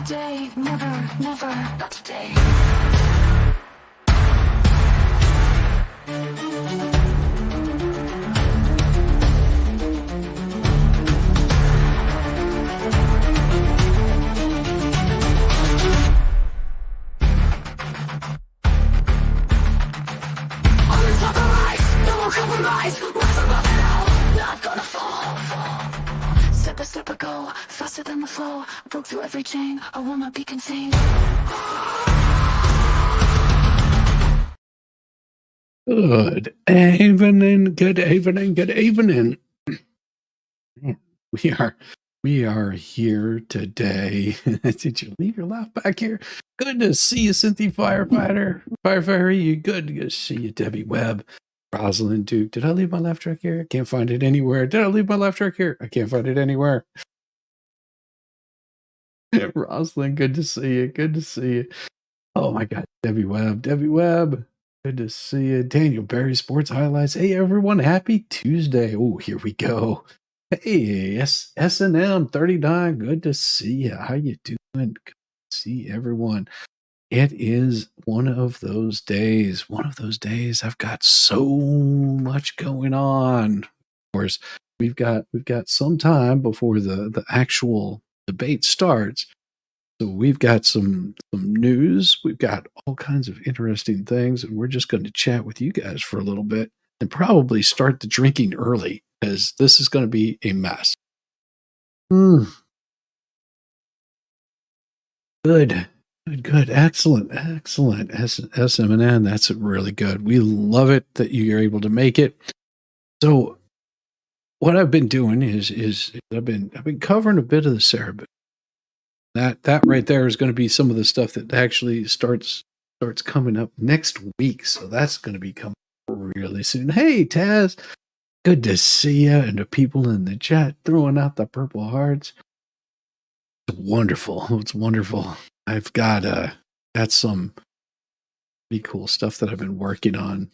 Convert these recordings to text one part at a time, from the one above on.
today, never, never, not today. Not gonna fall. Step by step I go, faster than the flow. Broke through every chain, I will not be contained. Good evening, good evening, good evening. We are here today. Did you leave your laugh back here? Good to see you, Cynthia Firefighter. You good to see you, Debbie Webb. Rosalind Duke. Did I leave my laugh track here? I can't find it anywhere. Did I leave my laugh track here? I can't find it anywhere. Rosalind, good to see you. Good to see you. Oh my God, Debbie Webb. Good to see you. Daniel Berry Sports Highlights. Hey everyone, happy Tuesday. Oh, here we go. Hey, S&M 39. Good to see you. How you doing? Good to see everyone. It is one of those days. I've got so much going on. Of course, we've got some time before the actual debate starts. So we've got some news. We've got all kinds of interesting things, and we're just going to chat with you guys for a little bit and probably start the drinking early, as this is going to be a mess. Good. Excellent. SM&N, that's really good. We love it that you're able to make it. So what I've been doing is I've been covering a bit of the cerebellum. That right there is going to be some of the stuff that actually starts coming up next week. So that's going to be coming really soon. Hey, Taz, good to see you, and the people in the chat throwing out the purple hearts. It's wonderful. I've got some pretty cool stuff that I've been working on.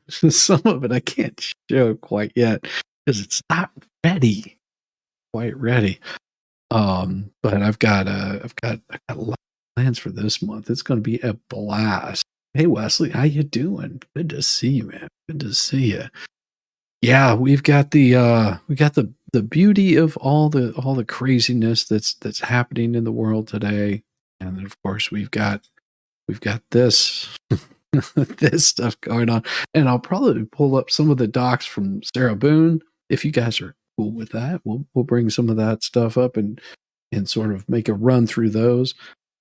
Some of it I can't show quite yet because it's not quite ready. But I've got a lot of plans for this month. It's going to be a blast. Hey Wesley, how you doing? Good to see you, man. Good to see you. Yeah, we've got the beauty of all the craziness that's happening in the world today, and then of course we've got this this stuff going on, and I'll probably pull up some of the docs from Sarah Boone if you guys are cool with that. We'll bring some of that stuff up and sort of make a run through those,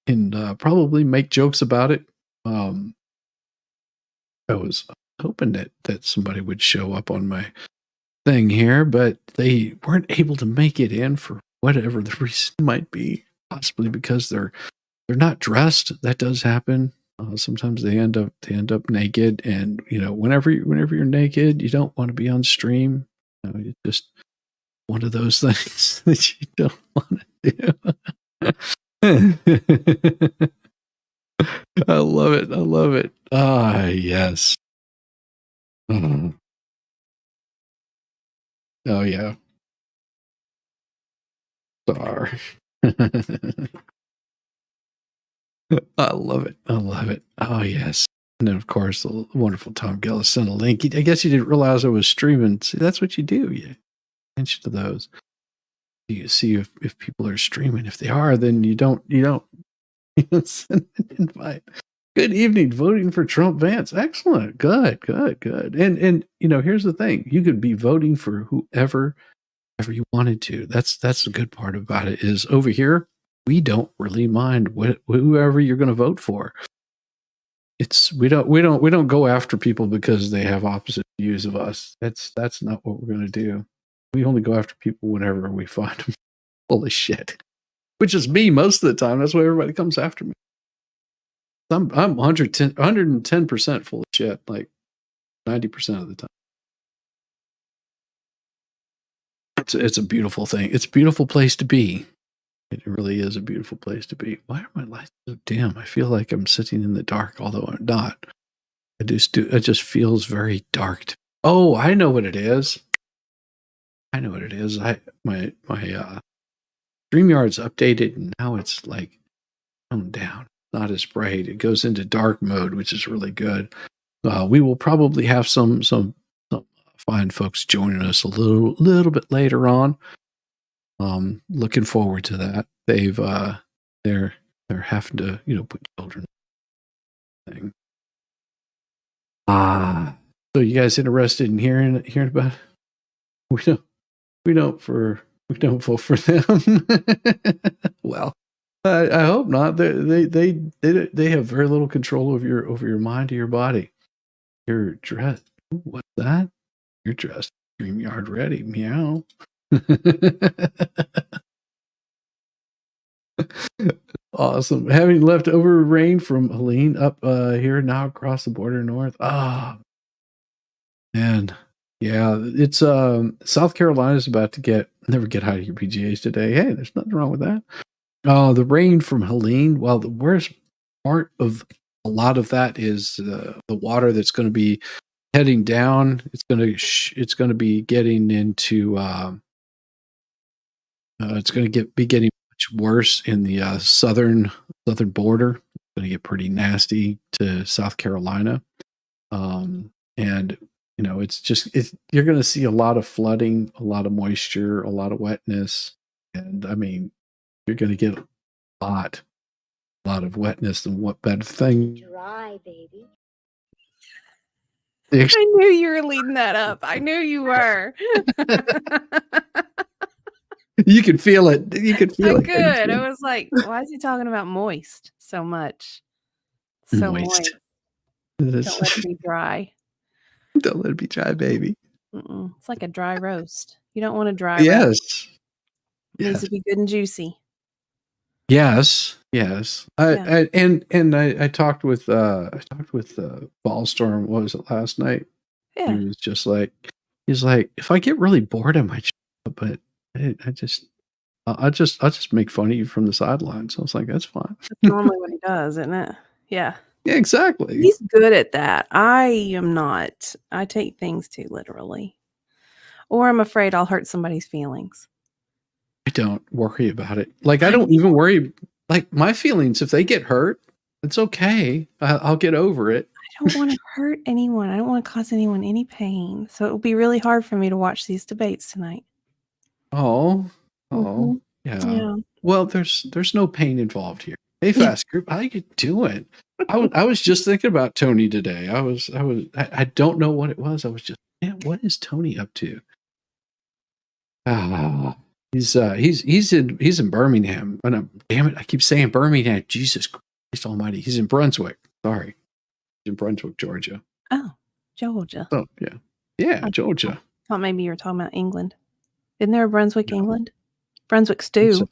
and probably make jokes about it. I was hoping that somebody would show up on my thing here, but they weren't able to make it in for whatever the reason might be, possibly because they're not dressed. That does happen. Sometimes they end up naked, and whenever you're naked, you don't want to be on stream. It's just one of those things that you don't want to do. I love it. Ah, yes. Oh yeah. Star. I love it. Oh yes. And then of course the wonderful Tom Gillis sent a link. I guess you didn't realize I was streaming. See, that's what you do. You attention to those. You see if people are streaming. If they are, then you don't send an invite. Good evening. Voting for Trump Vance. Excellent. Good. And here's the thing. You could be voting for whoever you wanted to. That's the good part about it, is over here we don't really mind whoever you're going to vote for. We don't go after people because they have opposite views of us. That's not what we're going to do. We only go after people whenever we find them full of shit, which is me most of the time. That's why everybody comes after me. I'm 110% full of shit, like 90% of the time. It's a beautiful thing. It's a beautiful place to be. It really is a beautiful place to be. Why are my lights so dim? I feel like I'm sitting in the dark, although I'm not. It just feels very dark. Oh, I know what it is. My StreamYard's updated, and now it's like toned down, not as bright. It goes into dark mode, which is really good. We will probably have some fine folks joining us a little bit later on. Looking forward to that. They're having to put children thing. So you guys interested in hearing about it? We don't vote for them. Well, I hope not. They have very little control over your mind or your body. You're dressed. What's that? You're dressed. StreamYard ready. Meow. Awesome. Having leftover rain from Helene up here now across the border north. Man. Yeah, it's South Carolina's about to never get out of your PGAs today. Hey, there's nothing wrong with that. The rain from Helene. Well, the worst part of a lot of that is the water that's going to be heading down. It's going to be getting into. It's going to be getting much worse in the southern border. It's going to get pretty nasty to South Carolina, and you're going to see a lot of flooding, a lot of moisture, a lot of wetness, and I mean, you're going to get a lot of wetness. And what better thing? Dry, baby. I knew you were leading that up. I knew you were. You could feel it. You could feel it. Good. I was like, why is he talking about moist so much? So moist. Don't let it be dry. Don't let it be dry, baby. It's like a dry roast. You don't want a dry roast. Roast. It needs to be good and juicy. Yes. I talked with Ballstorm. What was it last night? Yeah. He was just like, if I get really bored, I might, but I'll just make fun of you from the sidelines. I was like, that's fine. That's normally what he does, isn't it? Yeah. Yeah, exactly. He's good at that. I am not. I take things too literally. Or I'm afraid I'll hurt somebody's feelings. I don't worry about it. Like, I don't even worry. Like, my feelings, if they get hurt, it's okay. I'll get over it. I don't want to hurt anyone. I don't want to cause anyone any pain. So it will be really hard for me to watch these debates tonight. Oh, yeah. Well, there's no pain involved here. Hey, Fast Group, how you doing? I was just thinking about Tony today. I don't know what it was. I was just, man, what is Tony up to? He's in Birmingham. Damn it, I keep saying Birmingham. Jesus Christ Almighty, he's in Brunswick. Sorry, he's in Brunswick, Georgia. Oh, Georgia. Oh yeah, Georgia. I thought maybe you were talking about England. Isn't there a Brunswick, England? Brunswick stew.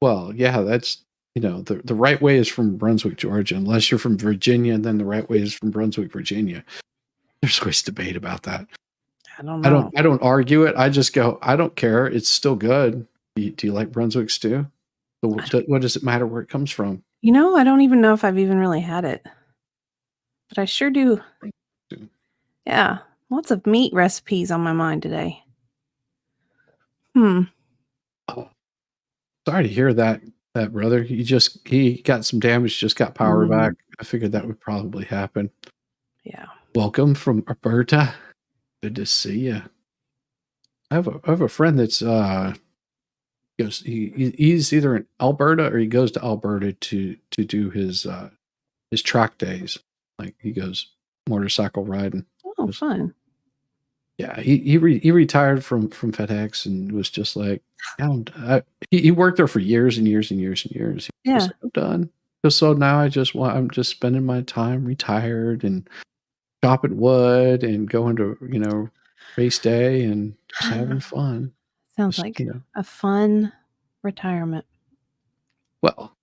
Well, yeah, that's the right way is from Brunswick, Georgia. Unless you're from Virginia, then the right way is from Brunswick, Virginia. There's always debate about that. I don't know. I don't argue it. I just go, I don't care. It's still good. Do you like Brunswick stew? What does it matter where it comes from? I don't even know if I've even really had it. But I sure do. Yeah. Lots of meat recipes on my mind today. Oh, sorry to hear that, brother. He got some damage, just got power back. I figured that would probably happen. Yeah. Welcome from Alberta. Good to see you. I have a friend that's he's either in Alberta or he goes to Alberta to do his track days. Like he goes motorcycle riding. Oh, fun. Yeah, he retired from FedEx and was just like, he worked there for years and years and years and years. Yeah, like, I'm done. So now I'm just spending my time retired and chopping wood and going to race day and just having fun. Sounds like a fun retirement. Well,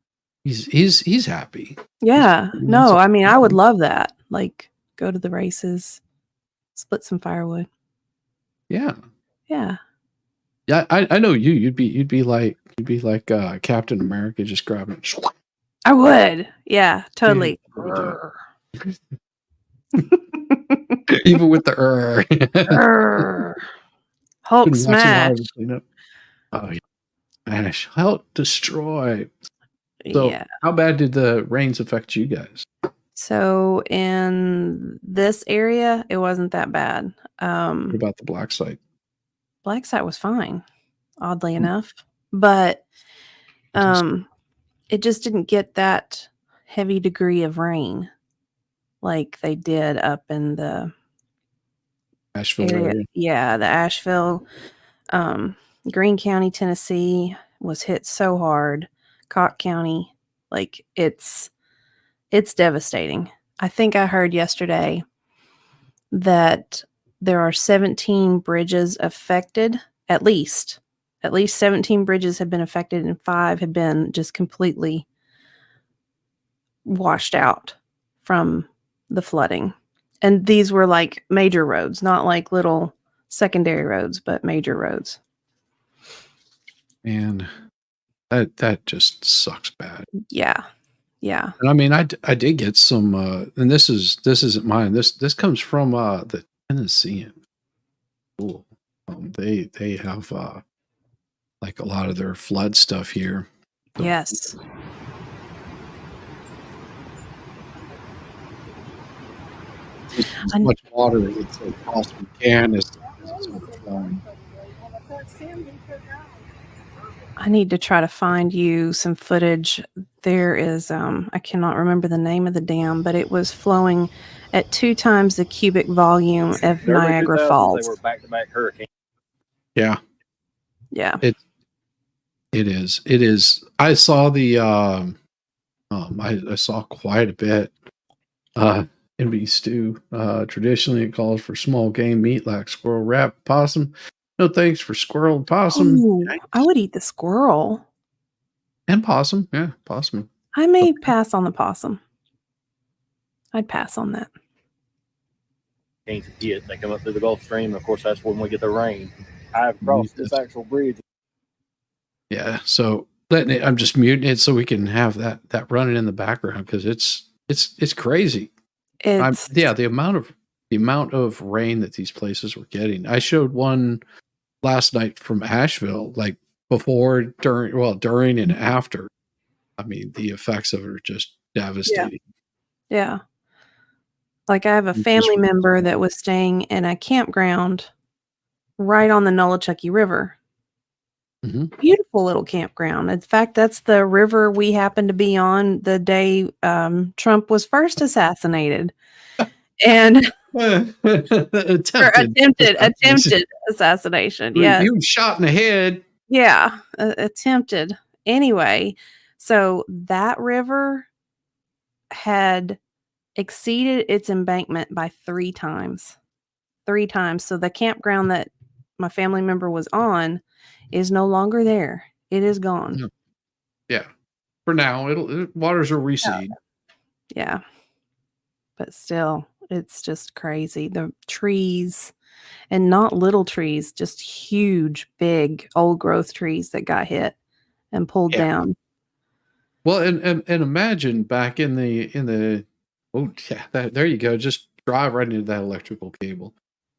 he's happy. Yeah. No, I mean, I would love that. Like, go to the races, split some firewood. Yeah. Yeah. Yeah, I know you. You'd be like Captain America, just grabbing it. I would. Yeah, totally. Even with the Hulk smash. Oh, yeah. Ash, help destroy. So, Yeah. how bad did the rains affect you guys? So in this area, it wasn't that bad. What about the black site? Black site was fine, oddly enough, but it just didn't get that heavy degree of rain like they did up in the Asheville area. Yeah, the Asheville, Greene County, Tennessee was hit so hard. Cocke County, like it's devastating. I think I heard yesterday that there are 17 bridges affected, at least 17 bridges have been affected and 5 have been just completely washed out from the flooding. And these were like major roads, not like little secondary roads, but major roads. And that just sucks bad. Yeah. Yeah. And I mean, I did get some, and this isn't mine. This comes from the Tennessean school. They have like a lot of their flood stuff here. So, Yes. as much water as they possibly can is overflowing. I need to try to find you some footage. There is, I cannot remember the name of the dam, but it was flowing at 2 times the cubic volume of Niagara Falls. They were back-to-back hurricanes. Yeah. Yeah. It is. I saw the I saw quite a bit. NB stew. Traditionally it calls for small game meat like squirrel, rat, possum. No thanks for squirrel and possum. Ooh, I would eat the squirrel. And possum. Yeah, possum. I may pass on the possum. I'd pass on that. Can't get. They come up through the Gulf Stream, and of course that's when we get the rain. I've crossed this actual bridge. Yeah, so I'm just muting it so we can have that running in the background because it's crazy. The amount of rain that these places were getting. I showed one last night from Asheville, like before, during and after. I mean, the effects of it are just devastating. Yeah. Like I have a family member that was staying in a campground right on the Nolichucky River. Mm-hmm. Beautiful little campground. In fact, that's the river we happened to be on the day Trump was first assassinated. And attempted assassination. Yeah, Yes. he was shot in the head. Yeah, attempted. Anyway, so that river had exceeded its embankment by 3 times. 3 times. So the campground that my family member was on is no longer there. It is gone. Yeah. For now, waters will recede. Yeah. But still, it's just crazy. The trees, and not little trees, just huge, big, old growth trees that got hit and pulled down. Well, and imagine back in the there you go. Just drive right into that electrical cable.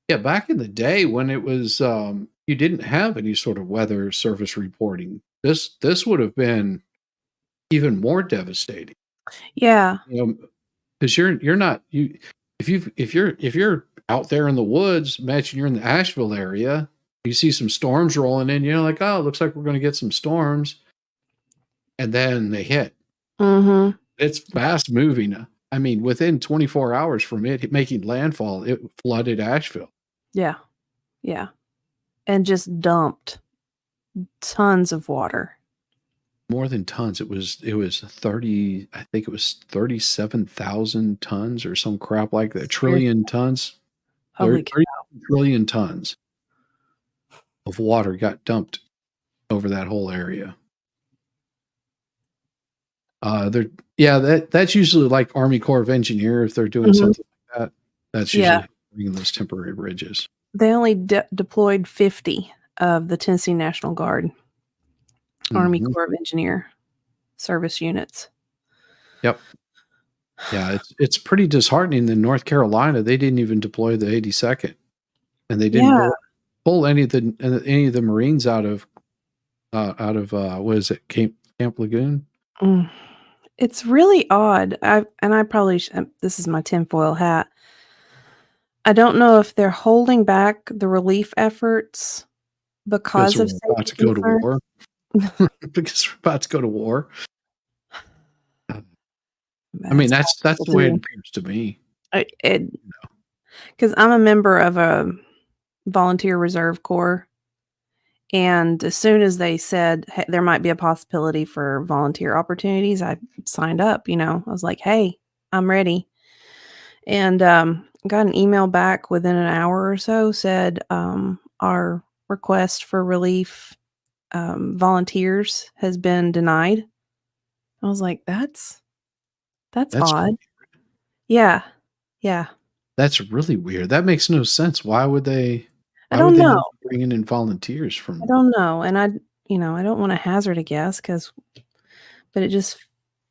Yeah, back in the day when it was you didn't have any sort of weather service reporting. This would have been even more devastating. Yeah. Because you're not if you're out there in the woods, imagine you're in the Asheville area, you see some storms rolling in, you're like, oh, it looks like we're going to get some storms. And then they hit. Mm-hmm. It's fast moving. I mean, within 24 hours from it making landfall, it flooded Asheville. Yeah. Yeah. And just dumped tons of water. More than tons. It was 30, I think it was 37,000 tons or some crap like that. Trillion tons. 30 trillion tons of water got dumped over that whole area. That's usually like Army Corps of Engineers if they're doing something like that. That's usually bringing those temporary bridges. They only deployed 50 of the Tennessee National Guard, Army Corps of Engineer service units. Yep. Yeah, it's pretty disheartening. In North Carolina, they didn't even deploy the 82nd, and they didn't pull any of the Marines out of out of what is it, Camp Lagoon? Mm. It's really odd. I probably this is my tinfoil hat. I don't know if they're holding back the relief efforts Because because we're of about safety to go to concerns. war. Because we're about to go to war. I mean, that's the way it appears to me. Because I'm a member of a volunteer reserve corps, and as soon as they said, hey, there might be a possibility for volunteer opportunities, I signed up. I was like, hey, I'm ready. And got an email back within an hour or so, said our request for relief volunteers has been denied. I was like, that's odd. Weird. Yeah. That's really weird. That makes no sense. Why would they I don't know. not be bringing in volunteers from? I don't know. And I don't want to hazard a guess but it just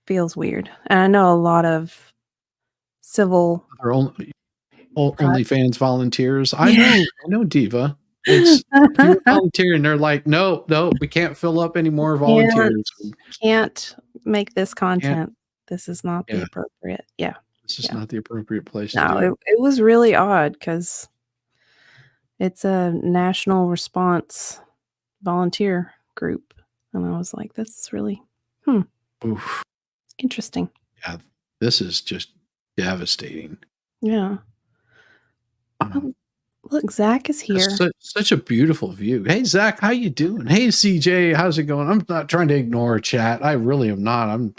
feels weird. And I know a lot of civil They're OnlyFans volunteers. I know, Diva. It's you're volunteering. They're like, no, we can't fill up any more volunteers. Can't make this content. This is not the appropriate. Yeah. This is not the appropriate place to do No, it was really odd because it's a national response volunteer group. And I was like, that's really Oof. Interesting. Yeah, this is just devastating. Yeah. Oh, look, Zach is here. Such a beautiful view. Hey, Zach, how you doing? Hey, CJ, how's it going? I'm not trying to ignore chat. I really am not. I'm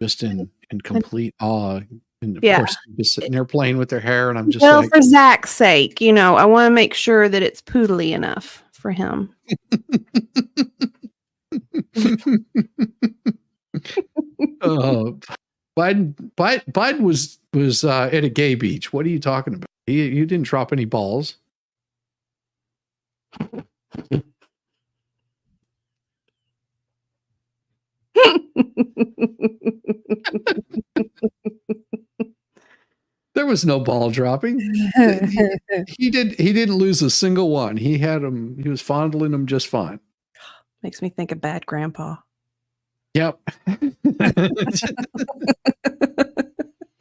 just in complete awe. And of course, just sitting there playing with their hair, and I'm just like, for Zach's sake, I want to make sure that it's poodly enough for him. Biden was at a gay beach. What are you talking about? You didn't drop any balls. There was no ball dropping. He didn't lose a single one. He had them. He was fondling them just fine. Makes me think of bad grandpa. Yep.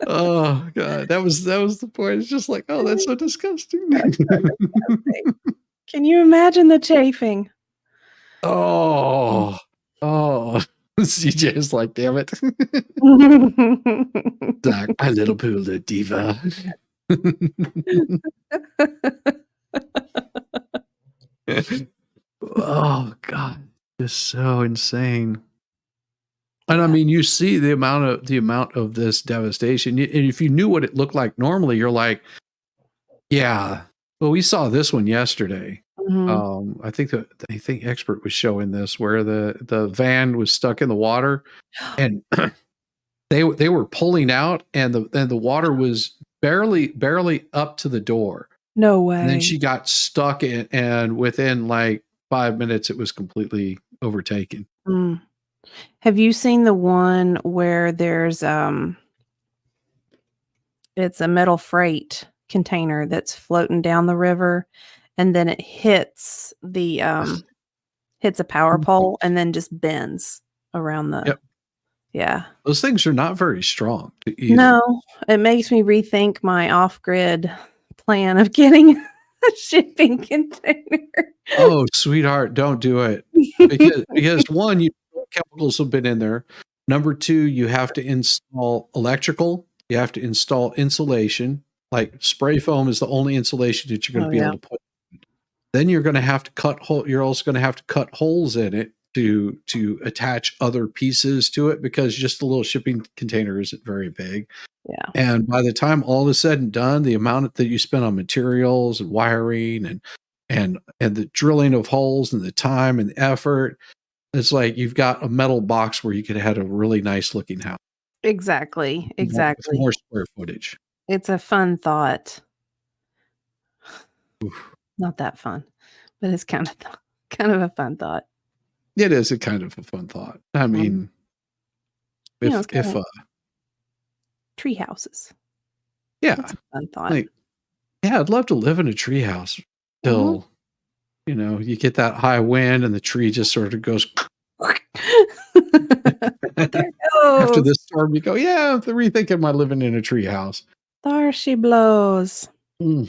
Oh God, that was the point. It's just like, oh, that's so disgusting. Can you imagine the chafing? Oh. CJ is like, damn it. Zach, my little poodle diva. Oh God, just so insane. And I mean, you see the amount of this devastation. And if you knew what it looked like normally, you're like, yeah. Well, we saw this one yesterday. Mm-hmm. I think Expert was showing this where the van was stuck in the water, and they were pulling out, and the water was barely up to the door. No way. And then she got stuck in, and within like 5 minutes, it was completely overtaken. Mm. Have you seen the one where there's it's a metal freight container that's floating down the river, and then it hits a power pole and then just bends around the Yeah. Those things are not very strong either. No, it makes me rethink my off-grid plan of getting a shipping container. Oh, sweetheart, don't do it. Because one, chemicals have been in there. Number two, you have to install electrical. You have to install insulation. Like spray foam is the only insulation that you're going to be able to put. Then you're going to have to cut hole. You're also going to have to cut holes in it to attach other pieces to it, because just a little shipping container isn't very big. Yeah. And by the time all is said and done, the amount that you spend on materials and wiring and the drilling of holes and the time and the effort, it's like you've got a metal box where you could have had a really nice looking house. Exactly. With more square footage. It's a fun thought. Oof. Not that fun, but it's kind of a fun thought. It is a kind of a fun thought. I mean, if tree houses. Yeah. That's a fun thought. Like, yeah, I'd love to live in a tree house till, you get that high wind and the tree just sort of goes There after goes. the storm. You go, yeah, I'm rethinking my living in a tree house. There she blows. Mm.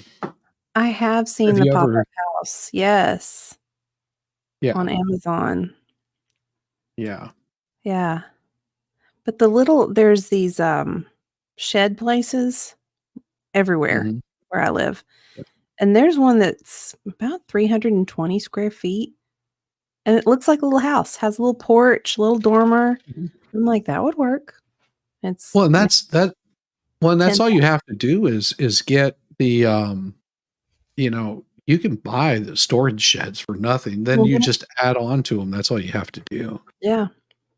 I have seen Have the you pop-up ever? house, yes, Yeah, on Amazon. yeah. Yeah. But there's these, shed places everywhere Mhm. where I live, and there's one that's about 320 square feet, and it looks like a little house, has a little porch, little dormer. Mhm. I'm like, "That would work." It's Well, and ma that's 10 all you have to do is get the you can buy the storage sheds for nothing. Then you Mhm. just add on to them. That's all you have to do. Yeah,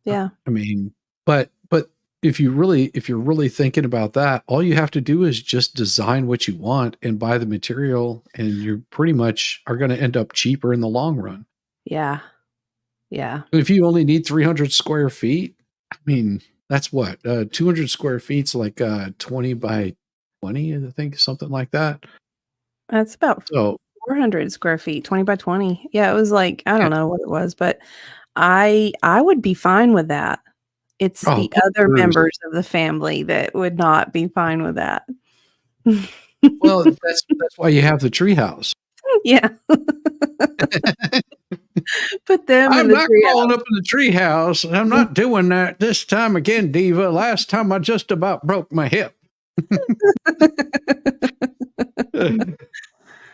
yeah, I mean, but if you're really thinking about that, all you have to do is just design what you want and buy the material, and you pretty much are going to end up cheaper in the long run. yeah, yeah. If you only need 300 square feet, I mean, that's what 200 square feet's like 20 by 20, I think, something like that. That's about So 400 square feet, 20 by 20. Yeah, it was like I yeah, don't know what it was, but I would be fine with that. It's oh, the other pumpers. members of the family that would not be fine with that. Well, that's why you have the treehouse. Yeah. Put them in I'm the not crawling treehouse. up in the treehouse. I'm not doing that this time again, Diva. Last time I just about broke my hip.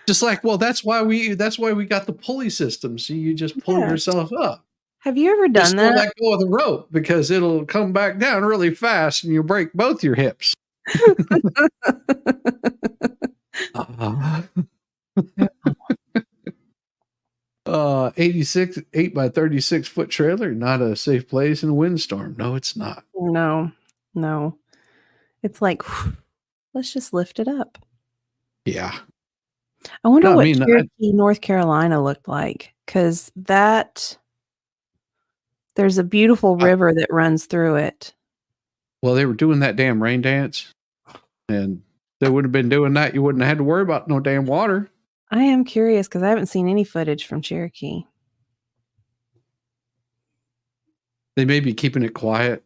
Just like, well, that's why we got the pulley system. So you just pull Yeah. yourself up. Have you ever done Just don't that? let go of the rope because it'll come back down really fast and you'll break both your hips. Uh, 86 8 by 36 foot trailer, not a safe place in a windstorm. No, it's not. No. No. It's like, let's just lift it up. Yeah. I wonder No, I what mean, Cherokee, North Carolina looked like, 'cause there's a beautiful I river that runs through it. well, they were doing that damn rain dance, and they would have been doing that. You wouldn't have had to worry about no damn water. I am curious because I haven't seen any footage from Cherokee. They may be keeping it quiet.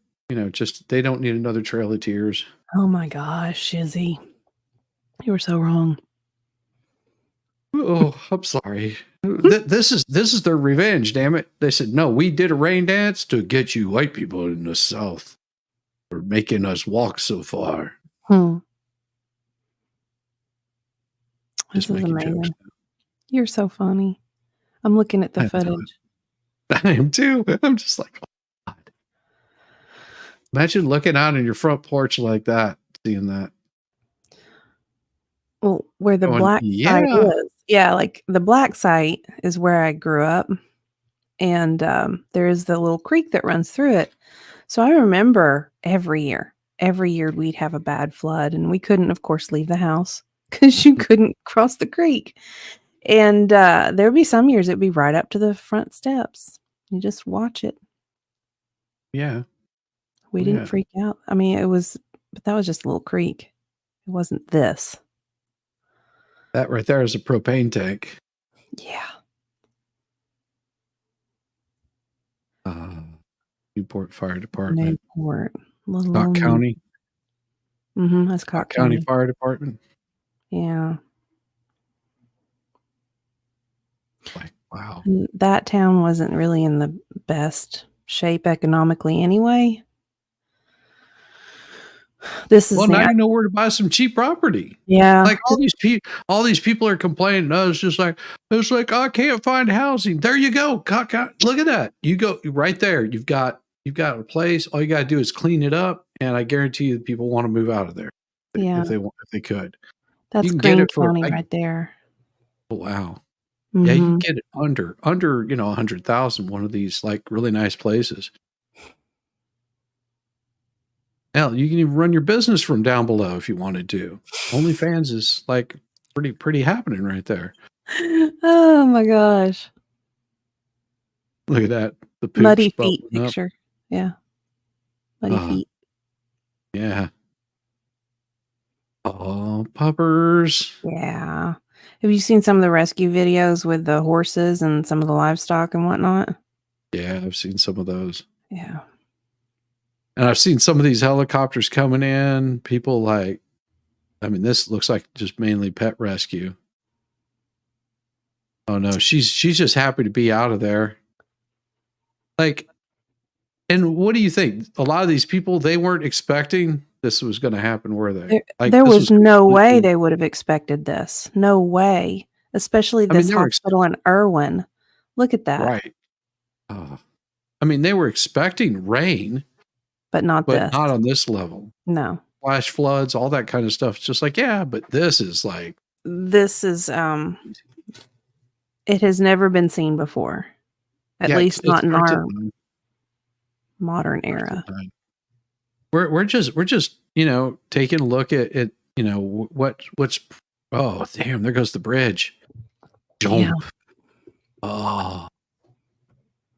Just they don't need another Trail of Tears. Oh my gosh, Shizzy. You were so wrong. Oh, I'm sorry. This is their revenge. Damn it! They said no. We did a rain dance to get you white people in the South for making us walk so far. Hmm. This Just is making jokes. amazing. You're so funny. I'm looking at the I know footage. it. I am too. I'm just like, oh, God. Imagine looking out on your front porch like that, seeing that. Well, where the Going, black site yeah. is. Yeah, like, the black site is where I grew up, and, there is the little creek that runs through it. So I remember every year we'd have a bad flood, and we couldn't, of course, leave the house because you couldn't cross the creek. And, there would be some years it'd be right up to the front steps. You just watch it. Yeah. We didn't Yeah. freak out. I mean, but that was just a little creek. It wasn't this. That right there is a propane tank. Yeah. Newport Fire Department. Newport. Little Scott old County. That's Scott Scott County County. Fire Department. Yeah. Like, wow. And that town wasn't really in the best shape economically anyway. This is Well, the now you know where to buy some cheap property. Yeah. Like all these people are complaining. No, it's like I can't find housing. There you go. Look at that. You go right there. You've got a place. All you got to do is clean it up, and I guarantee you, people want to move out of there Yeah. if they could. That's You can get Greene it for County right there. oh, wow. Yeah, you can Mhm. get it under 100,000. One of these like really nice places. Hell, you can even run your business from down below if you wanted to. OnlyFans is like pretty happening right there. Oh my gosh. Look at that. The poops Muddy feet bubbling up. picture. Yeah. Muddy feet. Yeah. Oh, puppers. Yeah. Have you seen some of the rescue videos with the horses and some of the livestock and whatnot? Yeah, I've seen some of those. Yeah. And I've seen some of these helicopters coming in. People like, I mean, this looks like just mainly pet rescue. Oh no, she's just happy to be out of there. Like, and what do you think? A lot of these people, they weren't expecting this was going to happen, were they? There this was no way completely- they would have expected this. No way. Especially I mean, this they were hospital in Irwin. Look at that. right. I mean, they were expecting rain, But not but this. not on this level. No. Flash floods, all that kind of stuff. It's just like, yeah, but this is like, This is it has never been seen before. At yeah, least it's not in hard to our know. modern era. We're just taking a look at what's oh damn, there goes the bridge. Jump. Yeah. Oh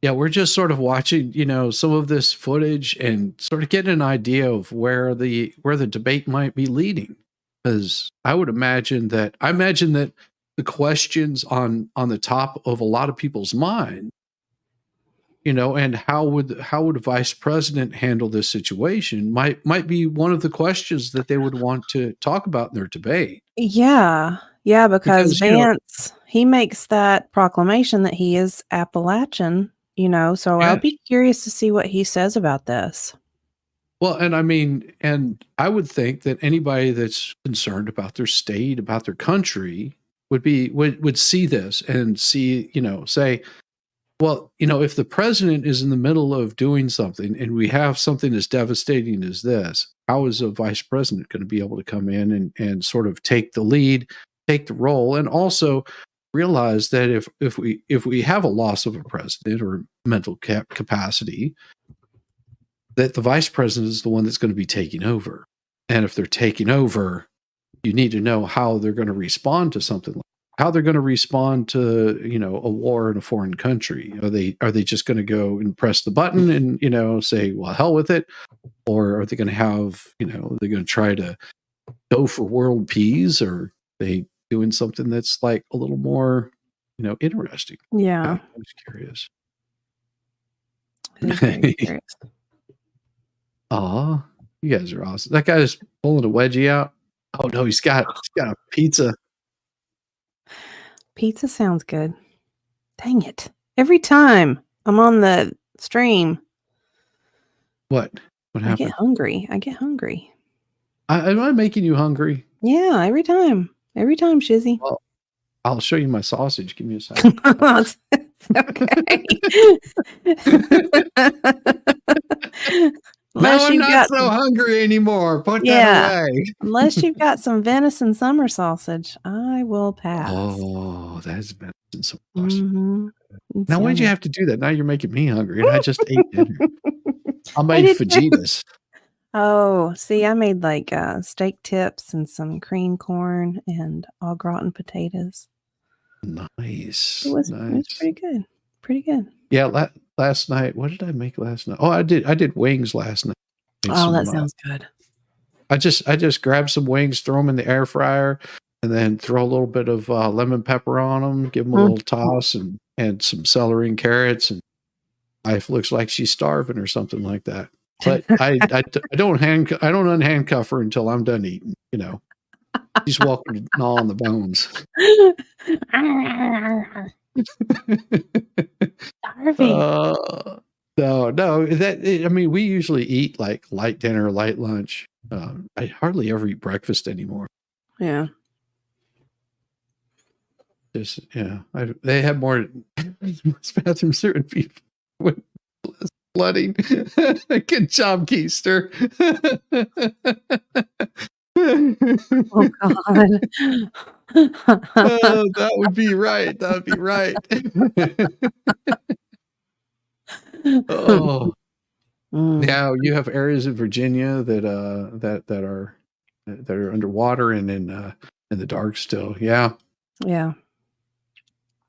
yeah, we're just sort of watching some of this footage and sort of getting an idea of where the debate might be leading, because I imagine that the questions on the top of a lot of people's mind, and how would a vice president handle this situation might be one of the questions that they would want to talk about in their debate. Yeah. Yeah, because Because, Vance, he makes that proclamation that he is Appalachian, so I'll Yes. be curious to see what he says about this. Well, and I mean, and I would think that anybody that's concerned about their state, about their country, would see this and see, say, well, if the president is in the middle of doing something and we have something as devastating as this, how is a vice president going to be able to come in and sort of take the lead, take the role, and also realize that if we have a loss of a president or mental capacity, that the vice president is the one that's going to be taking over. And if they're taking over, you need to know how they're going to respond to something like how they're going to respond to a war in a foreign country. Are they just going to go and press the button and say, well, hell with it, or are they going to have they're going to try to go for world peace, or are they doing something that's like a little more interesting? Yeah. I'm just curious. It is very curious. Aw, you guys are awesome. That guy's pulling a wedgie out. Oh no, he's got a pizza. Pizza sounds good. Dang it. Every time I'm on the stream, What I happened? get hungry. Am I making you hungry? Yeah, every time. Every time, Shizzy. Well, I'll show you my sausage. Give me a second. It's okay. Now I'm not so hungry anymore. Put that away. Unless you've got some venison summer sausage, I will pass. Oh, that's venison sausage. Mhm. It's Now, why'd you yummy. have to do that? Now you're making me hungry, and I just ate dinner. I I made did too. fajitas. Oh, see, I made like steak tips and some cream corn and au gratin potatoes. Nice. It was nice. pretty good. Pretty good. Yeah, last night. What did I make last night? Oh, I did wings last night. Made Oh, that some, sounds good. I just grabbed some wings, throw them in the air fryer, and then throw a little bit of lemon pepper on them. Give them a little toss and some celery and carrots. And wife looks like she's starving or something like that. But I don't unhandcuff her until I'm done eating. She's welcome to gnaw on the bones. Starving. No. I mean, we usually eat like light dinner, light lunch. I hardly ever eat breakfast anymore. Yeah. Just they have more bathrooms certain people with flooding. Good job, Keister. Oh God. Oh, that would be right. That would be right. Oh, yeah. You have areas of Virginia that are underwater and in the dark still. Yeah. Yeah.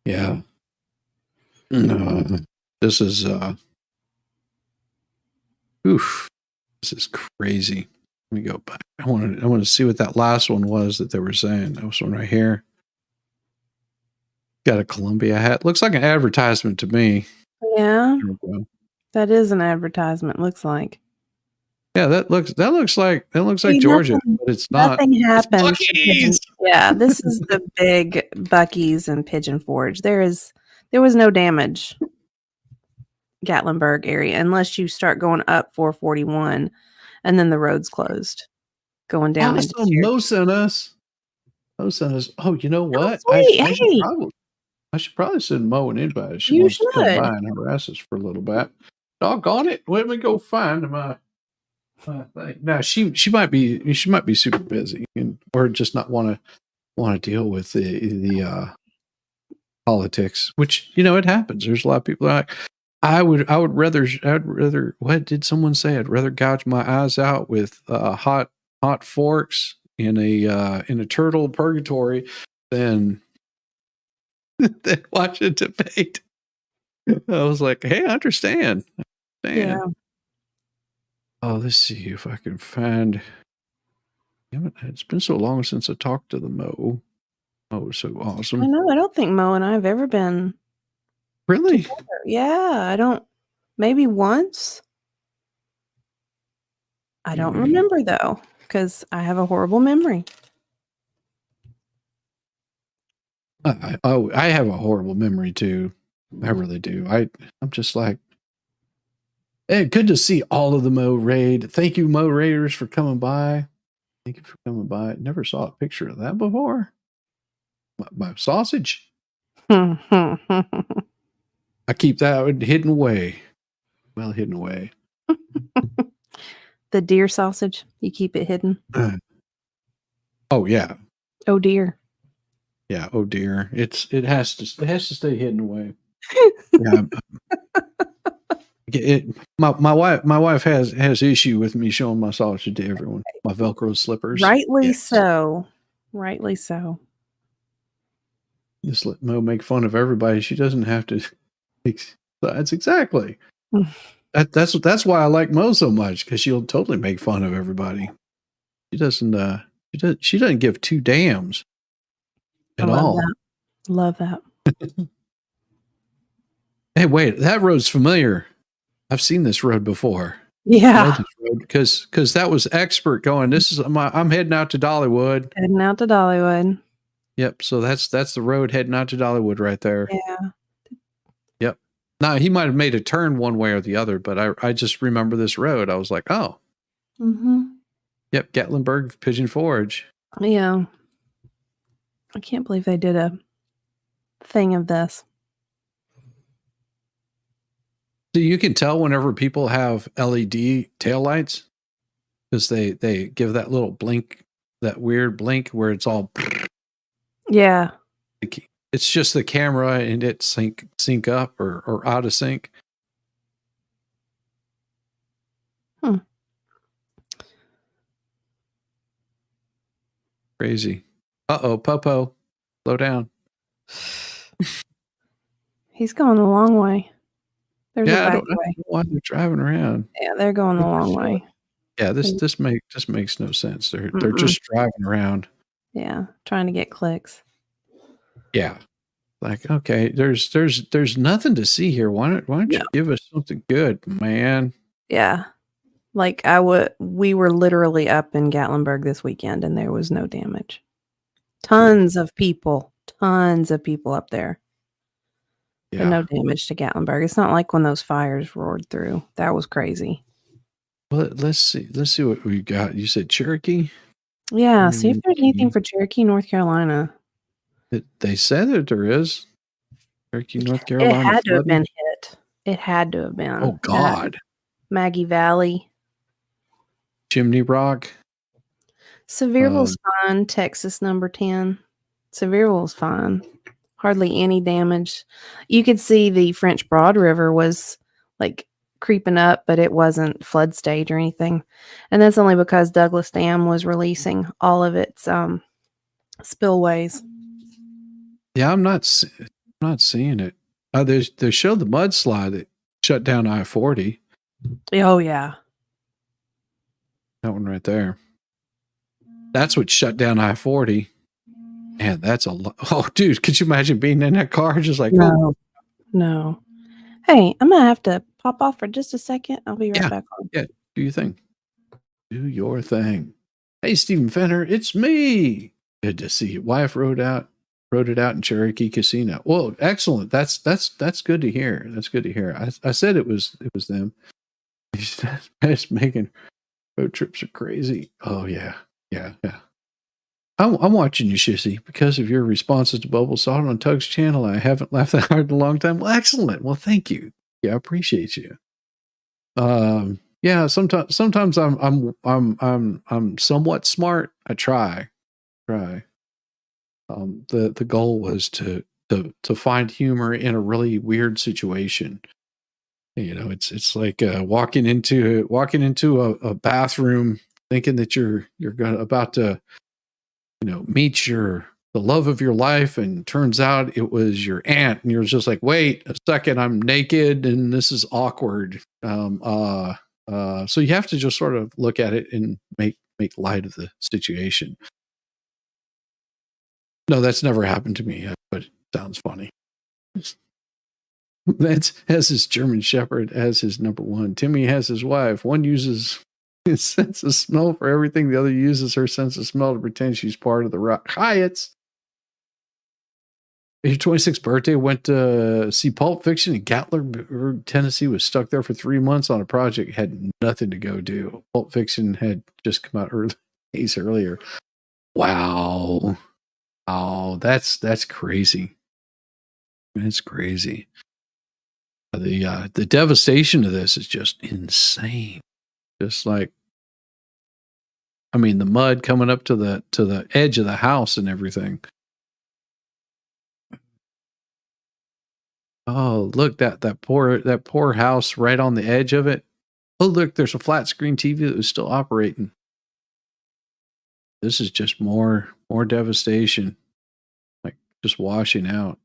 Yeah. This is oof. This is crazy. Let me go back. I want to see what that last one was that they were saying. That was one right here. Got a Columbia hat. Looks like an advertisement to me. Yeah, There we go. that is an advertisement. Looks like. Yeah, that looks like See, Georgia, but it's not. Nothing It's happens. to Buc-ee's! Yeah, this is the big Buc-ee's and Pigeon Forge. There was no damage, Gatlinburg area, unless you start going up 441, and then the road's closed, going down into Awesome. Cherokee. Mo sent us. Oh, you know what? sweet. I Hey. should probably send Mo an invite. She You wants to come should. by and harass us for a little bit. Doggone it. Let me go find my thing. Now she might be super busy or just not want to deal with the politics, which it happens. There's a lot of people like I'd rather what did someone say? I'd rather gouge my eyes out with hot forks in a turtle purgatory than watch a debate. I was like, hey, I understand. Yeah. Oh, let's see if I can find. Damn it, it's been so long since I talked to the Mo. Oh, so awesome. I know. I don't think Mo and I have ever been Really? together. Yeah, I don't. Maybe once. I don't remember though, because I have a horrible memory. I have a horrible memory too. I really do. I'm just like, hey, good to see all of the Mo Raid. Thank you, Mo Raiders, for coming by. Thank you for coming by. Never saw a picture of that before. My sausage. I keep that hidden away. Well hidden away. The deer sausage, you keep it hidden. Oh yeah. Oh dear. Yeah. Oh dear. It has to stay hidden away. Yeah. My wife has issue with me showing my sausage to everyone. My Velcro slippers. Rightly Yes. so. Rightly so. Just let Mo make fun of everybody. She doesn't have to. That's exactly. That's why I like Mo so much, because she'll totally make fun of everybody. She doesn't. She doesn't give two damns at all. Love that. Hey, wait, that road's familiar. I've seen this road before. Yeah. Because that was expert going. I'm heading out to Dollywood. Heading out to Dollywood. Yep. So that's the road heading out to Dollywood right there. Yeah. Yep. Now he might have made a turn one way or the other, but I just remember this road. I was like, oh. Mm-hmm. Yep. Gatlinburg, Pigeon Forge. Yeah. I can't believe they did a thing of this. So you can tell whenever people have LED taillights, because they give that little blink, that weird blink where it's all. Yeah. It's just the camera and it sync up or out of sync. Crazy. Uh-oh, Popo. Slow down. He's going the long way. There's a I back don't know way. why they're driving around. Yeah, they're going the long way. Yeah, this makes no sense. They're just driving around. Yeah, trying to get clicks. Yeah. Like, okay, there's nothing to see here. Why don't you give us something good, man? Yeah. Like we were literally up in Gatlinburg this weekend and there was no damage. Tons of people up there. Yeah. But no damage to Gatlinburg. It's not like when those fires roared through. That was crazy. Well, let's see what we got. You said Cherokee? Yeah, see if there's anything for Cherokee, North Carolina. They said that there is. Cherokee, North Carolina. It had to have been hit. It had to have been. Oh, God. Maggie Valley. Chimney Rock. Sevierville's fine. Texas number 10. Sevierville's fine. Hardly any damage. You could see the French Broad River was like creeping up, but it wasn't flood stage or anything. And that's only because Douglas Dam was releasing all of its spillways. Yeah, I'm not seeing it. They showed the mudslide that shut down I-40. Oh yeah, that one right there. That's what shut down I-40. Man, that's a lot. Oh, dude, could you imagine being in that car just like, oh, No. Hey, I'm gonna have to pop off for just a second. I'll be right yeah, back on. yeah, do your thing. Do your thing. Hey, Stephen Fenner, it's me. Good to see you. Wife wrote it out in Cherokee Casino. Well, excellent. That's good to hear. That's good to hear. I said it was them. That's making road trips are crazy. Oh yeah. I'm watching you, Shissy, because of your responses to Bubble Salt on Tug's channel. I haven't laughed that hard in a long time. Well, excellent. Well, thank you. Yeah, I appreciate you. Yeah, sometimes I'm somewhat smart. I try. The goal was to find humor in a really weird situation. You know, it's like walking into a bathroom thinking that you're about to, you know, meet the love of your life, and turns out it was your aunt, and you're just like, wait a second, I'm naked and this is awkward. So you have to just sort of look at it and make light of the situation. No, that's never happened to me, but it sounds funny. Vance has his German Shepherd as his number one. Timmy has his wife. One uses his sense of smell for everything. The other uses her sense of smell to pretend she's part of the rock. Hyatt's. Your 26th birthday, went to see Pulp Fiction in Gatlinburg, Tennessee. Was stuck there for 3 months on a project. Had nothing to go do. Pulp Fiction had just come out days earlier. Wow. Oh, that's crazy. That's crazy. The devastation of this is just insane. Just like, I mean, the mud coming up to the edge of the house and everything. Oh, look, that poor house right on the edge of it. Oh, look, there's a flat screen TV that was still operating. This is just more devastation, like just washing out.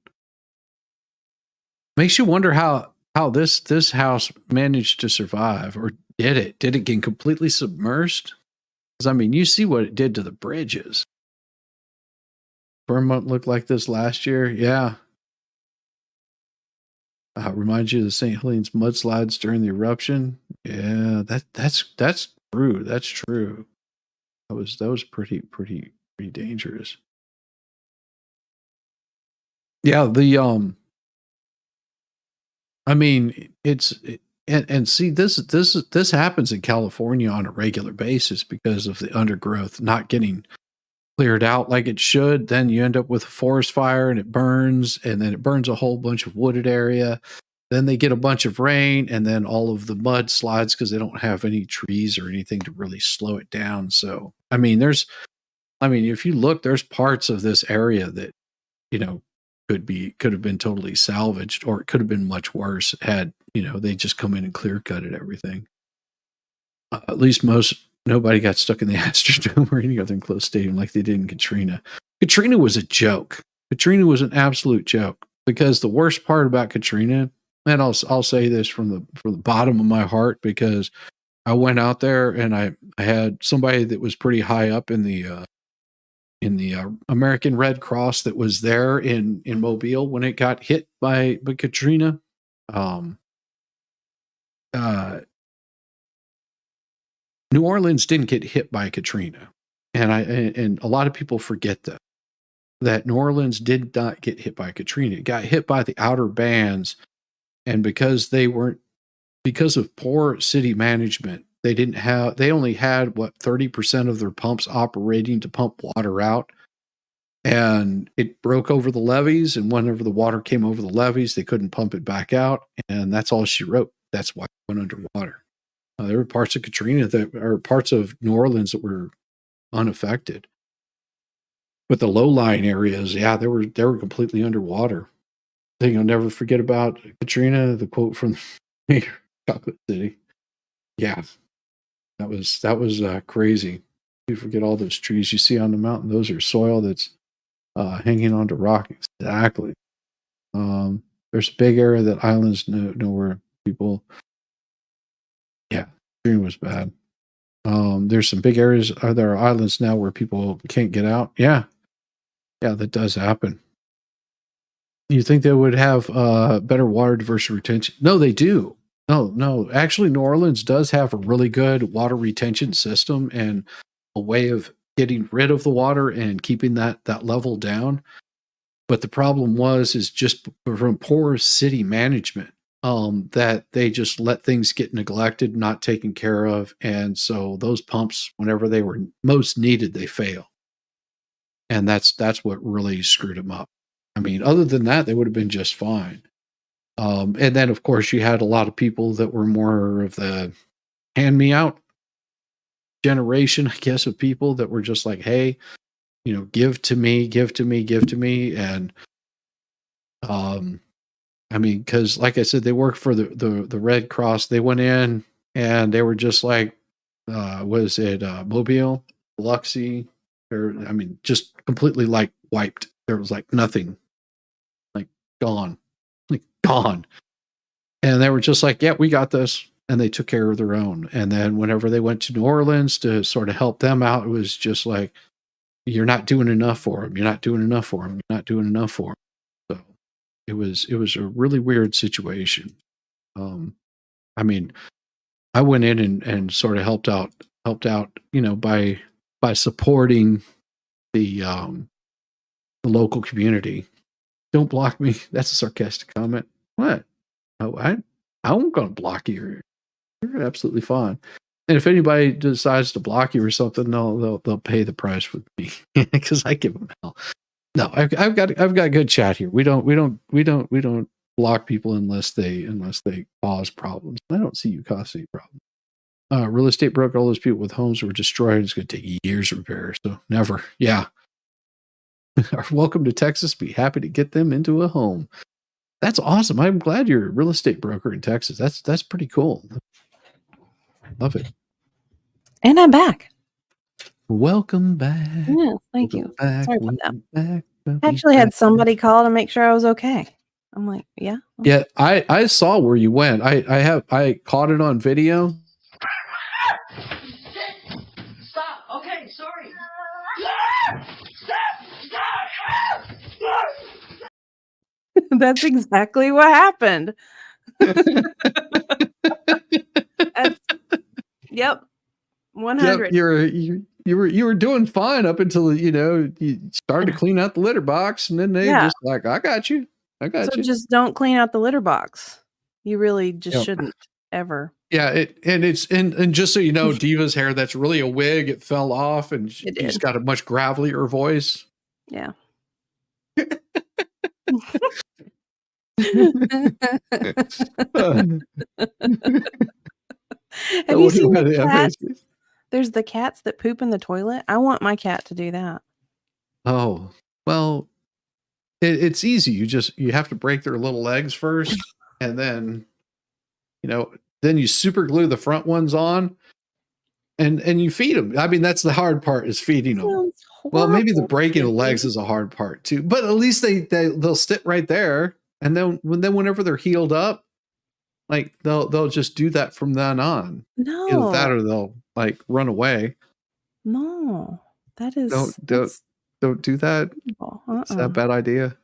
Makes you wonder how this house managed to survive, or did it get completely submerged? Because I mean, you see what it did to the bridges. Vermont looked like this last year, yeah. Reminds you of the St. Helens mudslides during the eruption. Yeah, that's true. That's true. That was pretty dangerous. Yeah, I mean, and see, this happens in California on a regular basis because of the undergrowth not getting cleared out like it should. Then you end up with a forest fire and it burns, and then it burns a whole bunch of wooded area. Then they get a bunch of rain, and then all of the mud slides because they don't have any trees or anything to really slow it down. So, I mean, if you look, there's parts of this area that, you know, could have been totally salvaged, or it could have been much worse had, you know, they just come in and clear cutted everything. At least nobody got stuck in the Astrodome or any other enclosed stadium like they did in Katrina. Katrina was a joke. Katrina was an absolute joke, because the worst part about Katrina, and I'll say this from the bottom of my heart, because I went out there and I had somebody that was pretty high up in the American Red Cross that was there in Mobile when it got hit by Katrina. New Orleans didn't get hit by Katrina, and a lot of people forget that New Orleans did not get hit by Katrina. It got hit by the outer bands, and because of poor city management, they only had 30% of their pumps operating to pump water out. And it broke over the levees, and whenever the water came over the levees, they couldn't pump it back out. And that's all she wrote. That's why it went underwater. There were parts of Katrina or parts of New Orleans that were unaffected. But the low-lying areas, yeah, they were completely underwater. Thing I'll never forget about Katrina, the quote from Chocolate City. Yeah, that was crazy. You forget all those trees you see on the mountain; those are soil that's hanging onto rock. Exactly. There's a big area that islands know where people. Yeah, Katrina was bad. There's some big areas. There are islands now where people can't get out. Yeah, Yeah, that does happen. You think they would have better water diversity retention? No, they do. No. Actually, New Orleans does have a really good water retention system and a way of getting rid of the water and keeping that level down. But the problem is just from poor city management, that they just let things get neglected, not taken care of. And so those pumps, whenever they were most needed, they fail. And that's what really screwed them up. I mean, other than that, they would have been just fine. And then, of course, you had a lot of people that were more of the hand me out generation, I guess, of people that were just like, hey, give to me, give to me, give to me. And, I mean, because like I said, they worked for the Red Cross. They went in and they were just like, was it Mobile, Biloxi? I mean, just completely like wiped. There was like nothing, like gone. And they were just like, yeah, we got this. And they took care of their own. And then whenever they went to New Orleans to sort of help them out, it was just like, you're not doing enough for them. You're not doing enough for them. You're not doing enough for them. So it was a really weird situation. I mean, I went in and sort of helped out, by supporting the local community. Don't block me. That's a sarcastic comment. What? Oh, I'm going to block you. You're absolutely fine. And if anybody decides to block you or something, they'll pay the price with me because I give them hell. No, I've got good chat here. We don't block people unless they cause problems. I don't see you cause any problems. Real estate broke all those people with homes that were destroyed. It's going to take years to repair. So never. Yeah. Welcome to Texas. Be happy to get them into a home. That's awesome. I'm glad you're a real estate broker in Texas. That's pretty cool. Love it. And I'm back. Welcome back. Yeah, thank you. Back, Sorry about that. back, I actually had somebody call to make sure I was okay. I'm like, yeah. Yeah, I saw where you went. I caught it on video. Stop. Okay, sorry. That's exactly what happened. Yep. 100. Yep, you were doing fine up until you started to clean out the litter box, and then they just like, I got you. So just don't clean out the litter box. You really just shouldn't ever. Yeah, and just so you know, Diva's hair, that's really a wig. It fell off, and she's got a much gravelier voice. Yeah. Have you seen the cats? There's the cats that poop in the toilet. I want my cat to do that. Oh, well, it's easy. You have to break their little legs first, and then you super glue the front ones on, and you feed them. I mean, that's the hard part, is feeding them. Well, maybe the breaking of the legs is a hard part too, but at least they'll sit right there, and then whenever they're healed up, like they'll just do that from then on. No, either that or they'll like run away. No, that is don't do that. Is that a bad idea?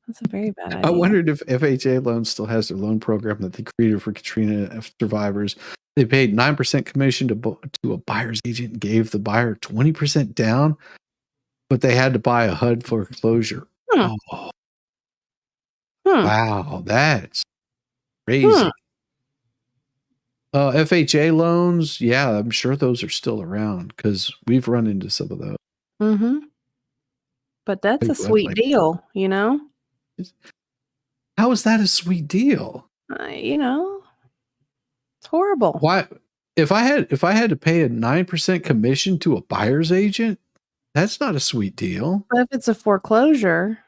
That's a very bad idea. I wondered if FHA Loans still has their loan program that they created for Katrina survivors. They paid 9% commission to a buyer's agent and gave the buyer 20% down, but they had to buy a HUD foreclosure. Oh. Wow, that's crazy. FHA loans, yeah, I'm sure those are still around because we've run into some of those. Mm-hmm. But that's a sweet deal, How is that a sweet deal? It's horrible. Why? If I had to pay a 9% commission to a buyer's agent, that's not a sweet deal. But if it's a foreclosure,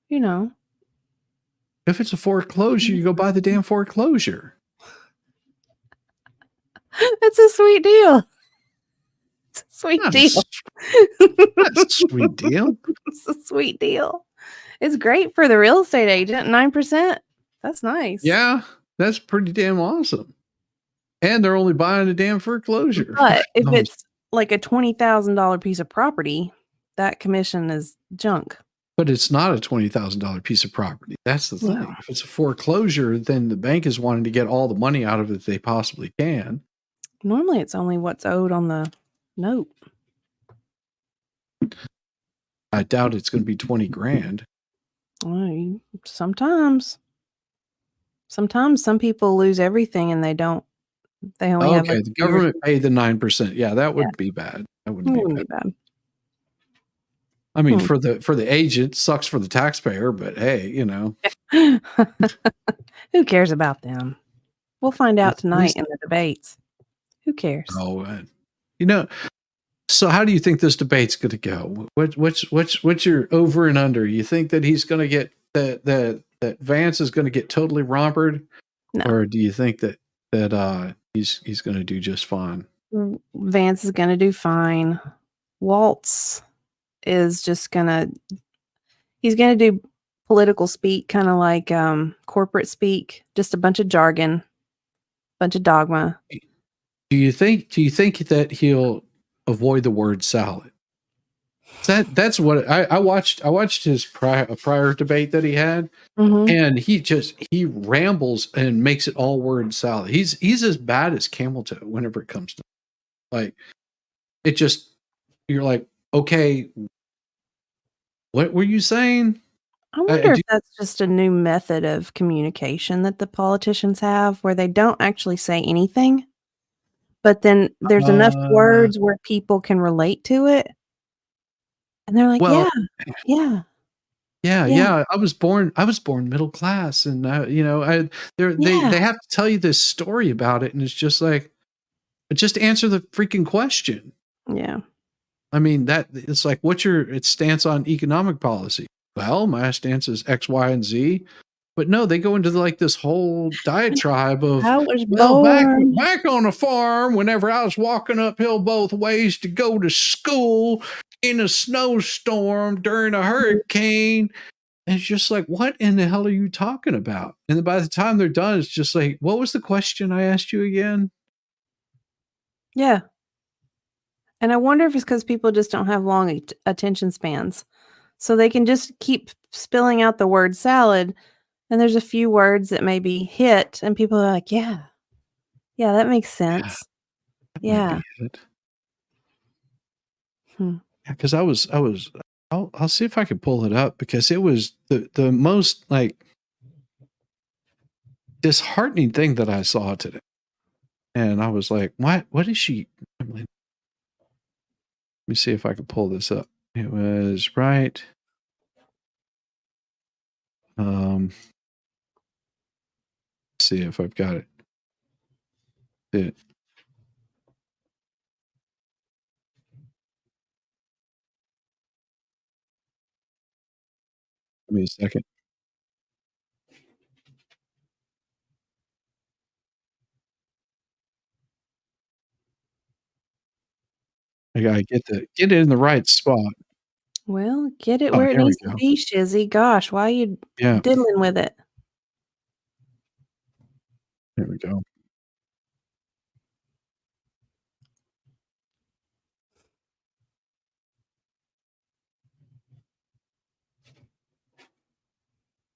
If it's a foreclosure, you go buy the damn foreclosure. It's a sweet deal. It's a sweet deal. That's a sweet deal. It's a sweet deal. It's great for the real estate agent. 9%. That's nice. Yeah, that's pretty damn awesome. And they're only buying a damn foreclosure. But if it's like a $20,000 piece of property, that commission is junk. But it's not a $20,000 piece of property. That's the thing. No. If it's a foreclosure, then the bank is wanting to get all the money out of it they possibly can. Normally, it's only what's owed on the note. I doubt it's going to be 20 grand. Well, sometimes some people lose everything and they only have Okay, like the a year. government paid the 9%. Yeah, that would be bad. That It wouldn't be wouldn't bad. be bad. I mean, for the agent, sucks for the taxpayer, but hey, you know. Who cares about them? We'll find out At tonight least- in the debates. Who cares? Oh, you know. So, how do you think this debate's going to go? What's your over and under? You think that he's going to get that Vance is going to get totally rompered, No. or do you think that he's going to do just fine? Vance is going to do fine. Waltz is just he's going to do political speak, kind of like corporate speak, just a bunch of jargon, bunch of dogma. Do you think that he'll avoid the word salad? That's what I watched his prior debate that he had, and he rambles and makes it all word salad. He's as bad as camel toe whenever it comes to, like, it just, you're like, okay, what were you saying? I wonder if that's just a new method of communication that the politicians have, where they don't actually say anything, but then there's enough words where people can relate to it, and they're like, Well, yeah. I was born middle class, and they have to tell you this story about it, and it's just like, just answer the freaking question. Yeah. I mean, that it's like, what's your stance on economic policy? Well, my stance is X, Y, and Z. But no, they go into like this whole diatribe of, I was back on the farm, whenever I was walking uphill both ways to go to school in a snowstorm during a hurricane. And it's just like, what in the hell are you talking about? And then by the time they're done, it's just like, what was the question I asked you again? Yeah. And I wonder if it's because people just don't have long attention spans. So they can just keep spilling out the word salad, and there's a few words that maybe hit, and people are like, yeah, that makes sense. Yeah. Because I'll see if I can pull it up, because it was the most like disheartening thing that I saw today. And I was like, what is she? Let me see if I can pull this up. It was right. See if I've got it. Give me a second. I gotta get it in the right spot. Well, get it where it here we needs to go. be, Shizzy. Gosh, why are you diddling with it? There we go.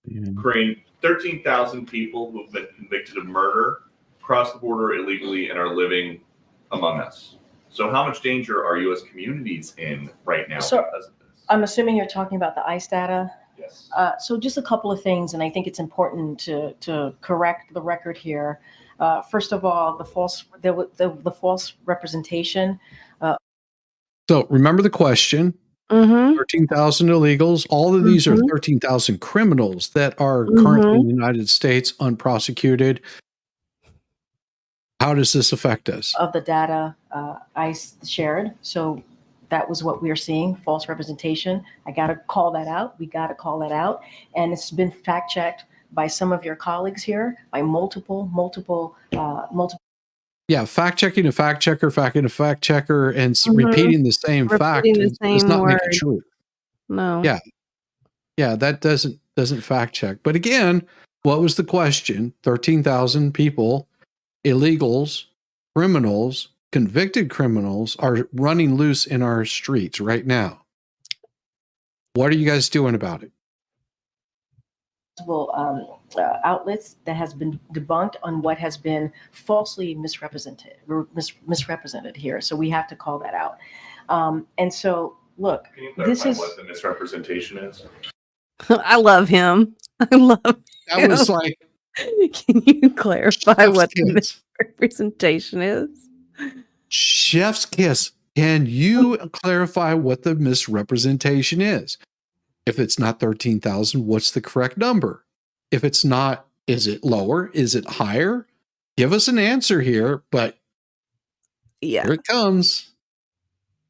Ukraine, 13,000 people who have been convicted of murder crossed the border illegally and are living among us. So how much danger are U.S. communities in right now So- because of this? I'm assuming you're talking about the ICE data. Yes. So just a couple of things, and I think it's important to correct the record here. First of all, the false representation. So remember the question. 13,000 illegals. All of these are 13,000 criminals that are currently in the United States unprosecuted. How does this affect us? Of the data ICE shared. So that was what we are seeing, false representation. I got to call that out. We got to call that out. And it's been fact checked by some of your colleagues here, by multiple. Yeah, fact checking a fact checker, and repeating the same fact does not make it true. No. Yeah, that doesn't fact check. But again, what was the question? 13,000 people, illegals, criminals, convicted criminals are running loose in our streets right now. What are you guys doing about it? Outlets that has been debunked on what has been falsely misrepresented here. So we have to call that out. And so, look, Can you this clarify is what the misrepresentation is? I love him. I love That was like Can you clarify chef's what the kiss. misrepresentation is? Chef's kiss. Can you clarify what the misrepresentation is? If it's not 13,000, what's the correct number? If it's not, is it lower? Is it higher? Give us an answer here, but Yeah. here it comes.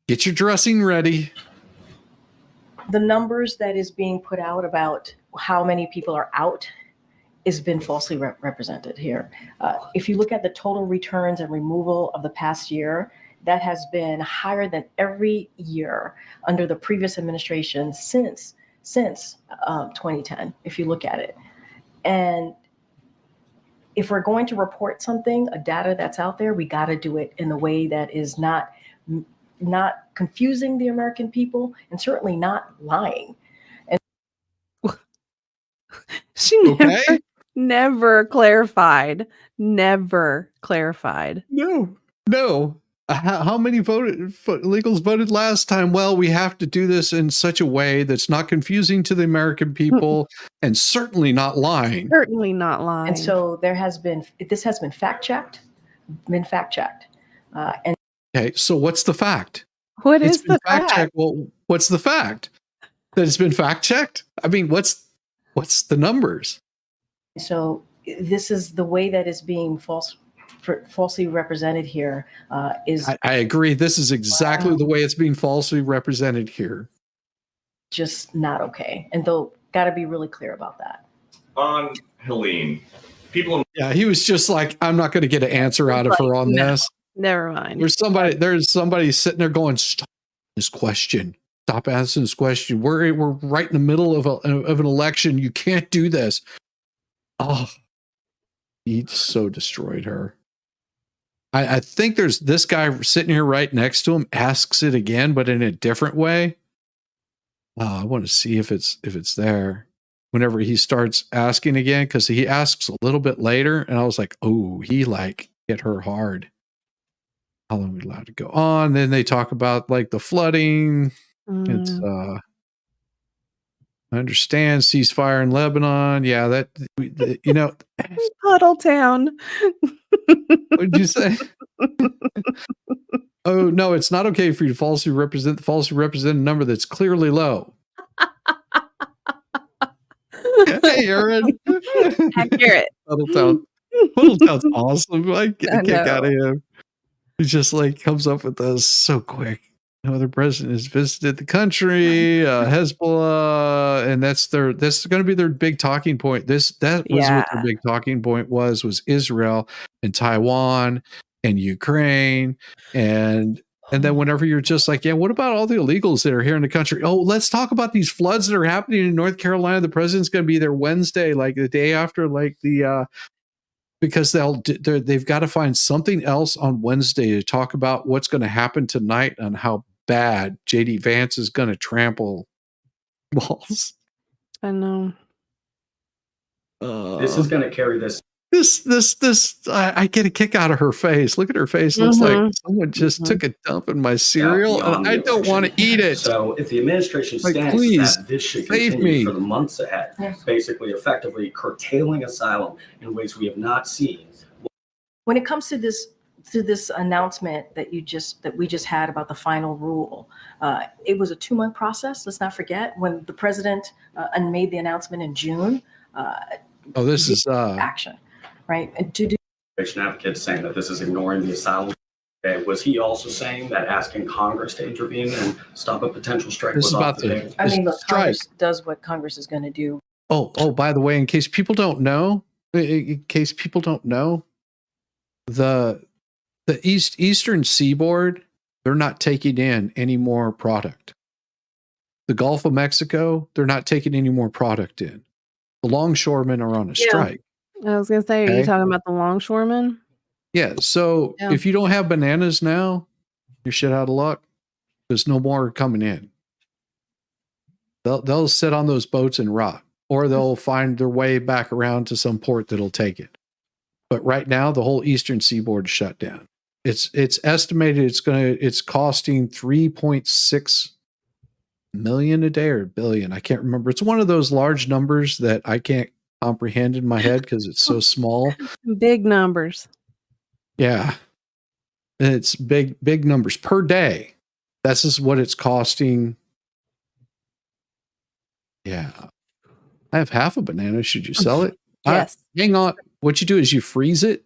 Get your dressing ready. the numbers that is being put out about how many people are out has been falsely represented here. If you look at the total returns and removal of the past year, that has been higher than every year under the previous administration since 2010, if you look at it. And if we're going to report something, a data that's out there, we got to do it in a way that is not confusing the American people and certainly not lying. She Okay. never clarified. Never clarified. No. How many illegals voted last time? Well, we have to do this in such a way that's not confusing to the American people and certainly not lying. Certainly not lying. And so this has been fact checked. And Okay, so what's the fact? What It's is been the fact fact? checked. Well, what's the fact? That it's been fact checked? I mean, what's the numbers? so this is the way that is being falsely represented here. I agree. This is exactly the way it's being falsely represented here. Just not okay. And they'll got to be really clear about that. On Helene, people in Yeah, he was just like, I'm not going to get an answer out of her on No. this. Never mind. There's somebody sitting there going, stop this question. Stop asking this question. We're right in the middle of an election. You can't do this. Oh, he so destroyed her. I think there's this guy sitting here right next to him asks it again, but in a different way. I want to see if it's there. Whenever he starts asking again, because he asks a little bit later, and I was like, oh, he like hit her hard. How long are we allowed to go on? Then they talk about like the flooding. It's I understand ceasefire in Lebanon. Yeah, that you know. Puddle Town. What did you say? Oh no, it's not okay for you to falsely represent a number that's clearly low. Hey, Aaron. Accurate. Puddletown's awesome. I get a I kick out of know. him. He just like comes up with those so quick. No other president has visited the country, Hezbollah, and that's going to be their big talking point. That was what their big talking point was Israel and Taiwan and Ukraine and then whenever you're just like, yeah, what about all the illegals that are here in the country? Oh, let's talk about these floods that are happening in North Carolina. The president's going to be there Wednesday, like the day after, like because they've got to find something else on Wednesday to talk about what's going to happen tonight and how bad JD Vance is going to trample Walz. I know. This is going to carry this. I get a kick out of her face. Look at her face. Looks like someone just took a dump in my cereal and I don't want to eat it. So if the administration Like, stands please, that this should save continue me. for the months ahead, Yes. basically effectively curtailing asylum in ways we have not seen. When it comes to this announcement that we just had about the final rule, it was a 2-month process. Let's not forget when the president made the announcement in June. This is Action, right? And to do Immigration advocates saying that this is ignoring the asylum. Okay, was he also saying that asking Congress to intervene and stop a potential strike This was is off about the the- table? I mean, look, strike. Congress does what Congress is going to do. Oh, by the way, in case people don't know, the eastern seaboard, they're not taking in any more product. The Gulf of Mexico, they're not taking any more product in. The longshoremen are on a strike. I was gonna say, are you Okay. talking about the longshoremen? Yeah, so Yeah. if you don't have bananas now, you're shit out of luck. There's no more coming in. They'll sit on those boats and rot, or they'll find their way back around to some port that'll take it. But right now, the whole eastern seaboard is shut down. It's estimated it's costing 3.6 million a day or billion. I can't remember. It's one of those large numbers that I can't comprehend in my head because it's so small. Big numbers. Yeah. And it's big numbers per day. This is what it's costing. Yeah. I have half a banana. Should you sell it? Yes. Hang on. What you do is you freeze it,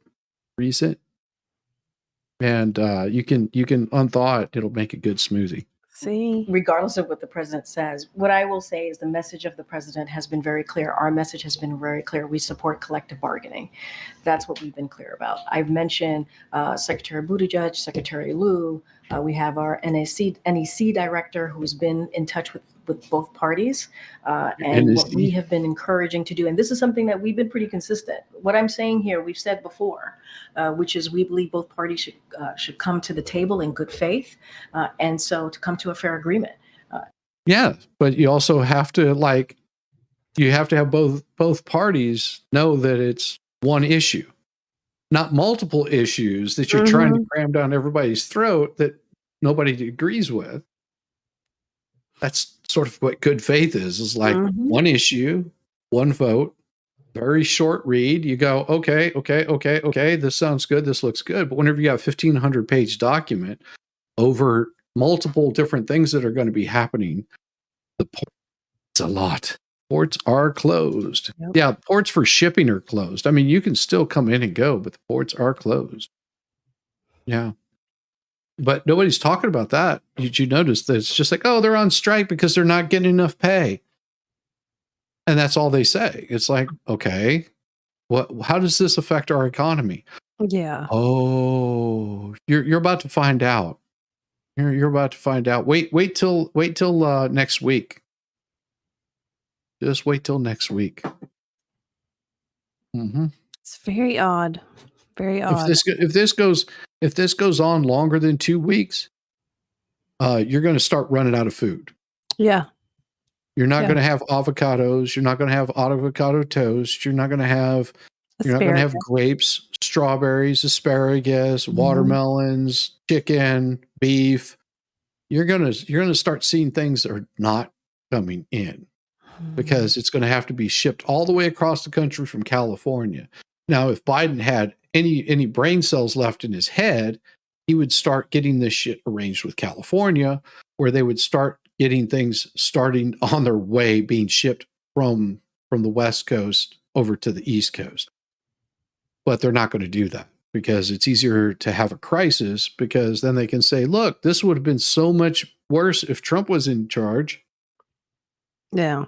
and you can unthaw it. It'll make a good smoothie. See, Regardless of what the president says, what I will say is the message of the president has been very clear. Our message has been very clear. We support collective bargaining. That's what we've been clear about. I've mentioned Secretary Buttigieg, Secretary Liu. We have our NEC director who's been in touch with both parties. And what we have been encouraging to do, and this is something that we've been pretty consistent. What I'm saying here, we've said before, which is we believe both parties should come to the table in good faith. And so to come to a fair agreement. Yeah, but you also have to have both parties know that it's one issue, not multiple issues that you're trying to cram down everybody's throat that nobody agrees with. That's sort of what good faith is like one issue, one vote, very short read. You go, okay. This sounds good. This looks good. But whenever you got a 1,500 page document over multiple different things that are going to be happening, it's a lot. Ports are closed. Yep. Yeah, ports for shipping are closed. I mean, you can still come in and go, but the ports are closed. Yeah. But nobody's talking about that. Did you notice that it's just like, oh, they're on strike because they're not getting enough pay. And that's all they say. It's like, okay, how does this affect our economy? Yeah. Oh, you're about to find out. You're about to find out. Wait till next week. Just wait till next week. Mm-hmm. It's very odd. Very odd. If this goes on longer than 2 weeks, you're going to start running out of food. Yeah. You're not going to have avocados. You're not going to have avocado toast. You're not going to have grapes, strawberries, asparagus, watermelons, chicken, beef. You're going to start seeing things that are not coming in because it's going to have to be shipped all the way across the country from California. Now, if Biden had any brain cells left in his head, he would start getting this shit arranged with California, where they would start getting things starting on their way being shipped from the West Coast over to the East Coast. But they're not going to do that because it's easier to have a crisis because then they can say, look, this would have been so much worse if Trump was in charge. Yeah.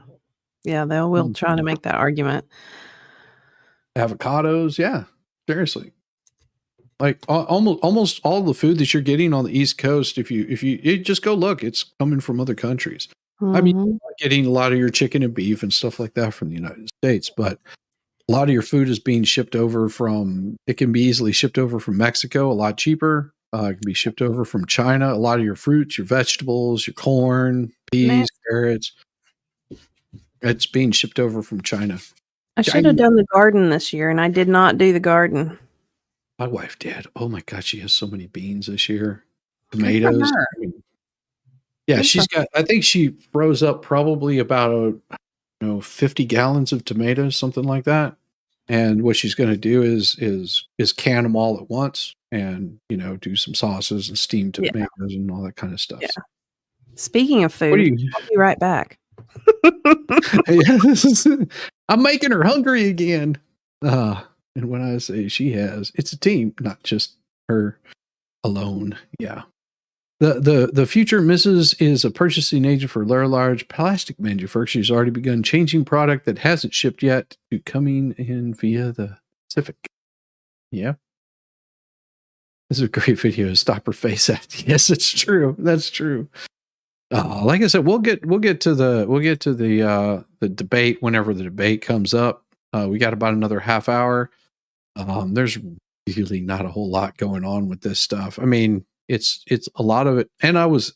Yeah, they will try to make that argument. Avocados, yeah, seriously. Like almost all the food that you're getting on the East Coast, if you just go look, it's coming from other countries. I mean, you're getting a lot of your chicken and beef and stuff like that from the United States, but a lot of your food is being shipped over it can be easily shipped over from Mexico, a lot cheaper. It can be shipped over from China. A lot of your fruits, your vegetables, your corn, peas, carrots, it's being shipped over from China. I should have done the garden this year, and I did not do the garden. My wife did. Oh my God, she has so many beans this year. Tomatoes. Yeah, I think she froze up probably about 50 gallons of tomatoes, something like that. And what she's going to do is can them all at once and, do some sauces and steamed tomatoes and all that kind of stuff. Yeah. Speaking of food, I'll be right back. I'm making her hungry again. And when I say it's a team, not just her alone. Yeah. The future Mrs. is a purchasing agent for large plastic manufacturers. She's already begun changing product that hasn't shipped yet to coming in via the Pacific. Yeah. This is a great video to stop her face at. Yes, it's true. That's true. Like I said, we'll get to the debate whenever the debate comes up. We got about another half hour. There's really not a whole lot going on with this stuff. I mean, it's a lot of it. And I was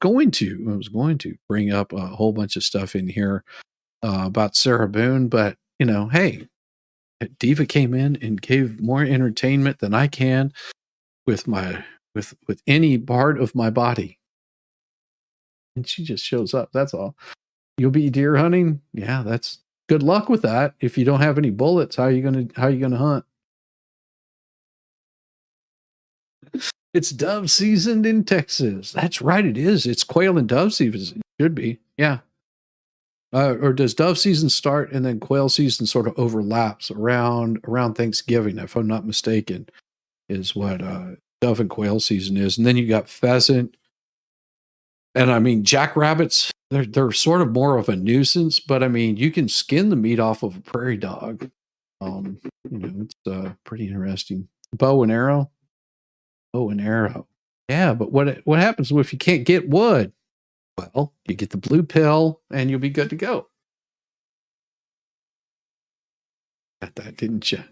going to bring up a whole bunch of stuff in here about Sarah Boone, but hey, Diva came in and gave more entertainment than I can with any part of my body. And she just shows up. That's all. You'll be deer hunting? Yeah, that's good luck with that. If you don't have any bullets, how are you gonna hunt? It's dove season in Texas. That's right, it is. It's quail and dove season. It should be. Yeah. Or does dove season start and then quail season sort of overlaps around Thanksgiving, if I'm not mistaken, is what dove and quail season is. And then you got pheasant. And I mean, jackrabbits, they're sort of more of a nuisance, but I mean, you can skin the meat off of a prairie dog. It's pretty interesting. Bow and arrow. Yeah, but what happens if you can't get wood? Well, you get the blue pill and you'll be good to go. Got that, didn't you?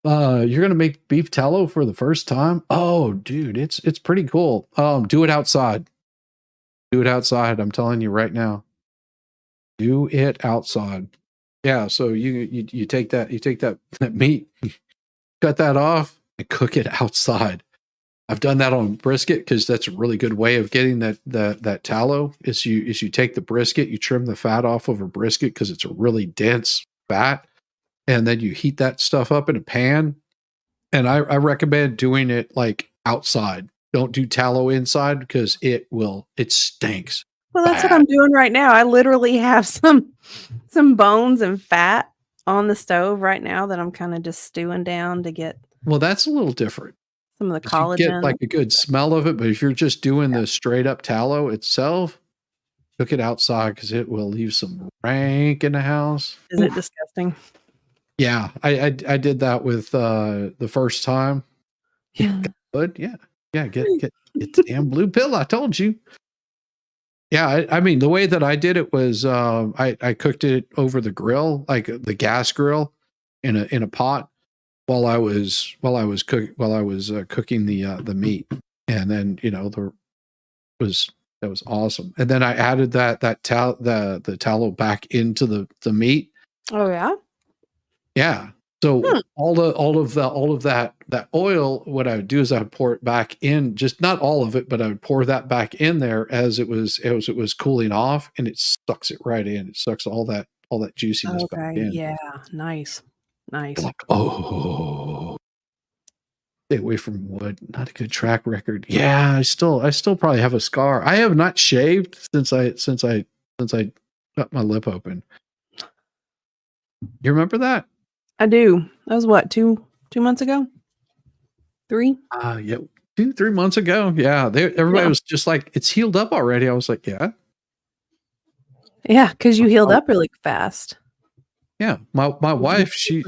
You're gonna make beef tallow for the first time? Oh, dude, it's pretty cool. Do it outside. I'm telling you right now. Do it outside. Yeah, so you take that meat, cut that off, and cook it outside. I've done that on brisket because that's a really good way of getting that tallow. Is you take the brisket, you trim the fat off of a brisket because it's a really dense fat, and then you heat that stuff up in a pan. And I recommend doing it like outside. Don't do tallow inside because it stinks. Well, that's what I'm doing right now. I literally have some bones and fat on the stove right now that I'm kind of just stewing down to get. Well, that's a little different. Some of the collagen. You get like a good smell of it, but if you're just doing the straight up tallow itself, cook it outside because it will leave some rank in the house. Is it disgusting? Yeah, I did that with the first time. Yeah, but yeah, get the damn blue pill. I told you. Yeah, I mean the way that I did it was I cooked it over the grill, like the gas grill, in a pot. While I was cooking the meat, and then that was awesome. And then I added the tallow back into the meat. Oh yeah. So all of that oil, what I would do is I would pour it back in, just not all of it, but I would pour that back in there as it was cooling off, and it sucks it right in. It sucks all that juiciness back in. Yeah, nice. Like, oh, stay away from wood. Not a good track record. Yeah, I still probably have a scar. I have not shaved since I cut my lip open. You remember that? I do. That was what, 2 months ago? 3? Yeah, 2-3 months ago. Yeah, everybody was just like, it's healed up already. I was like, yeah, because you healed up really fast. Yeah, my wife, she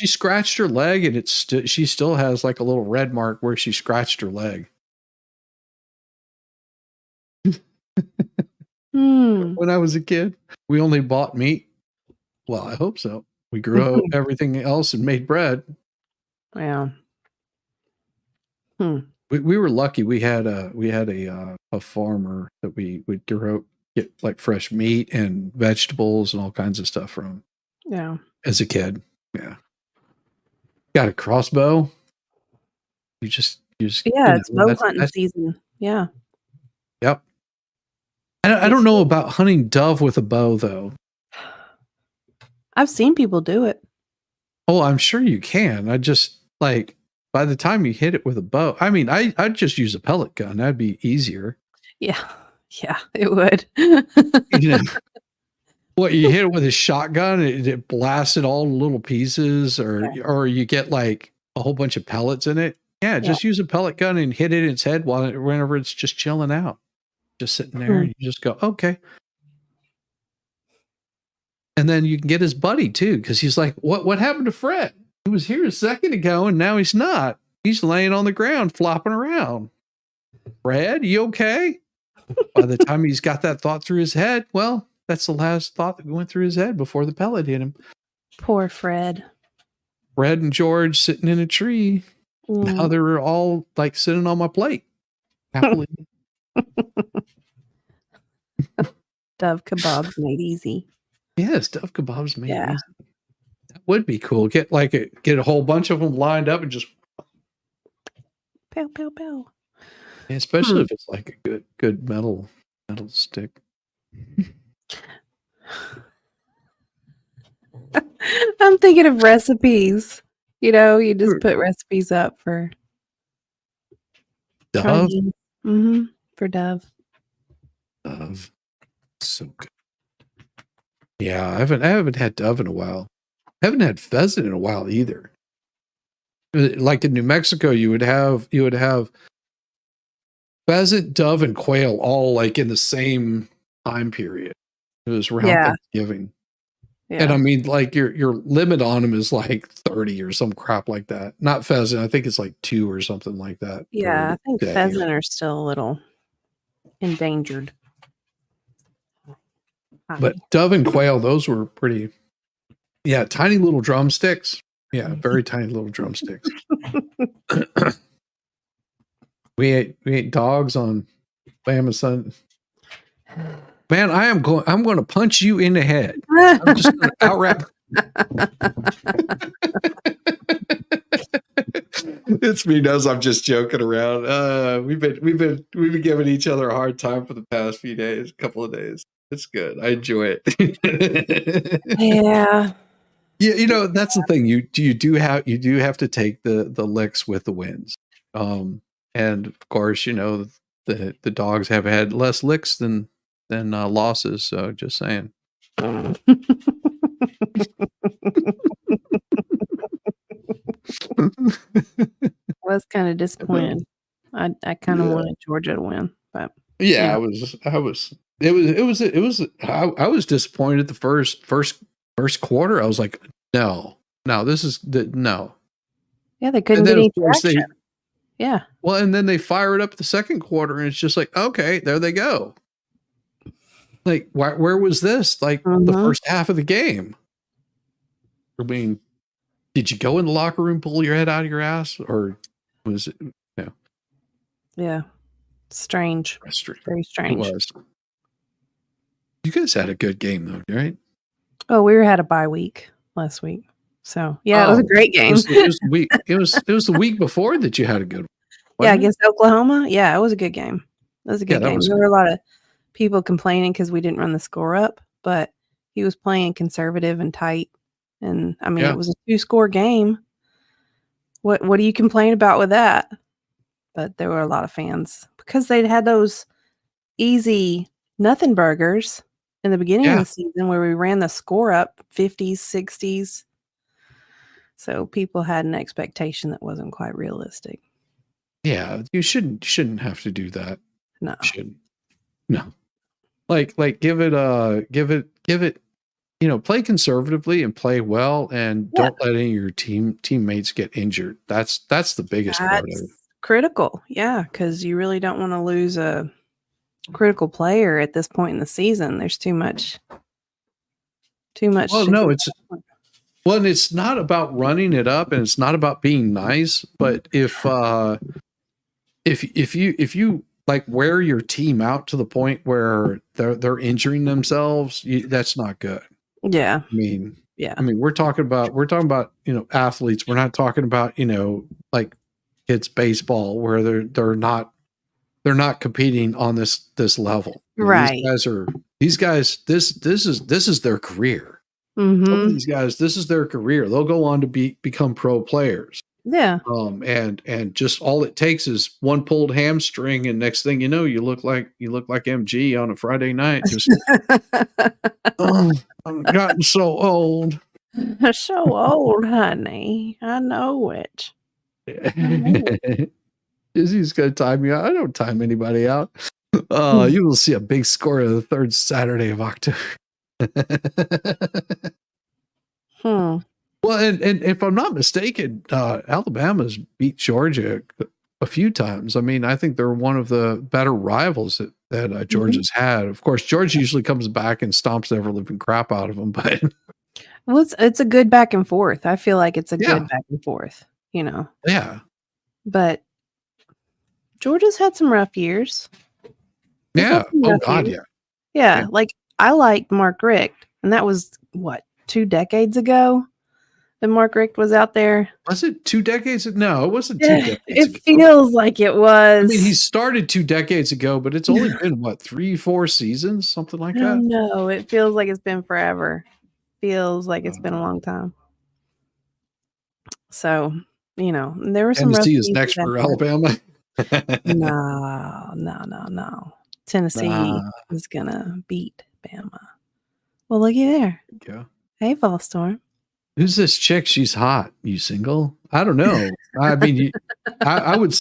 scratched her leg, and she still has like a little red mark where she scratched her leg. When I was a kid, we only bought meat. Well, I hope so. We grew everything else and made bread. Yeah. We were lucky. We had a farmer that we would get like fresh meat and vegetables and all kinds of stuff from. Yeah. As a kid. Yeah. Got a crossbow. You just it's bow hunting season. Yeah. Yep. I don't know about hunting dove with a bow though. I've seen people do it. Oh, I'm sure you can. I just like by the time you hit it with a bow, I mean, I'd just use a pellet gun. That'd be easier. Yeah, it would. What, you hit it with a shotgun, it blasted all the little pieces, or you get like a whole bunch of pellets in it. Yeah, just use a pellet gun and hit it in its head whenever it's just chilling out, just sitting there. And you just go, okay. And then you can get his buddy too, because he's like, what happened to Fred? He was here a second ago, and now he's not. He's laying on the ground, flopping around. Fred, you okay? By the time he's got that thought through his head, well, that's the last thought that went through his head before the pellet hit him. Poor Fred. Fred and George sitting in a tree. Now they're all like sitting on my plate. Happily. Dove kebabs made easy. Yes, Dove kebabs made Yeah. easy. That would be cool. Get a whole bunch of them lined up and just Pow, pow, pow. especially if it's like a good metal stick. I'm thinking of recipes. You know, you just put recipes up for Dove. For Dove. Dove. So good. Yeah, I haven't had Dove in a while. I haven't had pheasant in a while either. Like in New Mexico, you would have pheasant, dove, and quail all like in the same time period. It was around Thanksgiving. Yeah. And I mean, like your limit on them is like 30 or some crap like that. Not pheasant. I think it's like 2 or something like that. Yeah, I think pheasant are still a little endangered. But dove and quail, those were pretty. Yeah, tiny little drumsticks. Yeah, very tiny little drumsticks. we ate dogs on Bama Sun. Man, I'm going to punch you in the head. I'm just going to outwrap. It's me knows I'm just joking around. We've been giving each other a hard time for the past couple of days. It's good. I enjoy it. Yeah. Yeah, you know, that's the thing. You do have to take the licks with the wins. And of course, you know, the dogs have had less licks than losses, so just saying. Was kind of disappointed. I kind of wanted Georgia to win, but I was disappointed the first quarter. I was like, no, this is no. Yeah, they couldn't get any traction. Yeah. Well, and then they fire it up the second quarter, and it's just like, okay, there they go. Like, where was this? Like the first half of the game. I mean, did you go in the locker room, pull your head out of your ass, or was it? No. Yeah. Strange. Very strange. It was. You guys had a good game though, right? Oh, we had a bye week last week. So yeah, it was a great game. It was the week before that you had a good one. Yeah, against Oklahoma. Yeah, it was a good game. It was a good game. There were a lot of people complaining because we didn't run the score up, but he was playing conservative and tight. And I mean, it was a 2-score game. What do you complain about with that? But there were a lot of fans because they'd had those easy nothing burgers in the beginning of the season where we ran the score up 50s, 60s. So people had an expectation that wasn't quite realistic. Yeah, you shouldn't have to do that. No. You shouldn't. No. Like give it, you know, play conservatively and play well, and don't let any of your teammates get injured. That's the biggest part of it. Critical. Yeah, because you really don't want to lose a critical player at this point in the season. There's too much. Well, no, it's not about running it up, and it's not about being nice, but if you like wear your team out to the point where they're injuring themselves, that's not good. Yeah. I mean, we're talking about, you know, athletes. We're not talking about, you know, like kids baseball where they're not competing on this level. Right. These guys, this is their career. Some of these guys, this is their career. They'll go on to become pro players. Yeah. And just all it takes is one pulled hamstring, and next thing you know, you look like MG on a Friday night. Just I've gotten so old. So old, honey. I know it. Izzy's gonna time you out. I don't time anybody out. You will see a big score of the third Saturday of October. Well, and if I'm not mistaken, Alabama's beat Georgia a few times. I mean, I think they're one of the better rivals that Georgia's had. Of course, Georgia usually comes back and stomps the ever living crap out of them, but well, it's a good back and forth. I feel like it's a good back and forth. You know. Yeah. but Georgia's had some rough years. They've Yeah. had some Oh rough God, years. yeah. Yeah, like I liked Mark Richt, and that was what, 2 decades ago that Mark Richt was out there. Was it 2 decades? No, it wasn't 2 decades It ago. feels like it was. I mean, he started 2 decades ago, but it's only been what, 3-4 seasons, something like I that. don't know. It feels like it's been forever. Feels like it's been a long time. So, there were some rough Tennessee is seasons next for out there. Alabama. No. Tennessee Nah. is gonna beat Bama. Well, looky there. Yeah. Hey, Fall Storm. Who's this chick? She's hot. You single? I don't know. I mean, I would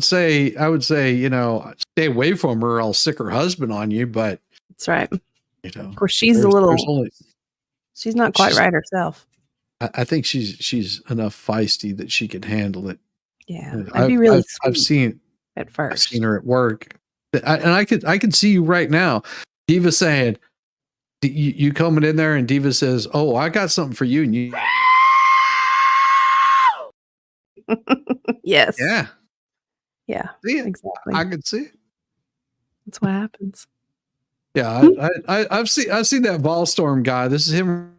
say, stay away from her. I'll sick her husband on you. But That's right. of course, she's a little. She's not quite she's- right herself. I think she's enough feisty that she can handle it. Yeah, I'd be really sweet I've seen at I've first. seen her at work, and I could see you right now. Diva saying, you coming in there, and Diva says, "Oh, I got something for you," and you, Yes. yeah, Yeah. see it. Exactly. I could see it. That's what happens. Yeah, I've seen that Volstorm guy. This is him.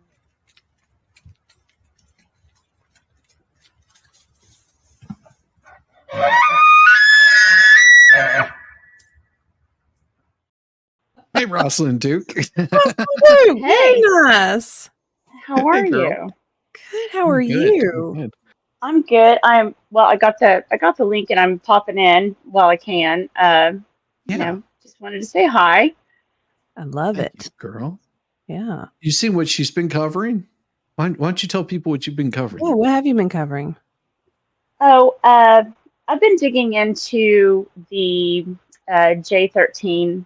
Hey, Rosalind Duke. Very nice. How are Hey, girl. you? Good. How are Good, you? good. I'm good. I got the link and I'm popping in while I can. Just wanted to say hi. I love Thank it. you, girl. Yeah. You seen what she's been covering? Why don't you tell people what you've been covering? Yeah. What have you been covering? Oh, I've been digging into the J13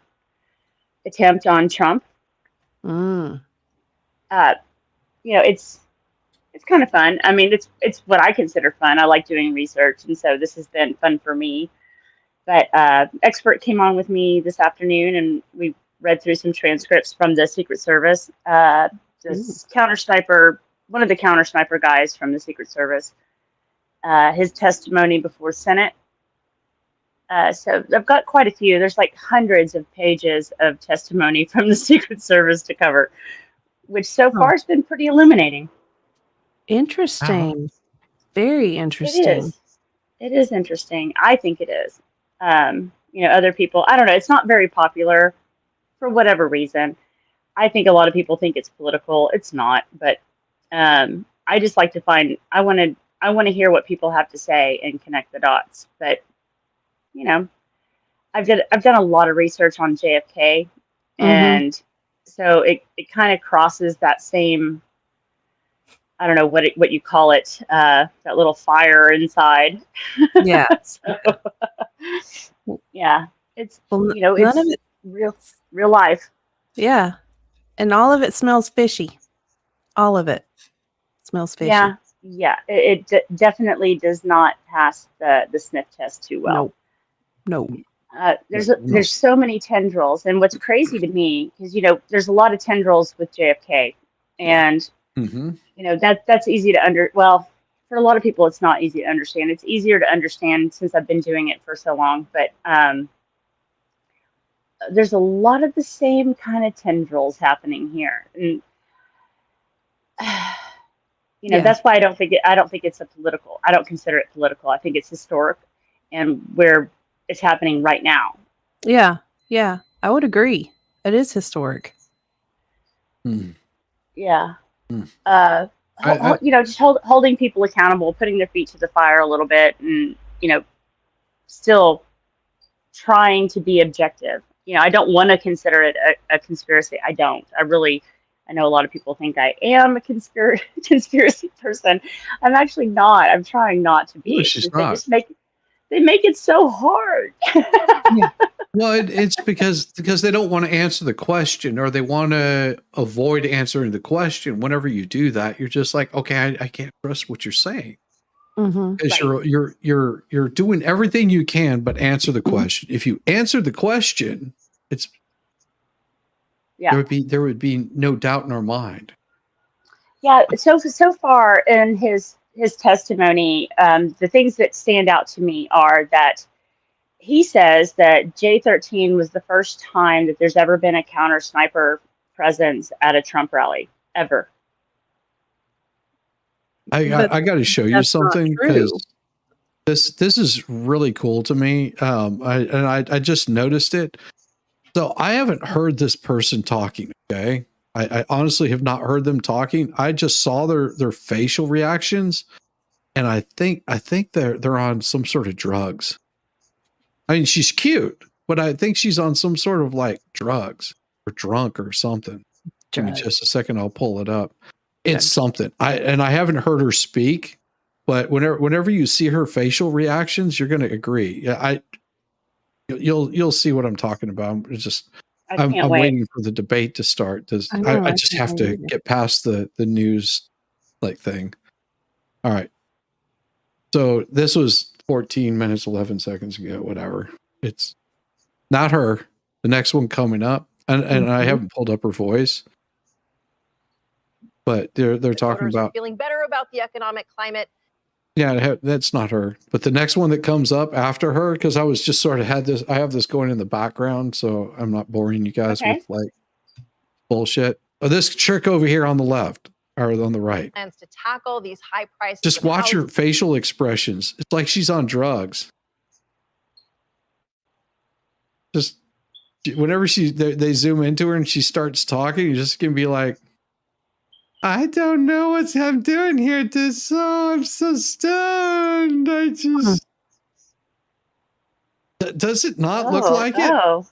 attempt on Trump. Mm. It's kind of fun. I mean, it's what I consider fun. I like doing research, and so this has been fun for me. But expert came on with me this afternoon, and we read through some transcripts from the Secret Service. This counter sniper, one of the counter sniper guys from the Secret Service, his testimony before Senate. So I've got quite a few. There's like hundreds of pages of testimony from the Secret Service to cover, which so far has been pretty illuminating. Interesting. Very interesting. It is interesting. I think it is. Other people, I don't know. It's not very popular for whatever reason. I think a lot of people think it's political. It's not, but I just like to find. I want to hear what people have to say and connect the dots. But I've done a lot of research on JFK, and so it kind of crosses that same. I don't know what you call it, that little fire inside. Yeah. Yeah, it's Well, it's none of it. real life. Yeah. And all of it smells fishy. All of it smells fishy. Yeah. It definitely does not pass the sniff test too well. No. There's so many tendrils, and what's crazy to me is there's a lot of tendrils with JFK, and that's easy to for a lot of people it's not easy to understand. It's easier to understand since I've been doing it for so long, but there's a lot of the same kind of tendrils happening here, and that's why I don't think it's a political. I don't consider it political. I think it's historic, and where it's happening right now. Yeah. I would agree. It is historic. Yeah. I- Just holding people accountable, putting their feet to the fire a little bit, and still trying to be objective. I don't want to consider it a conspiracy. I don't. I know a lot of people think I am a conspiracy person. I'm actually not. I'm trying not to be. No, she's not. They make it so hard. Well, it's because they don't want to answer the question, or they want to avoid answering the question. Whenever you do that, you're just like, okay, I can't trust what you're saying, because you're doing everything you can, but answer the question. If you answer the question, there would be no doubt in our mind. Yeah. So far in his his testimony, the things that stand out to me are that he says that J-13 was the first time that there's ever been a counter sniper presence at a Trump rally, ever. I got to show you That's not something true. because this is really cool to me. I just noticed it. So I haven't heard this person talking. Okay, I honestly have not heard them talking. I just saw their facial reactions, and I think they're on some sort of drugs. I mean, she's cute, but I think she's on some sort of like drugs or drunk or something. Give me just a second. I'll pull it up. It's something. I haven't heard her speak, but whenever you see her facial reactions, you're going to agree. Yeah, you'll see what I'm talking about. It's just I'm waiting for the debate to start. I just have to get past the news like thing. All right. So this was 14 minutes 11 seconds ago. Whatever. It's not her. The next one coming up, and I haven't pulled up her voice. But they're talking about feeling better about the economic climate. Yeah, that's not her. But the next one that comes up after her, because I was just sort of I have this going in the background, so I'm not boring you guys with like bullshit. Oh, this chick over here on the left or on the right. Plans to tackle these high prices. Just watch her facial expressions. It's like she's on drugs. Just whenever they zoom into her and she starts talking, you're just gonna be like, I don't know what I'm doing here. I'm so stoned. I just does it not look like it?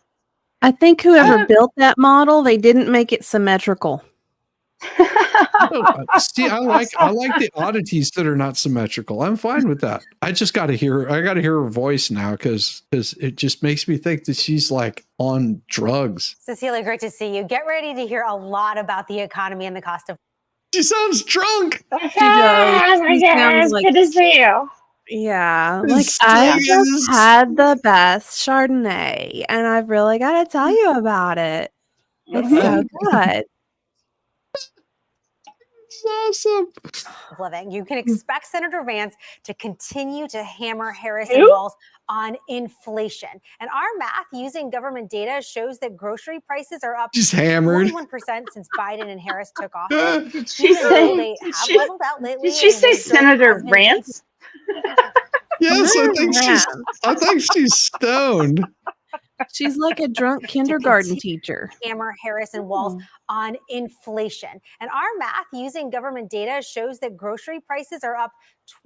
I think whoever built that model, they didn't make it symmetrical. See, I like the oddities that are not symmetrical. I'm fine with that. I just got to hear. I got to hear her voice now because it just makes me think that she's like on drugs. Cecilia, great to see you. Get ready to hear a lot about the economy and the cost of. She sounds drunk. She does. She sounds like, good to see you. Yeah, like I just had the best Chardonnay, and I've really got to tell you about it. It's so good. It's awesome. Living. You can expect Senator Vance to continue to hammer Harris and Walz on inflation. And our math using government data shows that grocery prices are up She's hammered 21% since Biden and Harris took office. Did she say Senator Vance? Yes, I think she's stoned. She's like a drunk kindergarten teacher. Hammer Harris and Walz on inflation. And our math using government data shows that grocery prices are up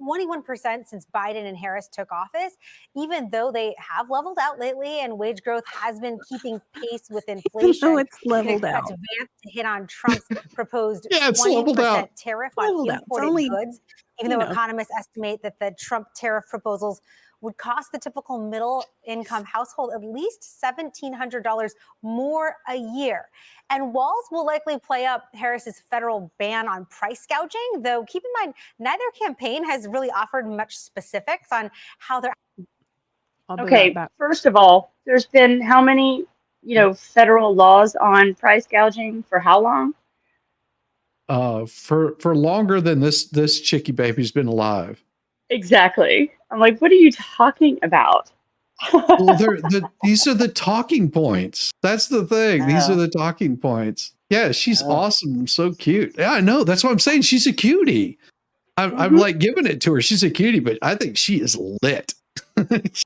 21% since Biden and Harris took office, even though they have leveled out lately and wage growth has been keeping pace with inflation. So it's leveled out. Vance to hit on Trump's proposed 20% tariff on imported goods, even though economists estimate that the Trump tariff proposals would cost the typical middle-income household at least $1,700 more a year. And Walz will likely play up Harris's federal ban on price gouging, though keep in mind, neither campaign has really offered much specifics on how they're... Okay, first of all, there's been how many, federal laws on price gouging for how long? For longer than this chickie baby's been alive. Exactly. I'm like, what are you talking about? Well, these are the talking points. That's the thing. These are the talking points. Yeah, she's awesome. So cute. Yeah, I know. That's what I'm saying. She's a cutie. I'm like giving it to her. She's a cutie, but I think she is lit.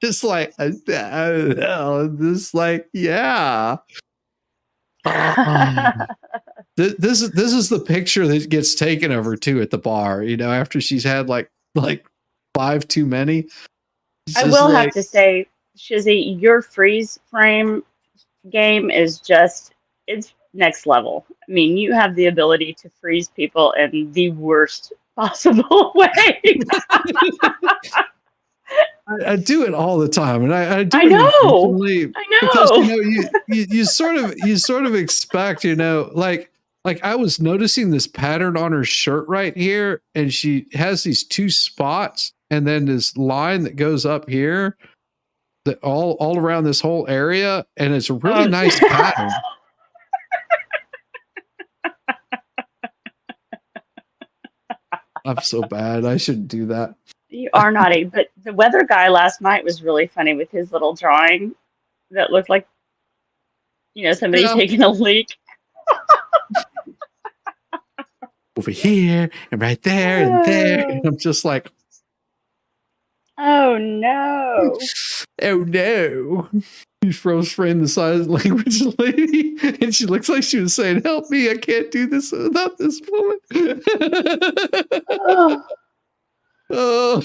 Just like, I don't know. This like, yeah. This is the picture that gets taken of her too at the bar, after she's had like 5 too many. I will have to say, Shizzy, your freeze frame game is it's next level. I mean, you have the ability to freeze people in the worst possible way. I do it all the time, and I do. I know. Because, you sort of expect, like I was noticing this pattern on her shirt right here, and she has these 2 spots, and then this line that goes up here, that all around this whole area, and it's a really nice pattern. I'm so bad. I shouldn't do that. You are naughty. But the weather guy last night was really funny with his little drawing that looked like, somebody taking a leak. Over here and right there and there. And I'm just like, oh no. Oh no. He froze frame the sign language lady, and she looks like she was saying, help me, I can't do this without this woman. Oh.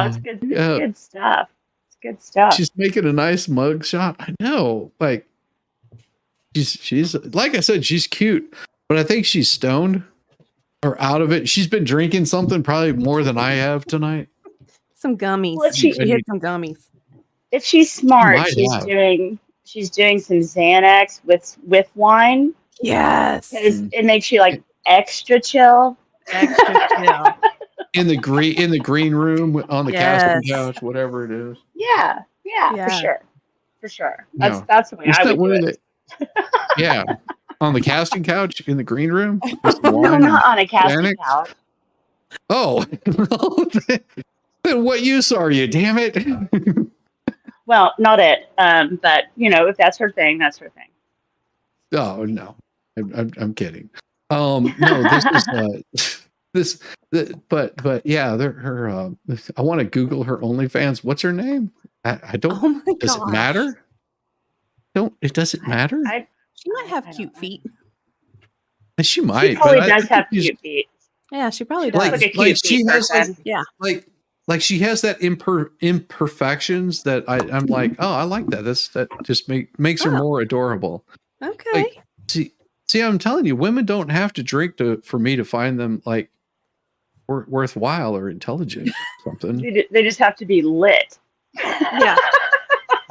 It's good. It's good stuff. It's good stuff. She's making a nice mug shot. I know. Like she's like I said, she's cute, but I think she's stoned or out of it. She's been drinking something probably more than I have tonight. Some gummies. Well, she hit some gummies. If she's smart, she's doing some Xanax with wine. Yes. Because it makes you like extra chill. Extra chill. In the green room on the casting couch, whatever it is. Yeah, for sure. That's the way I would do it. Yeah, on the casting couch in the green room. No, not on a casting couch. Oh, then what use are you? Damn it! Well, not it. But if that's her thing, that's her thing. Oh no, I'm kidding. No, this is but yeah, her. I want to Google her OnlyFans. What's her name? I don't. Oh my does it matter? Does it matter? She might have cute feet. She might. She probably does have cute feet. Yeah, she probably does. Like she has like she has that imperfections that I'm like, oh, I like that. That just makes her more adorable. Okay. Like, see, I'm telling you, women don't have to drink for me to find them like worthwhile or intelligent or something. They just have to be lit. Yeah.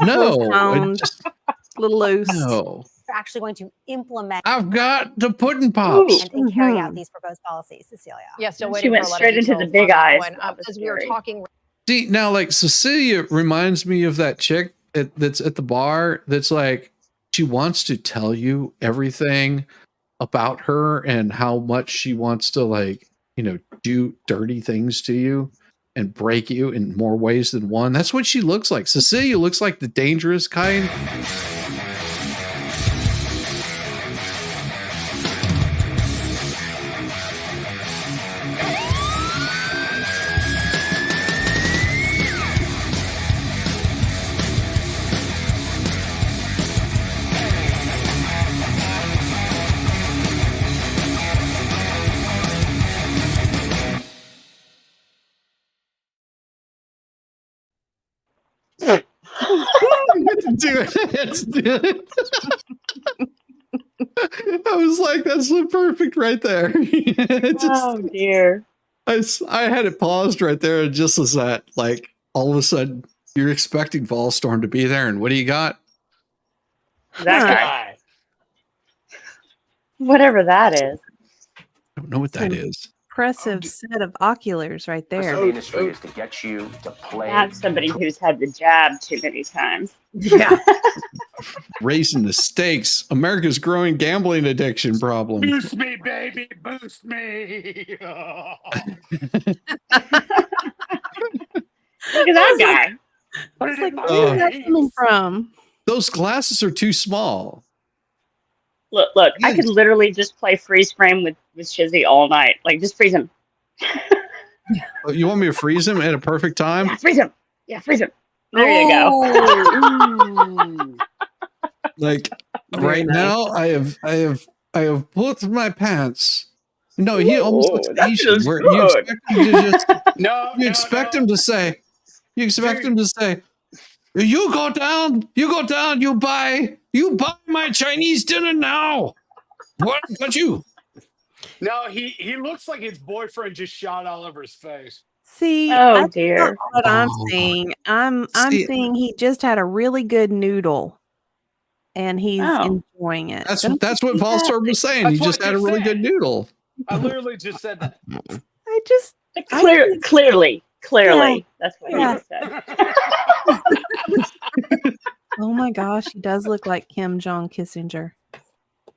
No, just a little loose. No. They're actually going to implement. I've got the pudding pops and carry out these proposed policies, Cecilia. Yeah, still She waiting went for a lot straight of into the details big on eyes. that one. As we were talking. See, now like Cecilia reminds me of that chick that's at the bar that's like she wants to tell you everything about her and how much she wants to like, do dirty things to you and break you in more ways than one. That's what she looks like. Cecilia looks like the dangerous kind. Let's do it. I was like, that's so perfect right there. Oh dear. I had it paused right there, and just as that, like, all of a sudden, you're expecting Volstorm to be there, and what do you got? That guy. Whatever that is. I don't know what that is. Impressive set of oculars right there. The industry is to get you to play. That's somebody who's had the jab too many times. Yeah. Raising the stakes. America's growing gambling addiction problem. Boost me, baby, boost me. Oh. Look at that guy. It's like, where is that coming from? Those glasses are too small. Look, I could literally just play freeze frame with Shizzy all night. Like, just freeze him. You want me to freeze him at a perfect time? Yeah, freeze him. Yeah, freeze him. There you go. Like right now, I have put my pants. No, he almost looks Asian. Where you expect him to just you expect him to say, you go down, you buy my Chinese dinner now. What about you? No, he looks like his boyfriend just shot all over his face. See, that's not what I'm seeing. I'm seeing he just had a really good noodle, and he's enjoying it. That's what Volstorm was saying. He just had a really good noodle. I literally just said that. Clearly. Yeah. That's what he said. Oh my gosh, he does look like Kim Jong Kissinger.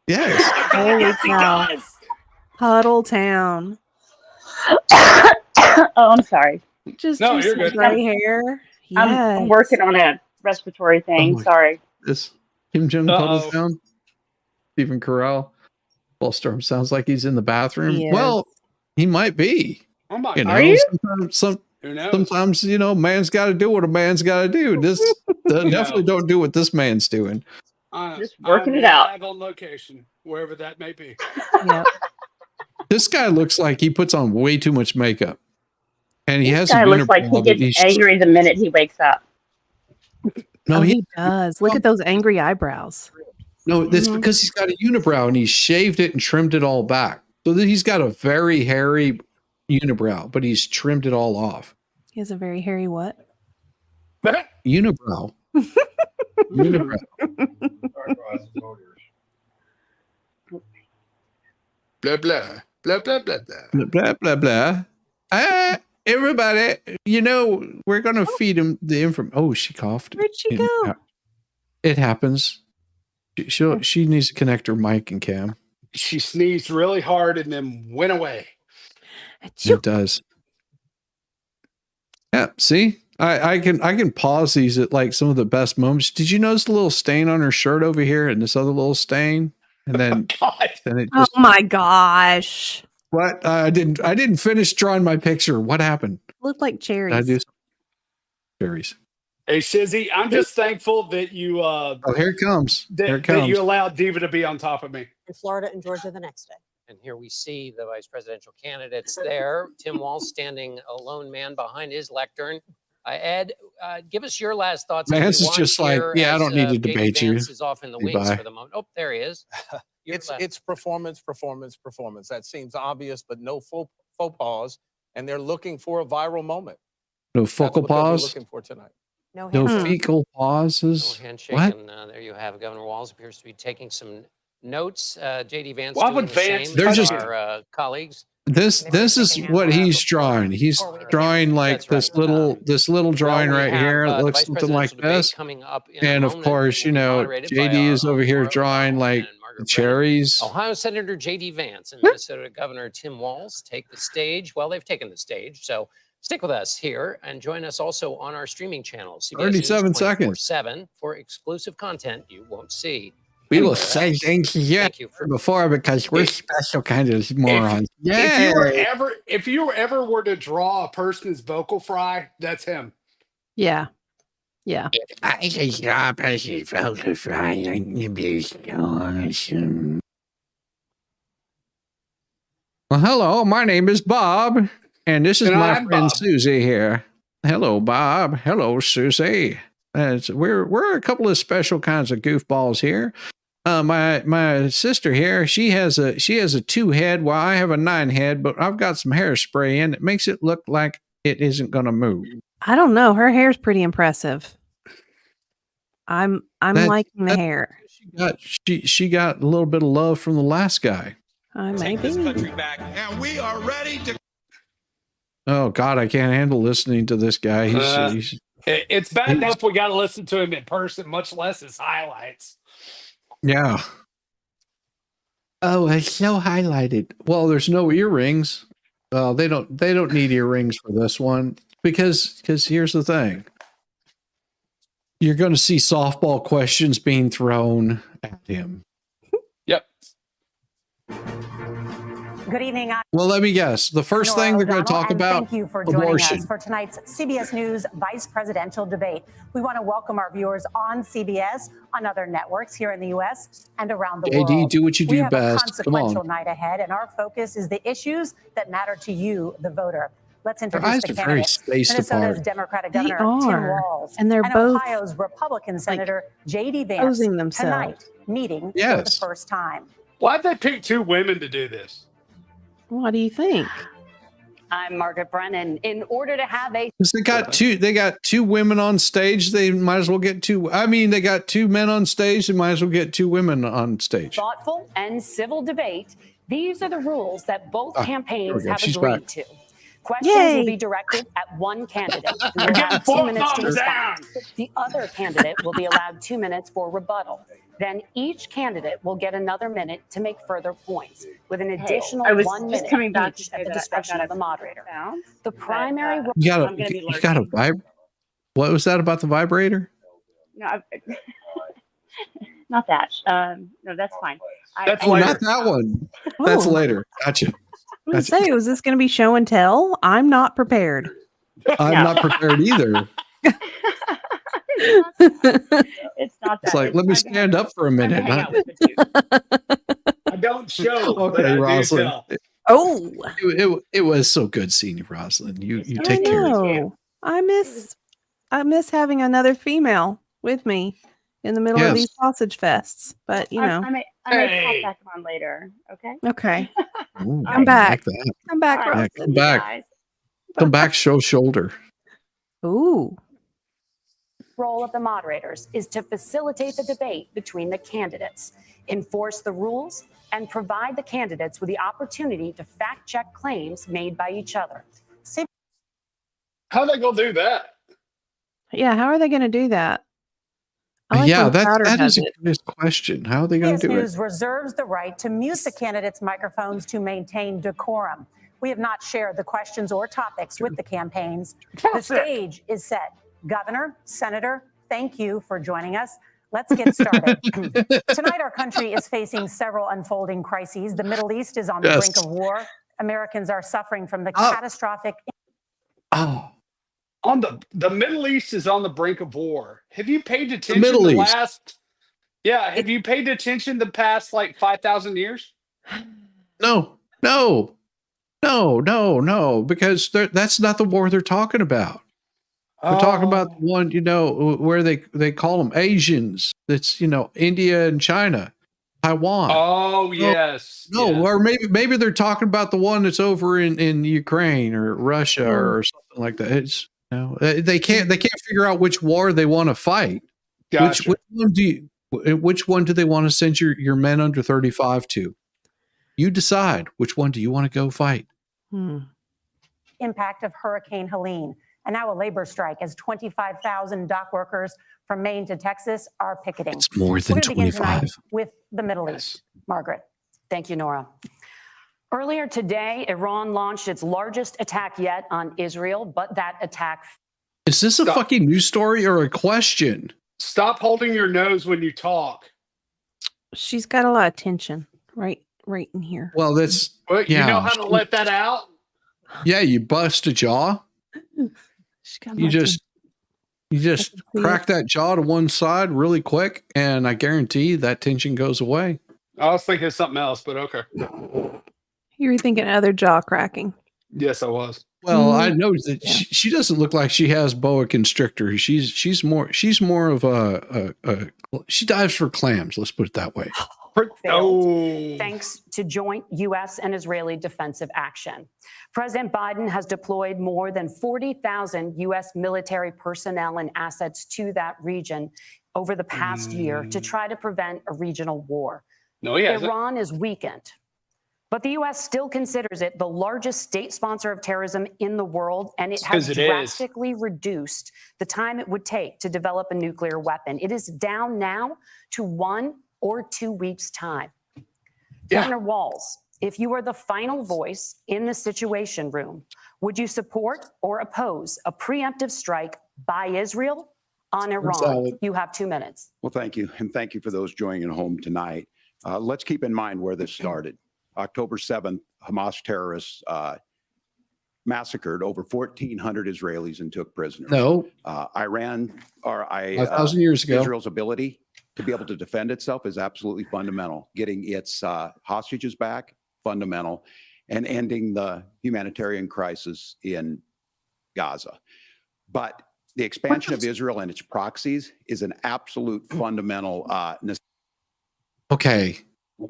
Yes. Holy cow. Huddle Town. Oh, I'm sorry. Just No, do you're some good. gray hair. I'm working on a respiratory thing. my- Sorry. This Kim Jong Uh-oh. Huddle Down. Stephen Carell. Paul Storm sounds like he's in the bathroom. He Well, is. he might be. Oh my You God. know, Are you? Who knows? sometimes man's got to do what a man's got to do. This definitely don't do what this man's doing. Just working I'm it out. live on location, wherever that may be. Yep. This guy looks like he puts on way too much makeup, and he has. This guy a looks like he unibrow that gets angry the minute he wakes up. No, Oh, he does. Look at those angry eyebrows. No, that's because he's got a unibrow and he's shaved it and trimmed it all back. So that he's got a very hairy unibrow, but he's trimmed it all off. He has a very hairy what? Unibrow. Unibrow. Blah blah blah blah blah blah. Blah blah blah. Everybody, we're gonna feed him the information. Oh, she coughed. Where'd she go? It happens. She needs to connect her mic and cam. She sneezed really hard and then went away. It does. Yeah, see? I can pause these at like some of the best moments. Did you notice the little stain on her shirt over here and this other little stain? And then, then it just, Oh my gosh. what? I didn't finish drawing my picture. What happened? Looked like Did I cherries. do some cherries? Hey Shizzy, I'm just thankful that you Oh, here it comes. Here it that comes. you allowed Diva to be on top of me. In Florida and Georgia the next day. And here we see the vice presidential candidates there. Tim Walz standing a lone man behind his lectern. Ed, give us your last thoughts. Vance is just like, yeah, I don't need to debate you. Vance is off in the wings Goodbye. for the moment. Oh, there he is. It's performance. That seems obvious, but no faux pas. And they're looking for a viral moment. No focal That's what they'll be pause. looking for tonight. No handshake. fecal pauses. No handshake. What? And there you have Governor Walz appears to be taking some notes. JD Vance Why doing would the Vance same. They're with just- our colleagues. This is what he's drawing. He's drawing like That's right. this little drawing we right have, here. It the looks vice something like presidential debate this. coming up in a And of moment. course, It will be moderated by JD is our over here Laura drawing like and Margaret cherries. Ohio Senator JD Vance and Minnesota Governor Tim Walz take the stage. Well, they've taken the stage. So stick with us here and join us also on our streaming channel, CBS 37 News seconds. 24/7 for exclusive content you won't see. We will anywhere say else. thank you Thank you for before because we're special kind of morons. If you ever were to draw a person's vocal fry, that's him. Yeah. Yeah. I just draw a person's vocal fry and you be awesome. Well, hello, my name is Bob, and this is And my I'm friend Bob. Susie here. Hello, Bob. Hello, Susie. We're a couple of special kinds of goofballs here. My sister here, she has a 2-head, while I have a 9-head, but I've got some hairspray in. It makes it look like it isn't going to move. I don't know. Her hair's pretty impressive. I'm liking the hair. She got a little bit of love from the last guy. Maybe. back, and we are ready to. Oh God, I can't handle listening to this guy. He's It's bad enough we got to listen to him in person, much less his highlights. yeah. Oh, it's so highlighted. Well, there's no earrings. They don't need earrings for this one because here's the thing. You're going to see softball questions being thrown at him. Yep. Good evening. Well, let me guess. The first thing they're going to talk about Thank you for joining abortion. us for tonight's CBS News Vice Presidential Debate. We want to welcome our viewers on CBS, on other networks here in the U.S. and around the JD, world. do what you We do have best. a Come on. consequential night ahead, and our focus is the issues that matter to you, the voter. Let's Their introduce eyes the are very candidates. spaced Minnesota's apart. Democratic They Governor Tim are. Walz And they're both, Ohio's Republican Senator J.D. Vance posing themselves. tonight meeting for the Yes. first time. Why'd they pick 2 women to do this? What do you think? I'm Margaret Brennan. In order to have a 'Cause they got two women on stage. They might as well get 2. I mean, they got 2 men on stage. They might as well get 2 women on stage. thoughtful and civil debate, these are the rules that both There campaigns we go. have She's agreed back. to. Questions Yay. will be directed at one candidate who will Again, have 2 four minutes to thumbs respond. down. The other candidate will be allowed 2 minutes for rebuttal. Then each candidate will get another minute to make further points, with an additional I was 1 just minute coming back to each say at the that I've discretion got of the moderator. sound, The primary role. You I'm gonna be you got a lurking. vibe. What was that about the vibrator? No, not that. No, that's fine. That's Oh, later. not that one. That's Ooh. later. Gotcha. I was gonna say, was this going to be show and tell? I'm not prepared. I'm not prepared either. It's not that. It's like, let me stand up for a minute. Hang out with the dude. I don't show, but Okay, I do Rosalind. tell. Oh, It was so good seeing you, Rosalind. You I take care of know. I miss having another female with me in the middle of these sausage fests. But you know, I may Hey. pop back on later. Okay. okay, Ooh, come I back, like that. come back, All right. Yeah, Rosalind. come back. Guys. Come back, show shoulder. Ooh, Role of the moderators is to facilitate the debate between the candidates, enforce the rules, and provide the candidates with the opportunity to fact check claims made by each other. How are they gonna do that? yeah. How are they going to do that? I like Yeah, when Crowder that does is a it. curious question. How are they going CBS to do it? News reserves the right to mute the candidates' microphones to maintain decorum. We have not shared the questions or topics with the campaigns. The stage is set. Governor, Senator, thank you for joining us. Let's get started. Tonight, our country is facing several unfolding crises. The Middle East is on the brink of war. Americans are suffering from the catastrophic. Oh, On the Middle East is on the brink of war. Have you paid attention Middle the East. last? Yeah, have you paid attention the past like 5,000 years? no, because that's not the war they're talking about. We're talking about the one, where they call them Asians. That's, India and China, Taiwan. Oh yes. No, yes. or maybe they're talking about the one that's over in Ukraine or Russia or something like that. It's they can't figure out which war they want to fight. Gotcha. Which one do they want to send your men under 35 to? You decide which one do you want to go fight. Impact of Hurricane Helene. And now a labor strike as 25,000 dock workers from Maine to Texas are picketing. It's more than We're gonna begin tonight 25. with the Middle East. Margaret. Thank you, Nora. Earlier today, Iran launched its largest attack yet on Israel, but that attack. Is this a fucking news story or a question? Stop holding your nose when you talk. She's got a lot of tension right in here. Well, that's But you know how to let that out? Yeah, you bust a jaw. You just crack that jaw to one side really quick, and I guarantee that tension goes away. I was thinking of something else, but okay. You were thinking other jaw cracking. Yes, I was. Well, I know that she doesn't look like she has boa constrictor. She's more of a she dives for clams. Let's put it that way. Thanks to joint U.S. and Israeli defensive action. President Biden has deployed more than 40,000 U.S. military personnel and assets to that region over the past year to try to prevent a regional war. No, he hasn't. Iran is weakened, but the U.S. still considers it the largest state sponsor of terrorism in the world, and it has 'Cause it is. drastically reduced the time it would take to develop a nuclear weapon. It is down now to 1 or 2 weeks' time. Yeah. Governor Walz, if you were the final voice in the Situation Room, would you support or oppose a preemptive strike by Israel on Iran? Solid. You have 2 minutes. Well, thank you. And thank you for those joining at home tonight. Let's keep in mind where this started. October 7th, Hamas terrorists massacred over 1,400 Israelis and took prisoners. No. 5,000 years ago. Israel's ability to be able to defend itself is absolutely fundamental. Getting its hostages back, fundamental, and ending the humanitarian crisis in Gaza. But the expansion of Israel and its proxies is an absolute fundamental necessity. Okay,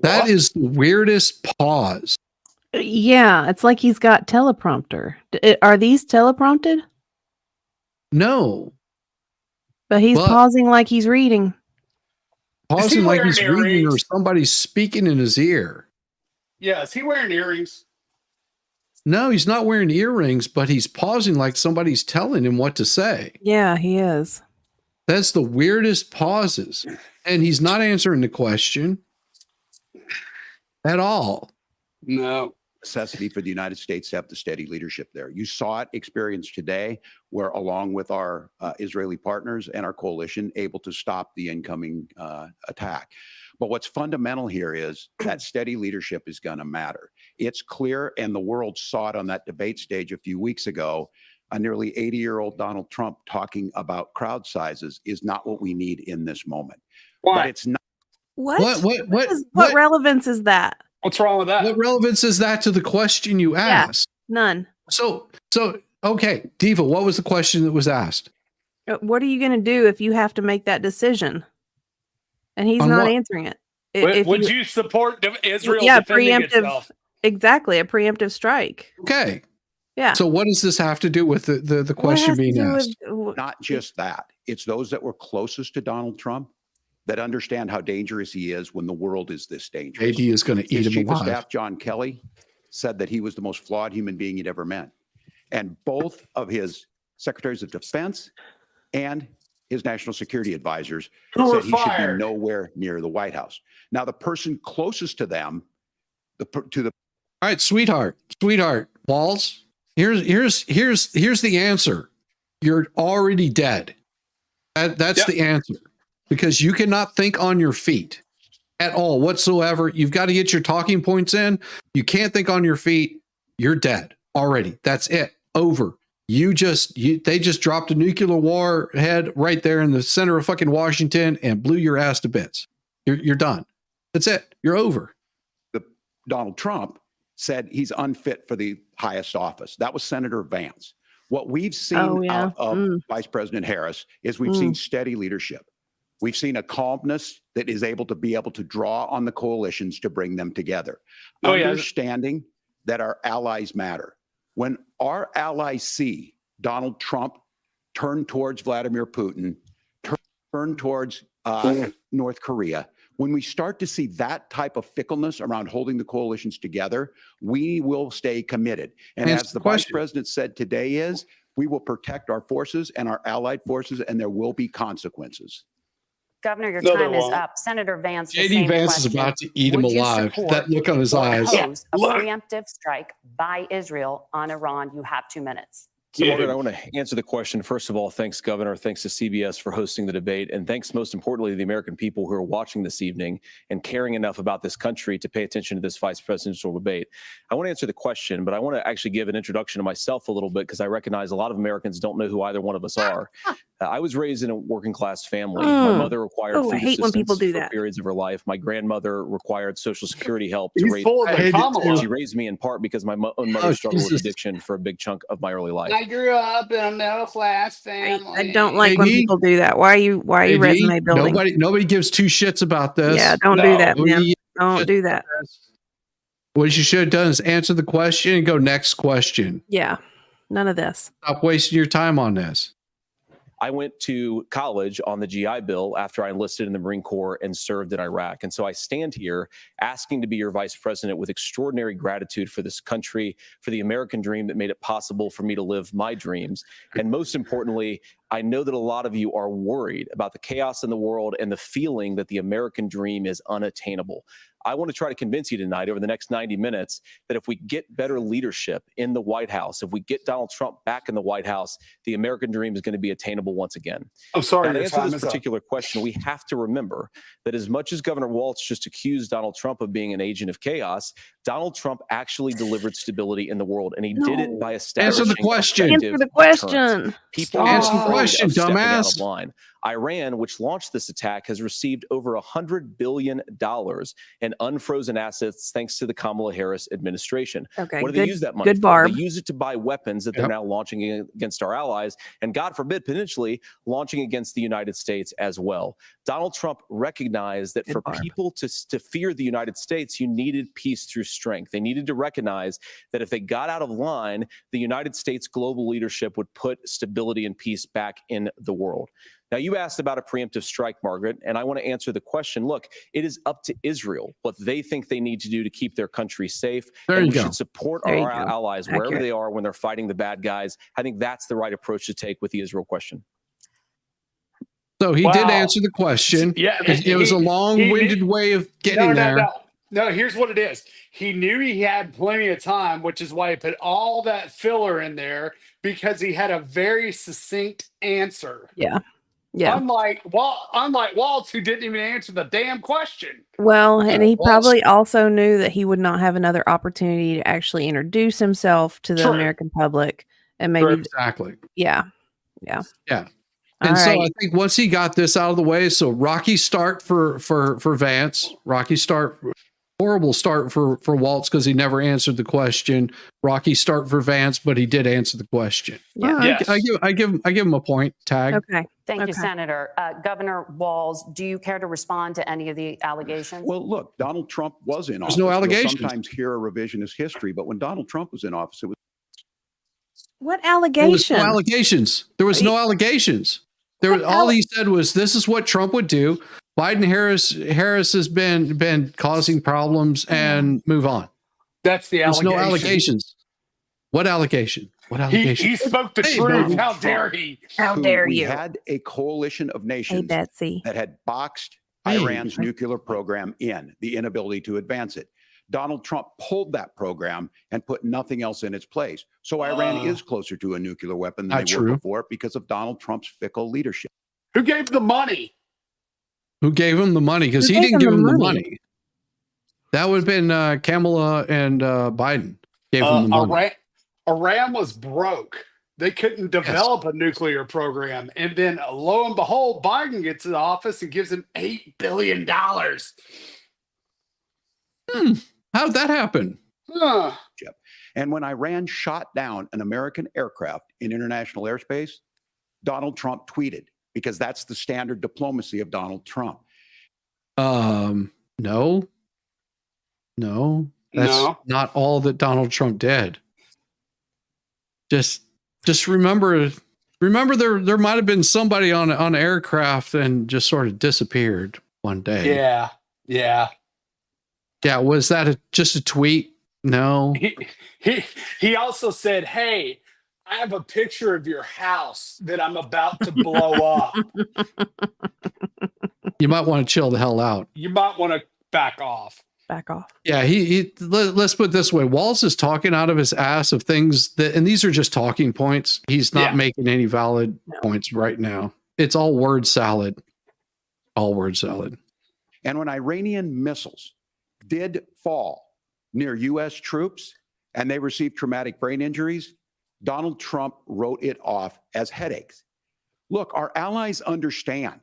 that is the weirdest pause. Yeah, it's like he's got teleprompter. Are these teleprompted? No, but he's But- pausing like he's reading. pausing like wearing he's reading or earrings? somebody's speaking in his ear. Yeah, is he wearing earrings? No, he's not wearing earrings, but he's pausing like somebody's telling him what to say. Yeah, he is. That's the weirdest pauses. And he's not answering the question at all. No. Necessity for the United States to have the steady leadership there. You saw it experienced today, where along with our Israeli partners and our coalition, able to stop the incoming attack. But what's fundamental here is that steady leadership is going to matter. It's clear, and the world saw it on that debate stage a few weeks ago. A nearly 80-year-old Donald Trump talking about crowd sizes is not what we need in this moment. Why? But it's not. What relevance is that? What's wrong with that? What relevance is that to the question you asked? None. So okay, Diva, what was the question that was asked? What are you going to do if you have to make that decision? And he's On not what? answering it. Would you support Israel Yeah, defending preemptive. itself? Exactly, a preemptive strike. Okay. Yeah. So what does this have to do with the question being asked? Not just that. It's those that were closest to Donald Trump that understand how dangerous he is when the world is this dangerous. AD is going to eat His him Chief of alive. Staff, John Kelly, said that he was the most flawed human being he'd ever met. And both of his secretaries of defense and his national security advisors Who said were he should fired. be nowhere near the White House. Now, the person closest to them, All right, sweetheart, Walz. Here's the answer. You're already dead. That's the answer, because you cannot think on your feet at all whatsoever. You've got to get your talking points in. You can't think on your feet. You're dead already. That's it. Over. They just dropped a nuclear warhead right there in the center of fucking Washington and blew your ass to bits. You're done. That's it. You're over. Donald Trump said he's unfit for the highest office. That was Senator Vance. What we've seen out of Vice President Harris is we've seen steady leadership. We've seen a calmness that is able to draw on the coalitions to bring them together. Understanding that our allies matter. When our allies see Donald Trump turn towards Vladimir Putin, turn towards North Korea, when we start to see that type of fickleness around holding the coalitions together, we will stay committed. And as the Vice President said today we will protect our forces and our allied forces, and there will be consequences. Governor, your No, time there is won't. up. Senator Vance, the JD same Vance is question. about to eat him Would you alive. support That look on his or eyes. oppose a preemptive strike by Israel on Iran? You have 2 minutes. So, Margaret, I want to answer the question. First of all, thanks, Governor. Thanks to CBS for hosting the debate. And thanks, most importantly, to the American people who are watching this evening and caring enough about this country to pay attention to this vice presidential debate. I want to answer the question, but I want to actually give an introduction to myself a little bit, because I recognize a lot of Americans don't know who either one of us are. I was raised in a working class family. My mother required food I hate when people assistance do for that. periods of her life. My grandmother required Social Security help to He's raise full of it, Kamala. She raised me in part because my own mother struggled with addiction for a big chunk of my early life. I grew up in a middle class family. I don't like when people do that. Why are you resume building? Nobody gives two shits about this. Yeah, don't do that, man. Don't do that. What you should have done is answer the question and go next question. Yeah, none of this. Stop wasting your time on this. I went to college on the GI Bill after I enlisted in the Marine Corps and served in Iraq. And so I stand here asking to be your vice president with extraordinary gratitude for this country, for the American dream that made it possible for me to live my dreams. And most importantly, I know that a lot of you are worried about the chaos in the world and the feeling that the American dream is unattainable. I want to try to convince you tonight over the next 90 minutes that if we get better leadership in the White House, if we get Donald Trump back in the White House, the American dream is going to be attainable once again. I'm sorry. Now, to your answer time this is up. particular question, we have to remember that as much as Governor Walz just accused Donald Trump of being an agent of chaos, Donald Trump actually delivered stability in the world, and he did it by establishing Answer the question. effective Answer the question. deterrence. People Answer the are afraid question, of stepping out dumbass. of line. Iran, which launched this attack, has received over $100 billion in unfrozen assets thanks to the Kamala Harris administration. Okay, What do they good- use that money good for? barb. They use it to buy weapons that they're now launching against our allies, and God forbid, potentially launching against the United States as well. Donald Trump recognized that for people to fear the United States, you needed peace through strength. They needed to recognize that if they got out of line, the United States global leadership would put stability and peace back in the world. Now, you asked about a preemptive strike, Margaret, and I want to answer the question. Look, it is up to Israel what they think they need to do to keep their country safe. There and you we go. should support There you our go. allies wherever Accurate. they are when they're fighting the bad guys. I think that's the right approach to take with the Israel question. So he did Wow. answer the question. Yeah, It was a long-winded way of getting there. No, here's what it is. He knew he had plenty of time, which is why he put all that filler in there, because he had a very succinct answer. Yeah. Yeah. Unlike Walz, who didn't even answer the damn question. Well, and he Walz- probably also knew that he would not have another opportunity to actually introduce himself to the True. American public, and maybe, Exactly. yeah. Yeah. All And so right. I think once he got this out of the way, so rocky start for Vance, rocky start, horrible start for Walz because he never answered the question. Rocky start for Vance, but he did answer the question. Yeah. Yes. I give him a point tag. Okay. Thank you, Okay. Senator. Governor Walz, do you care to respond to any of the allegations? Well, look, Donald Trump was in office. no You'll allegations. sometimes hear a revisionist history, but when Donald Trump was in office, it was What There was allegation? no allegations. There was no allegations. There was all he said was, "This is what Trump would do." Biden Harris has been causing problems, and move on. That's the There's allegation. no allegations. What allegation? What allegation? He spoke the Hey, truth. Donald How Trump, dare he? How who dare we you? had a coalition of Hey, nations Betsy. that had boxed Hey. Iran's nuclear program in, the inability to advance it. Donald Trump pulled that program and put nothing else in its place. So Iran is closer to a nuclear weapon than Not they were true. before because of Donald Trump's fickle leadership. Who gave the money? Who gave him the money? Because Who he gave didn't him give the him the money? money. That would have been Kamala and Biden gave him the money. Iran was broke. They couldn't develop a nuclear program. And then lo and behold, Biden gets in office and gives him $8 billion. How'd that happen? Huh. And when Iran shot down an American aircraft in international airspace, Donald Trump tweeted, because that's the standard diplomacy of Donald Trump. No. That's No. not all that Donald Trump did. Just remember there might have been somebody on an aircraft and just sort of disappeared one day. Yeah. Yeah, was that just a tweet? No. He also said, "Hey, I have a picture of your house that I'm about to blow up. You might want to chill the hell out. You might want to back off." Back off. Yeah, let's put it this way. Walz is talking out of his ass of things that, and these are just talking points. He's not making any valid points right now. It's all word salad. All word salad. And when Iranian missiles did fall near U.S. troops and they received traumatic brain injuries, Donald Trump wrote it off as headaches. Look, our allies understand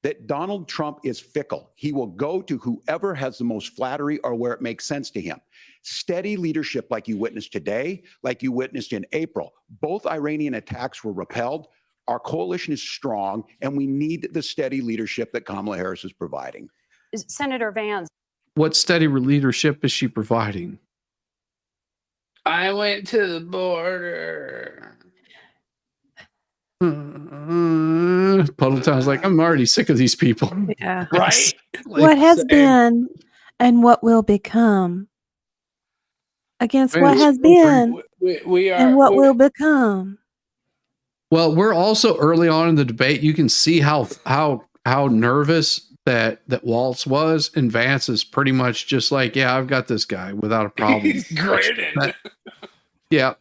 that Donald Trump is fickle. He will go to whoever has the most flattery or where it makes sense to him. Steady leadership like you witnessed today, like you witnessed in April. Both Iranian attacks were repelled. Our coalition is strong, and we need the steady leadership that Kamala Harris is providing. Senator Vance. What steady leadership is she providing? I went to the border. Puddle Town's like, I'm already sick of these people. Yeah. Right? What has been and what will become against what has been We are. and what will become. Well, we're also early on in the debate. You can see how nervous that Walz was, and Vance is pretty much just like, yeah, I've got this guy without a problem. He's grinning. Yeah.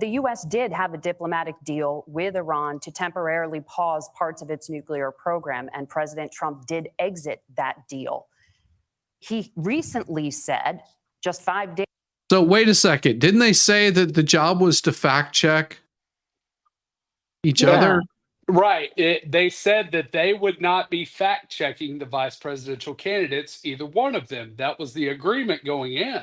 The U.S. did have a diplomatic deal with Iran to temporarily pause parts of its nuclear program, and President Trump did exit that deal. He recently said, just 5 days. So wait a second. Didn't they say that the job was to fact check each other? Right. They said that they would not be fact checking the vice presidential candidates, either one of them. That was the agreement going in.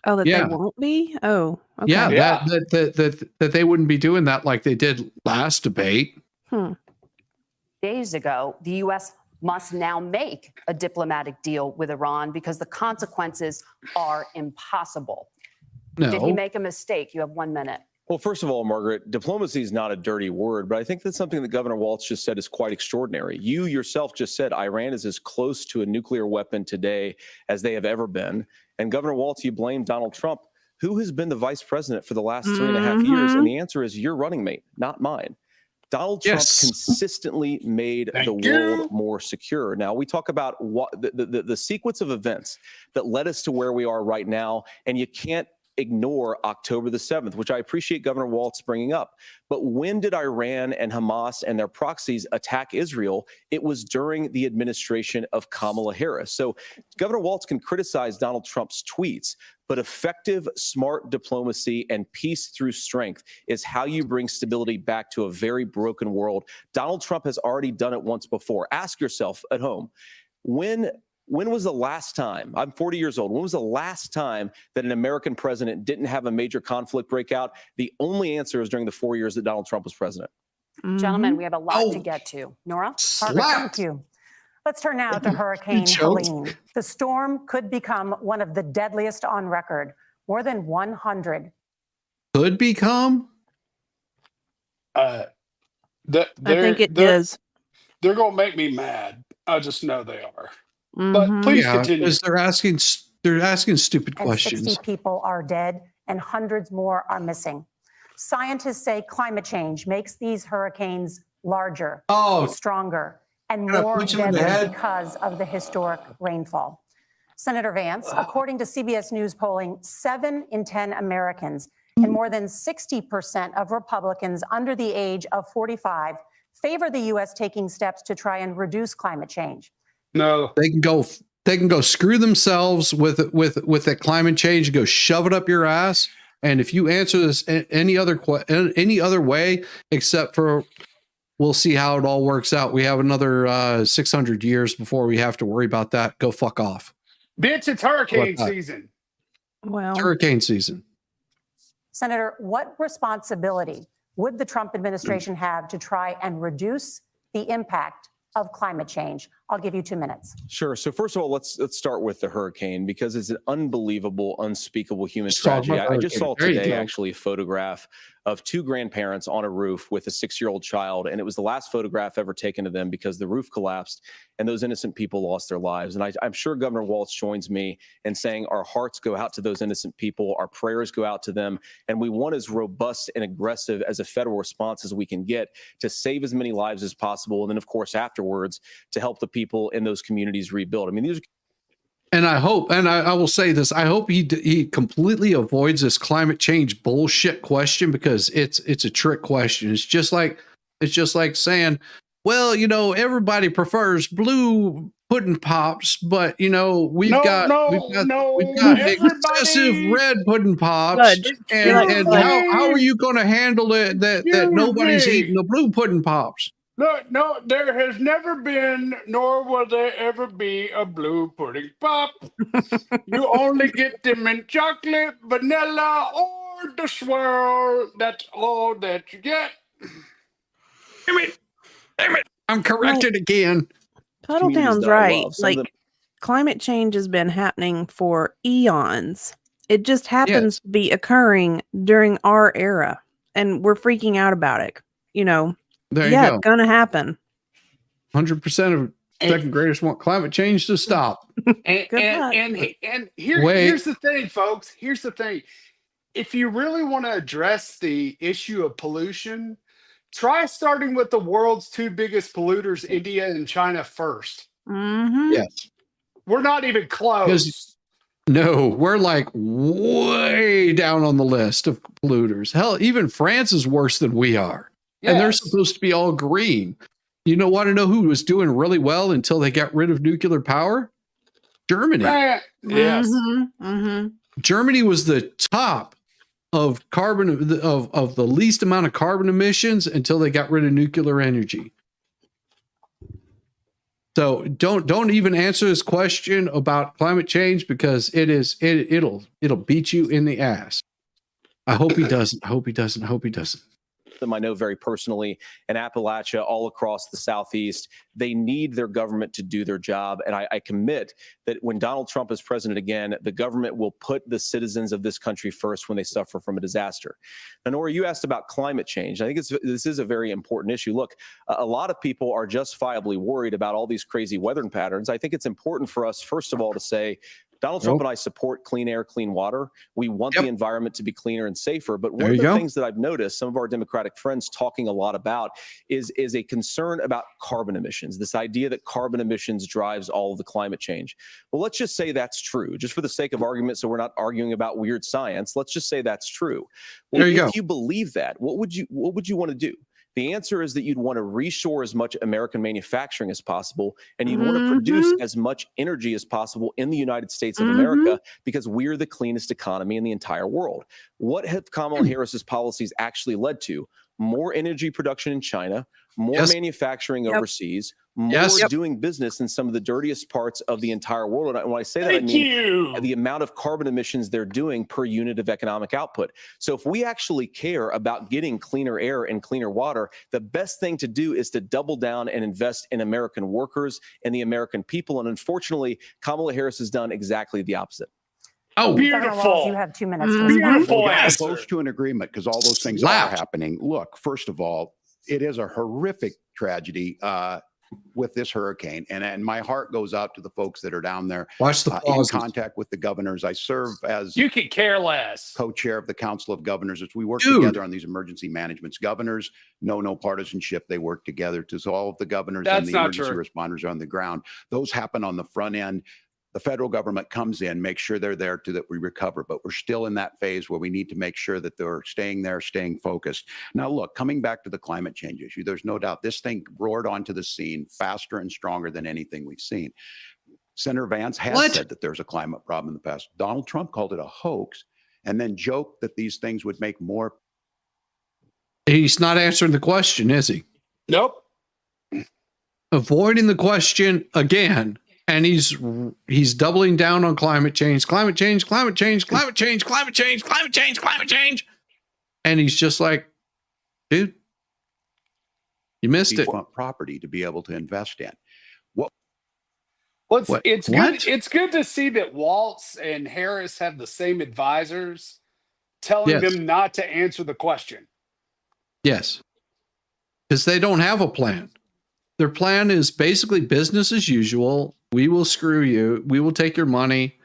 Oh, that Yeah. they won't be? Oh, okay. Yeah, Yeah. that they wouldn't be doing that like they did last debate. Days ago, the U.S. must now make a diplomatic deal with Iran because the consequences are impossible. No. Did he make a mistake? You have 1 minute. Well, first of all, Margaret, diplomacy is not a dirty word, but I think that's something that Governor Walz just said is quite extraordinary. You yourself just said Iran is as close to a nuclear weapon today as they have ever been. And Governor Walz, you blame Donald Trump. Who has been the vice president for the last 3.5 years? And the answer is your running mate, not mine. Donald Trump consistently made the world more secure. Now, we talk about what the sequence of events that led us to where we are right now, and you can't ignore October the 7th, which I appreciate Governor Walz bringing up. But when did Iran and Hamas and their proxies attack Israel? It was during the administration of Kamala Harris. So Governor Walz can criticize Donald Trump's tweets, but effective, smart diplomacy and peace through strength is how you bring stability back to a very broken world. Donald Trump has already done it once before. Ask yourself at home, when was the last time, I'm 40 years old, when was the last time that an American president didn't have a major conflict break out? The only answer is during the 4 years that Donald Trump was president. Gentlemen, we have a lot to get to. Nora? Parker, thank you. Let's turn now to Hurricane Helene. The storm could become one of the deadliest on record. More than 100. Could become? I think it is. They're going to make me mad. I just know they are. But please continue. Because they're asking stupid questions. 60 people are dead and hundreds more are missing. Scientists say climate change makes these hurricanes larger, stronger, and more deadly because of the historic rainfall. Senator Vance, according to CBS News polling, 7 in 10 Americans and more than 60% of Republicans under the age of 45 favor the U.S. taking steps to try and reduce climate change. No, they can go screw themselves with that climate change and go shove it up your ass. And if you answer this any other way, except for we'll see how it all works out. We have another 600 years before we have to worry about that. Go fuck off. Bitch, it's hurricane season. Well, it's hurricane season. Senator, what responsibility would the Trump administration have to try and reduce the impact of climate change? I'll give you 2 minutes. Sure. So first of all, let's start with the hurricane because it's an unbelievable, unspeakable human tragedy. I just saw today actually a photograph of 2 grandparents on a roof with a 6-year-old child, and it was the last photograph ever taken of them because the roof collapsed and those innocent people lost their lives. And I'm sure Governor Walz joins me in saying our hearts go out to those innocent people, our prayers go out to them, and we want as robust and aggressive as a federal response as we can get to save as many lives as possible, and then of course afterwards to help the people in those communities rebuild. I mean, these are. And I hope, and I will say this, I hope he completely avoids this climate change bullshit question because it's a trick question. It's just like saying, well, you know, everybody prefers blue pudding pops, but you know, we've got excessive red pudding pops. And how are you going to handle it that nobody's eating the blue pudding pops? No, there has never been, nor will there ever be a blue pudding pop. You only get them in chocolate, vanilla, or the swirl. That's all that you get. Damn it. I'm corrected again. Puddletown's right. Like, climate change has been happening for eons. It just happens to be occurring during our era, and we're freaking out about it. You know, it's gonna happen. 100% of second graders want climate change to stop. And here's the thing, folks. Here's the thing. If you really want to address the issue of pollution, try starting with the world's 2 biggest polluters, India and China, first. Mm-hmm. Yes. We're not even close. No, we're like way down on the list of polluters. Hell, even France is worse than we are. Yes. And they're supposed to be all green. You want to know who was doing really well until they got rid of nuclear power? Germany. Yes. Mm-hmm. Mm-hmm. Germany was the top of carbon of the least amount of carbon emissions until they got rid of nuclear energy. So don't even answer this question about climate change because it'll beat you in the ass. I hope he doesn't. I hope he doesn't. them I know very personally in Appalachia, all across the Southeast. They need their government to do their job. And I commit that when Donald Trump is president again, the government will put the citizens of this country first when they suffer from a disaster. Now, Nora, you asked about climate change. I think this is a very important issue. Look, a lot of people are justifiably worried about all these crazy weather patterns. I think it's important for us, first of all, to say, Donald Trump and I support clean air, clean water. We want the environment to be cleaner and safer. But one of the things that I've noticed some of our Democratic friends talking a lot about is a concern about carbon emissions, this idea that carbon emissions drives all of the climate change. Well, let's just say that's true, just for the sake of argument, so we're not arguing about weird science. Let's just say that's true. Well, if you believe that, what would you want to do? The answer is that you'd want to reshore as much American manufacturing as possible, and you'd want to produce as much energy as possible in the United States of America, because we're the cleanest economy in the entire world. What have Kamala Harris's policies actually led to? More energy production in China, more manufacturing overseas, more doing business in some of the dirtiest parts of the entire world. And when I say that, I mean the amount of carbon emissions they're doing per unit of economic output. So if we actually care about getting cleaner air and cleaner water, the best thing to do is to double down and invest in American workers and the American people. And unfortunately, Kamala Harris has done exactly the opposite. Oh, beautiful. Walz, you have 2 minutes. To Beautiful We're answer. close to an agreement because all those things are happening. Look, first of all, it is a horrific tragedy with this hurricane, and my heart goes out to the folks that are down there. Watch the in contact with the governors. I serve as you could care less co-chair of the Council of Governors as we work together on these emergency managements. Governors know no partisanship; they work together. To all of the governors and the emergency responders are on the ground. Those happen on the front end. The federal government comes in, makes sure they're there to that we recover, but we're still in that phase where we need to make sure that they're staying there, staying focused. Now, look, coming back to the climate change issue, there's no doubt this thing roared onto the scene faster and stronger than anything we've seen. Senator Vance has said that there's a climate problem in the past. Donald Trump called it a hoax and then joked that these things would make more. He's not answering the question, is he? Nope. Avoiding the question again. And he's doubling down on climate change, climate change, climate change, climate change, climate change, climate change, climate change. And he's just like, dude, you missed it. Want property to be able to invest in. It's good to see that Walz and Harris have the same advisors telling them not to answer the question. Yes. Because they don't have a plan. Their plan is basically business as usual. We will screw you. We will take your money.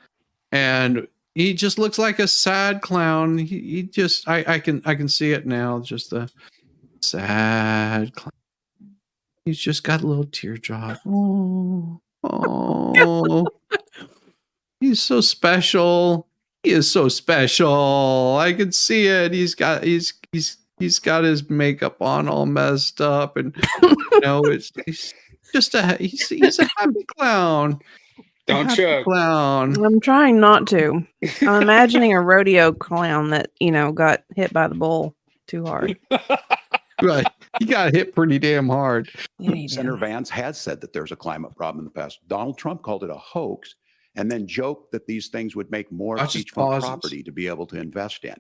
And he just looks like a sad clown. He just, I can see it now. Just a sad clown. He's just got a little teardrop. Oh, he's so special. He is so special. I can see it. He's got his makeup on all messed up, and he's just he's a happy clown. Don't choke. Clown. I'm trying not to. I'm imagining a rodeo clown that got hit by the bull too hard. Right, he got hit pretty damn hard. Senator Vance has said that there's a climate problem in the past. Donald Trump called it a hoax and then joked that these things would make more beachfront property to be able to invest in.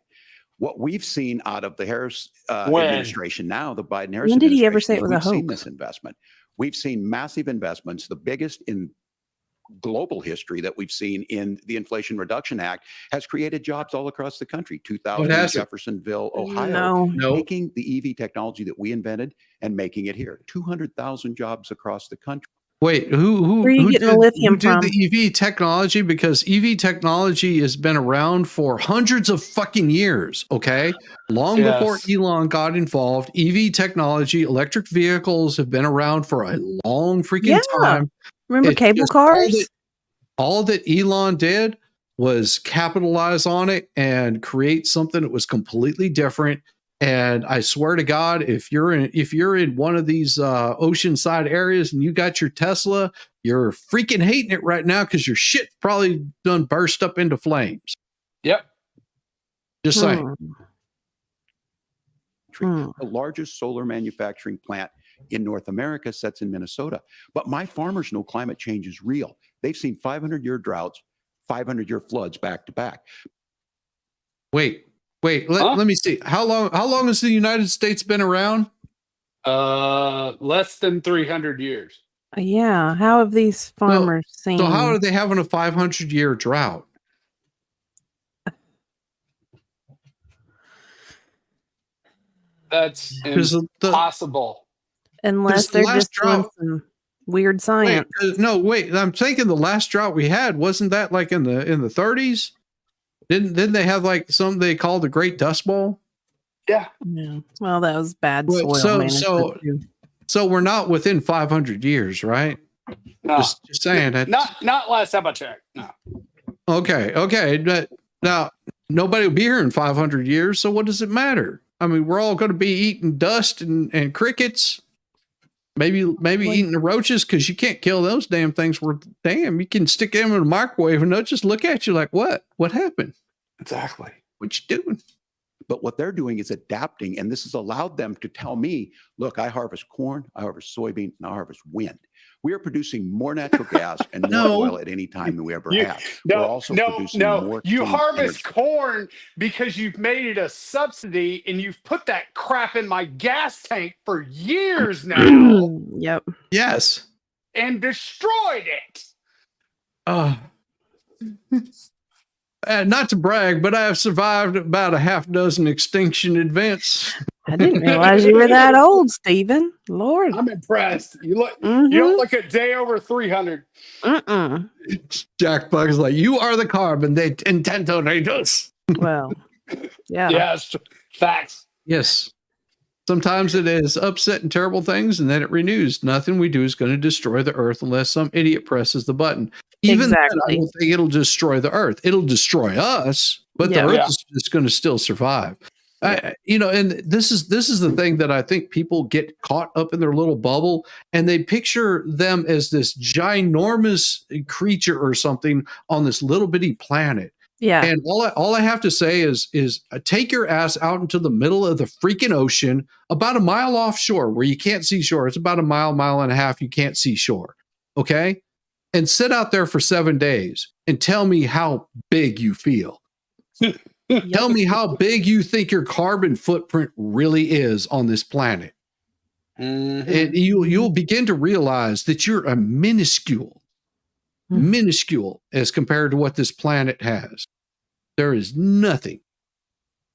What we've seen out of the Harris administration now, the Biden-Harris administration. When did he ever say it was a hoax? We've seen this investment. We've seen massive investments, the biggest in global history that we've seen in the Inflation Reduction Act, has created jobs all across the country. 2,000 in Jeffersonville, Ohio, taking the EV technology that we invented and making it here. 200,000 jobs across the country. Wait, who Where are you getting the lithium from? Did the EV technology? Because EV technology has been around for hundreds of fucking years, okay? Long before Elon got involved, EV technology, electric vehicles have been around for a long freaking time. Remember cable cars? All that Elon did was capitalize on it and create something that was completely different. And I swear to God, if you're in one of these oceanside areas and you got your Tesla, you're freaking hating it right now because your shit probably done burst up into flames. Yep. Just saying. The largest solar manufacturing plant in North America sits in Minnesota. But my farmers know climate change is real. They've seen 500-year droughts, 500-year floods back to back. Wait, Wait, let me see. How long has the United States been around? Less than 300 years. Yeah. How have these farmers seen? So how are they having a 500-year drought? That's impossible. Unless they're just doing some weird science. Wait. I'm thinking the last drought we had, wasn't that like in the 30s? Didn't they have like something they called the Great Dust Bowl? Yeah. Well, that was bad soil management too. So we're not within 500 years, right? No. Just saying that. Not last time I checked. No. Okay. But now nobody will be here in 500 years. So what does it matter? I mean, we're all going to be eating dust and crickets. Maybe eating the roaches, because you can't kill those damn things. You can stick them in a microwave and they'll just look at you like, what happened? Exactly. What you doing? But what they're doing is adapting, and this has allowed them to tell me, look, I harvest corn, I harvest soybean, and I harvest wind. We are producing more natural gas and more oil at any time than we ever have. We're also producing more You clean harvest energy. corn because you've made it a subsidy and you've put that crap in my gas tank for years now. Yep. Yes. And destroyed it. Not to brag, but I have survived about a half dozen extinction events. I didn't realize you were that old, Stephen. Lord. I'm impressed. You don't look a day over 300. Jack Bug's like, you are the carbon they intend to reduce. Well, yeah. Yes, facts. Yes. Sometimes it is upset and terrible things, and then it renews. Nothing we do is going to destroy the earth unless some idiot presses the button. Even then, I don't think it'll destroy the earth. It'll destroy us, but the earth is just going to still survive. And this is the thing that I think people get caught up in their little bubble, and they picture them as this ginormous creature or something on this little bitty planet. Yeah. And all I have to say is take your ass out into the middle of the freaking ocean, about a mile offshore where you can't see shore. It's about a mile and a half. You can't see shore. Okay. And sit out there for 7 days and tell me how big you feel. Tell me how big you think your carbon footprint really is on this planet. And you'll begin to realize that you're a minuscule as compared to what this planet has. There is nothing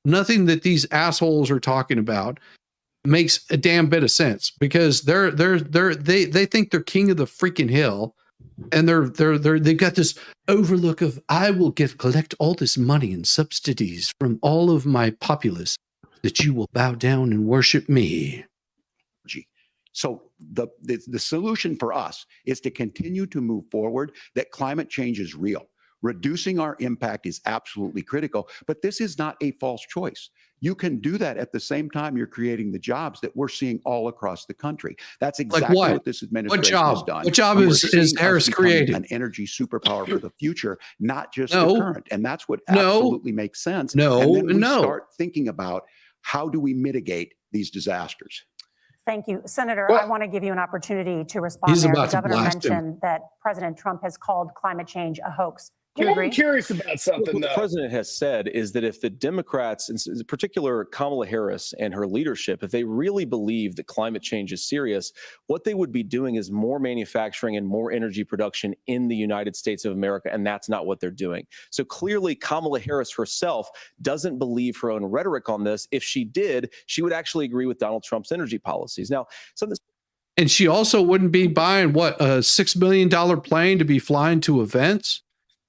that these assholes are talking about makes a damn bit of sense, because they think they're king of the freaking hill, and they've got this overlook of, I will collect all this money and subsidies from all of my populace that you will bow down and worship me. So the solution for us is to continue to move forward, that climate change is real. Reducing our impact is absolutely critical, but this is not a false choice. You can do that at the same time you're creating the jobs that we're seeing all across the country. That's exactly what this administration has done. What job is Harris creating? An energy superpower for the future, not just the current. And that's what absolutely makes sense. And then we start thinking about, how do we mitigate these disasters? Thank you. Senator, I want to give you an opportunity to respond there. The governor mentioned that President Trump has called climate change a hoax. I'm curious about something, What the president has said is that if the Democrats, in particular Kamala Harris and her leadership, if they really believe that climate change is serious, what they would be doing is more manufacturing and more energy production in the United States of America, and that's not what they're doing. So clearly, Kamala Harris herself doesn't believe her own rhetoric on this. If she did, she would actually agree with Donald Trump's energy policies. Now, and she also wouldn't be buying a $6 million plane to be flying to events.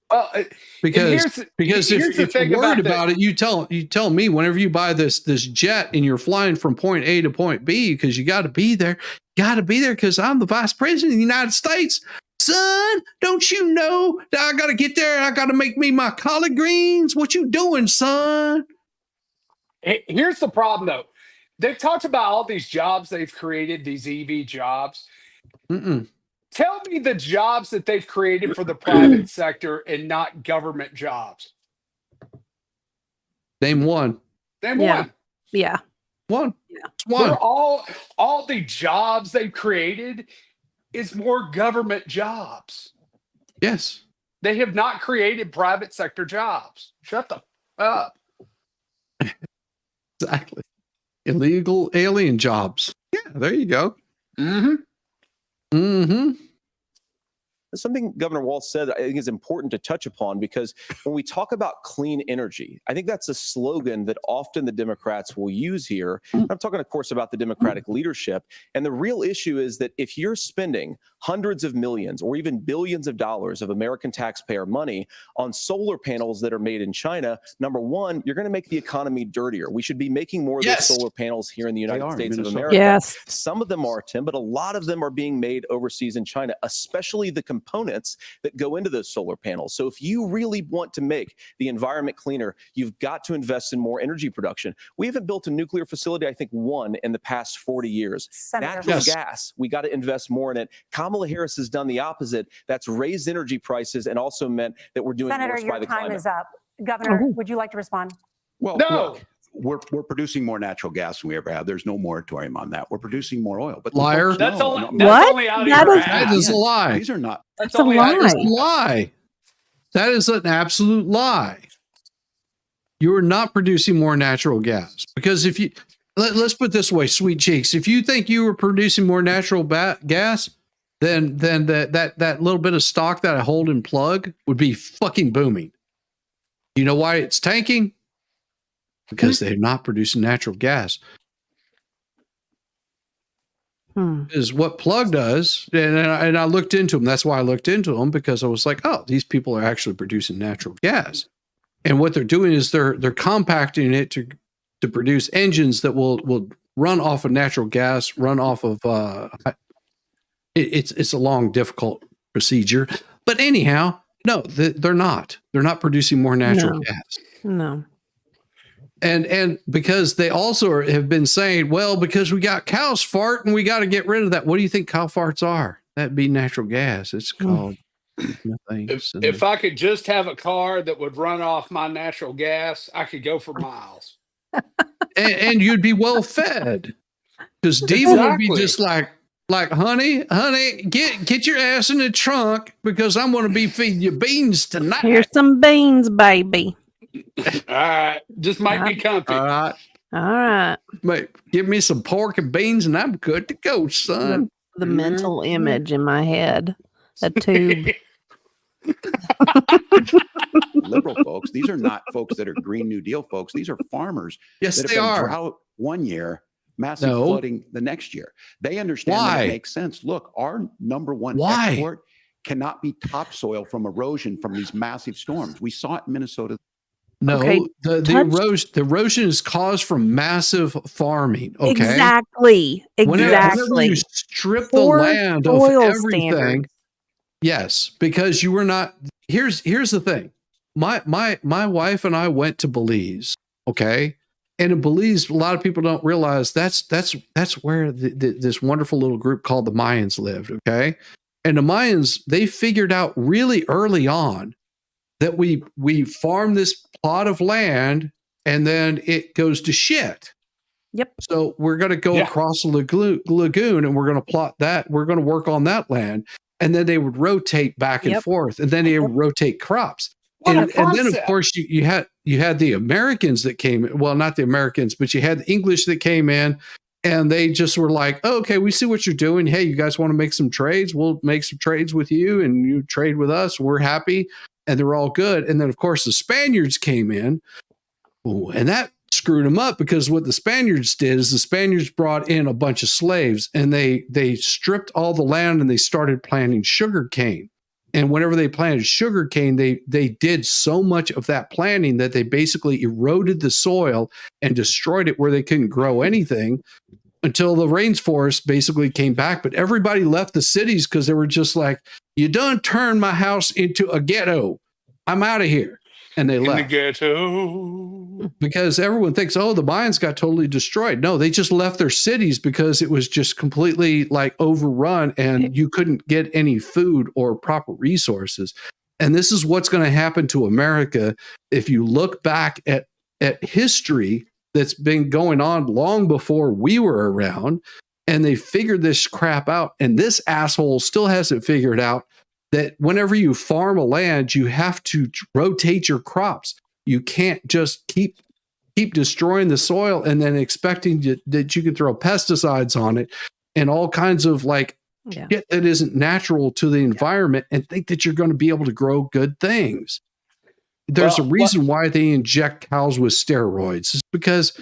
Well, because if you're worried about it, you tell me whenever you buy this jet and you're flying from point A to point B, because you got to be there. Because I'm the vice president of the United States. Son, don't you know that I got to get there? I got to make me my collard greens. What you doing, son? Here's the problem, though. They've talked about all these jobs they've created, these EV jobs. Tell me the jobs that they've created for the private sector and not government jobs. Name one. One. Yeah. One. Yeah. One. All the jobs they've created is more government jobs. Yes. They have not created private sector jobs. Shut the up. Exactly. Illegal alien jobs. Yeah, there you go. Something Governor Walz said I think is important to touch upon, because when we talk about clean energy, I think that's a slogan that often the Democrats will use here. I'm talking, of course, about the Democratic leadership. And the real issue is that if you're spending hundreds of millions or even billions of dollars of American taxpayer money on solar panels that are made in China, number one, you're going to make the economy dirtier. We should be making more of those solar panels here in the United States of America. Yes. Some of them are, Tim, but a lot of them are being made overseas in China, especially the components that go into those solar panels. So if you really want to make the environment cleaner, you've got to invest in more energy production. We haven't built a nuclear facility, I think, one in the past 40 years. Natural gas, we got to invest more in it. Kamala Harris has done the opposite. That's raised energy prices and also meant that we're doing Senator, worse by your the time climate. is up. Governor, would you like to respond? Well, No. look, we're producing more natural gas than we ever have. There's no moratorium on that. We're producing more oil. But Liar. folks That's know- only, no, that's only out of That your is- ass. That is a lie. These are not. That's It's a only out of That is your a ass. lie. That is an absolute lie. You are not producing more natural gas, because if you let's put it this way, sweet cheeks, if you think you were producing more natural gas, then that little bit of stock that I hold and plug would be fucking booming. You know why it's tanking? Because they're not producing natural gas. Is what plug does, and I looked into them. That's why I looked into them, because I was like, oh, these people are actually producing natural gas, and what they're doing is they're compacting it to produce engines that will run off of natural gas, run off of it's a long, difficult procedure. But anyhow, no, they're not producing more natural gas. No. And because they also have been saying, well, because we got cows fart and we got to get rid of that. What do you think cow farts are? That'd be natural gas. It's called methane. If I could just have a car that would run off my natural gas, I could go for miles. and you'd be well fed, because Diva would be just like, honey, get your ass in the trunk, because I'm going to be feeding you beans tonight. Here's some beans, baby. All right. Just might be comfy. All right. Mate, give me some pork and beans and I'm good to go, son. The mental image in my head. A tube. Liberal folks. These are not folks that are Green New Deal folks. These are farmers. Yes, that they have been are. Drought one year, massive flooding the next year. They understand that it makes sense. Look, our number one export cannot be topsoil from erosion from these massive storms. We saw it in Minnesota. No, the erosion is caused from massive farming. Okay, Exactly. Whenever you strip the land of everything, yes, because you were not. Here's the thing. My wife and I went to Belize. Okay, and in Belize, a lot of people don't realize that's where this wonderful little group called the Mayans lived. Okay, and the Mayans, they figured out really early on that we farm this plot of land and then it goes to shit. Yep. So we're going to go across the lagoon and we're going to plot that. We're going to work on that land. And then they would rotate back and forth, and then they would rotate crops. And then of course you had the Americans that came, well, not the Americans, but you had the English that came in, and they just were like, oh, okay, we see what you're doing. Hey, you guys want to make some trades? We'll make some trades with you, and you trade with us. We're happy. And they're all good. And then, of course, the Spaniards came in, and that screwed them up, because what the Spaniards did is the Spaniards brought in a bunch of slaves, and they stripped all the land and they started planting sugar cane. And whenever they planted sugar cane, they did so much of that planting that they basically eroded the soil and destroyed it where they couldn't grow anything, until the rainforest basically came back. But everybody left the cities because they were just like, you done turned my house into a ghetto. I'm out of here. And they left. In the ghetto. Because everyone thinks, oh, the Mayans got totally destroyed. No, they just left their cities because it was just completely like overrun, and you couldn't get any food or proper resources. And this is what's going to happen to America if you look back at history that's been going on long before we were around, and they figured this crap out. And this asshole still hasn't figured out that whenever you farm a land, you have to rotate your crops. You can't just keep keep destroying the soil and then expecting that you can throw pesticides on it and all kinds of like shit that isn't natural to the environment and think that you're going to be able to grow good things. There's a reason why they inject cows with steroids. It's because,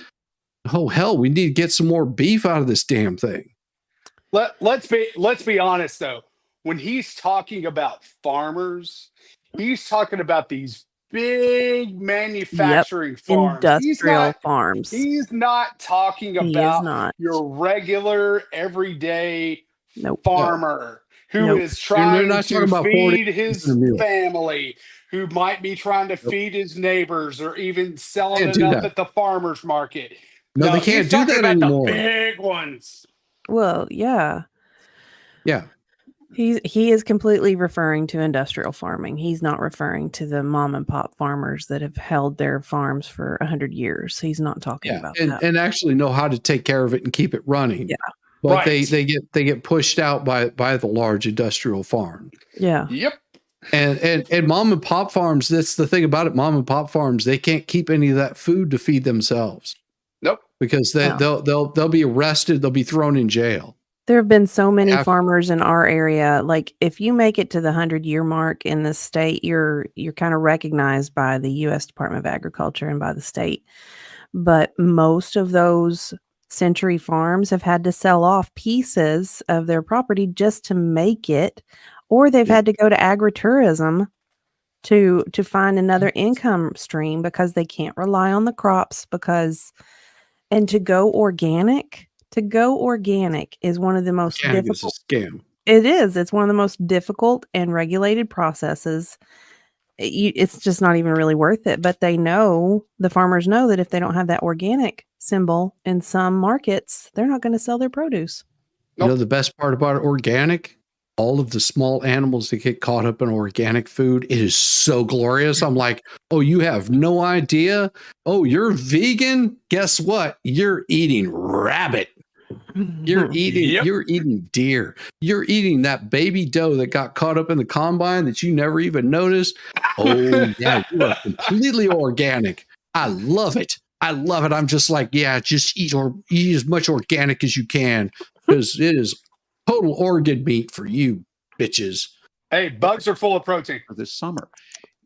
oh hell, we need to get some more beef out of this damn thing. Let's be honest though. When he's talking about farmers, he's talking about these big manufacturing farms, industrial farms. He's not talking about your regular everyday farmer who is trying to feed his family, who might be trying to feed his neighbors or even selling enough at the farmer's market. No, they can't do that anymore. The big ones. Well, yeah. Yeah. He is completely referring to industrial farming. He's not referring to the mom and pop farmers that have held their farms for 100 years. He's not talking about that. And actually know how to take care of it and keep it running. Yeah. But they get pushed out by the large industrial farm. Yeah. Yep. And mom and pop farms, that's the thing about it. Mom and pop farms, they can't keep any of that food to feed themselves. Nope. Because they'll be arrested, they'll be thrown in jail. There have been so many farmers in our area. Like if you make it to the 100-year mark in the state, you're kind of recognized by the U.S. Department of Agriculture and by the state. But most of those century farms have had to sell off pieces of their property just to make it, or they've had to go to agritourism to find another income stream because they can't rely on the crops and to go organic. To go organic is one of the most difficult. It's a scam. It is. It's one of the most difficult and regulated processes. It's just not even really worth it. But the farmers know that if they don't have that organic symbol in some markets, they're not going to sell their produce. You know the best part about organic? All of the small animals that get caught up in organic food, it is so glorious. I'm like, oh, you have no idea? Oh, you're vegan? Guess what? You're eating rabbit. You're eating deer. You're eating that baby doe that got caught up in the combine that you never even noticed. Oh, yeah, you are completely organic. I love it. I'm just like, yeah, just eat as much organic as you can because it is total organ meat for you bitches. Hey, bugs are full of protein. This summer.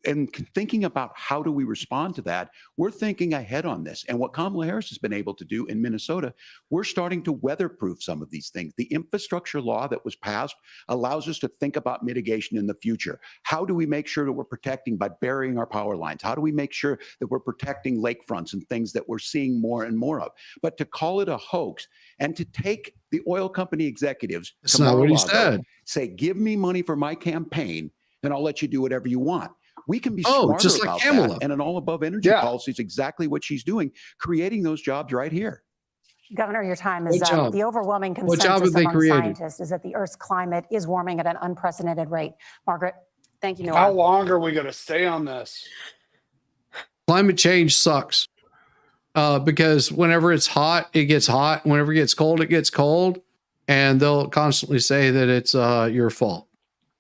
And thinking about how do we respond to that, we're thinking ahead on this. And what Kamala Harris has been able to do in Minnesota, we're starting to weatherproof some of these things. The infrastructure law that was passed allows us to think about mitigation in the future. How do we make sure that we're protecting by burying our power lines? How do we make sure that we're protecting lakefronts and things that we're seeing more and more of? But to call it a hoax and to take the oil company executives, that's not what he said. Say, give me money for my campaign and I'll let you do whatever you want. We can be smarter just like about Kamala. that. And an all above energy policy is exactly what she's doing, creating those jobs right here. Governor, your time is up. The overwhelming consensus among scientists is that the Earth's climate is warming at an unprecedented rate. Margaret, thank you, Noah. How long are we going to stay on this? Climate change sucks because whenever it's hot, it gets hot. Whenever it gets cold, it gets cold. And they'll constantly say that it's your fault.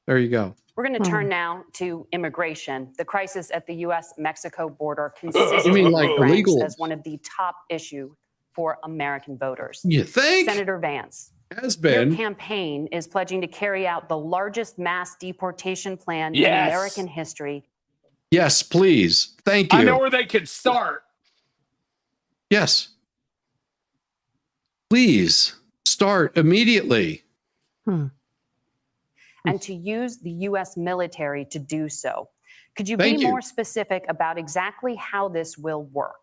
There you go. We're going to turn now to immigration. The crisis at the U.S.-Mexico border consistently ranks as one of the top issues for American voters. You think? Senator Vance, has been. your campaign is pledging to carry out the largest mass deportation plan in American history. Yes, please. Thank you. I know where they can start. Yes. Please start immediately. And to use the U.S. military to do so. Could you be more specific about exactly how this will work?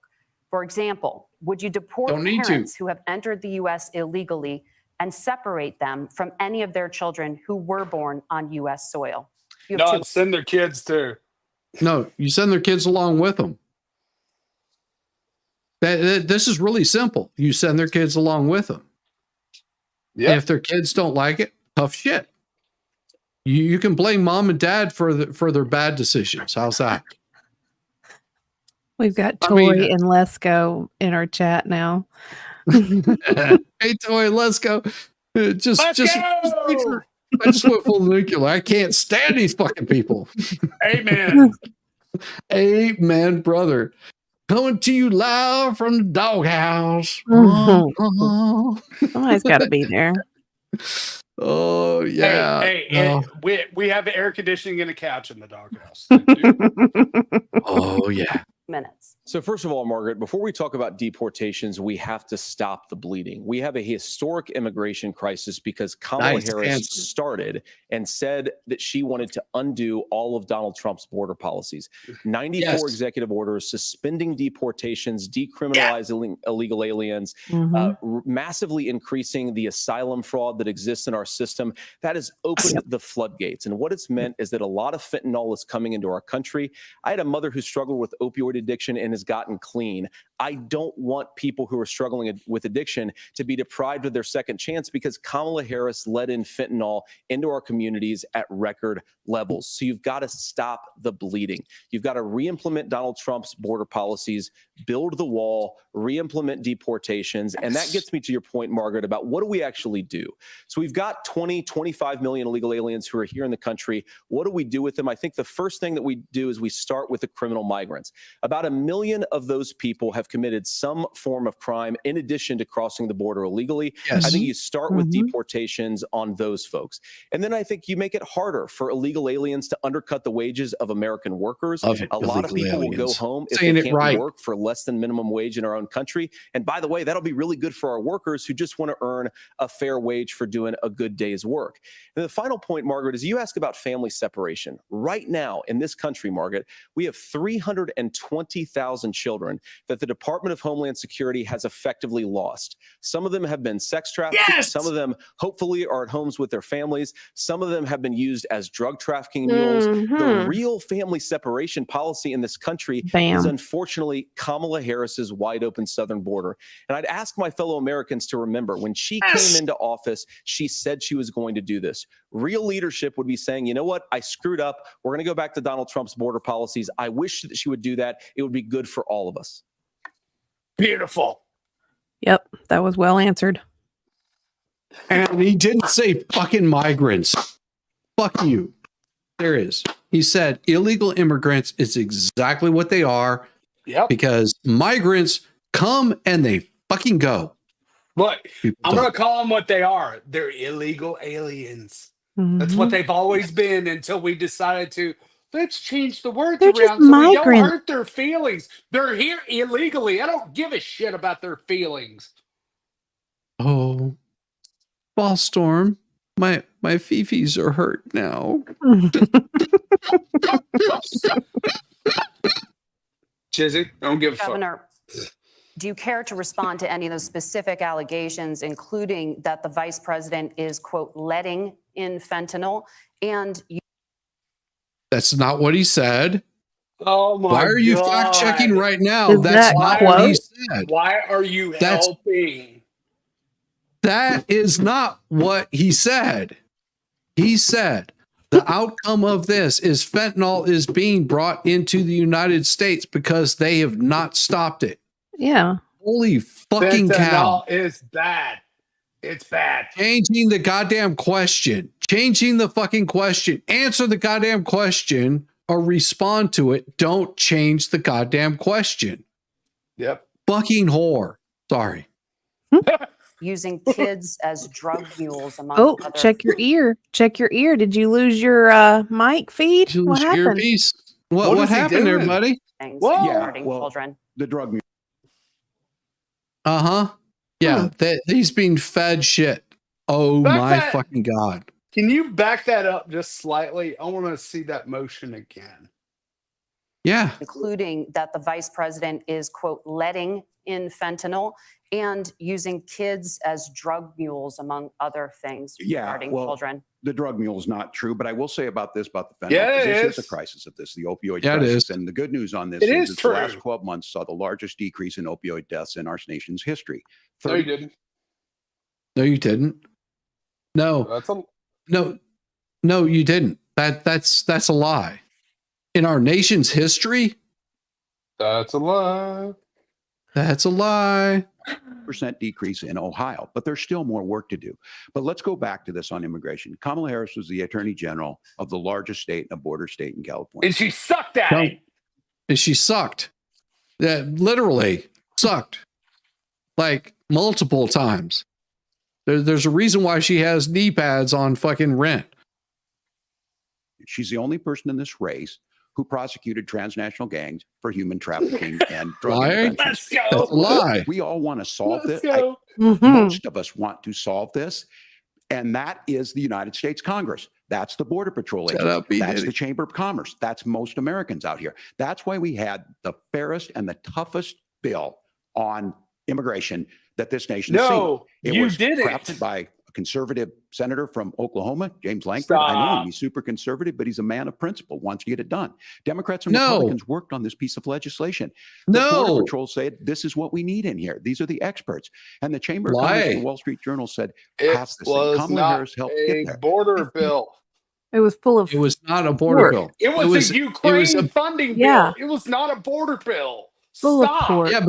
For example, would you deport parents who have entered the U.S. illegally and separate them from any of their children who were born on U.S. soil? No, send their kids too. No, you send their kids along with them. This is really simple. You send their kids along with them. Yeah. And if their kids don't like it, tough shit. You can blame mom and dad for their bad decisions. How's that? We've got Toy and Lesko in our chat now. Hey, Toy, let's go. I just went full nuclear. I can't stand these fucking people. Amen. Amen, brother. Coming to you live from the doghouse. Somebody's got to be there. Oh yeah. Hey, we have air conditioning and a couch in the doghouse. Oh yeah. Minutes. So first of all, Margaret, before we talk about deportations, we have to stop the bleeding. We have a historic immigration crisis because Kamala Harris started and said that she wanted to undo all of Donald Trump's border policies. 94 executive orders suspending deportations, decriminalizing illegal aliens, massively increasing the asylum fraud that exists in our system. That has opened the floodgates. And what it's meant is that a lot of fentanyl is coming into our country. I had a mother who struggled with opioid addiction and has gotten clean. I don't want people who are struggling with addiction to be deprived of their second chance because Kamala Harris let in fentanyl into our communities at record levels. So you've got to stop the bleeding. You've got to re-implement Donald Trump's border policies, build the wall, re-implement deportations. And that gets me to your point, Margaret, about what do we actually do? So we've got 25 million illegal aliens who are here in the country. What do we do with them? I think the first thing that we do is we start with the criminal migrants. About 1 million of those people have committed some form of crime in addition to crossing the border illegally. I think you start with deportations on those folks. And then I think you make it harder for illegal aliens to undercut the wages of American workers. A lot of people will go home if they can't work for less than minimum wage in our own country. And by the way, that'll be really good for our workers who just want to earn a fair wage for doing a good day's work. And the final point, Margaret, is you ask about family separation. Right now in this country, Margaret, we have 320,000 children that the Department of Homeland Security has effectively lost. Some of them have been sex trafficked. Some of them hopefully are at homes with their families. Some of them have been used as drug trafficking mules. The real family separation policy in this country is unfortunately Kamala Harris's wide open southern border. And I'd ask my fellow Americans to remember when she came into office, she said she was going to do this. Real leadership would be saying, you know what? I screwed up. We're going to go back to Donald Trump's border policies. I wish that she would do that. It would be good for all of us. Beautiful. Yep, that was well answered. And he didn't say fucking migrants. Fuck you. There is. He said illegal immigrants is exactly what they are. Yep. Because migrants come and they fucking go. Look, I'm going to call them what they are. They're illegal aliens. That's what they've always been until we decided to, let's change the words around so we don't hurt their feelings. They're here illegally. I don't give a shit about their feelings. Oh, Ball Storm, my fifis are hurt now. Chizzy, I don't give a fuck. Governor, do you care to respond to any of those specific allegations, including that the vice president is, quote, letting in fentanyl? And That's not what he said. Oh my God. Why are you fact checking right now? That's not what he said. Why are you helping? That is not what he said. He said the outcome of this is fentanyl is being brought into the United States because they have not stopped it. Yeah. Holy fucking cow. Fentanyl is bad. It's bad. Changing the goddamn question. Changing the fucking question. Answer the goddamn question or respond to it. Don't change the goddamn question. Yep. Fucking whore. Sorry. using kids as drug mules, among other. Check your ear. Check your ear. Did you lose your mic feed? Did you What lose your happened? earpiece? What happened there, buddy? Things Yeah, regarding well, children. the drug. Uh-huh. Yeah, he's being fed shit. Oh my fucking God. Can you back that up just slightly? I want to see that motion again. Yeah. Including that the vice president is, quote, letting in fentanyl and using kids as drug mules, among other things regarding children. The drug mule is not true, but I will say about this, about the fentanyl. Yeah, it this is. a crisis of this, the opioid Yeah, it crisis. is. And the good news on this It is is true. the last 12 months saw the largest decrease in opioid deaths in our nation's history. No, you didn't. No, you didn't. No. That's a No, you didn't. That's a lie. In our nation's history? That's a lie. That's a lie. % decrease in Ohio, but there's still more work to do. But let's go back to this on immigration. Kamala Harris was the attorney general of the largest state, a border state in California. And she sucked at it. And she sucked. That literally sucked like multiple times. There's a reason why she has knee pads on fucking rent. She's the only person in this race who prosecuted transnational gangs for human trafficking and drug intervention. Let's go. That's a lie. We all want to solve Let's this. go. Most of us want to solve this. And that is the United States Congress. That's the Border Patrol agents. That's the Chamber of Commerce. That's most Americans out here. That's why we had the fairest and the toughest bill on immigration that this nation has seen. It you was did it. crafted by a conservative senator from Oklahoma, James Lankford. I know him. He's super conservative, but he's a man of principle, wants to get it done. Democrats and Republicans worked on this piece of legislation. The Border Patrol said, this is what we need in here. These are the experts. And the Chamber of Commerce and the Wall Street Journal said, pass this thing. Kamala Harris helped get there. Border bill. It was full of. It was not a border bill. It was a Ukraine funding bill. It was not a border bill. Stop. Yeah,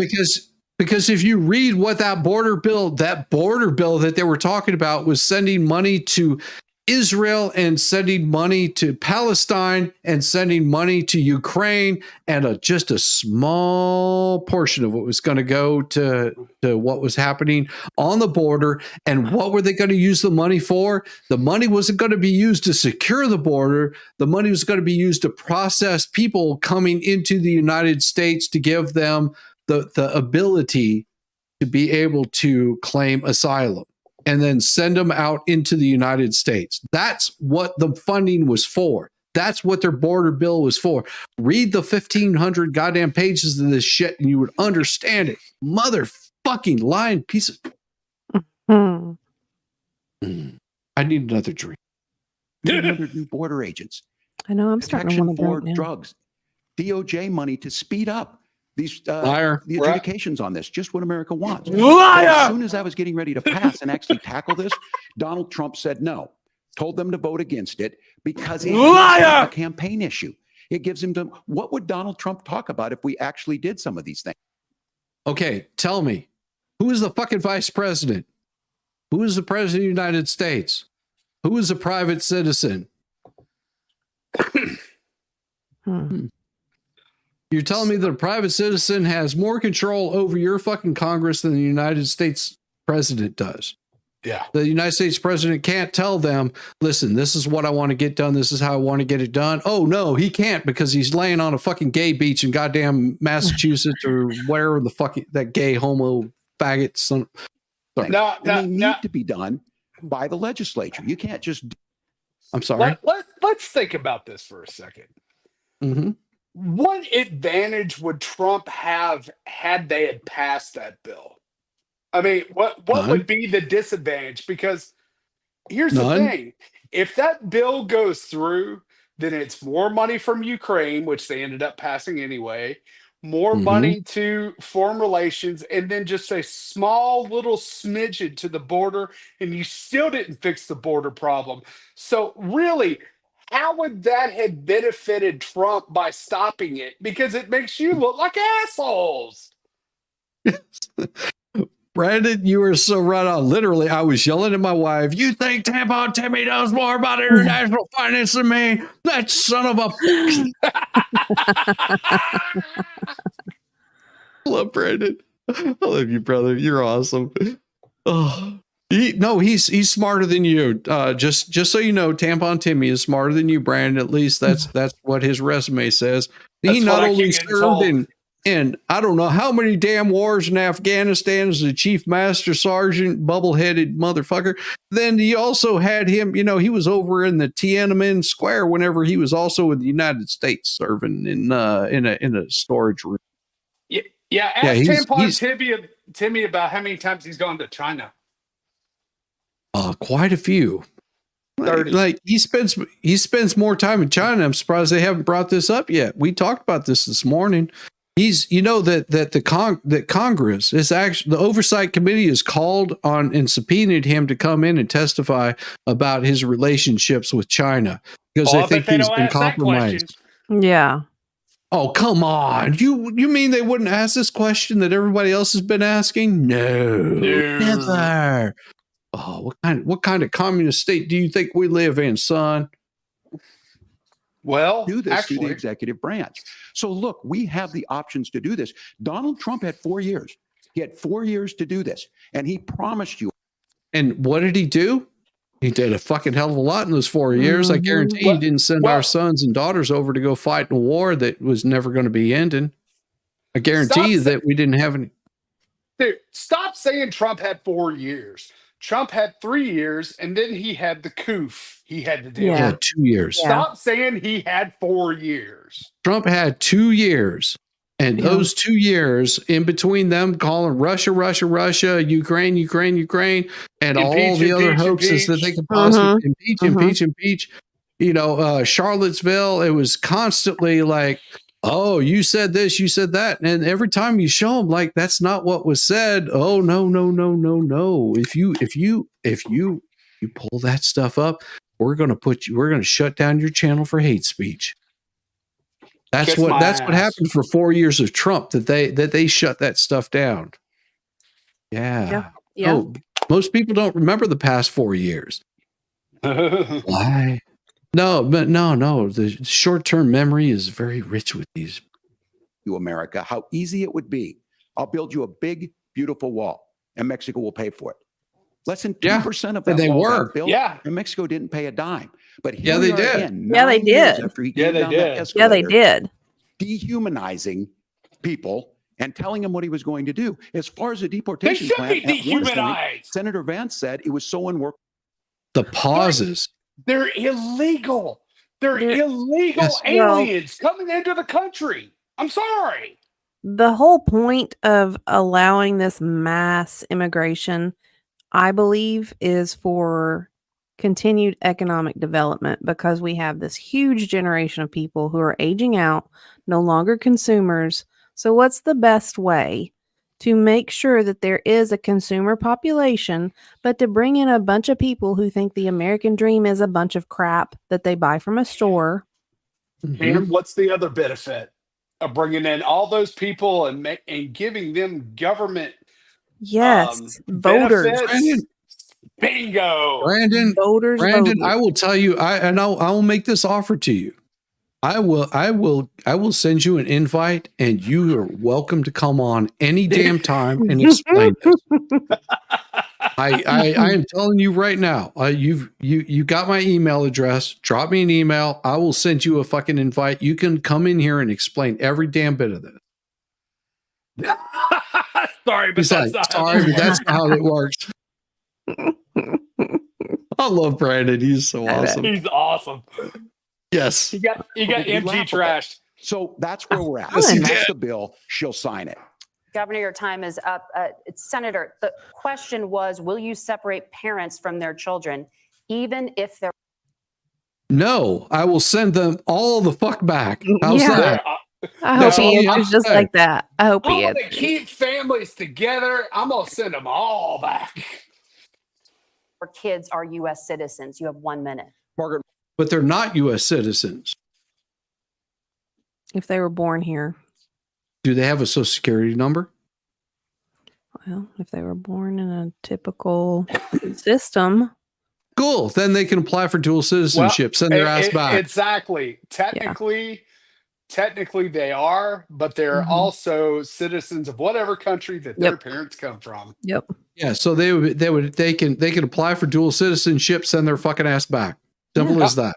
because if you read what that border bill that they were talking about was sending money to Israel and sending money to Palestine and sending money to Ukraine, and just a small portion of it was going to go to what was happening on the border. And what were they going to use the money for? The money wasn't going to be used to secure the border. The money was going to be used to process people coming into the United States to give them the ability to be able to claim asylum and then send them out into the United States. That's what the funding was for. That's what their border bill was for. Read the 1,500 goddamn pages of this shit and you would understand it. Motherfucking lying piece of... I need another drink. 200 new border agents. I know, I'm starting to want to for drink now. drugs. DOJ money to speed up these Liar. the adjudications on this, just what America wants. Liar! As soon as I was getting ready to pass and actually tackle this, Donald Trump said no, told them to vote against it because it's a campaign issue. It gives him to, what would Donald Trump talk about if we actually did some of these things? Okay, tell me, who is the fucking vice president? Who is the president of the United States? Who is a private citizen? You're telling me that a private citizen has more control over your fucking Congress than the United States president does. Yeah. The United States president can't tell them, listen, this is what I want to get done. This is how I want to get it done. Oh, no, he can't because he's laying on a fucking gay beach in goddamn Massachusetts or wherever the fuck that gay homo faggot son. Sorry. They need to be done by the legislature. You can't just. I'm sorry. Let's think about this for a second. Mm-hmm. What advantage would Trump have had they had passed that bill? I mean, what would be the disadvantage? Because here's the thing. If that bill goes through, then it's more money from Ukraine, which they ended up passing anyway, more money to foreign relations, and then just a small little smidgen to the border, and you still didn't fix the border problem. So really, how would that have benefited Trump by stopping it? Because it makes you look like assholes. Brandon, you were so right on. Literally, I was yelling at my wife, you think Tampon Timmy knows more about international finance than me? That son of a... I love Brandon. I love you, brother. You're awesome. Oh. He's smarter than you. Just so you know, Tampon Timmy is smarter than you, Brandon. At least that's what his resume says. He not only served in I don't know how many damn wars in Afghanistan as the chief master sergeant, bubble-headed motherfucker. Then he also had him, he was over in the Tiananmen Square whenever he was also in the United States serving in a storage room. Yeah. Ask Tampon Timmy about how many times he's gone to China. Quite a few. Like he spends more time in China. I'm surprised they haven't brought this up yet. We talked about this morning. He's, that Congress is actually, the oversight committee is called on and subpoenaed him to come in and testify about his relationships with China because they think he's been compromised. Yeah. Oh, come on. You mean they wouldn't ask this question that everybody else has been asking? No. Never. Oh, what kind of communist state do you think we live in, son? Well, do this through the actually, executive branch. So look, we have the options to do this. Donald Trump had 4 years. He had 4 years to do this, and he promised you. And what did he do? He did a fucking hell of a lot in those 4 years. I guarantee he didn't send our sons and daughters over to go fight in a war that was never going to be ending. I guarantee you that we didn't have any. Dude, stop saying Trump had 4 years. Trump had 3 years, and then he had the coof he had to deal Yeah, with. 2 years. Stop saying he had 4 years. Trump had 2 years. And those 2 years in between them calling Russia, Russia, Russia, Ukraine, Ukraine, Ukraine, and all the other hoaxes that they could possibly impeach. You know, Charlottesville, it was constantly like, oh, you said this, you said that. And every time you show them, like, that's not what was said. Oh, no, no, no, no, no. If you pull that stuff up, we're going to shut down your channel for hate speech. That's what happened for 4 years of Trump, that they shut that stuff down. Yeah. Oh, most people don't remember the past 4 years. Why? No, but no. The short-term memory is very rich with these. You, America, how easy it would be. I'll build you a big, beautiful wall, and Mexico will pay for it. Less than 2% of that they wall were. got built, and Mexico didn't pay a dime. But here Yeah, we they are did. again, Yeah, they 9 years did. after he Yeah, came they down that did. Yeah, they escalator, did. dehumanizing people and telling them what he was going to do. As far as the deportation should plan, be at one point, dehumanized. Senator Vance said it was so unworkable. The pauses. They're illegal. They're illegal Yes. aliens coming into the country. I'm sorry. The whole point of allowing this mass immigration, I believe, is for continued economic development, because we have this huge generation of people who are aging out, no longer consumers. So what's the best way to make sure that there is a consumer population, but to bring in a bunch of people who think the American dream is a bunch of crap that they buy from a store? And what's the other benefit of bringing in all those people and giving them government Yes, voters. benefits? Bingo. Brandon, voted. I will tell you, I will make this offer to you. I will send you an invite, and you are welcome to come on any damn time and explain this. I am telling you right now. You got my email address. Drop me an email. I will send you a fucking invite. You can come in here and explain every damn bit of this. Sorry, but He's that's like, not sorry, but that's not how it works. I love Brandon. He's so awesome. He's awesome. Yes. You got MG trashed. So that's where we're at. Yes, he That's did. the bill. She'll sign it. Governor, your time is up. Senator, the question was, will you separate parents from their children, even if they're... No, I will send them all the fuck back. How's Yeah. that? I hope he answers just like that. I hope I'm he going to answers. keep families together. I'm going to send them all back. Or kids are U.S. citizens? You have 1 minute. Margaret. But they're not U.S. citizens. If they were born here. Do they have a social security number? Well, if they were born in a typical system. Cool. Then they can apply for dual citizenship. Send their ass back. Exactly. Technically they are, but they're also citizens of whatever country that their parents come from. Yep. Yeah. So they can apply for dual citizenship. Send their fucking ass back. Simple as that.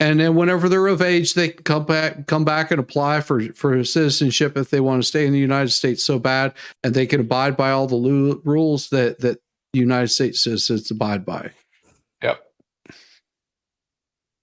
And then whenever they're of age, they can come back and apply for citizenship if they want to stay in the United States so bad, and they can abide by all the rules that the United States citizens abide by. Yep.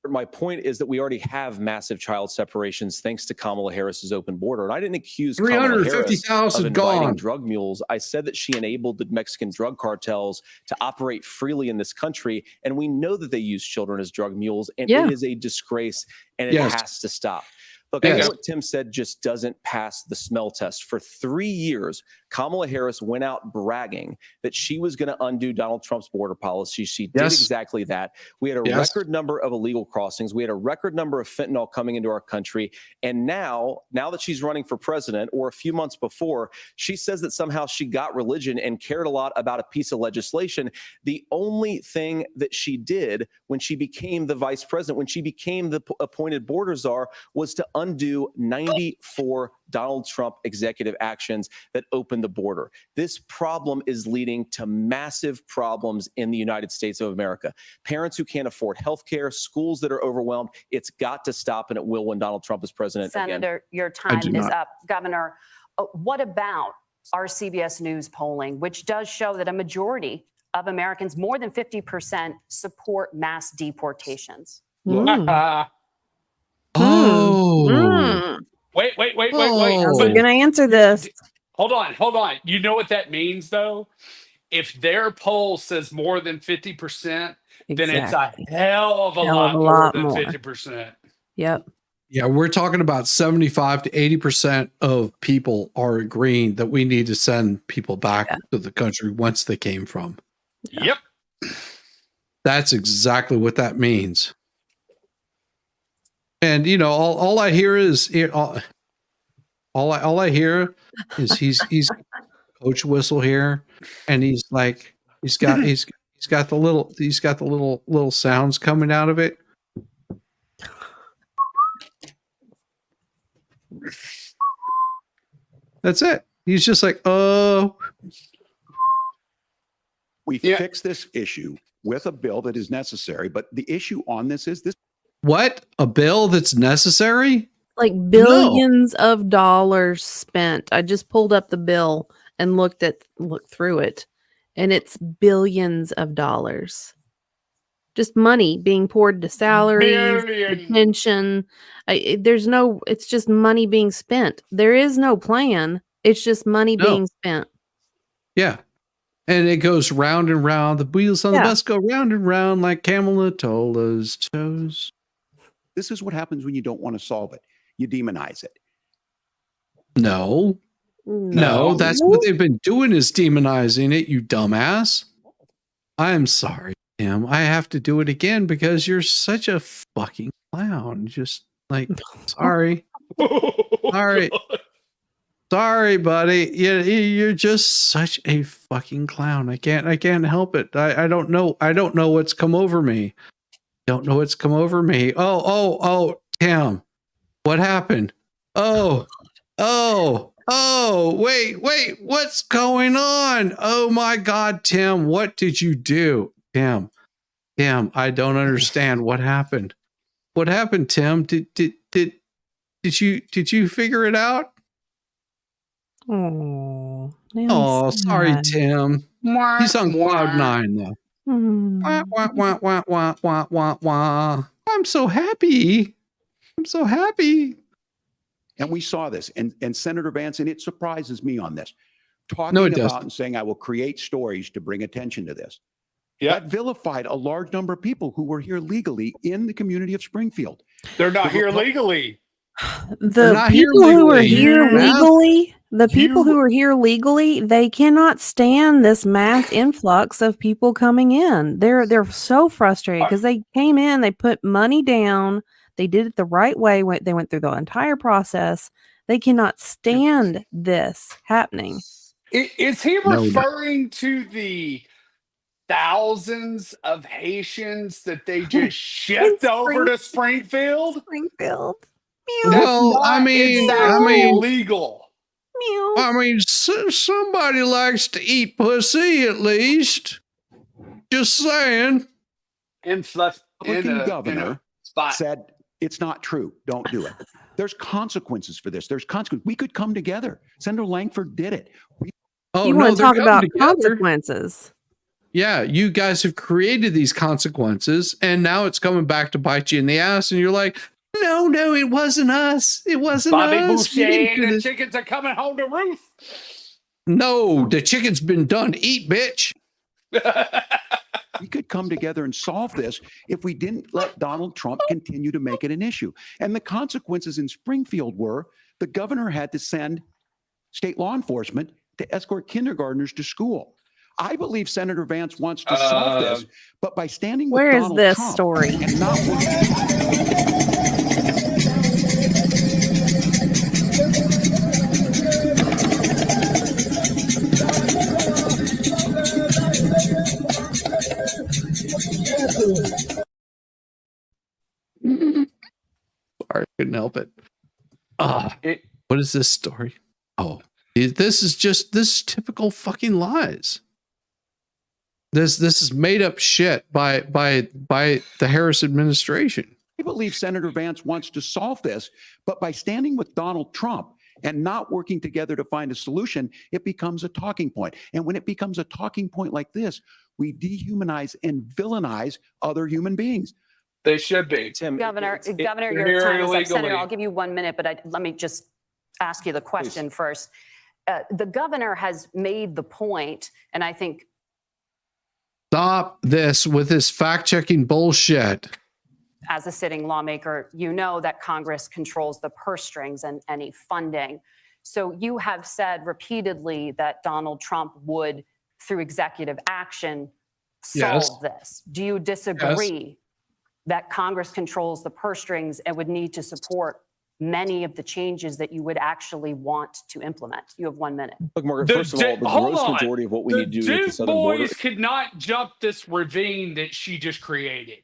My point is that we already have massive child separations thanks to Kamala Harris's open border. And I didn't accuse Kamala Harris of 350,000 inviting gone. drug mules. I said that she enabled the Mexican drug cartels to operate freely in this country. And we know that they use children as drug mules. And it is a disgrace, and it has to stop. Look, I think what Tim said just doesn't pass the smell test. For 3 years, Kamala Harris went out bragging that she was going to undo Donald Trump's border policy. She did exactly that. We had a record number of illegal crossings. We had a record number of fentanyl coming into our country. And now that she's running for president, or a few months before, she says that somehow she got religion and cared a lot about a piece of legislation. The only thing that she did when she became the vice president, when she became the appointed border czar, was to undo 94 Donald Trump executive actions that opened the border. This problem is leading to massive problems in the United States of America. Parents who can't afford health care, schools that are overwhelmed. It's got to stop, and it will when Donald Trump is president Senator, again. your time is up. Governor, what about our CBS News polling, which does show that a majority of Americans, more than 50%, support mass deportations? Wait. How's he going to answer this? Hold on. You know what that means, though? If their poll says more than 50%, then it's a hell of a lot more than 50%. Yep. Yeah, we're talking about 75 to 80% of people are agreeing that we need to send people back to the country whence they came from. Yep. That's exactly what that means. And all I hear is all I hear is he's Coach Whistle here, and he's like he's got the little sounds coming out of it. That's it. He's just like, oh. We fix this issue with a bill that is necessary, but the issue on this is this. What? A bill that's necessary? Like billions of dollars spent. I just pulled up the bill and looked through it, and it's billions of dollars. Just money being poured to salaries, to pension. It's just money being spent. There is no plan. It's just money being spent. Yeah. And it goes round and round. The wheels on the bus go round and round like Kamala told us toes. This is what happens when you don't want to solve it. You demonize it. No, that's what they've been doing, is demonizing it, you dumbass. I am sorry, Tim. I have to do it again because you're such a fucking clown. Just like, sorry. Sorry, buddy. You're just such a fucking clown. I can't help it. I don't know. I don't know what's come over me. Oh, Tim. What happened? Oh, wait, what's going on? Oh my God, Tim, what did you do? Tim, I don't understand. What happened? What happened, Tim? Did you figure it out? Oh, sorry, Tim. He's on cloud 9 though. Wah, wah, wah, wah, wah, wah, wah. I'm so happy. And we saw this, and Senator Vance, and it surprises me on this, talking about and saying, I will create stories to bring attention to this. That vilified a large number of people who were here legally in the community of Springfield. They're not here legally. The people who are here legally, they cannot stand this mass influx of people coming in. They're so frustrated because they came in, they put money down, they did it the right way. They went through the entire process. They cannot stand this happening. Is he referring to the thousands of Haitians that they just shipped over to Springfield? Well, I mean, illegal. I mean, somebody likes to eat pussy, at least. Just saying. Republican governor said it's not true. Don't do it. There's consequences for this. There's consequences. We could come together. Senator Langford did it. You want to talk about consequences? Yeah, you guys have created these consequences, and now it's coming back to bite you in the ass, and you're like, no, it wasn't us. It wasn't Bobby us. Boucher and the chickens are coming home to roost. No, the chicken's been done. Eat, bitch. We could come together and solve this if we didn't let Donald Trump continue to make it an issue. And the consequences in Springfield were the governor had to send state law enforcement to escort kindergartners to school. I believe Senator Vance wants to solve this, but by standing with Where is Donald this Trump story? and not Sorry, couldn't help it. What is this story? Oh, this is typical fucking lies. This is made up shit by the Harris administration. I believe Senator Vance wants to solve this, but by standing with Donald Trump and not working together to find a solution, it becomes a talking point. And when it becomes a talking point like this, we dehumanize and villainize other human beings. They should be. Tim, Governor, your here time is up. illegally. Senator, I'll give you 1 minute, but let me just ask you the question first. The governor has made the point, and I think Stop this with this fact-checking bullshit. as a sitting lawmaker, you know that Congress controls the purse strings and any funding. So you have said repeatedly that Donald Trump would, through executive action, solve this. Do you disagree that Congress controls the purse strings and would need to support many of the changes that you would actually want to implement? You have 1 minute. Look, Margaret, first of all, the gross majority of what we need to do at the southern border. Boys could not jump this ravine that she just created.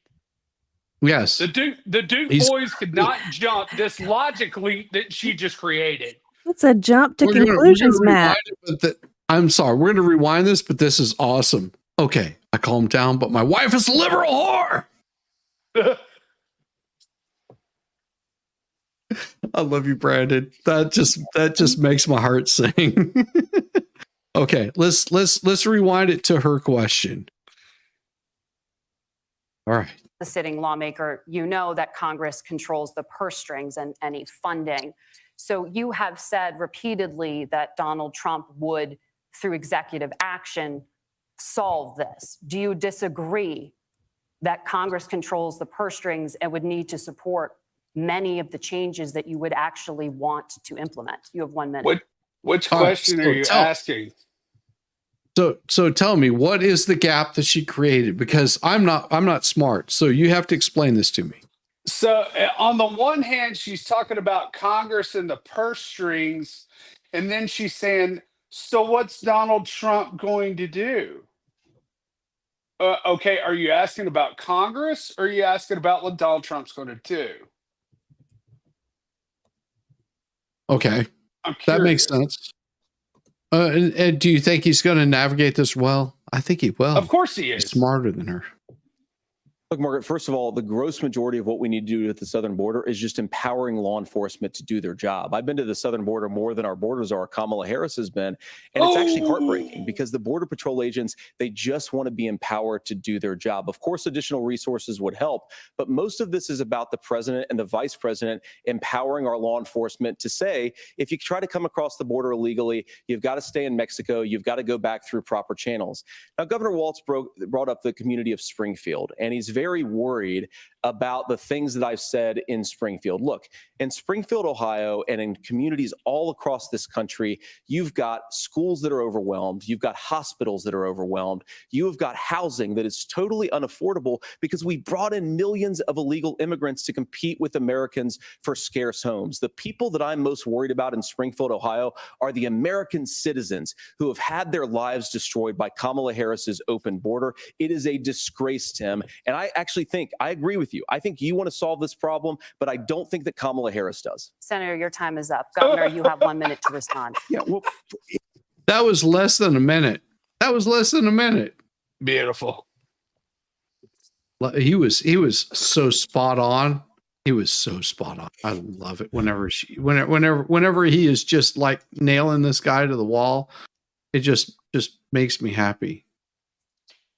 Yes. The Duke boys could not jump this logic leap that she just created. It's a jump to conclusions, Matt. I'm sorry, we're going to rewind this, but this is awesome. Okay, I calmed down, but my wife is a liberal whore. I love you, Brandon. That just makes my heart sing. Okay, let's rewind it to her question. All right. The sitting lawmaker, you know that Congress controls the purse strings and any funding. So you have said repeatedly that Donald Trump would, through executive action, solve this. Do you disagree that Congress controls the purse strings and would need to support many of the changes that you would actually want to implement? You have 1 minute. Which question are you asking? So tell me, what is the gap that she created? Because I'm not smart, so you have to explain this to me. So on the one hand, she's talking about Congress and the purse strings, and then she's saying, so what's Donald Trump going to do? Okay, are you asking about Congress, or are you asking about what Donald Trump's going to do? Okay, that makes sense. And do you think he's going to navigate this well? I think he will. Of course he is. He's smarter than her. Look, Margaret, first of all, the gross majority of what we need to do at the southern border is just empowering law enforcement to do their job. I've been to the southern border more than our borders are. Kamala Harris has been. And it's actually heartbreaking because the Border Patrol agents, they just want to be empowered to do their job. Of course, additional resources would help, but most of this is about the president and the vice president empowering our law enforcement to say, if you try to come across the border illegally, you've got to stay in Mexico. You've got to go back through proper channels. Now, Governor Walz brought up the community of Springfield, and he's very worried about the things that I've said in Springfield. Look, in Springfield, Ohio, and in communities all across this country, you've got schools that are overwhelmed. You've got hospitals that are overwhelmed. You have got housing that is totally unaffordable because we brought in millions of illegal immigrants to compete with Americans for scarce homes. The people that I'm most worried about in Springfield, Ohio, are the American citizens who have had their lives destroyed by Kamala Harris's open border. It is a disgrace, Tim. And I actually think, I agree with you. I think you want to solve this problem, but I don't think that Kamala Harris does. Senator, your time is up. Governor, you have 1 minute to respond. Yeah, well, that was less than a minute. That was less than a minute. Beautiful. He was so spot on. He was so spot on. I love it. Whenever he is just like nailing this guy to the wall, it just makes me happy.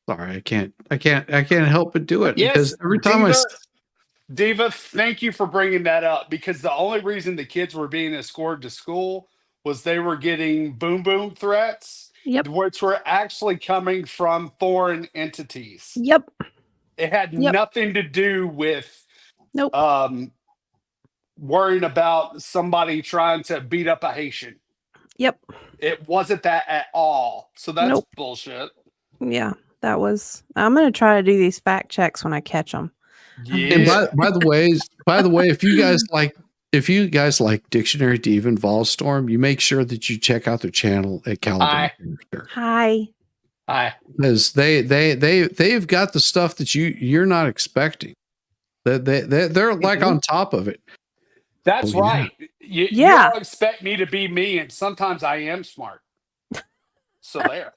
Sorry, I can't help but do it because every time Diva, thank you for bringing that up because the only reason the kids were being escorted to school was they were getting boom boom threats, Yep. which were actually coming from foreign entities. Yep. It had nothing to do with nope. Worrying about somebody trying to beat up a Haitian. Yep. It wasn't that at all. So that's Nope. bullshit. Yeah, that was. I'm gonna try to do these fact checks when I catch them. Yeah. And by the way, if you guys like Dictionary Diva and Volstorm, you make sure that you check out their channel at Caliban. Hi. Because they've got the stuff that you're not expecting. They're like on top of it. That's right. You all expect me to be me, and sometimes I am smart. So there.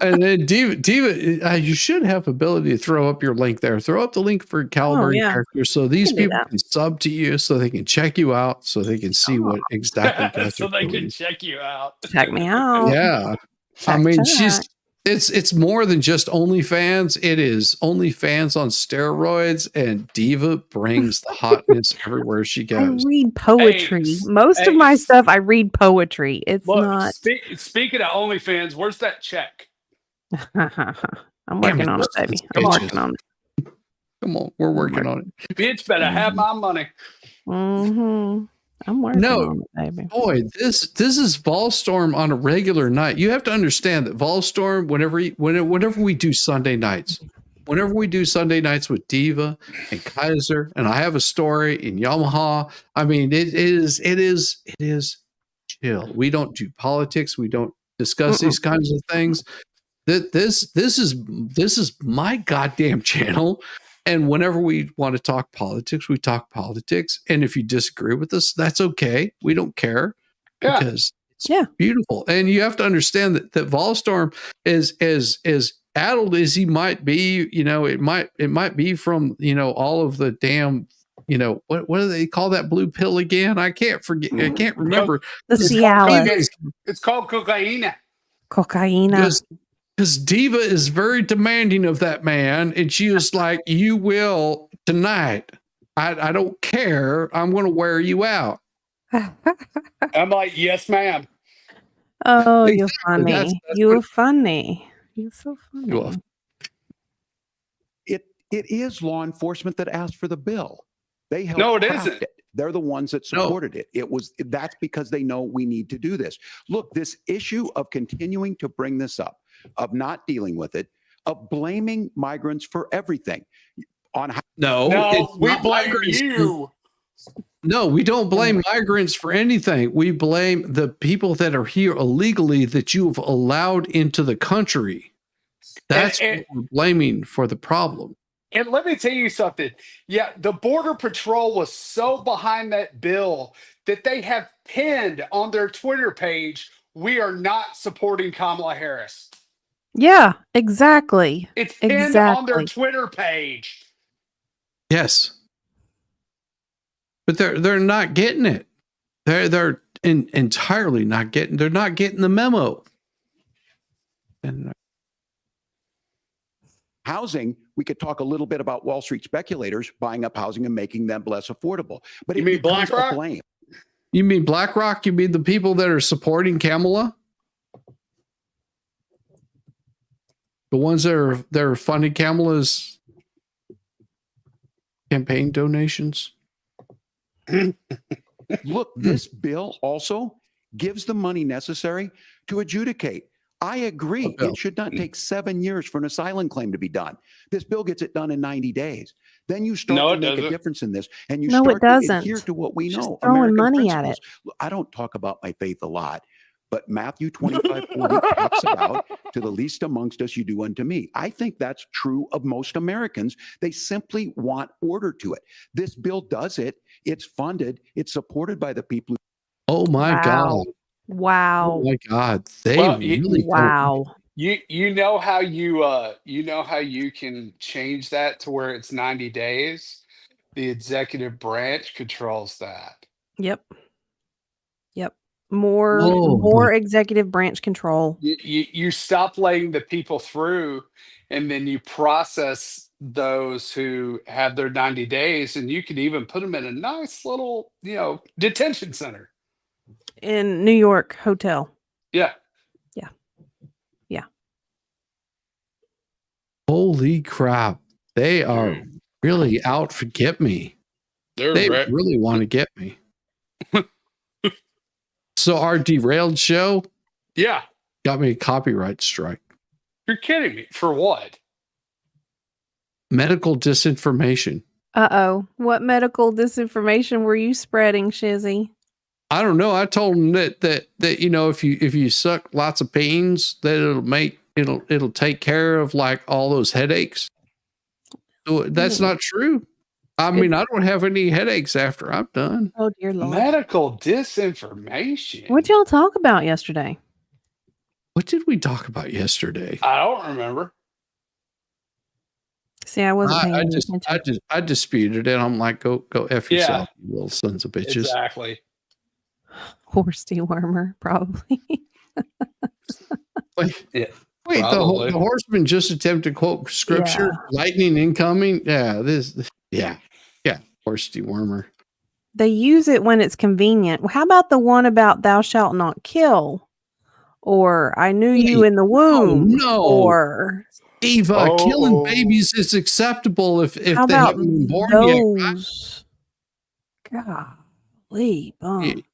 And then Diva, you should have ability to throw up your link there. Throw up the link for Caliburn characters, so these people can sub to you, so they can check you out, so they can see what exactly. So they can check you out. Check me out. Yeah, I mean, it's more than just OnlyFans. It is OnlyFans on steroids, and Diva brings the hotness everywhere she goes. I read poetry. Most of my stuff, I read poetry. It's not. Speaking of OnlyFans, where's that check? I'm working on it, baby. I'm working on it. Come on, we're working on it. Bitch better have my money. Mm-hmm. I'm working on it, baby. Boy, this is Volstorm on a regular night. You have to understand that Volstorm, whenever we do Sunday nights, with Diva and Kaiser, and I have a story in Yamaha. I mean, it is chill. We don't do politics. We don't discuss these kinds of things. This is my goddamn channel. And whenever we want to talk politics, we talk politics. And if you disagree with us, that's okay. We don't care because it's beautiful. And you have to understand that Volstorm is as addled as he might be. You know, it might be from, all of the damn, what do they call that blue pill again? I can't forget. I can't remember. It's called cocaine. Because Diva is very demanding of that man, and she was like, "You will tonight. I don't care. I'm going to wear you out." I'm like, "Yes, ma'am." Oh, you're funny. You're funny. You're so funny. It is law enforcement that asked for the bill. They helped. No, it craft isn't. it. They're the ones that supported it. That's because they know we need to do this. Look, this issue of continuing to bring this up, of not dealing with it, of blaming migrants for everything. No, we blame you. No, we don't blame migrants for anything. We blame the people that are here illegally that you've allowed into the country. That's what we're blaming for the problem. And let me tell you something. Yeah, the Border Patrol was so behind that bill that they have pinned on their Twitter page, "We are not supporting Kamala Harris." Yeah, exactly. It's pinned on their Twitter page. Yes. But they're not getting it. They're entirely not getting. They're not getting the memo. And housing, we could talk a little bit about Wall Street speculators buying up housing and making them less affordable. But you mean BlackRock? Blame. You mean BlackRock? You mean the people that are supporting Kamala? The ones that are funding Kamala's campaign donations? Look, this bill also gives the money necessary to adjudicate. I agree. It should not take 7 years for an asylum claim to be done. This bill gets it done in 90 days. Then you start to make a difference in this, and you start to adhere to what we know. Throwing money at it. Look, I don't talk about my faith a lot, but Matthew 25:40 talks about, "To the least amongst us, you do unto me." I think that's true of most Americans. They simply want order to it. This bill does it. It's funded. It's supported by the people. Oh my God. Wow. Oh my God. They really wow. You know how you can change that to where it's 90 days? The executive branch controls that. Yep. More executive branch control. You stop letting the people through, and then you process those who have their 90 days, and you can even put them in a nice little, detention center. In New York hotel. Yeah. Holy crap. They are really out to get me. They really want to get me. So our derailed show got me a copyright strike. You're kidding me. For what? Medical disinformation. Uh-oh. What medical disinformation were you spreading, Shizzy? I don't know. I told them that you know, if you suck lots of beans, that it'll take care of like all those headaches. So that's not true. I mean, I don't have any headaches after I'm done. Oh dear Lord. Medical disinformation. What'd y'all talk about yesterday? What did we talk about yesterday? I don't remember. See, I wasn't paying attention. I disputed it. I'm like, go F yourself, you little sons of bitches. Exactly. Horse dewormer, probably. Wait, the horseman just attempted to quote scripture, lightning incoming. Yeah, horse dewormer. They use it when it's convenient. Well, how about the one about thou shalt not kill? Or I knew you in the womb. No. Or Eva, killing babies is acceptable if they haven't been born those? yet. Right? Golly,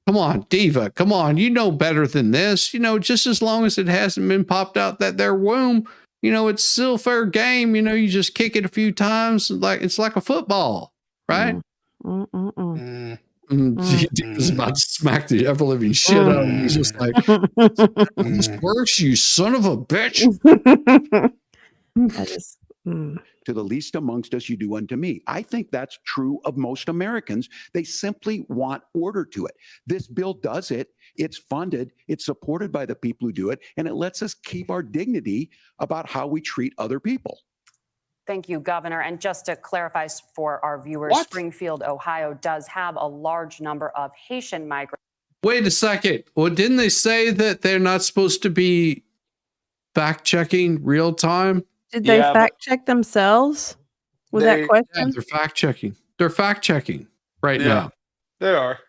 Come on, Diva. Come on. You know better than this. You know, just as long as it hasn't been popped out that their womb, you know, it's still fair game. You know, you just kick it a few times. It's like a football, right? Diva's about to smack the ever living shit out of him. He's just like, this works, you son of a bitch. To the least amongst us, you do unto me. I think that's true of most Americans. They simply want order to it. This bill does it. It's funded. It's supported by the people who do it. And it lets us keep our dignity about how we treat other people. Thank you, Governor. And just to clarify for our viewers, Springfield, Ohio does have a large number of Haitian migrants. Wait a second. Well, didn't they say that they're not supposed to be fact checking real time? Did they fact check themselves with that question? Yeah, they're fact checking. They're fact checking right now. They are.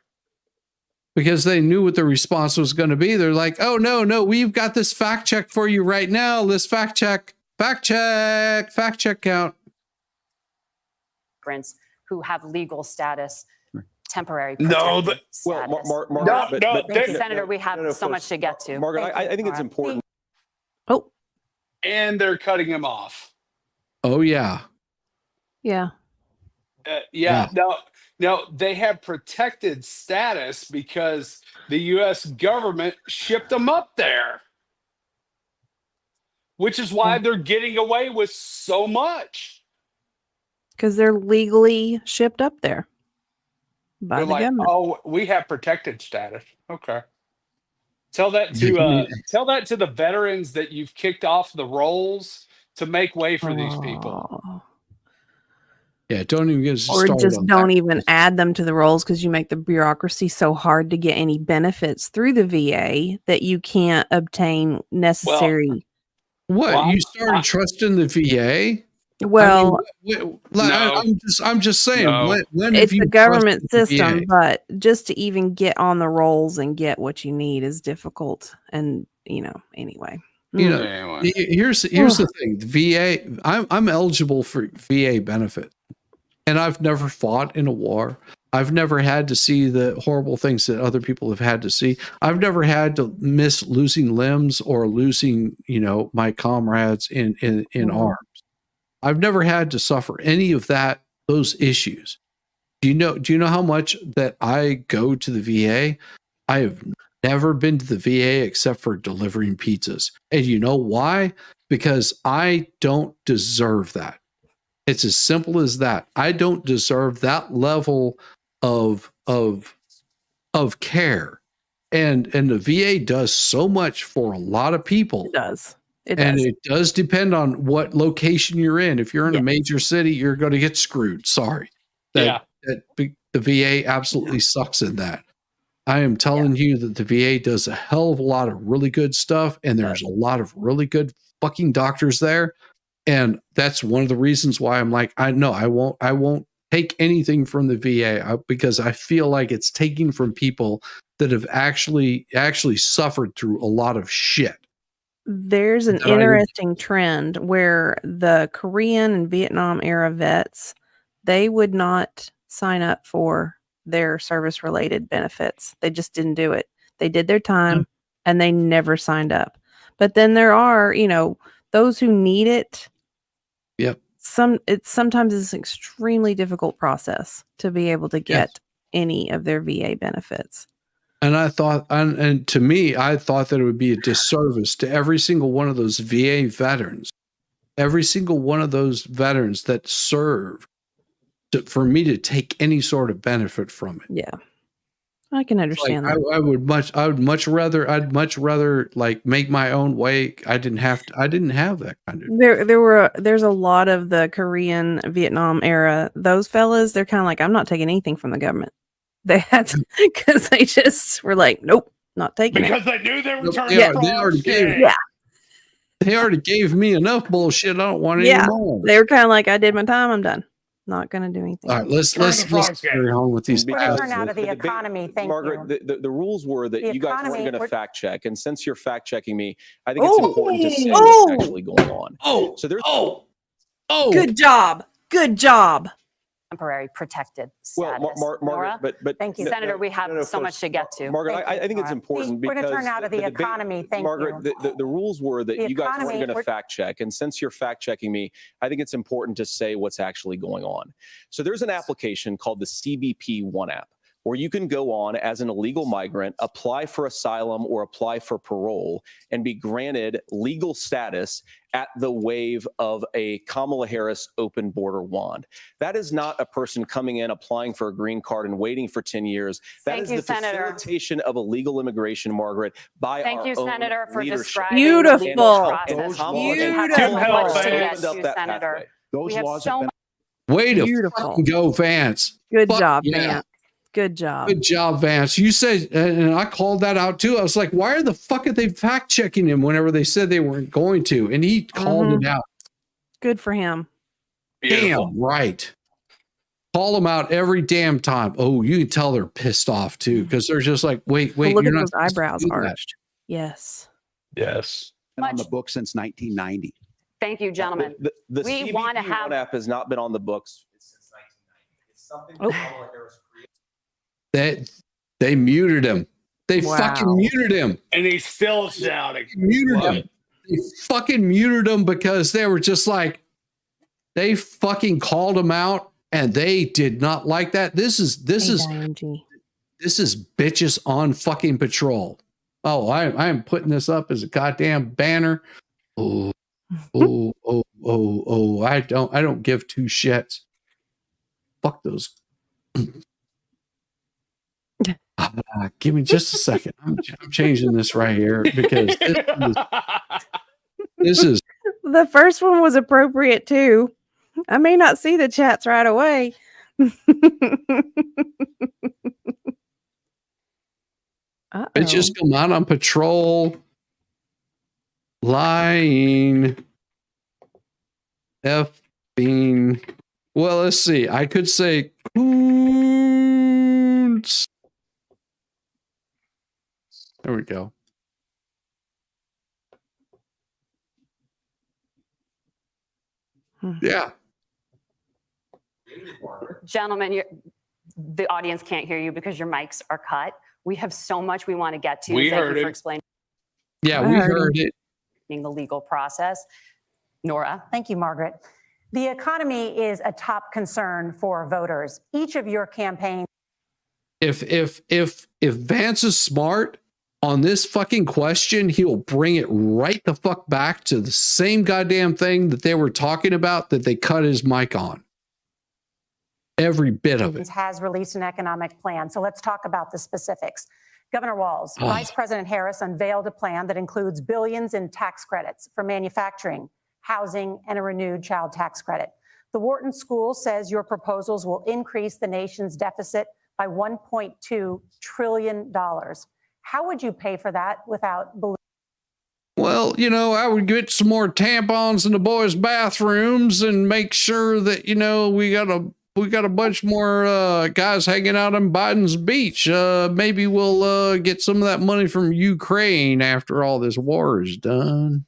Because they knew what the response was going to be. They're like, oh, no, we've got this fact check for you right now. Let's fact check count. Who have legal status, temporary. Senator, we have so much to get to. Margaret, I think it's important. Oh. And they're cutting him off. Oh, yeah. Yeah. No, they have protected status because the U.S. government shipped them up there. Which is why they're getting away with so much. Because they're legally shipped up there. By They're the like, government. oh, we have protected status. Okay. Tell that to the veterans that you've kicked off the rolls to make way for these people. Yeah, don't even get us Or started. just don't even add them to the rolls because you make the bureaucracy so hard to get any benefits through the VA that you can't obtain necessary. You started trusting the VA? Well, I'm just saying. No. When it's have you a government trusted the system, VA? but just to even get on the rolls and get what you need is difficult. And anyway. Here's the thing. The VA. I'm eligible for VA benefit, and I've never fought in a war. I've never had to see the horrible things that other people have had to see. I've never had to miss losing limbs or losing, my comrades in arms. I've never had to suffer any of those issues. Do you know how much that I go to the VA? I have never been to the VA except for delivering pizzas. And you know why? Because I don't deserve that. It's as simple as that. I don't deserve that level of care. And the VA does so much for a lot of people. It does. It does depend on what location you're in. If you're in a major city, you're going to get screwed. Sorry. The VA absolutely sucks in that. I am telling you that the VA does a hell of a lot of really good stuff, and there's a lot of really good fucking doctors there. And that's one of the reasons why I'm like, I won't take anything from the VA because I feel like it's taking from people that have actually suffered through a lot of shit. There's an That I- interesting trend where the Korean and Vietnam era vets, they would not sign up for their service related benefits. They just didn't do it. They did their time and they never signed up. But then there are, those who need it. Yep. Sometimes it's an extremely difficult process to be able to get any of their VA benefits. And I thought, and to me, I thought that it would be a disservice to every single one of those VA veterans, every single one of those veterans that served, for me to take any sort of benefit from it. Yeah, I can understand that. I'd much rather like make my own way. I didn't have that kind of. There's a lot of the Korean Vietnam era. Those fellas, they're kind of like, I'm not taking anything from the government. They had because they just were like, nope, not taking because it. they knew they were turning. They already gave me enough bullshit. I don't want any more. They were kind of like, I did my time. I'm done. Not going to do anything. All right, let's carry on with these. Turn out of the economy. Thank Margaret, you. the rules were that The you guys weren't economy- going to we're- fact check, and since you're fact checking me, I think it's important to say what's actually going on. So there's Good job. Good job. Temporary protected well, status. Margaret, Nora? but Thank you, Senator. We have so much to get to. Margaret, Thank you, I think it's Nora. important We're because going to turn out of the debate- economy. Thank Margaret, you. the rules were that The you guys economy, weren't going to we're- fact check, and since you're fact checking me, I think it's important to say what's actually going on. So there's an application called the CBP One app, where you can go on as an illegal migrant, apply for asylum or apply for parole, and be granted legal status at the wave of a Kamala Harris open border wand. That is not a person coming in, applying for a green card and waiting for 10 years. That Thank is you, the Senator. facilitation of illegal immigration, Margaret, by Thank our you, own Senator, for leadership. describing Beautiful. the legal process. Kamala We have Harris so opened much up to get that to, pathway. Senator. Those We have laws so have been much. Way to Beautiful. fucking go, Vance. Good Fuck job, yeah. Vance. Good job. Good job, Vance. You said, and I called that out too. I was like, why are the fuck are they fact checking him whenever they said they weren't going to? And he called it out. Good for him. Damn right. Call them out every damn time. Oh, you can tell they're pissed off too, because they're just like, wait, But look you're at not those supposed to eyebrows do that. arched. Yes. Yes. been on the book since 1990. Thank you, gentlemen. The We CBP want to have. One app has not been on the books since 1990. It's something Oh. that Kamala Harris created. They muted him. They Wow. fucking muted him. And he's still shouting. Muted What? him. They fucking muted him because they were just like, they fucking called him out and they did not like that. This is bitches on fucking patrol. Oh, I am putting this up as a goddamn banner. Oh, I don't give two shits. Fuck those. Give me just a second. I'm changing this right here because this is The first one was appropriate too. I may not see the chats right away. bitches come out on patrol, lying, effing. Well, let's see. I could say coons. There we go. Yeah. Gentlemen, the audience can't hear you because your mics are cut. We have so much we want to get to. We Thank heard you for it. explaining Yeah, we heard it. the legal process. Nora. Thank you, Margaret. The economy is a top concern for voters. Each of your campaigns. If Vance is smart on this fucking question, he'll bring it right the fuck back to the same goddamn thing that they were talking about that they cut his mic on. Every bit of it. Has released an economic plan. So let's talk about the specifics. Governor Walz, Vice President Harris unveiled a plan that includes billions in tax credits for manufacturing, housing, and a renewed child tax credit. The Wharton School says your proposals will increase the nation's deficit by $1.2 trillion. How would you pay for that without? Well, I would get some more tampons in the boys' bathrooms and make sure that, we got a we got a bunch more guys hanging out on Biden's beach. Maybe we'll get some of that money from Ukraine after all this war is done.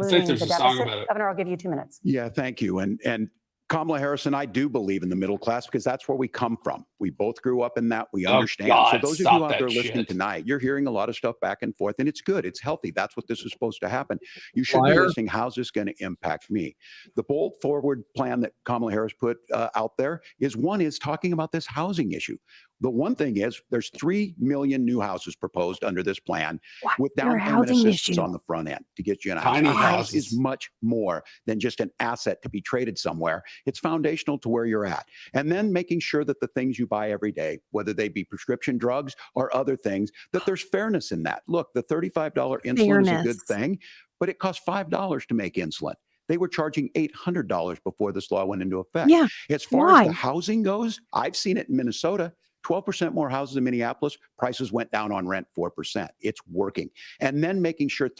I think there's a song about it. Governor, I'll give you 2 minutes. Yeah, thank you. And Kamala Harris and I do believe in the middle class because that's where we come from. We both grew up in that. We understand. God, so those of stop you out that there listening shit. tonight, you're hearing a lot of stuff back and forth, and it's good. It's healthy. That's what this is supposed to happen. You should be listening. How's this going to impact me? The bold forward plan that Kamala Harris put out there is talking about this housing issue. The one thing is there's 3 million new houses proposed under this plan with down payment assistance on the front end to get you in a house. Tiny A house houses. is much more than just an asset to be traded somewhere. It's foundational to where you're at. And then making sure that the things you buy every day, whether they be prescription drugs or other things, that there's fairness in that. Look, the $35 insulin is a good thing, but it costs $5 to make insulin. They were charging $800 before this law went into effect. Yeah. As far as the housing goes, I've seen it in Minnesota. 12% more houses in Minneapolis. Prices went down on rent 4%. It's working. And then making sure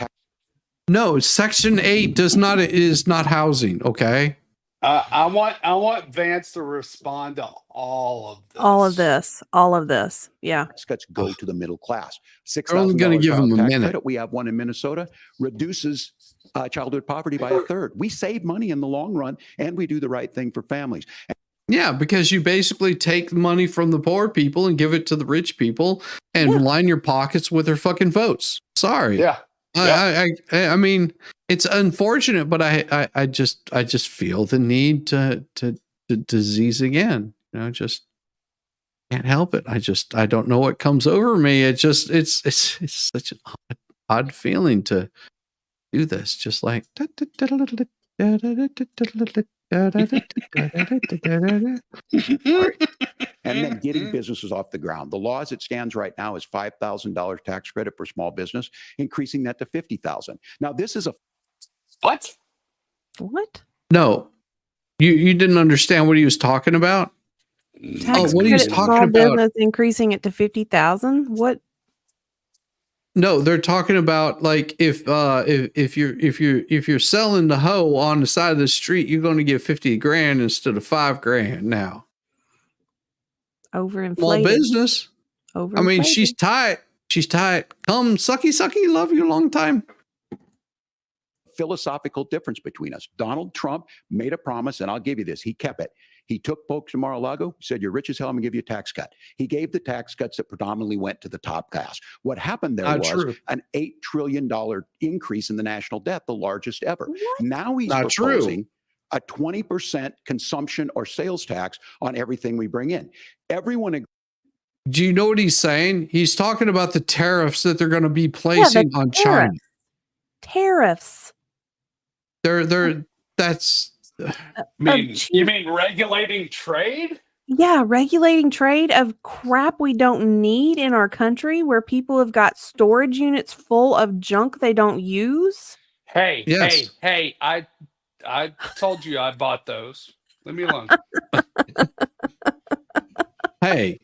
No, Section 8 is not housing. Okay. I want Vance to respond to all of this. All of this. Yeah. Cuts go to the middle class. They're only going to give them a minute. Credit. We have one in Minnesota, reduces childhood poverty by a third. We save money in the long run, and we do the right thing for families. Yeah, because you basically take money from the poor people and give it to the rich people and line your pockets with their fucking votes. Sorry. Yeah. I mean, it's unfortunate, but I just feel the need to disease again. You know, just can't help it. I don't know what comes over me. It's such an odd feeling to do this. Just like and then getting businesses off the ground. The law as it stands right now is $5,000 tax credit for small business, increasing that to $50,000. Now, this is a what? No, you didn't understand what he was talking about. Tax what he's credit talking small about? business increasing it to 50,000. What? No, they're talking about like if you're selling the hoe on the side of the street, you're going to get 50 grand instead of $5,000 now. Overinflated. Small business. I mean, she's tight. Come sucky, love you a long time. Philosophical difference between us. Donald Trump made a promise, and I'll give you this. He kept it. He took folks to Mar-a-Lago, said, you're rich as hell, I'm going to give you a tax cut. He gave the tax cuts that predominantly went to the top class. What happened there was an $8 trillion increase in the national debt, the largest ever. What? Now he's proposing a 20% consumption or sales tax on everything we bring in. Everyone Do you know what he's saying? He's talking about the tariffs that they're going to be placing on China. Tariffs. That's you mean regulating trade? Yeah, regulating trade of crap we don't need in our country where people have got storage units full of junk they don't use. Hey, I told you I bought those. Leave me alone. Hey,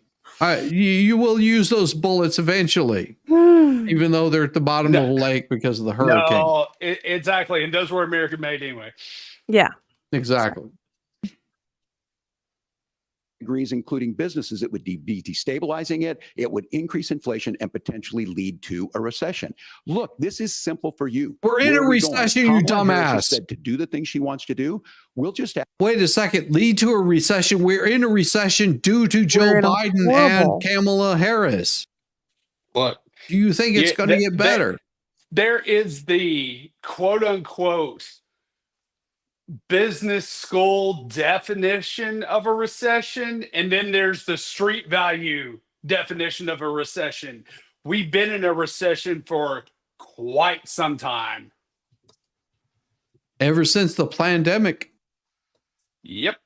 you will use those bullets eventually, even though they're at the bottom of the lake because of the hurricane. No, exactly. And those were American made anyway. Yeah. Exactly. Agrees, including businesses, it would be destabilizing it. It would increase inflation and potentially lead to a recession. Look, this is simple for you. We're in a recession, you dumbass. Said to do the things she wants to do. We'll just wait a second. Lead to a recession. We're in a recession due to Joe Biden and Kamala Harris. Look, do you think it's going to get better? There is the quote unquote business school definition of a recession, and then there's the street value definition of a recession. We've been in a recession for quite some time. Ever since the pandemic. Yep.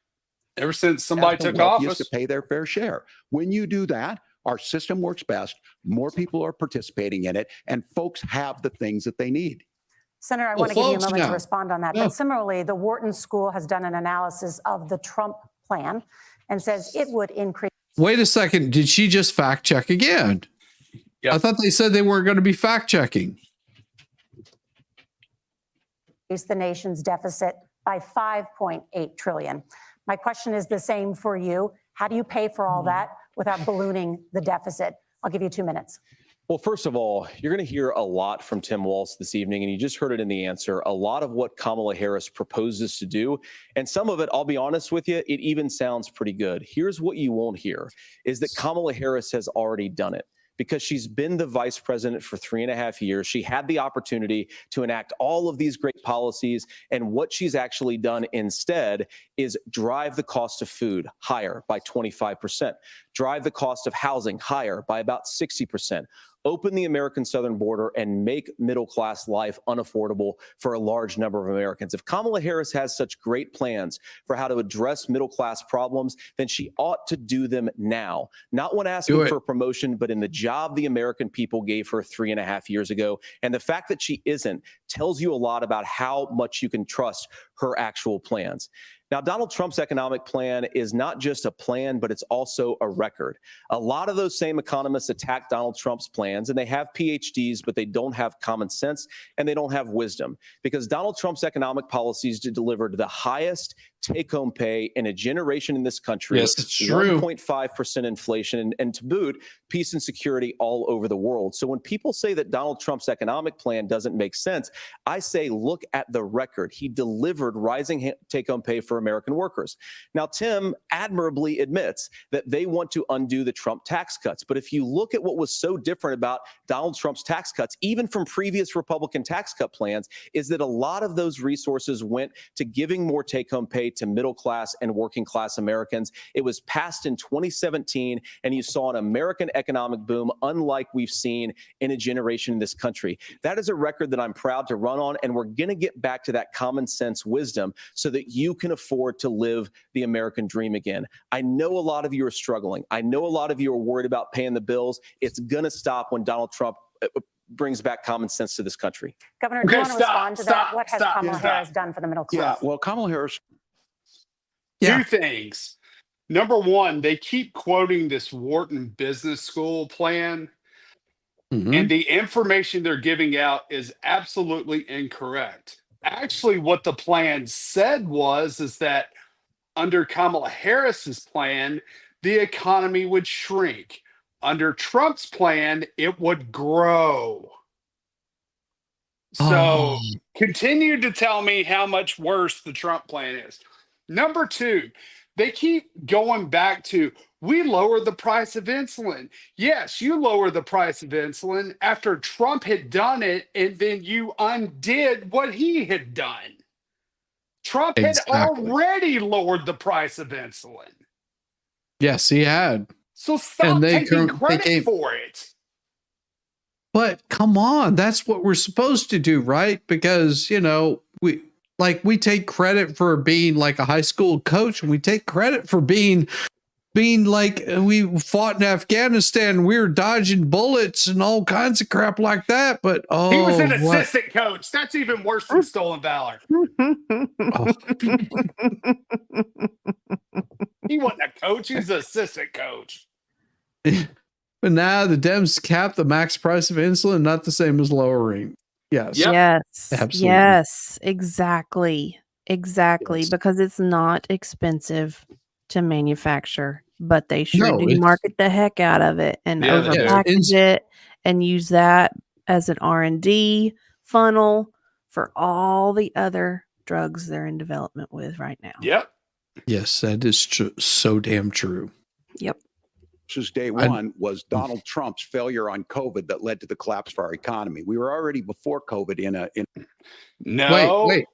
Ever since somebody took office. To pay their fair share. When you do that, our system works best. More people are participating in it, and folks have the things that they need. Senator, I want to give you a moment to respond on that. But similarly, the Wharton School has done an analysis of the Trump plan and says it would increase. Wait a second. Did she just fact check again? Yep. I thought they said they weren't going to be fact checking. The nation's deficit by $5.8 trillion. My question is the same for you. How do you pay for all that without ballooning the deficit? I'll give you 2 minutes. Well, first of all, you're going to hear a lot from Tim Walz this evening, and you just heard it in the answer, a lot of what Kamala Harris proposes to do. And some of it, I'll be honest with you, it even sounds pretty good. Here's what you won't hear, is that Kamala Harris has already done it. Because she's been the vice president for 3.5 years. She had the opportunity to enact all of these great policies. And what she's actually done instead is drive the cost of food higher by 25%, drive the cost of housing higher by about 60%. Open the American southern border and make middle-class life unaffordable for a large number of Americans. If Kamala Harris has such great plans for how to address middle-class problems, then she ought to do them now. Not when asking for a promotion, but in the job the American people gave her 3.5 years ago. And the fact that she isn't tells you a lot about how much you can trust her actual plans. Now, Donald Trump's economic plan is not just a plan, but it's also a record. A lot of those same economists attack Donald Trump's plans, and they have PhDs, but they don't have common sense and they don't have wisdom, because Donald Trump's economic policies delivered the highest take-home pay in a generation in this country. Yes, it's true. 1.5% inflation, and to boot, peace and security all over the world. So when people say that Donald Trump's economic plan doesn't make sense, I say, look at the record. He delivered rising take-home pay for American workers. Now, Tim admirably admits that they want to undo the Trump tax cuts. But if you look at what was so different about Donald Trump's tax cuts, even from previous Republican tax cut plans, is that a lot of those resources went to giving more take-home pay to middle class and working class Americans. It was passed in 2017, and you saw an American economic boom unlike we've seen in a generation in this country. That is a record that I'm proud to run on, and we're going to get back to that common sense wisdom so that you can afford to live the American dream again. I know a lot of you are struggling. I know a lot of you are worried about paying the bills. It's going to stop when Donald Trump brings back common sense to this country. Governor, do you want to respond to that? What has Kamala Harris done for the middle class? Yeah, well, Kamala Harris. Two things. Number one, they keep quoting this Wharton Business School plan, and the information they're giving out is absolutely incorrect. Actually, what the plan said is that under Kamala Harris's plan, the economy would shrink. Under Trump's plan, it would grow. So continue to tell me how much worse the Trump plan is. Number two, they keep going back to, we lowered the price of insulin. Yes, you lowered the price of insulin after Trump had done it, and then you undid what he had done. Trump had already lowered the price of insulin. Yes, he had. So stop taking credit for it. But come on, that's what we're supposed to do, right? Because, you know, we take credit for being like a high school coach, and we take credit for being like we fought in Afghanistan, we were dodging bullets and all kinds of crap like that. But he was an assistant coach. That's even worse than stolen valor. He wasn't a coach, he was an assistant coach. But now the Dems cap the max price of insulin, not the same as lowering. Yes. Yep. Yes. Absolutely. Yes. Exactly. Yes. Because it's not expensive to manufacture, but they sure do market the heck out of it and overpackage it and use that as an R&D funnel for all the other drugs they're in development with right now. Yep. Yes, that is true. So damn true. Yep. Since day one was Donald Trump's failure on COVID that led to the collapse of our economy. We were already before COVID Wait.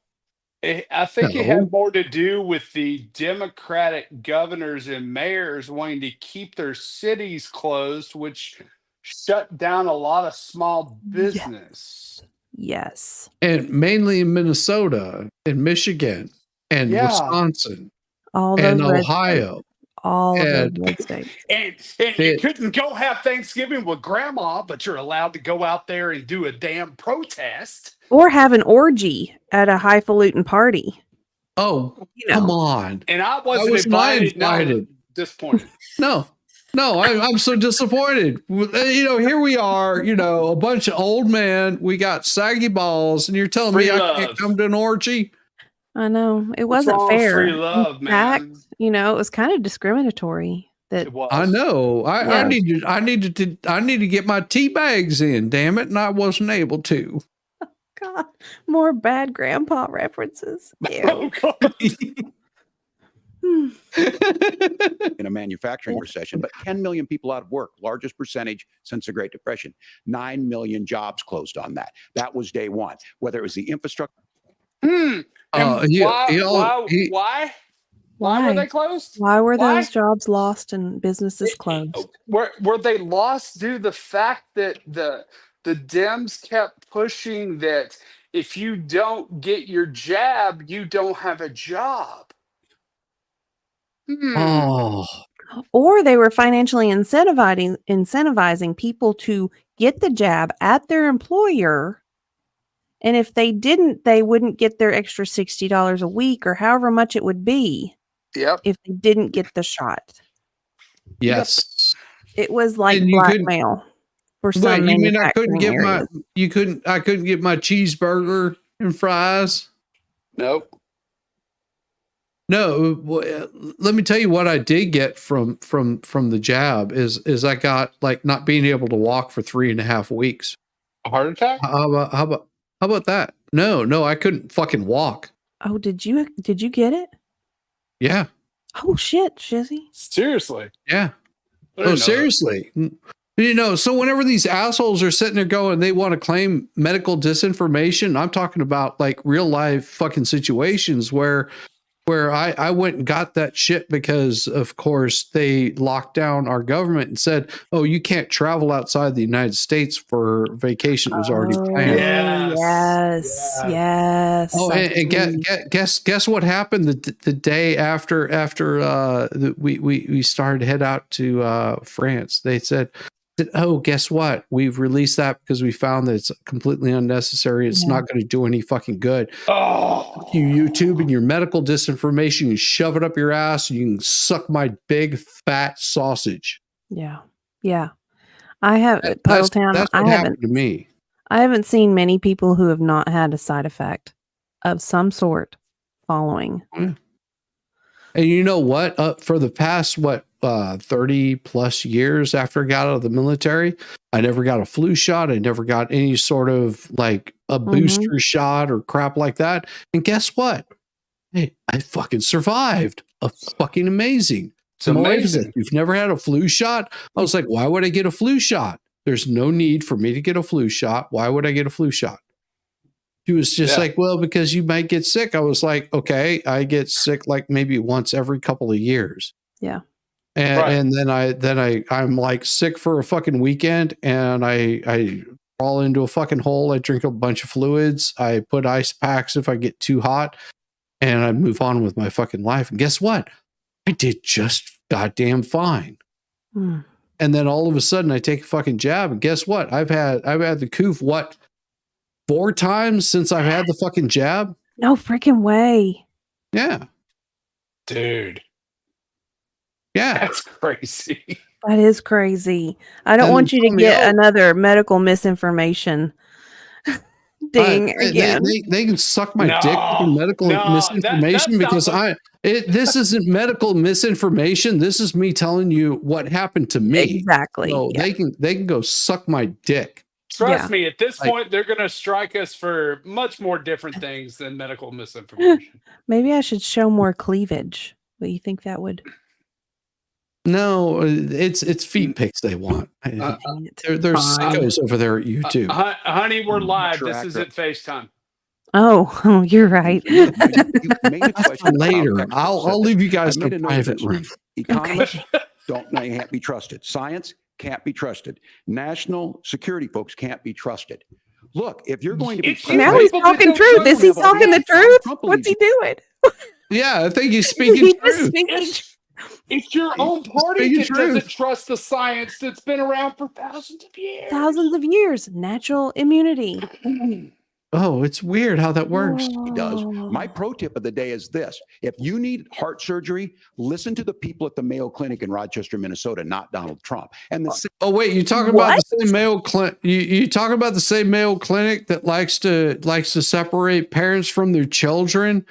I think it had more to do with the Democratic governors and mayors wanting to keep their cities closed, which shut down a lot of small business. Yes. And mainly in Minnesota and Michigan and Wisconsin and Ohio. All of those states. And you couldn't go have Thanksgiving with grandma, but you're allowed to go out there and do a damn protest. Or have an orgy at a highfalutin party. Oh, come on. And I wasn't invited. No, disappointed. No, I'm so disappointed. You know, here we are, you know, a bunch of old men. We got saggy balls, and you're telling me I can't come to an orgy? I know. It What's wasn't wrong with fair. free In love, fact, man? it was kind of discriminatory. That It was. I know. I Yeah. need to get my tea bags in, damn it, and I wasn't able to. God, more bad grandpa references. Ew. in a manufacturing recession, but 10 million people out of work, largest percentage since the Great Depression. 9 million jobs closed on that. That was day one. Whether it was the infrastructure. And why were they closed? Why were Why? those jobs lost and businesses closed? Were they lost due to the fact that the Dems kept pushing that if you don't get your jab, you don't have a job? Oh, Or they were financially incentivizing people to get the jab at their employer. And if they didn't, they wouldn't get their extra $60 a week or however much it would be. Yep. If they didn't get the shot. yes. It was like And you couldn't- blackmail for some Wait, you mean I couldn't manufacturing get areas. I couldn't get my cheeseburger and fries? Nope. No, let me tell you what I did get from the jab is I got like not being able to walk for 3.5 weeks. A heart attack? How about that? No, I couldn't fucking walk. Oh, did you get it? Yeah. Oh shit, Shizzy. Seriously. Yeah. I didn't know that. Seriously. So whenever these assholes are sitting there going, they want to claim medical disinformation, I'm talking about like real life fucking situations where I went and got that shit because, of course, they locked down our government and said, oh, you can't travel outside the United States for vacation. It was already planned. Yes. Oh, and guess what happened the day after we started to head out to France? They said, oh, guess what? We've released that because we found that it's completely unnecessary. It's not going to do any fucking good. Oh, You YouTube and your medical disinformation, you shove it up your ass, and you can suck my big fat sausage. Yeah. I have That's Town. what happened to me. I haven't seen many people who have not had a side effect of some sort following. And you know what? For the past 30 plus years after I got out of the military, I never got a flu shot. I never got any sort of like a booster shot or crap like that. And guess what? Hey, I fucking survived. Fucking amazing. It's amazing. You've never had a flu shot? I was like, why would I get a flu shot? There's no need for me to get a flu shot. Why would I get a flu shot? She was just like, well, because you might get sick. I was like, okay, I get sick like maybe once every couple of years. Yeah. And then I'm like sick for a fucking weekend and I crawl into a fucking hole. I drink a bunch of fluids. I put ice packs if I get too hot and I move on with my fucking life. And guess what? I did just goddamn fine. And then all of a sudden I take a fucking jab and guess what? I've had the coof 4 times since I've had the fucking jab. No freaking way. Yeah. Dude. Yeah. That's crazy. That is crazy. I don't want you to get another medical misinformation ding again. They can suck my dick for medical misinformation because this isn't medical misinformation. This is me telling you what happened to me. Exactly. So they can go suck my dick. Trust me, at this point, they're going to strike us for much more different things than medical misinformation. Maybe I should show more cleavage. What do you think that would? No, it's feet pics they want. They're sickos over there at YouTube. Honey, we're live. This isn't FaceTime. Oh, you're right. Later, I'll leave you guys in a private room. Economists can't be trusted. Science can't be trusted. National security folks can't be trusted. Look, if you're going to be now he's talking truth. Is he talking the truth? What's he doing? Yeah, I think he's speaking truth. It's your own party that doesn't trust the science that's been around for thousands of years. Thousands of years. Natural immunity. Oh, it's weird how that works. He does. My pro tip of the day is this. If you need heart surgery, listen to the people at the Mayo Clinic in Rochester, Minnesota, not Donald Trump. And oh, wait, you talking about the same Mayo Clinic? You talking about the same Mayo Clinic that likes to separate parents from their children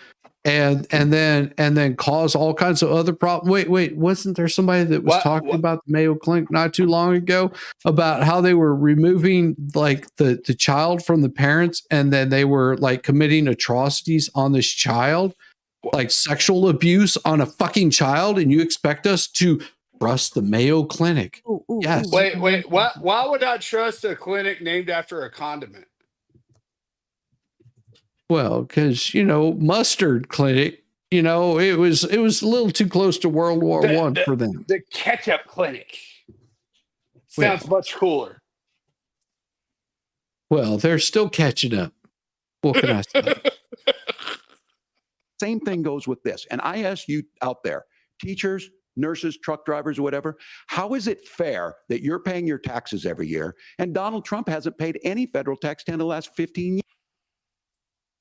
and then cause all kinds of other problems. Wait, wasn't there somebody that was talking about the Mayo Clinic not too long ago about how they were removing like the child from the parents, and then they were like committing atrocities on this child, like sexual abuse on a fucking child, and you expect us to trust the Mayo Clinic? Yes. Wait. Why would I trust a clinic named after a condiment? Well, because mustard clinic, it was a little too close to World War I for them. The ketchup clinic sounds much cooler. Well, they're still catching up. What can I say? Same thing goes with this. And I ask you out there, teachers, nurses, truck drivers, or whatever, how is it fair that you're paying your taxes every year and Donald Trump hasn't paid any federal tax in the last 15 years?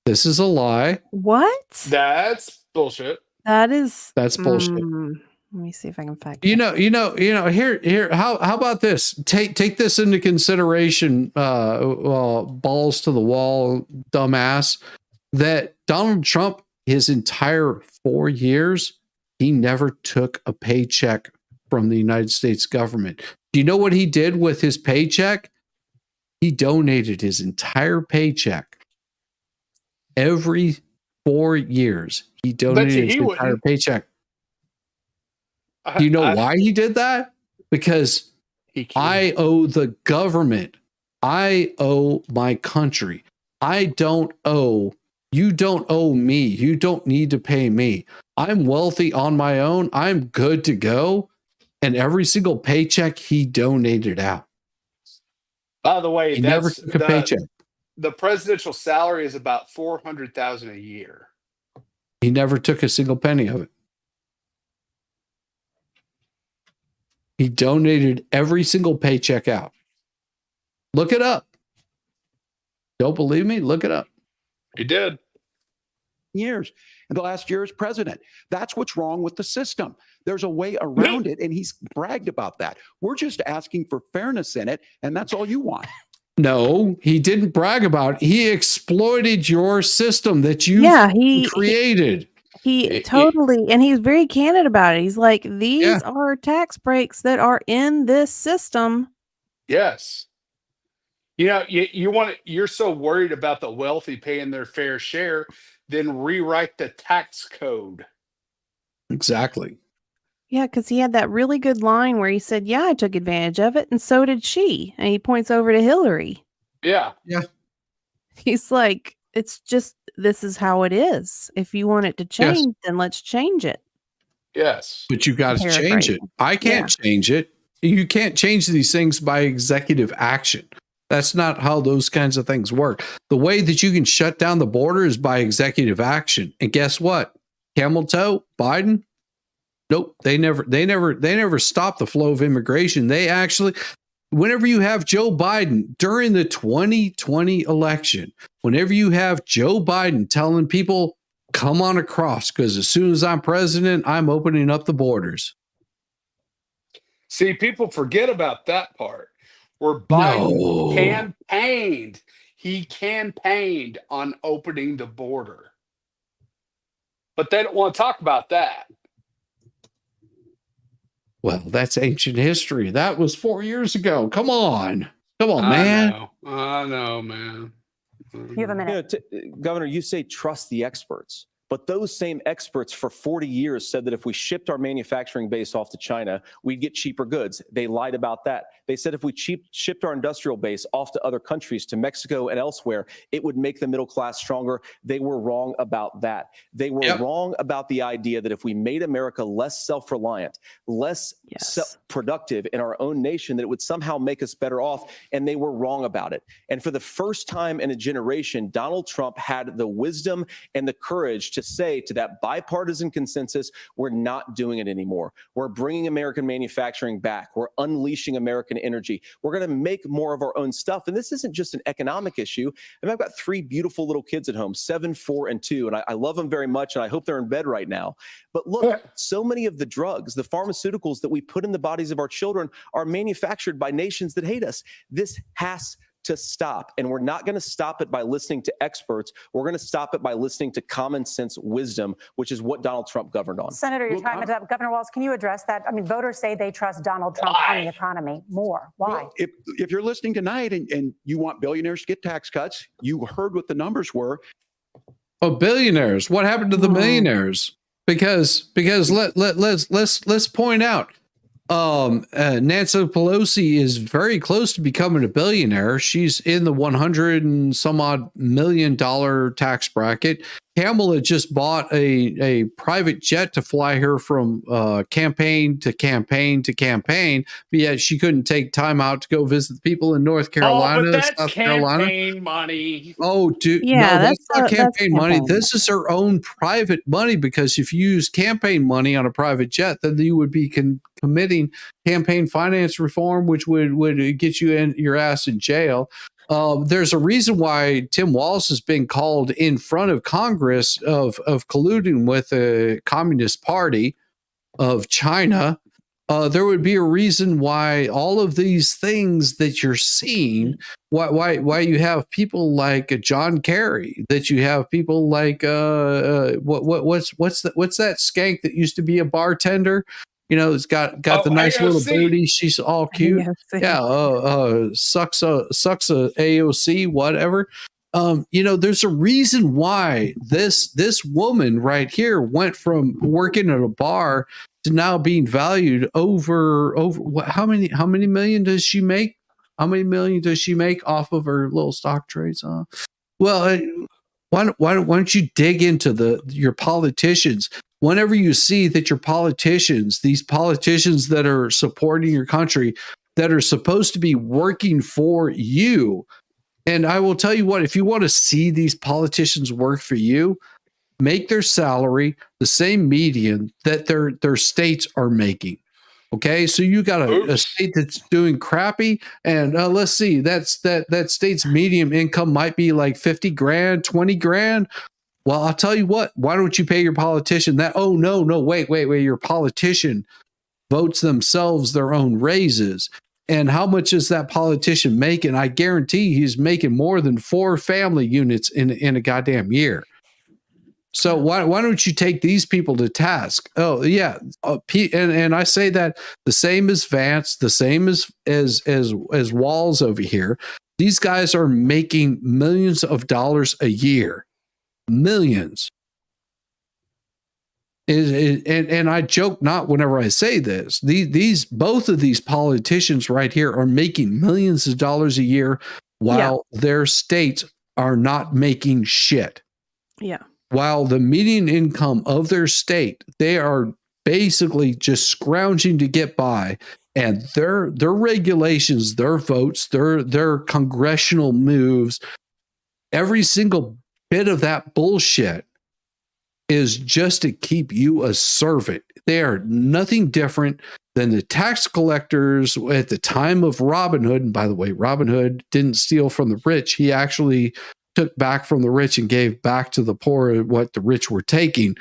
This is a lie. What? That's bullshit. That's bullshit. Let me see if I can fact. Here. How about this? Take this into consideration. Balls to the wall, dumbass. That Donald Trump, his entire 4 years, he never took a paycheck from the United States government. Do you know what he did with his paycheck? He donated his entire paycheck. Every 4 years, he donated his entire paycheck. Do you know why he did that? Because I owe the government. I owe my country. You don't owe me. You don't need to pay me. I'm wealthy on my own. I'm good to go. And every single paycheck he donated out. By the way, He never took a paycheck. The presidential salary is about $400,000 a year. He never took a single penny of it. He donated every single paycheck out. Look it up. Don't believe me? Look it up. He did. Years. And the last year as president. That's what's wrong with the system. There's a way around it, and he's bragged about that. We're just asking for fairness in it, and that's all you want. No, he didn't brag about it. He exploited your system that you created. He totally, and he's very candid about it. He's like, these are tax breaks that are in this system. Yes. You're so worried about the wealthy paying their fair share, then rewrite the tax code. Exactly. Yeah, because he had that really good line where he said, yeah, I took advantage of it, and so did she. And he points over to Hillary. Yeah. Yeah. He's like, it's just, this is how it is. If you want it to change, then let's change it. Yes. But you got to change it. I can't change it. You can't change these things by executive action. That's not how those kinds of things work. The way that you can shut down the border is by executive action. And guess what? Camel toe, Biden. Nope. They never stopped the flow of immigration. They actually, whenever you have Joe Biden during the 2020 election, whenever you have Joe Biden telling people, come on across, because as soon as I'm president, I'm opening up the borders. See, people forget about that part where Biden campaigned. He campaigned on opening the border. But they don't want to talk about that. Well, that's ancient history. That was 4 years ago. Come on, man. I know, man. You have a minute. Governor, you say trust the experts. But those same experts for 40 years said that if we shipped our manufacturing base off to China, we'd get cheaper goods. They lied about that. They said if we shipped our industrial base off to other countries, to Mexico and elsewhere, it would make the middle class stronger. They were wrong about that. They were wrong about the idea that if we made America less self-reliant, less productive in our own nation, that it would somehow make us better off. And they were wrong about it. And for the first time in a generation, Donald Trump had the wisdom and the courage to say to that bipartisan consensus, we're not doing it anymore. We're bringing American manufacturing back. We're unleashing American energy. We're going to make more of our own stuff. And this isn't just an economic issue. I mean, I've got 3 beautiful little kids at home, 7, 4, and 2. And I love them very much. And I hope they're in bed right now. But look, so many of the drugs, the pharmaceuticals that we put in the bodies of our children are manufactured by nations that hate us. This has to stop. And we're not going to stop it by listening to experts. We're going to stop it by listening to common sense wisdom, which is what Donald Trump governed on. Senator, your time is up. Governor Walz, can you address that? I mean, voters say they trust Donald Trump on the economy more. Why? Well, if you're listening tonight and you want billionaires to get tax cuts, you heard what the numbers were. Oh, billionaires. What happened to the millionaires? Because let's point out, Nancy Pelosi is very close to becoming a billionaire. She's in the 100 and some odd $1 million tax bracket. Kamala just bought a private jet to fly her from campaign to campaign to campaign, but yet she couldn't take time out to go visit the people in North Carolina, but that's South Carolina. campaign money. Oh, dude, Yeah, no, that's not campaign money. campaign This is her own private money, because if you use campaign money on a private jet, then you would be committing campaign finance reform, which would get you in your ass in jail. There's a reason why Tim Walz has been called in front of Congress of colluding with the Communist Party of China. There would be a reason why all of these things that you're seeing, why you have people like John Kerry, that you have people like what's that skank that used to be a bartender? You know, it's got the nice AOC. little booty. She's all cute. AOC. Yeah. Sucks a AOC, whatever. You know, there's a reason why this woman right here went from working at a bar to now being valued over how many million does she make? How many million does she make off of her little stock trades? Well, why don't you dig into your politicians? Whenever you see that your politicians, these politicians that are supporting your country, that are supposed to be working for you, and I will tell you what, if you want to see these politicians work for you, make their salary the same median that their states are making. Okay, so you got a state that's doing crappy, and let's see, that state's median income might be like 50 grand, 20 grand. Well, I'll tell you what, why don't you pay your politician that? Oh, no, wait. Your politician votes themselves their own raises. And how much is that politician making? I guarantee he's making more than 4 family units in a goddamn year. So why don't you take these people to task? Oh, yeah. And I say that the same as Vance, the same as Walz over here. These guys are making millions of dollars a year. Millions. And I joke not whenever I say this. Both of these politicians right here are making millions of dollars a year while their states are not making shit. Yeah. While the median income of their state, they are basically just scrounging to get by, and their regulations, their votes, their congressional moves, every single bit of that bullshit is just to keep you a servant. They are nothing different than the tax collectors at the time of Robin Hood. And by the way, Robin Hood didn't steal from the rich. He actually took back from the rich and gave back to the poor what the rich were taking.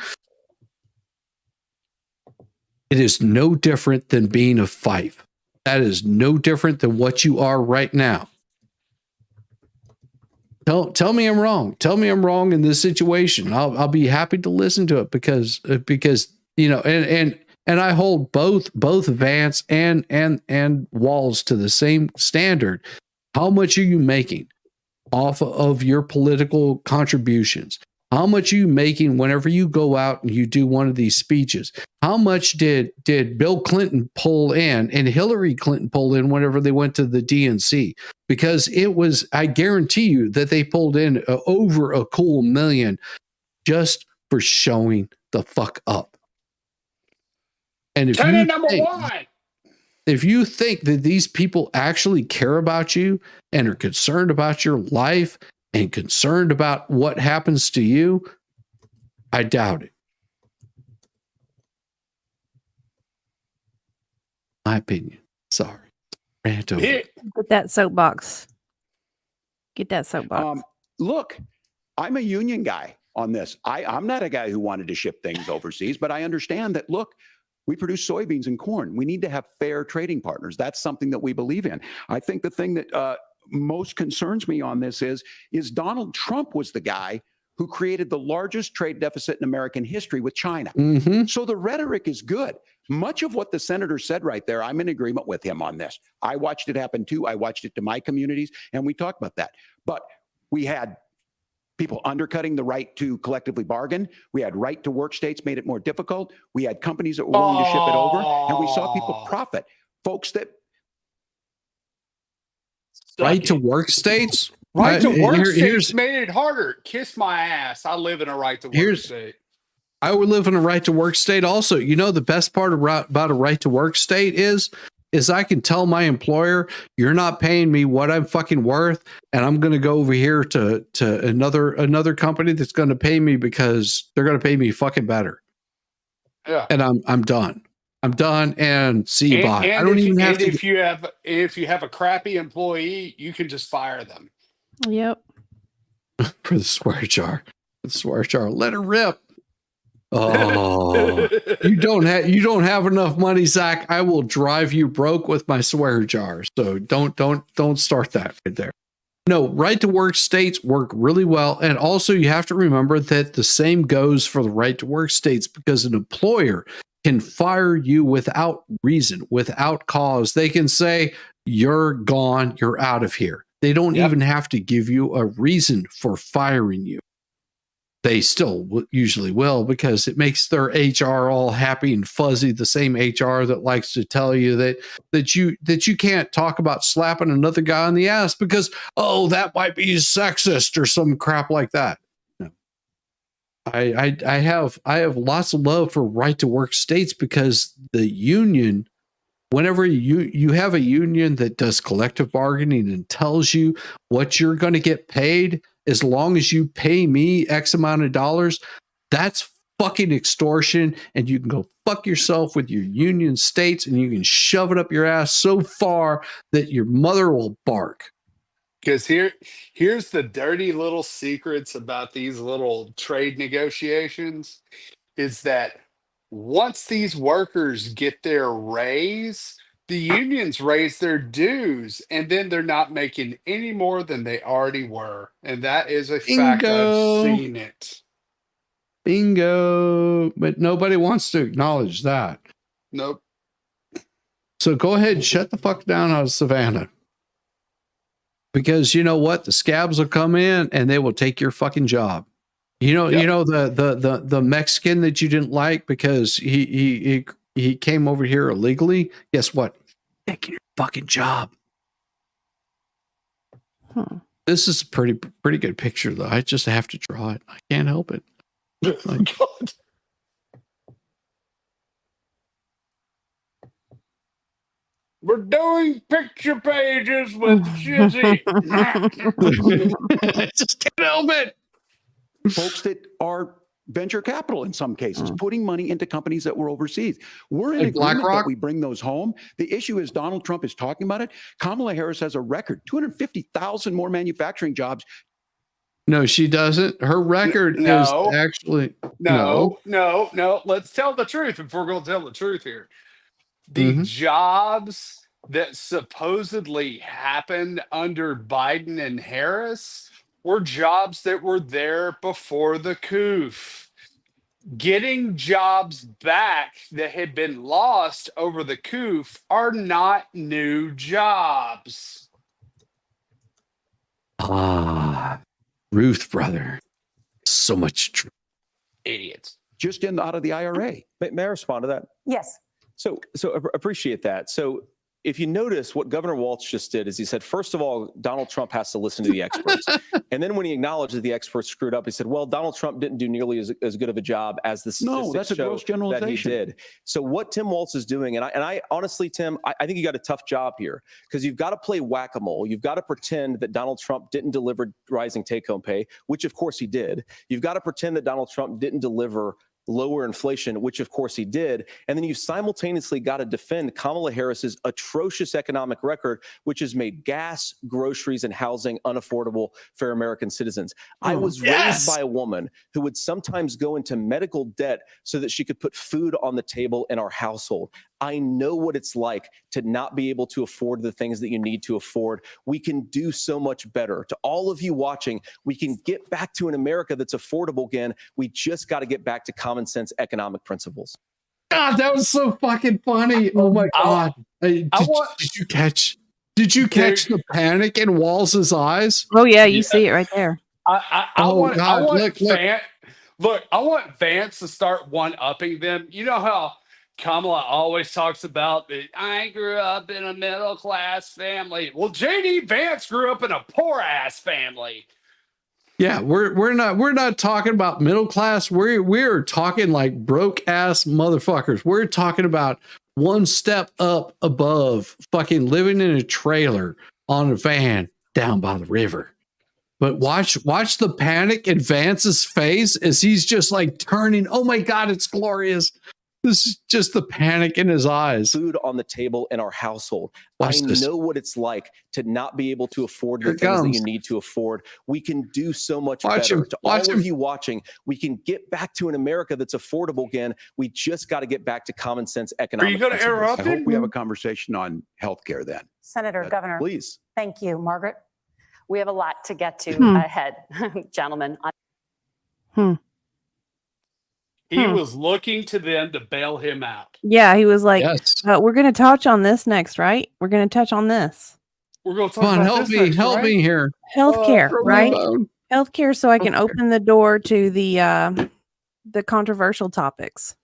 It is no different than being a fief. That is no different than what you are right now. Tell me I'm wrong. Tell me I'm wrong in this situation. I'll be happy to listen to it because you know, and I hold both Vance and Walz to the same standard. How much are you making off of your political contributions? How much are you making whenever you go out and you do one of these speeches? How much did Bill Clinton pull in and Hillary Clinton pull in whenever they went to the DNC? Because it was, I guarantee you that they pulled in over a cool million just for showing the fuck up. And if you think that these people actually care about you and are concerned about your life and concerned about what happens to you, I doubt it. My opinion. Sorry. Rant over. Get that soapbox. Get that soapbox. Look, I'm a union guy on this. I'm not a guy who wanted to ship things overseas, but I understand that, look, we produce soybeans and corn. We need to have fair trading partners. That's something that we believe in. I think the thing that most concerns me on this is Donald Trump was the guy who created the largest trade deficit in American history with China. So the rhetoric is good. Much of what the senator said right there, I'm in agreement with him on this. I watched it happen too. I watched it to my communities, and we talked about that. But we had people undercutting the right to collectively bargain. We had right to work states made it more difficult. We had companies that were willing to ship it over, and we saw people profit. Folks that right to work states? Right to work states made it harder. Kiss my ass. I live in a right to work state. I would live in a right to work state also. You know, the best part about a right to work state is I can tell my employer, you're not paying me what I'm fucking worth, and I'm going to go over here to another company that's going to pay me because they're going to pay me fucking better. Yeah. And I'm done. I'm done and see you bye. I don't even have to. If you have a crappy employee, you can just fire them. Yep. For the swear jar. The swear jar. Let her rip. Oh, you don't have enough money, Zach. I will drive you broke with my swear jar. So don't start that right there. No, right to work states work really well. And also you have to remember that the same goes for the right to work states, because an employer can fire you without reason, without cause. They can say, you're gone, you're out of here. They don't even have to give you a reason for firing you. They still usually will, because it makes their HR all happy and fuzzy. The same HR that likes to tell you that you can't talk about slapping another guy on the ass because, oh, that might be sexist or some crap like that. No. I have lots of love for right to work states, because the union, whenever you have a union that does collective bargaining and tells you what you're going to get paid, as long as you pay me X amount of dollars, that's fucking extortion. And you can go fuck yourself with your union states, and you can shove it up your ass so far that your mother will bark. Because here's the dirty little secrets about these little trade negotiations, is that once these workers get their raise, the unions raise their dues, and then they're not making any more than they already were. And that is a fact. I've seen it. Bingo. But nobody wants to acknowledge that. Nope. So go ahead and shut the fuck down out of Savannah. Because you know what? The scabs will come in and they will take your fucking job. You know, the Mexican that you didn't like because he came over here illegally. Guess what? Taking your fucking job. This is a pretty good picture, though. I just have to draw it. I can't help it. Like, God. We're doing picture pages with Shizzy. Just can't help it. Folks that are venture capital in some cases, putting money into companies that were overseas. We're in agreement that we bring those home. The issue is Donald Trump is talking about it. Kamala Harris has a record, 250,000 more manufacturing jobs. No, she doesn't. Her record is actually no. Let's tell the truth if we're going to tell the truth here. The jobs that supposedly happened under Biden and Harris were jobs that were there before the coup. Getting jobs back that had been lost over the coup are not new jobs. Ruth, brother. So much idiots. Just out of the IRA. May I respond to that? Yes. So appreciate that. So if you notice, what Governor Walz just did is he said, first of all, Donald Trump has to listen to the experts. And then when he acknowledged that the experts screwed up, he said, well, Donald Trump didn't do nearly as good of a job as the statistics that's a show gross generalization. that he did. So what Tim Walz is doing, and I honestly, Tim, I think you got a tough job here, because you've got to play whack-a-mole. You've got to pretend that Donald Trump didn't deliver rising take-home pay, which of course he did. You've got to pretend that Donald Trump didn't deliver lower inflation, which of course he did. And then you simultaneously got to defend Kamala Harris's atrocious economic record, which has made gas, groceries, and housing unaffordable for American citizens. I was raised by a woman who would sometimes go into medical debt so that she could put food on the table in our household. I know what it's like to not be able to afford the things that you need to afford. We can do so much better. To all of you watching, we can get back to an America that's affordable again. We just got to get back to common sense economic principles. God, that was so fucking funny. Oh my God. Did you catch the panic in Walz's eyes? Oh yeah, you see it right there. I want Vance to start one-upping them. You know how Kamala always talks about that I grew up in a middle-class family. Well, JD Vance grew up in a poor-ass family. Yeah, we're not talking about middle class. We're talking like broke ass motherfuckers. We're talking about one step up above fucking living in a trailer on a van down by the river. But watch the panic in Vance's face as he's just like turning. Oh my God, it's glorious. This is just the panic in his eyes. Food on the table in our household. I know what it's like to not be able to afford the things that you need to afford. We can do so much better. To all of you watching, we can get back to an America that's affordable again. We just got to get back to common sense economic. Are you going to interrupt? I hope we have a conversation on healthcare then. Senator, Governor. Please. Thank you. Margaret? We have a lot to get to ahead, gentlemen. He was looking to them to bail him out. Yeah, he was like, we're going to touch on this next, right? We're going to touch on this. We're going to talk about help me here. Healthcare, right? Healthcare, so I can open the door to the controversial topics.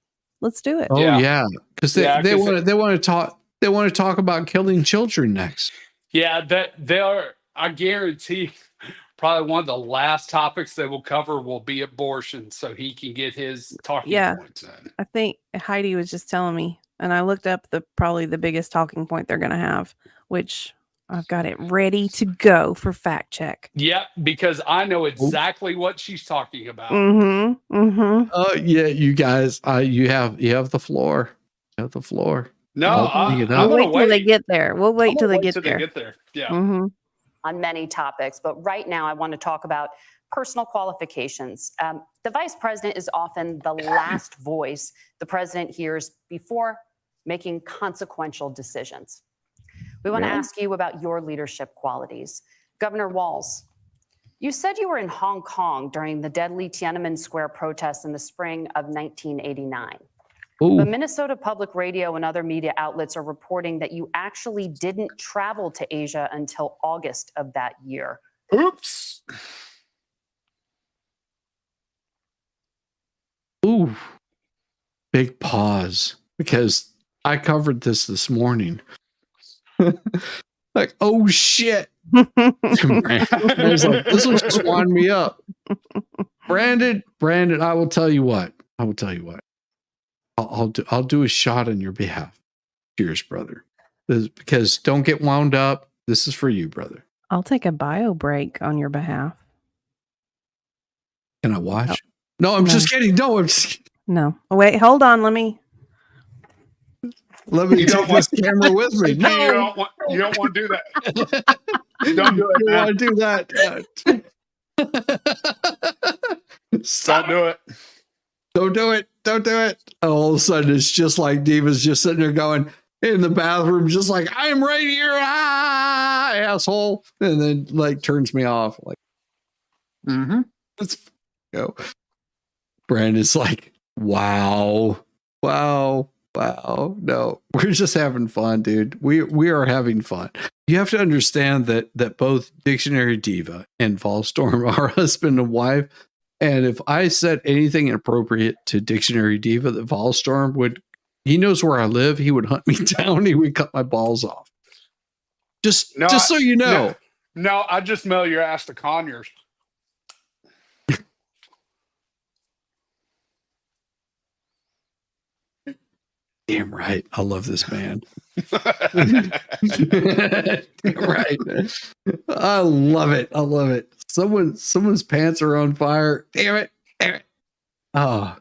Let's do it. Oh yeah, because they want to talk about killing children next. Yeah, they are. I guarantee. Probably one of the last topics they will cover will be abortion, so he can get his talking points in. I think Heidi was just telling me, and I looked up probably the biggest talking point they're going to have, which I've got it ready to go for fact check. Yeah, because I know exactly what she's talking about. Oh yeah, you guys, you have the floor. You have the floor. No, we'll wait till they get there. We'll wait till they get there. Yeah. On many topics, but right now I want to talk about personal qualifications. The vice president is often the last voice the president hears before making consequential decisions. We want to ask you about your leadership qualities. Governor Walz, you said you were in Hong Kong during the deadly Tiananmen Square protests in the spring of 1989. But Minnesota Public Radio and other media outlets are reporting that you actually didn't travel to Asia until August of that year. Oops. Ooh. Big pause, because I covered this morning. Like, oh shit. I was like, this will just wind me up. Brandon, I will tell you what. I'll do a shot on your behalf. Cheers, brother. Because don't get wound up. This is for you, brother. I'll take a bio break on your behalf. Can I watch? No, I'm just kidding. No, I'm just kidding. No. Oh, wait, hold on. Let me take this camera with me. No, you don't want to do that. Don't do it. You want to do that? Stop. Do it. Don't do it. Don't do it. All of a sudden, it's just like Diva's just sitting there going in the bathroom, just like, I'm right here, asshole. And then like turns me off. Like, let's go. Brandon's like, wow. No, we're just having fun, dude. We are having fun. You have to understand that both Dictionary Diva and Volstorm are husband and wife. And if I said anything inappropriate to Dictionary Diva, that Volstorm he knows where I live. He would hunt me down. He would cut my balls off. Just so you know. No, I just mail your ass to Conyers. Damn right. I love this man. Damn right. I love it. Someone's pants are on fire. Damn it. Oh.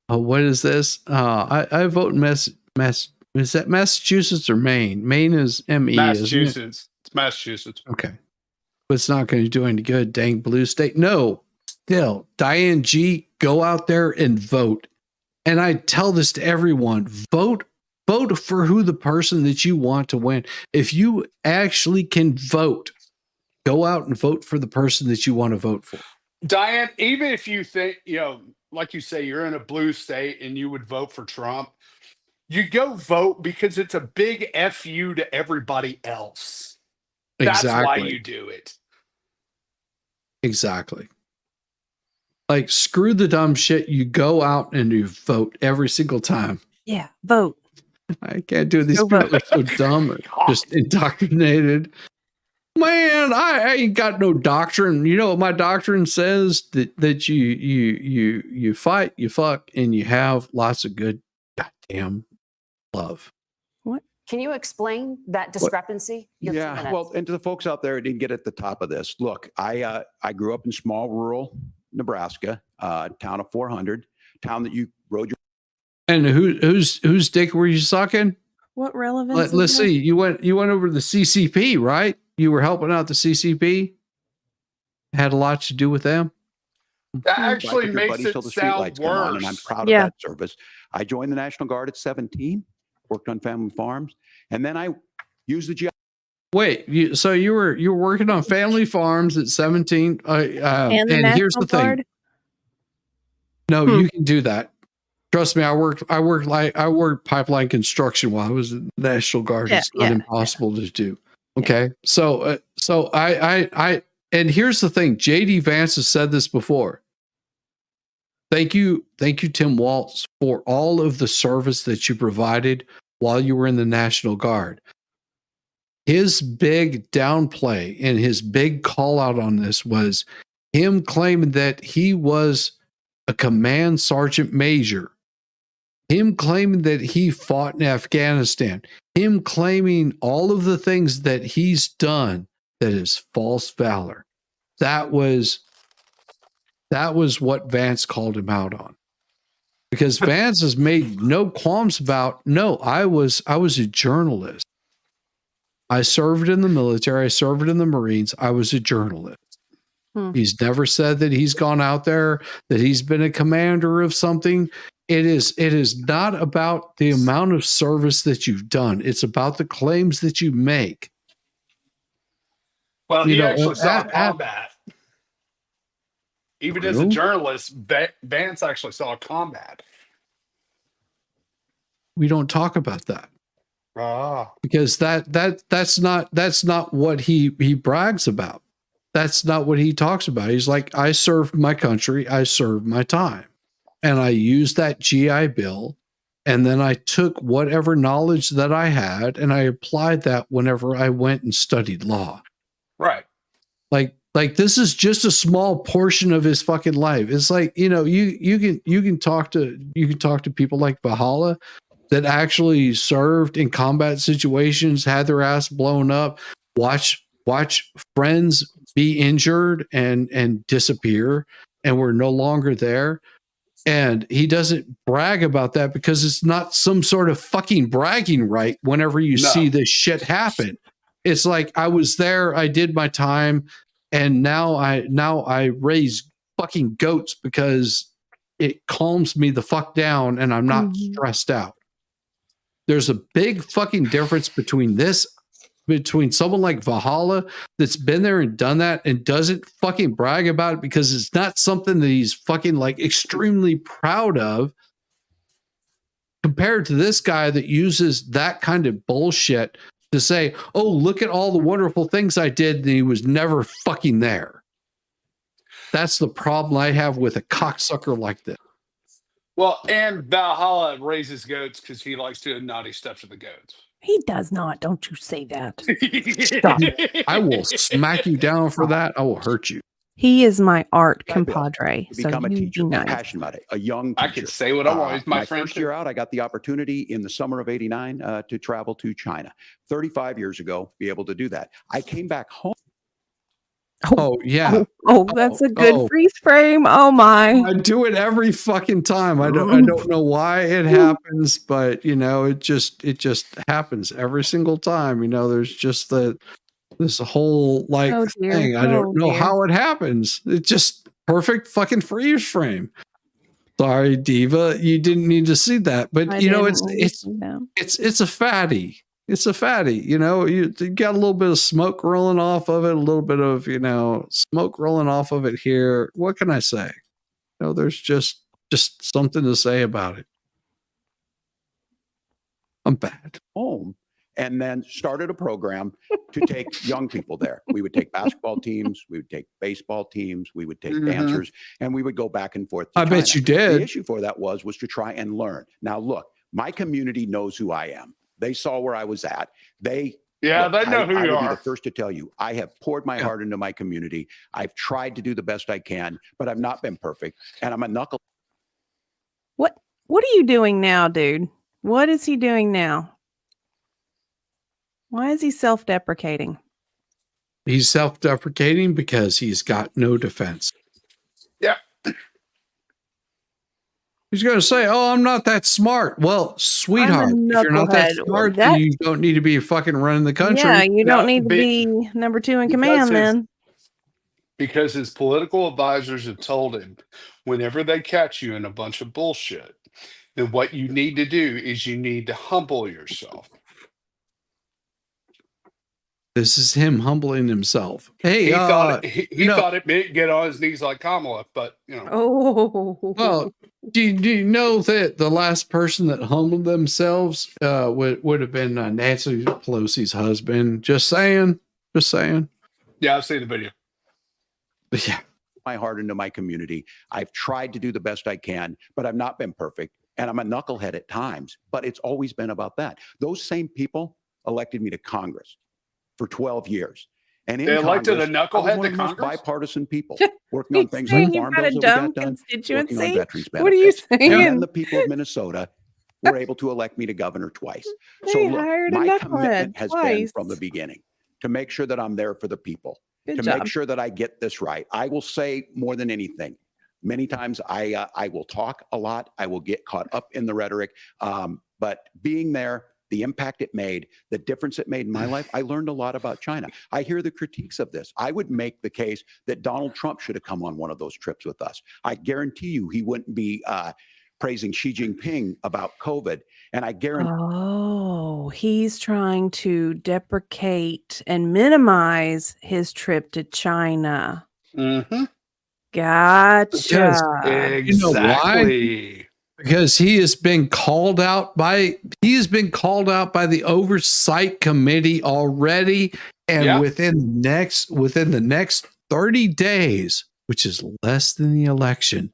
what is this? I vote in is that Massachusetts or Maine? Maine is ME, isn't it? Massachusetts. It's Massachusetts. Okay. But it's not going to do any good. Dang blue state. No, still, Diane G, go out there and vote. And I tell this to everyone, vote for who the person that you want to win. If you actually can vote, go out and vote for the person that you want to vote for. Diane, even if you think, like you say, you're in a blue state and you would vote for Trump, you go vote because it's a big FU to everybody else. That's why you do it. Exactly. Like, screw the dumb shit. You go out and you vote every single time. Yeah, vote. I can't do it. These people are so dumb or just indoctrinated. Man, I ain't got no doctrine. You know what my doctrine says? That you fight, you fuck, and you have lots of good goddamn love. What? Can you explain that discrepancy? Yeah, well, and to the folks out there who didn't get at the top of this, look, I grew up in small rural Nebraska, town of 400, town that you rode your. And whose dick were you sucking? What relevance? Let's see. You went over to the CCP, right? You were helping out the CCP. Had a lot to do with them. That actually makes it sound worse. And I'm proud of that service. I joined the National Guard at 17, worked on family farms, and then I used the GI. Wait, so you were working on family farms at 17, and here's the thing. Guard? No, you can do that. Trust me, I worked pipeline construction while I was in the National Guard. It's not impossible to do. Okay, so I and here's the thing. JD Vance has said this before. Thank you, Tim Walz, for all of the service that you provided while you were in the National Guard. His big downplay and his big call out on this was him claiming that he was a command sergeant major, him claiming that he fought in Afghanistan, him claiming all of the things that he's done that is false valor. That was what Vance called him out on. Because Vance has made no qualms about, no, I was a journalist. I served in the military. I served in the Marines. I was a journalist. He's never said that he's gone out there, that he's been a commander of something. It is not about the amount of service that you've done. It's about the claims that you make. Well, he actually saw combat. Even as a journalist, Vance actually saw combat. We don't talk about that. Because that's not what he brags about. That's not what he talks about. He's like, I served my country, I served my time. And I used that GI Bill, and then I took whatever knowledge that I had and I applied that whenever I went and studied law. Right. Like this is just a small portion of his fucking life. It's like, you can talk to people like Valhalla that actually served in combat situations, had their ass blown up, watch friends be injured and disappear and were no longer there. And he doesn't brag about that because it's not some sort of fucking bragging right whenever you see this shit happen. It's like, I was there, I did my time, and now I raise fucking goats because it calms me the fuck down and I'm not stressed out. There's a big fucking difference between someone like Valhalla that's been there and done that and doesn't fucking brag about it because it's not something that he's fucking like extremely proud of, compared to this guy that uses that kind of bullshit to say, oh, look at all the wonderful things I did, and he was never fucking there. That's the problem I have with a cocksucker like this. Well, and Valhalla raises goats because he likes doing naughty stuff to the goats. He does not. Don't you say that. Stop. I will smack you down for that. I will hurt you. He is my art compadre. So Become a you teacher, be nice. passionate about it, a young teacher. I could say what I want. He's my friend. First year out, I got the opportunity in the summer of '89 to travel to China. 35 years ago, be able to do that. I came back home. Oh yeah. That's a good freeze frame. Oh my. I do it every fucking time. I don't know why it happens, but it just happens every single time. There's just this whole thing. I don't know how it happens. It's just perfect fucking freeze frame. Sorry, Diva, you didn't need to see that, but it's a fatty. It's a fatty, you got a little bit of smoke rolling off of it, a little bit of, smoke rolling off of it here. What can I say? There's just something to say about it. I'm bad. Home and then started a program to take young people there. We would take basketball teams, we would take baseball teams, we would take dancers, and we would go back and forth. I bet you did. The issue for that was to try and learn. Now, look, my community knows who I am. They saw where I was at. They know who you are. Be the first to tell you, I have poured my heart into my community. I've tried to do the best I can, but I've not been perfect. And I'm a knuckle. What are you doing now, dude? What is he doing now? Why is he self-deprecating? He's self-deprecating because he's got no defense. Yeah. He's going to say, "Oh, I'm not that smart." Well, sweetheart, if you're not that smart, then you don't need to be fucking running the country. Yeah, you don't need to be number 2 in command then. Because his political advisors have told him, whenever they catch you in a bunch of bullshit, then what you need to do is you need to humble yourself. This is him humbling himself. Hey, he thought it meant get on his knees like Kamala, but Well, do you know that the last person that humbled themselves would have been Nancy Pelosi's husband? Just saying. Yeah, I've seen the video. Yeah. My heart into my community. I've tried to do the best I can, but I've not been perfect. And I'm a knucklehead at times, but it's always been about that. Those same people elected me to Congress for 12 years. And they elected a knucklehead to Congress? Bipartisan people working on things like farm bills that we got done, working on veterans benefits. What are you saying? And then the people of Minnesota were able to elect me to governor twice. So look, my commitment has been from the beginning to make sure that I'm there for the people, make sure that I get this right. I will say more than anything, many times I will talk a lot. I will get caught up in the rhetoric, but being there, the impact it made, the difference it made in my life, I learned a lot about China. I hear the critiques of this. I would make the case that Donald Trump should have come on one of those trips with us. I guarantee you he wouldn't be praising Xi Jinping about COVID. And I guarantee. Oh, he's trying to deprecate and minimize his trip to China. Mm-hmm. Gotcha. Exactly. You know why? Because he has been called out by the oversight committee already, and within the next 30 days, which is less than the election,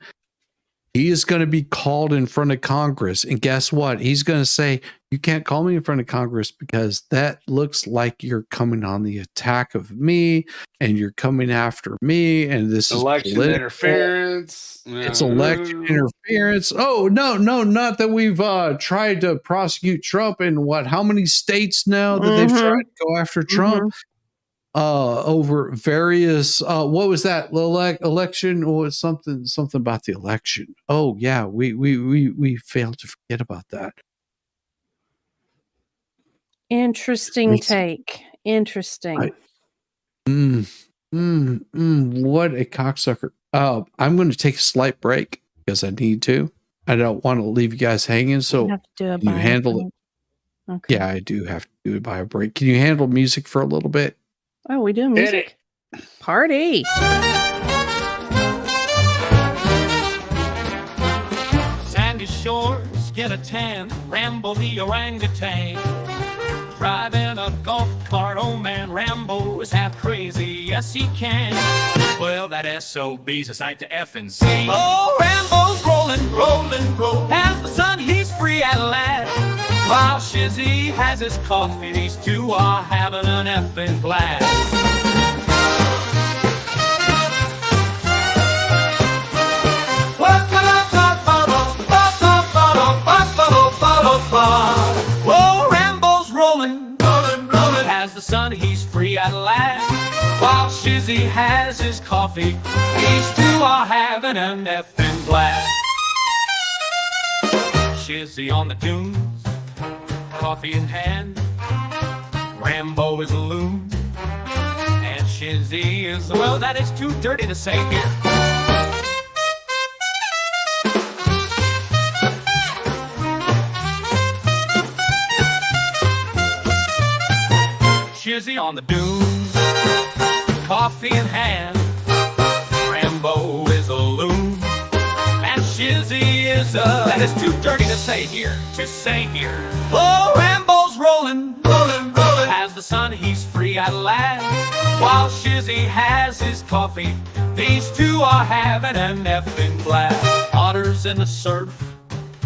he is going to be called in front of Congress. And guess what? He's going to say, "You can't call me in front of Congress because that looks like you're coming on the attack of me and you're coming after me. And this election is election interference. It's election interference. Oh, no, not that we've tried to prosecute Trump in how many states now that they've tried to go after Trump over various, what was that election? Or something about the election. Oh yeah. We failed to forget about that. Interesting take. Interesting. What a cocksucker. I'm going to take a slight break because I need to. I don't want to leave you guys hanging. So You have to do it can you by handle break. it? Okay. Yeah, I do have to do it by a break. Can you handle music for a little bit? Oh, we do music. Party. Sandy shores, get a tan, Rambo the orangutan. Driving a golf cart, old man Rambo is half crazy, yes he can. Well, that SOB's a sight to effing see. Oh, Rambo's rolling, as the sun he's free at last. While Shizzy has his coffee, these two are having an effing blast. Whoa, Rambo's rolling, as the sun he's free at last. While Shizzy has his coffee, these two are having an effing blast. Shizzy on the dunes, coffee in hand, Rambo is a loon, and Shizzy is, well, that is too dirty to say here. Shizzy on the dunes, coffee in hand, Rambo is a loon, and Shizzy is that is too dirty to say here, Oh, Rambo's rolling, has the sun, he's free at last, while Shizzy has his coffee, these two are having an effing blast. Otters in the surf,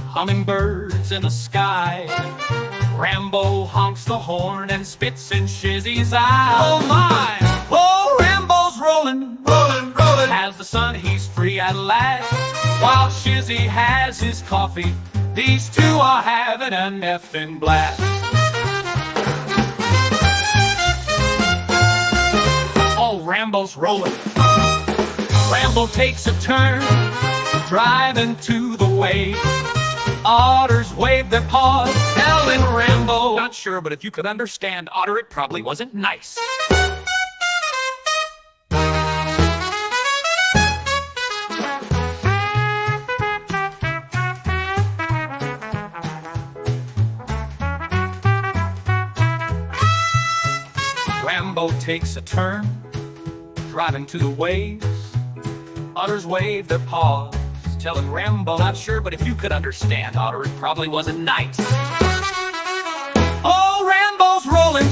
hummingbirds in the sky, Rambo honks the horn and spits in Shizzy's eye. Oh my! Oh, Rambo's rolling, has the sun, he's free at last, while Shizzy has his coffee, these two are having an effing blast. Oh, Rambo's rolling. Rambo takes a turn, driving to the wave. Otters wave their paws, telling Rambo, not sure, but if you could understand, Otter, it probably wasn't nice. Rambo takes a turn, driving to the waves. Otters wave their paws, telling Rambo, not sure, but if you could understand, Otter, it probably wasn't nice. Oh, Rambo's rolling,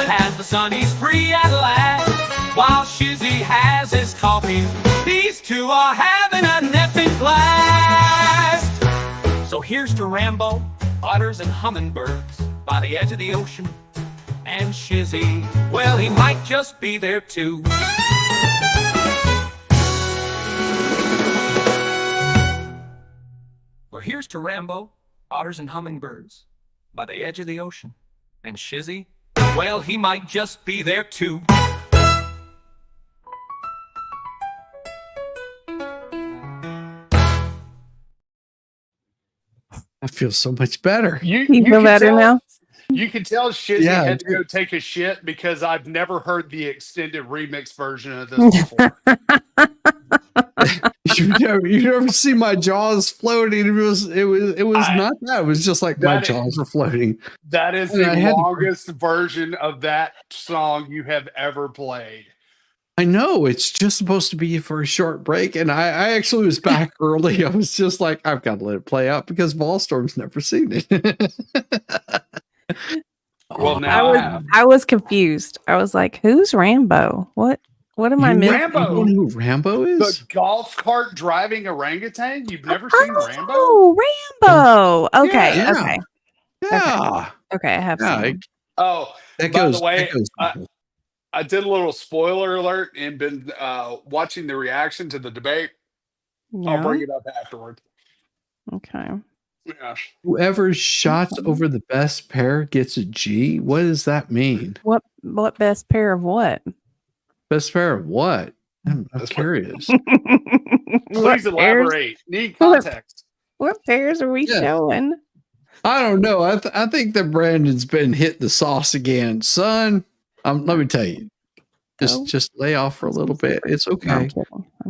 has the sun, he's free at last, while Shizzy has his coffee, these two are having an effing blast. So here's to Rambo, otters and hummingbirds by the edge of the ocean, and Shizzy, well, he might just be there too. Well, here's to Rambo, otters and hummingbirds by the edge of the ocean, and Shizzy, well, he might just be there too. I feel so much better. You feel better now? You can tell Shizzy Yeah, had to go take a shit because I've never heard the extended remix version of this before. You never see my jaws floating. It was not that. It was just like my jaws were floating. That is the longest version of that song you have ever played. I know, it's just supposed to be for a short break, and I actually was back early. I was just like, I've got to let it play out because Ballstorm's never seen it. Well, now I was confused. I was like, "Who's Rambo? What am I missing?" You know who Rambo is? The golf cart driving orangutan? You've never seen Rambo? Oh, Rambo. Okay, Yeah. okay. Yeah. Okay, I have seen. Oh, That by goes. the way, that goes I did a little spoiler alert and been watching the reaction to the debate. I'll Yeah. bring it up afterward. Okay. Yeah. Whoever shots over the best pair gets a G. What does that mean? What best pair of what? Best pair of what? I'm curious. Please elaborate. Need context. What pairs are we showing? I don't know. I think that Brandon's been hit the sauce again, son. Let me tell you, just lay off for a little bit. It's okay.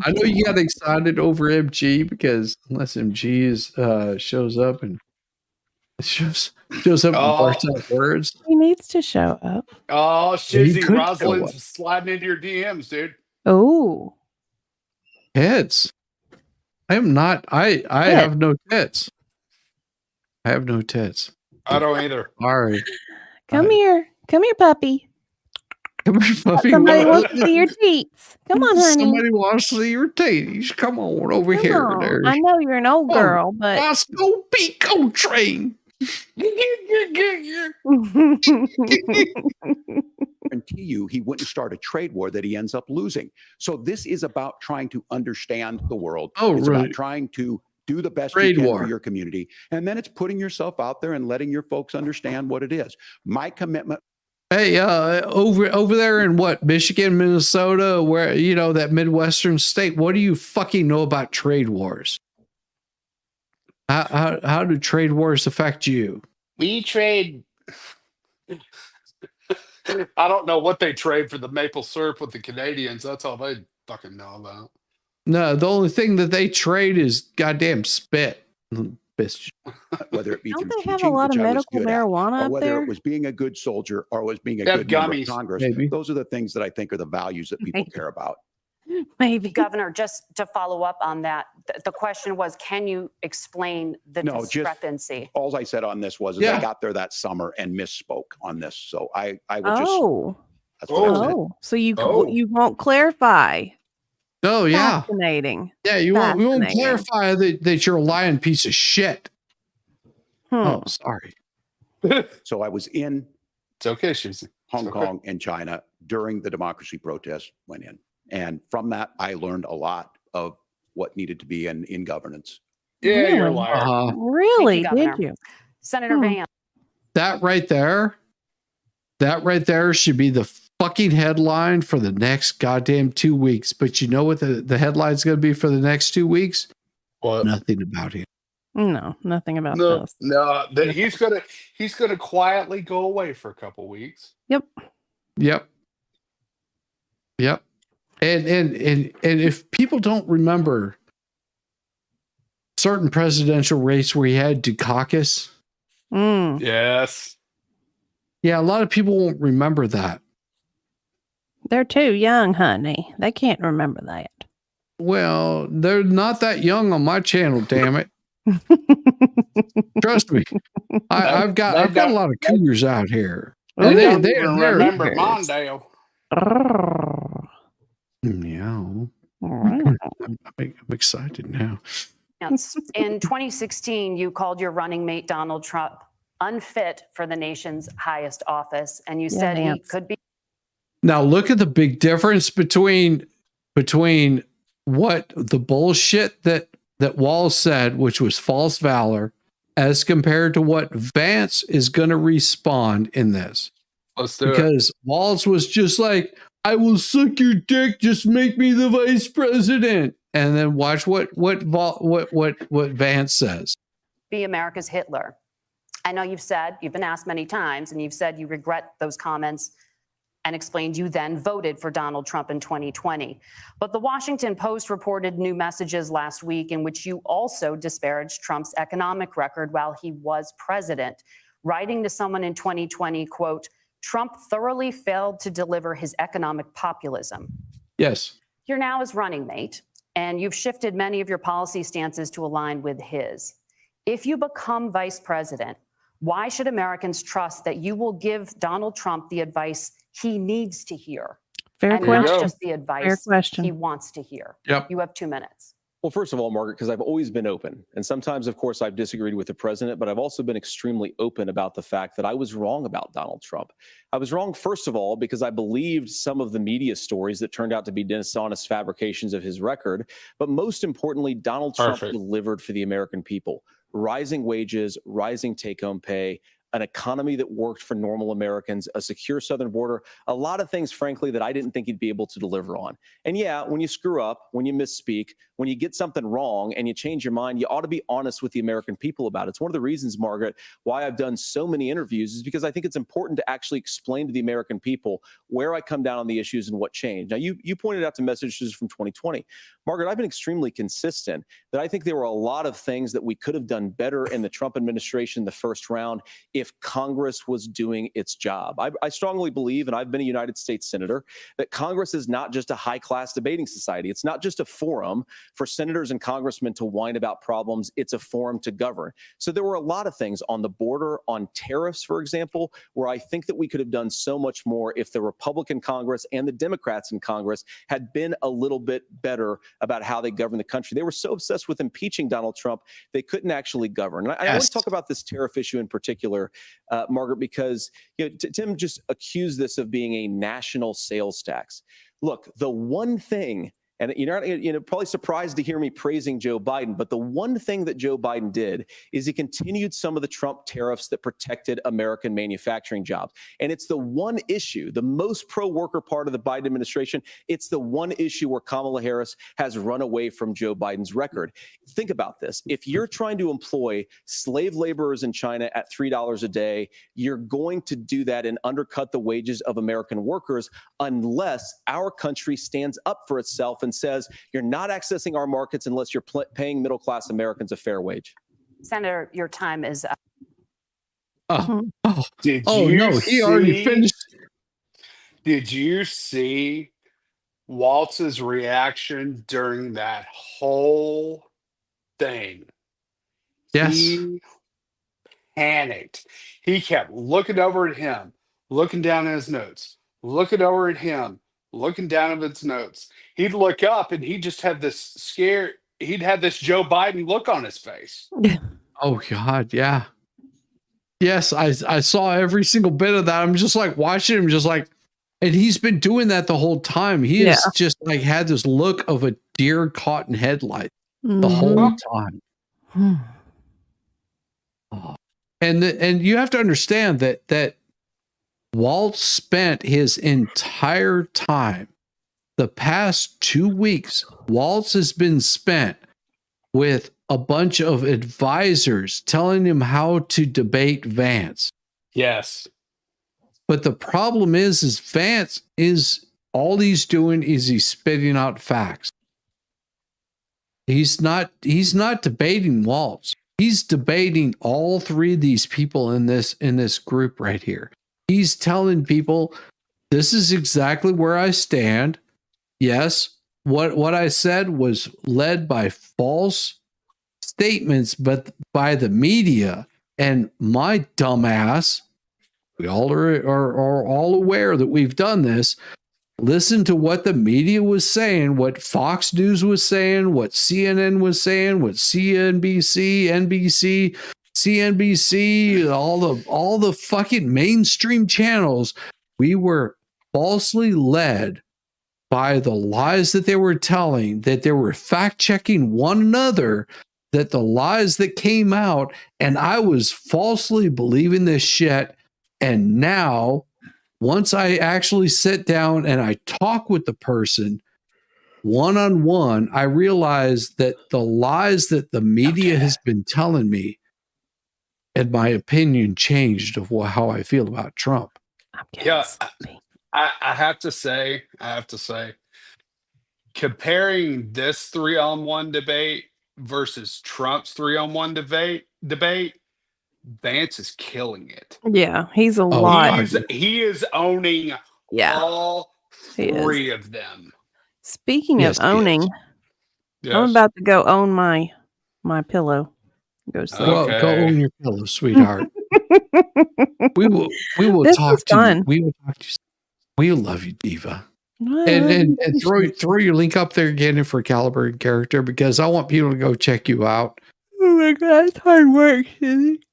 I know you got excited over MG because unless MG shows up and shows up and barks out words, He needs to show up. Oh, You Shizzy could Rosalind's sliding into your DMs, dude. Oh, tits. I am not. I have no tits. I have no tits. I don't either. Sorry. come here, puppy. Come here, puppy. Somebody wants to see your teats. Come on, honey. Somebody wants to see your titties. Come on over Come here. on. There's I know you're an old girl, but let's go Pico train. Guarantee you he wouldn't start a trade war that he ends up losing. So this is about trying to understand the world. Oh, it's right. about trying to do the best Trade you can war. for your community. And then it's putting yourself out there and letting your folks understand what it is. My commitment Hey, over there in what, Michigan, Minnesota, where, you know, that Midwestern state, what do you fucking know about trade wars? How do trade wars affect you? We trade. I don't know what they trade for the maple syrup with the Canadians. That's all they fucking know about. No, the only thing that they trade is goddamn spit. Whether it be Don't through they have a teaching, lot which of I was medical good at, marijuana or up whether there? it was being a good soldier or was being a They have good member of gummies, Congress. maybe. Those are the things that I think are the values that people care about. Maybe. Governor, just to follow up on that, the question was, can you explain the No, just discrepancy? all I said on this was is I got there that summer and misspoke on this. So I will just. Oh. That's what I said. Oh. So you won't clarify. Oh yeah. Fascinating. Yeah, you won't Fascinating. clarify that you're a lying piece of shit. Oh, sorry. So I was in It's okay, Susie. Hong Kong and China during the democracy protest went in. And from that, I learned a lot of what needed to be in governance. Yeah, you're a liar. Really? Thank you, Did Governor. you? Senator Vance. That right there should be the fucking headline for the next goddamn 2 weeks. But you know what the headline's going to be for the next 2 weeks? What? Nothing about him. No, nothing about No, this. no, he's gonna quietly go away for a couple weeks. Yep. And if people don't remember certain presidential race where he had to caucus, Yes. yeah, a lot of people won't remember that. They're too young, honey. They can't remember that. Well, they're not that young on my channel, damn it. Trust me. I've got a lot of cougars out here. And They don't they're even remember Mondale. Meow. I'm excited now. In 2016, you called your running mate Donald Trump unfit for the nation's highest office, and you said he Vance. could be. Now look at the big difference between what the bullshit that Walz said, which was false valor, as compared to what Vance is going to respond in this. Let's do it. Because Walz was just like, I will suck your dick, just make me the vice president. And then watch what Vance says. Be America's Hitler. I know you've been asked many times, and you've said you regret those comments and explained you then voted for Donald Trump in 2020. But the Washington Post reported new messages last week in which you also disparaged Trump's economic record while he was president, writing to someone in 2020, quote, Trump thoroughly failed to deliver his economic populism. Yes. You're now his running mate, and you've shifted many of your policy stances to align with his. If you become vice president, why should Americans trust that you will give Donald Trump the advice he needs to hear? Fair and question. not just the advice question. he wants to hear. Yep. You have 2 minutes. Well, first of all, Margaret, because I've always been open. And sometimes, of course, I've disagreed with the president, but I've also been extremely open about the fact that I was wrong about Donald Trump. I was wrong, first of all, because I believed some of the media stories that turned out to be dishonest fabrications of his record. But most importantly, Donald Trump delivered for the American people. Rising wages, rising take-home pay, an economy that worked for normal Americans, a secure southern border, a lot of things, frankly, that I didn't think he'd be able to deliver on. And yeah, when you screw up, when you misspeak, when you get something wrong and you change your mind, you ought to be honest with the American people about it. It's one of the reasons, Margaret, why I've done so many interviews is because I think it's important to actually explain to the American people where I come down on the issues and what changed. Now, you pointed out the messages from 2020. Margaret, I've been extremely consistent that I think there were a lot of things that we could have done better in the Trump administration the first round if Congress was doing its job. I strongly believe, and I've been a United States Senator, that Congress is not just a high-class debating society. It's not just a forum for senators and congressmen to whine about problems. It's a forum to govern. So there were a lot of things on the border, on tariffs, for example, where I think that we could have done so much more if the Republican Congress and the Democrats in Congress had been a little bit better about how they govern the country. They were so obsessed with impeaching Donald Trump, they couldn't actually govern. And I want to talk about this tariff issue in particular, Margaret, because Tim just accused this of being a national sales tax. Look, the one thing, And you're not, probably surprised to hear me praising Joe Biden, but the one thing that Joe Biden did is he continued some of the Trump tariffs that protected American manufacturing jobs. And it's the one issue, the most pro-worker part of the Biden administration, it's the one issue where Kamala Harris has run away from Joe Biden's record. Think about this. If you're trying to employ slave laborers in China at $3 a day, you're going to do that and undercut the wages of American workers unless our country stands up for itself and says, you're not accessing our markets unless you're paying middle-class Americans a fair wage. Senator, your time is up. Did Oh, you no, he already see- finished. Did you see Waltz's reaction during that whole thing? Yes. He panicked. He kept looking over at him, looking down at his notes, looking over at him, looking down at his notes. He'd look up and he just had this scare. He'd have this Joe Biden look on his face. Oh God, yeah. Yes, I saw every single bit of that. I'm just like watching him, just like, and he's been doing that the whole time. He has just like had this look of a deer caught in headlight the whole time. Oh. And you have to understand that Walz spent his entire time, the past 2 weeks, Walz has been spent with a bunch of advisors telling him how to debate Vance. Yes. But the problem is Vance is all he's doing is he's spitting out facts. He's not debating Walz. He's debating all three of these people in this group right here. He's telling people, this is exactly where I stand. Yes, what I said was led by false statements, but by the media. And my dumbass, we all are all aware that we've done this. Listen to what the media was saying, what Fox News was saying, what CNN was saying, what CNBC, NBC, CNBC, all the fucking mainstream channels. We were falsely led by the lies that they were telling, that they were fact-checking one another, that the lies that came out, and I was falsely believing this shit. And now, once I actually sit down and I talk with the person one-on-one, I realize that the lies that the media has been telling me, and my opinion changed of how I feel about Trump. Yeah, I have to say, comparing this 3-on-1 debate versus Trump's 3-on-1 debate, Vance is killing it. Yeah, he's a lot. He is owning all three of them. Speaking of owning, I'm about to go own my pillow. Go sleep. Well, go own your pillow, sweetheart. we will This talk was to fun. you. We will talk to you. We love you, Diva. And throw your link up there again for Caliber and Character, because I want people to go check you out. Oh my God, it's hard work, isn't it?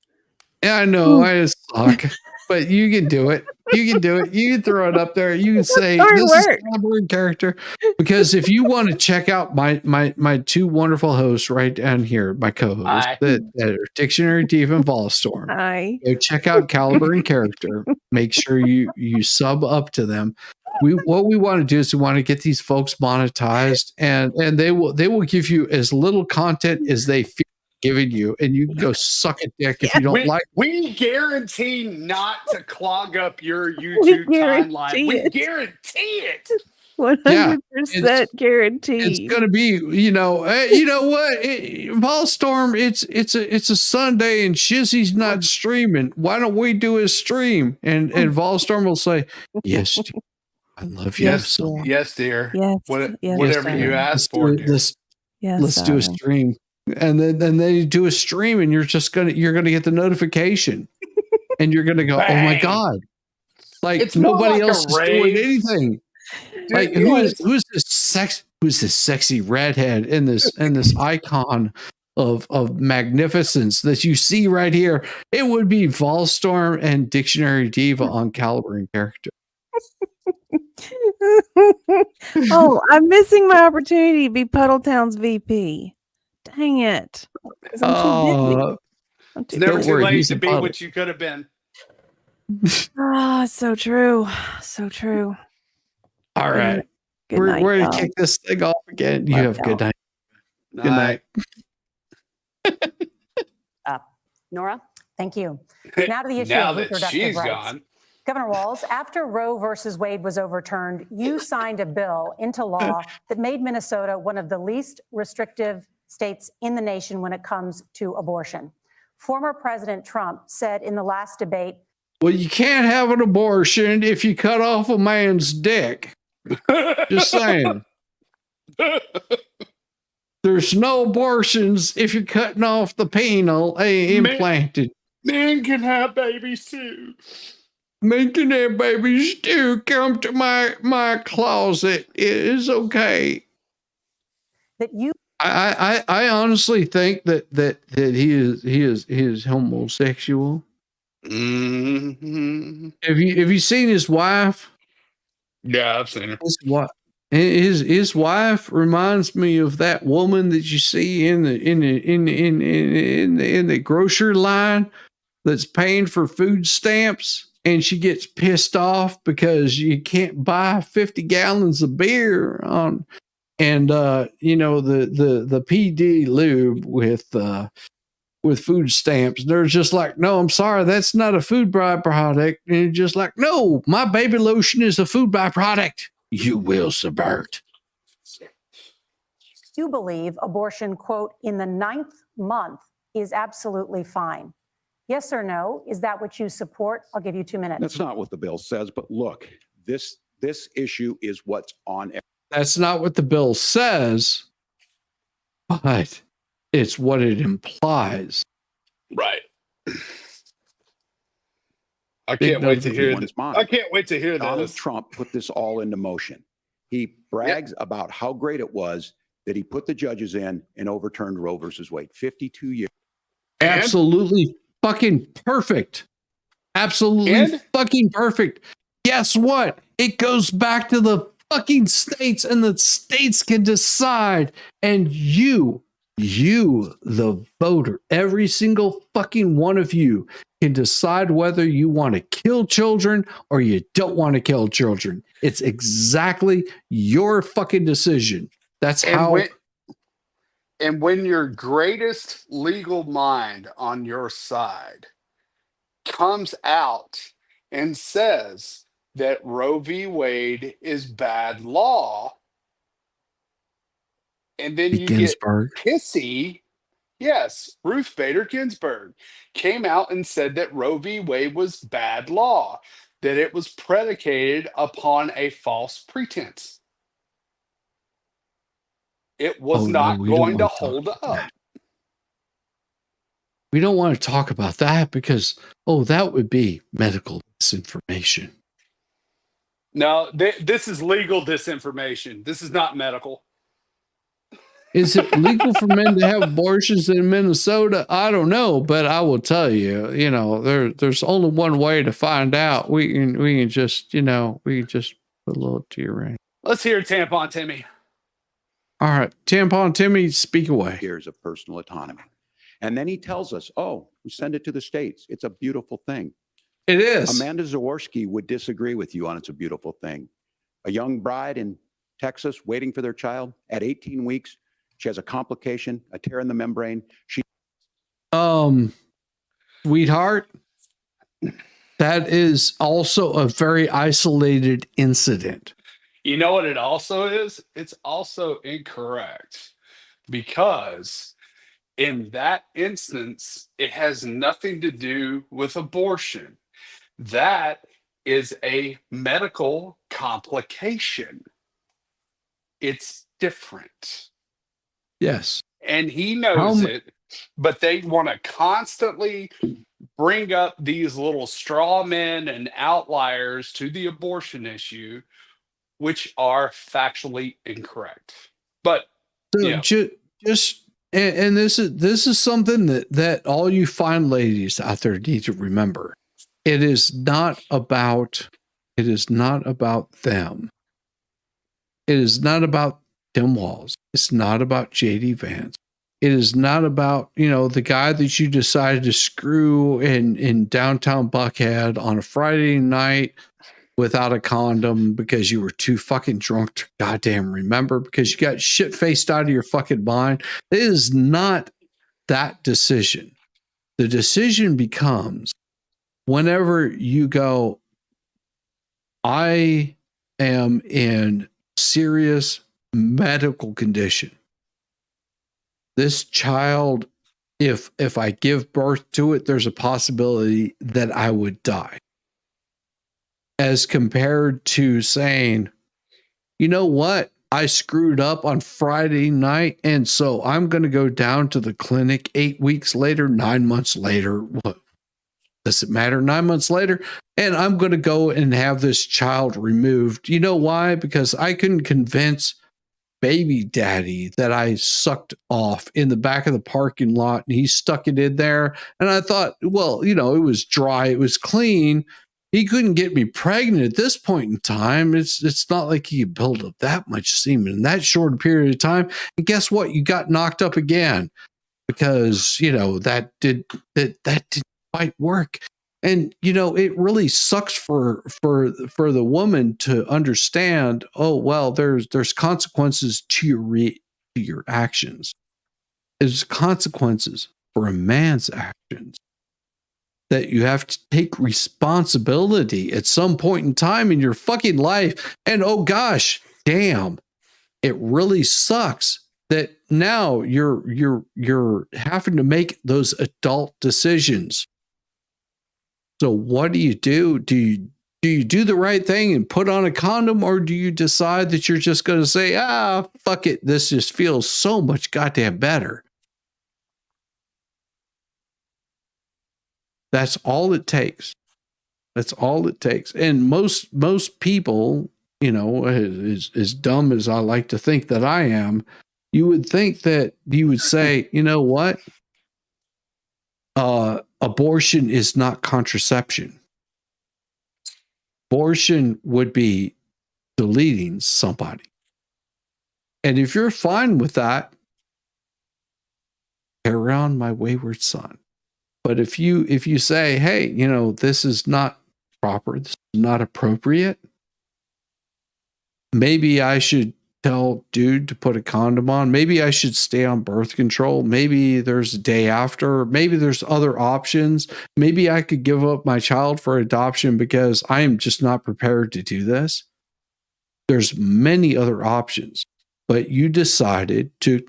Yeah, I know, I just suck, but you can do it. You can do it. You can throw it up there. You can say hard this is work. Caliber and Character, because if you want to check out my two wonderful hosts right down here, my co-hosts that are Dictionary Diva and Volstorm. Hi. Go check out Caliber and Character. Make sure you sub up to them. What we want to do is we want to get these folks monetized, and they will give you as little content as they feel giving you, and you can go suck a dick if you don't like. We guarantee not to clog up your YouTube timeline. We guarantee it. 100% guaranteed. It's going to be, you know what, Volstorm, it's a Sunday and Shizzy's not streaming. Why don't we do a stream? And Volstorm will say, yes, dear, I love you. Yes, dear. Yes, Whatever you ask for, dear. Let's do a stream. And then they do a stream, and you're gonna get the notification, and you're gonna go, oh my God, like It's more nobody like else a is doing rave. anything. Dude, Like who's this sexy redhead and this icon of magnificence that you see right here? It would be Volstorm and Dictionary Diva on Caliber and Character. Oh, I'm missing my opportunity to be Puddletown's VP. Dang it. 'Cause I'm too busy. I'm It's too never Don't too worry, late he's to a be puddle. what you could have been. Ah, so true. So true. All Good right. night. Good We're night, ready to y'all. kick this thing off again. You Love have a good y'all. night. Good night. Nora? Thank you. Now to the issue Now of that reproductive she's rights. gone. Governor Walz, after Roe versus Wade was overturned, you signed a bill into law that made Minnesota one of the least restrictive states in the nation when it comes to abortion. Former President Trump said in the last debate, Well, you can't have an abortion if you cut off a man's dick. Just saying. There's no abortions if you're cutting off the penile implanted. Men can have babies too. Men can have babies too. Come to my closet. It is okay. that you I honestly think that he is homosexual. Mm-hmm. Have you seen his wife? Yeah, I've seen her. His wife reminds me of that woman that you see in the grocery line that's paying for food stamps, and she gets pissed off because you can't buy 50 gallons of beer on, and you know, the PD lube with food stamps. They're just like, no, I'm sorry, that's not a food byproduct. And you're just like, no, my baby lotion is a food byproduct. You will subvert. you believe abortion, quote, in the 9th month is absolutely fine. Yes or no? Is that what you support? I'll give you 2 minutes. That's not what the bill says, but look, this issue is what's on. That's not what the bill says, but it's what it implies. Right. I can't wait to hear this. I can't wait to hear Donald this. Trump put this all into motion. He brags about how great it was that he put the judges in and overturned Roe versus Wade. 52 years. Absolutely fucking perfect. Absolutely fucking perfect. Guess what? It goes back to the fucking states, and the states can decide. And you, the voter, every single fucking one of you can decide whether you want to kill children or you don't want to kill children. It's exactly your fucking decision. That's how. And when your greatest legal mind on your side comes out and says that Roe v. Wade is bad law, and then you Ginsburg. get pissy. Yes, Ruth Bader Ginsburg came out and said that Roe v. Wade was bad law, that it was predicated upon a false pretense. It was not going to hold up. We don't want to talk about that because, that would be medical disinformation. No, this is legal disinformation. This is not medical. Is it legal for men to have abortions in Minnesota? I don't know, but I will tell you, there's only one way to find out. We can just put a little to your ring. Let's hear Tampon Timmy. All right, Tampon Timmy, speak away. Years of personal autonomy. And then he tells us, we send it to the states. It's a beautiful thing. It is. Amanda Zaworski would disagree with you on it's a beautiful thing. A young bride in Texas waiting for their child at 18 weeks. She has a complication, a tear in the membrane. Sweetheart, that is also a very isolated incident. You know what it also is? It's also incorrect because in that instance, it has nothing to do with abortion. That is a medical complication. It's different. Yes. And he knows it, but they want to constantly bring up these little straw men and outliers to the abortion issue, which are factually incorrect. But just and this is something that all you fine ladies out there need to remember. It is not about It is not about them. It is not about Tim Walz. It's not about JD Vance. It is not about, the guy that you decided to screw in downtown Buckhead on a Friday night without a condom because you were too fucking drunk to goddamn remember, because you got shit faced out of your fucking mind. It is not that decision. The decision becomes whenever you go, I am in serious medical condition. This child, if I give birth to it, there's a possibility that I would die. As compared to saying, you know what? I screwed up on Friday night, and so I'm going to go down to the clinic 8 weeks later, 9 months later. What does it matter? 9 months later, and I'm going to go and have this child removed. You know why? Because I couldn't convince baby daddy that I sucked off in the back of the parking lot, and he stuck it in there. And I thought, well, it was dry, it was clean. He couldn't get me pregnant at this point in time. It's not like he could build up that much semen in that short a period of time. And guess what? You got knocked up again because that didn't quite work. And it really sucks for the woman to understand, oh well, there's consequences to your actions. There's consequences for a man's actions that you have to take responsibility at some point in time in your fucking life. And oh gosh, damn, it really sucks that now you're having to make those adult decisions. So what do you do? Do you do the right thing and put on a condom, or do you decide that you're just going to say, fuck it, this just feels so much goddamn better? That's all it takes. That's all it takes. And most people, as dumb as I like to think that I am, you would think that you would say, you know what? Abortion is not contraception. Abortion would be deleting somebody. And if you're fine with that, carry on, my wayward son. But if you say, hey, this is not proper, this is not appropriate, maybe I should tell dude to put a condom on. Maybe I should stay on birth control. Maybe there's a day after. Maybe there's other options. Maybe I could give up my child for adoption because I am just not prepared to do this. There's many other options, but you decided to.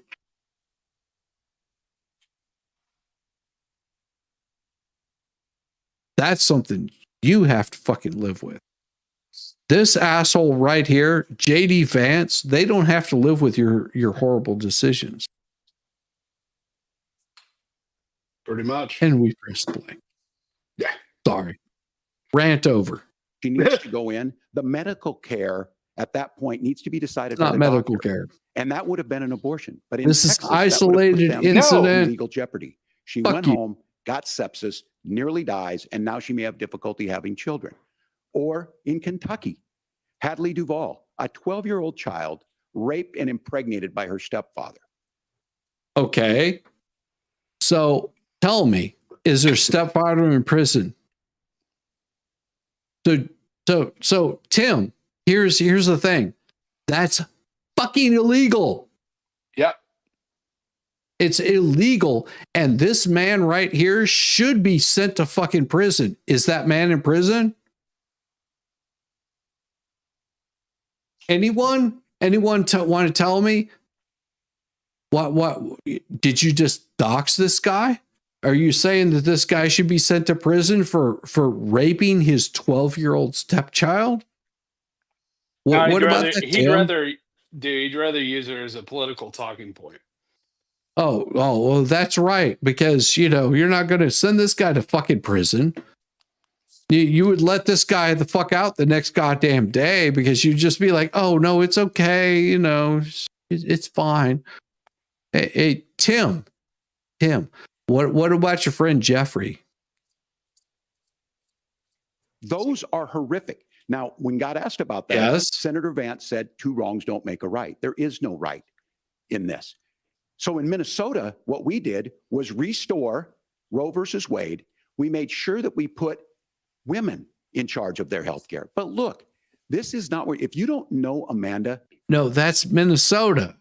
That's something you have to fucking live with. This asshole right here, JD Vance, they don't have to live with your horrible decisions. Pretty much. And we press play. Yeah. Sorry. Rant over. She needs to go in. The medical care at that point needs to be decided by Not the medical doctor. care. And that would have been an abortion. But in This Texas, is isolated that would have put them incident. in legal jeopardy. She Fuck went you. home, got sepsis, nearly dies, and now she may have difficulty having children. Or in Kentucky, Hadley Duvall, a 12-year-old child raped and impregnated by her stepfather. Okay. So tell me, is her stepfather in prison? So Tim, here's the thing. That's fucking illegal. Yep. It's illegal. And this man right here should be sent to fucking prison. Is that man in prison? Anyone want to tell me what did you just dox this guy? Are you saying that this guy should be sent to prison for raping his 12-year-old stepchild? What about that, he'd rather use her as a political talking point. Oh, well, that's right. Because, you're not going to send this guy to fucking prison. You would let this guy the fuck out the next goddamn day because you'd just be like, oh, no, it's okay. It's fine. Hey, Tim, what about your friend Jeffrey? Those are horrific. Now, when God asked about that, Yes. Senator Vance said 2 wrongs don't make a right. There is no right in this. So in Minnesota, what we did was restore Roe versus Wade. We made sure that we put women in charge of their health care. But look, this is not where, if you don't know, Amanda. No, that's Minnesota.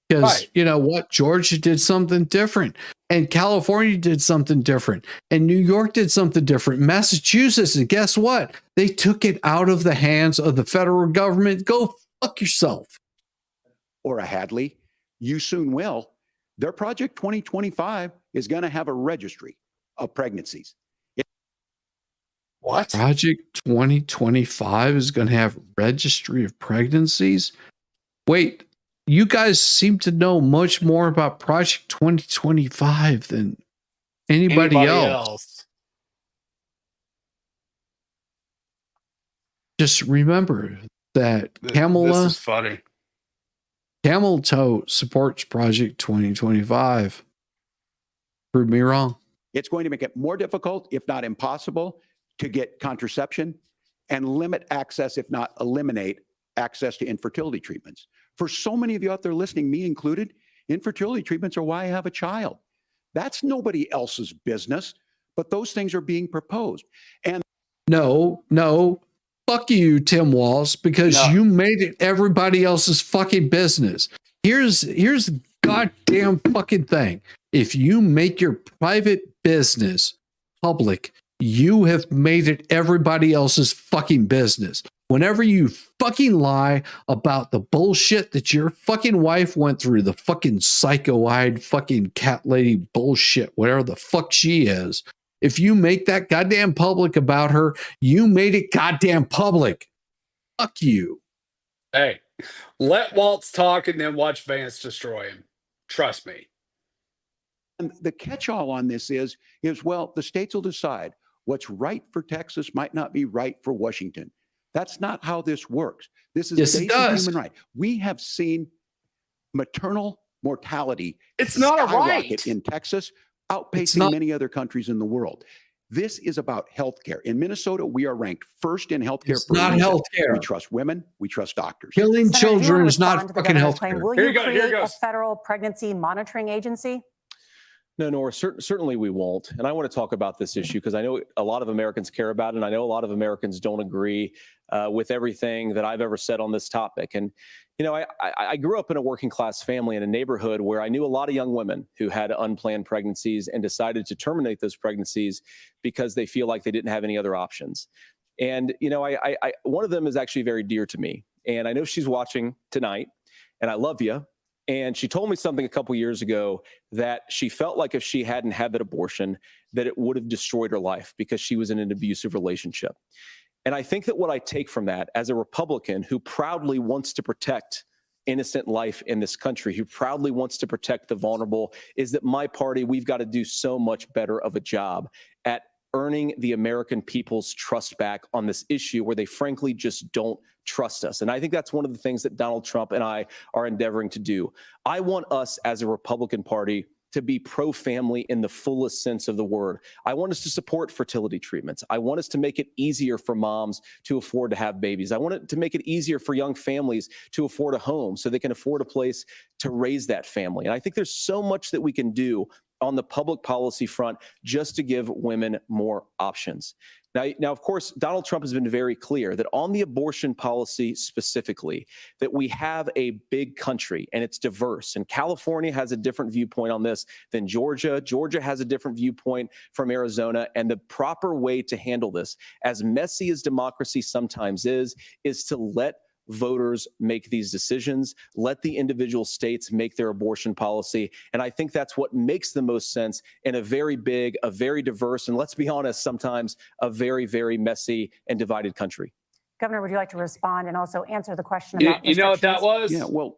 Because you know what? Georgia did something different. And California did something different. And New York did something different. Massachusetts, and guess what? They took it out of the hands of the federal government. Go fuck yourself. Or a Hadley, you soon will. Their Project 2025 is going to have a registry of pregnancies. What? Project 2025 is going to have registry of pregnancies? Wait, you guys seem to know much more about Project 2025 than anybody else. Just remember that This is funny. Camel Toe supports Project 2025. Prove me wrong. It's going to make it more difficult, if not impossible, to get contraception and limit access, if not eliminate access to infertility treatments. For so many of you out there listening, me included, infertility treatments are why I have a child. That's nobody else's business, but those things are being proposed. And No, fuck you, Tim Walz, because you made it everybody else's fucking business. Here's the goddamn fucking thing. If you make your private business public, you have made it everybody else's fucking business. Whenever you fucking lie about the bullshit that your fucking wife went through, the fucking psycho-eyed fucking cat lady bullshit, whatever the fuck she is, if you make that goddamn public about her, you made it goddamn public. Fuck you. Hey, let Waltz talk and then watch Vance destroy him. Trust me. And the catch-all on this is, well, the states will decide what's right for Texas might not be right for Washington. That's not how this works. This is basic human right. We have seen maternal mortality It's not a skyrocket right. in Texas, outpacing many other countries in the world. This is about healthcare. In Minnesota, we are ranked first in healthcare. It's not healthcare. We trust women. We trust doctors. Killing Senator, do you want children to is not respond to the fucking governor's claim? healthcare. Will Here you you go, here create a goes. federal pregnancy monitoring agency? No, Nora, certainly we won't. And I want to talk about this issue because I know a lot of Americans care about it, and I know a lot of Americans don't agree with everything that I've ever said on this topic. And, you know, I grew up in a working class family in a neighborhood where I knew a lot of young women who had unplanned pregnancies and decided to terminate those pregnancies because they feel like they didn't have any other options. And, you know, one of them is actually very dear to me. And I know she's watching tonight, and I love you. And she told me something a couple years ago that she felt like if she hadn't had that abortion, that it would have destroyed her life because she was in an abusive relationship. And I think that what I take from that as a Republican who proudly wants to protect innocent life in this country, who proudly wants to protect the vulnerable, is that my party, we've got to do so much better of a job at earning the American people's trust back on this issue where they frankly just don't trust us. And I think that's one of the things that Donald Trump and I are endeavoring to do. I want us as a Republican Party to be pro-family in the fullest sense of the word. I want us to support fertility treatments. I want us to make it easier for moms to afford to have babies. I want it to make it easier for young families to afford a home so they can afford a place to raise that family. And I think there's so much that we can do on the public policy front just to give women more options. Now, of course, Donald Trump has been very clear that on the abortion policy specifically, that we have a big country and it's diverse. And California has a different viewpoint on this than Georgia. Georgia has a different viewpoint from Arizona. And the proper way to handle this, as messy as democracy sometimes is to let voters make these decisions, let the individual states make their abortion policy. And I think that's what makes the most sense in a very big, a very diverse, and let's be honest, sometimes a very, very messy and divided country. Governor, would you like to respond and also answer the question about You know what that was? Yeah, well,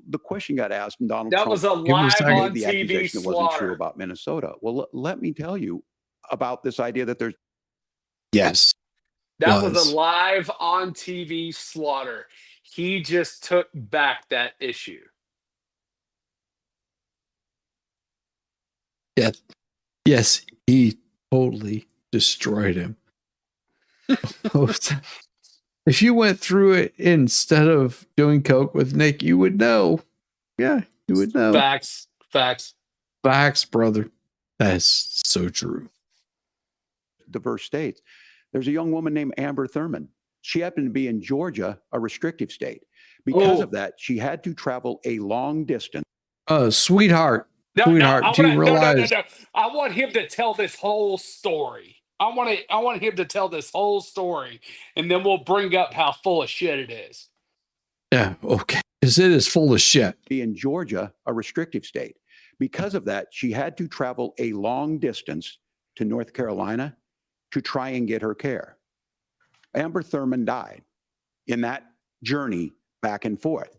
the question got asked, and Donald That Trump was a gave live on the TV accusation that wasn't true slaughter. about Minnesota. Well, let me tell you about this idea that there's Yes. That was a live on TV slaughter. He just took back that issue. Yes, he totally destroyed him. If you went through it instead of doing coke with Nick, you would know. Yeah, you would know. Facts, brother. That's so true. Diverse states. There's a young woman named Amber Thurman. She happened to be in Georgia, a restrictive state. Because of that, she had to travel a long distance. Sweetheart. Sweetheart, do you realize? No. I want him to tell this whole story. I want him to tell this whole story, and then we'll bring up how full of shit it is. Yeah, okay. Because it is full of shit. Be in Georgia, a restrictive state. Because of that, she had to travel a long distance to North Carolina to try and get her care. Amber Thurman died in that journey back and forth.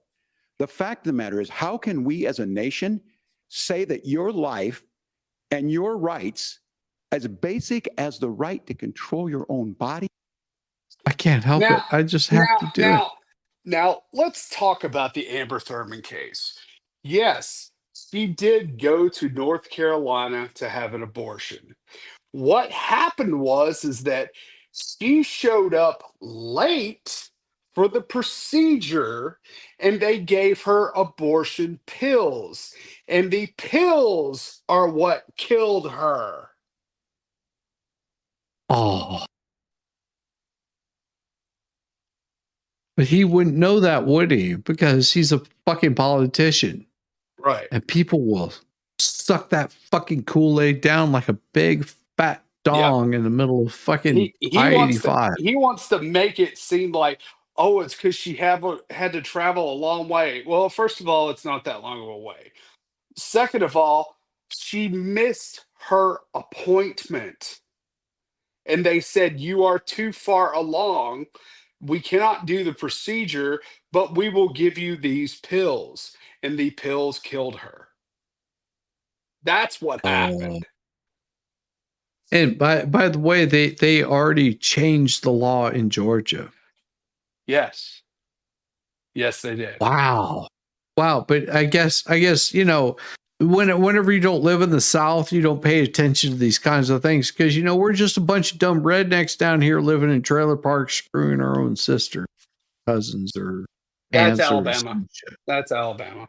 The fact of the matter is, how can we as a nation say that your life and your rights, as basic as the right to control your own body? I can't help it. I just have to do it. Now, let's talk about the Amber Thurman case. Yes, she did go to North Carolina to have an abortion. What happened is that she showed up late for the procedure, and they gave her abortion pills. And the pills are what killed her. Oh. But he wouldn't know that, would he? Because he's a fucking politician. Right. And people will suck that fucking Kool-Aid down like a big fat dong in the middle of fucking I-85. He wants to make it seem like, oh, it's because she had to travel a long way. Well, first of all, it's not that long of a way. Second of all, she missed her appointment. And they said, you are too far along. We cannot do the procedure, but we will give you these pills. And the pills killed her. That's what happened. And by the way, they already changed the law in Georgia. Yes. Yes, they did. Wow. But I guess, you know, whenever you don't live in the South, you don't pay attention to these kinds of things because, you know, we're just a bunch of dumb rednecks down here living in trailer parks, screwing our own sister, cousins, or That's aunts. Alabama. That's Alabama.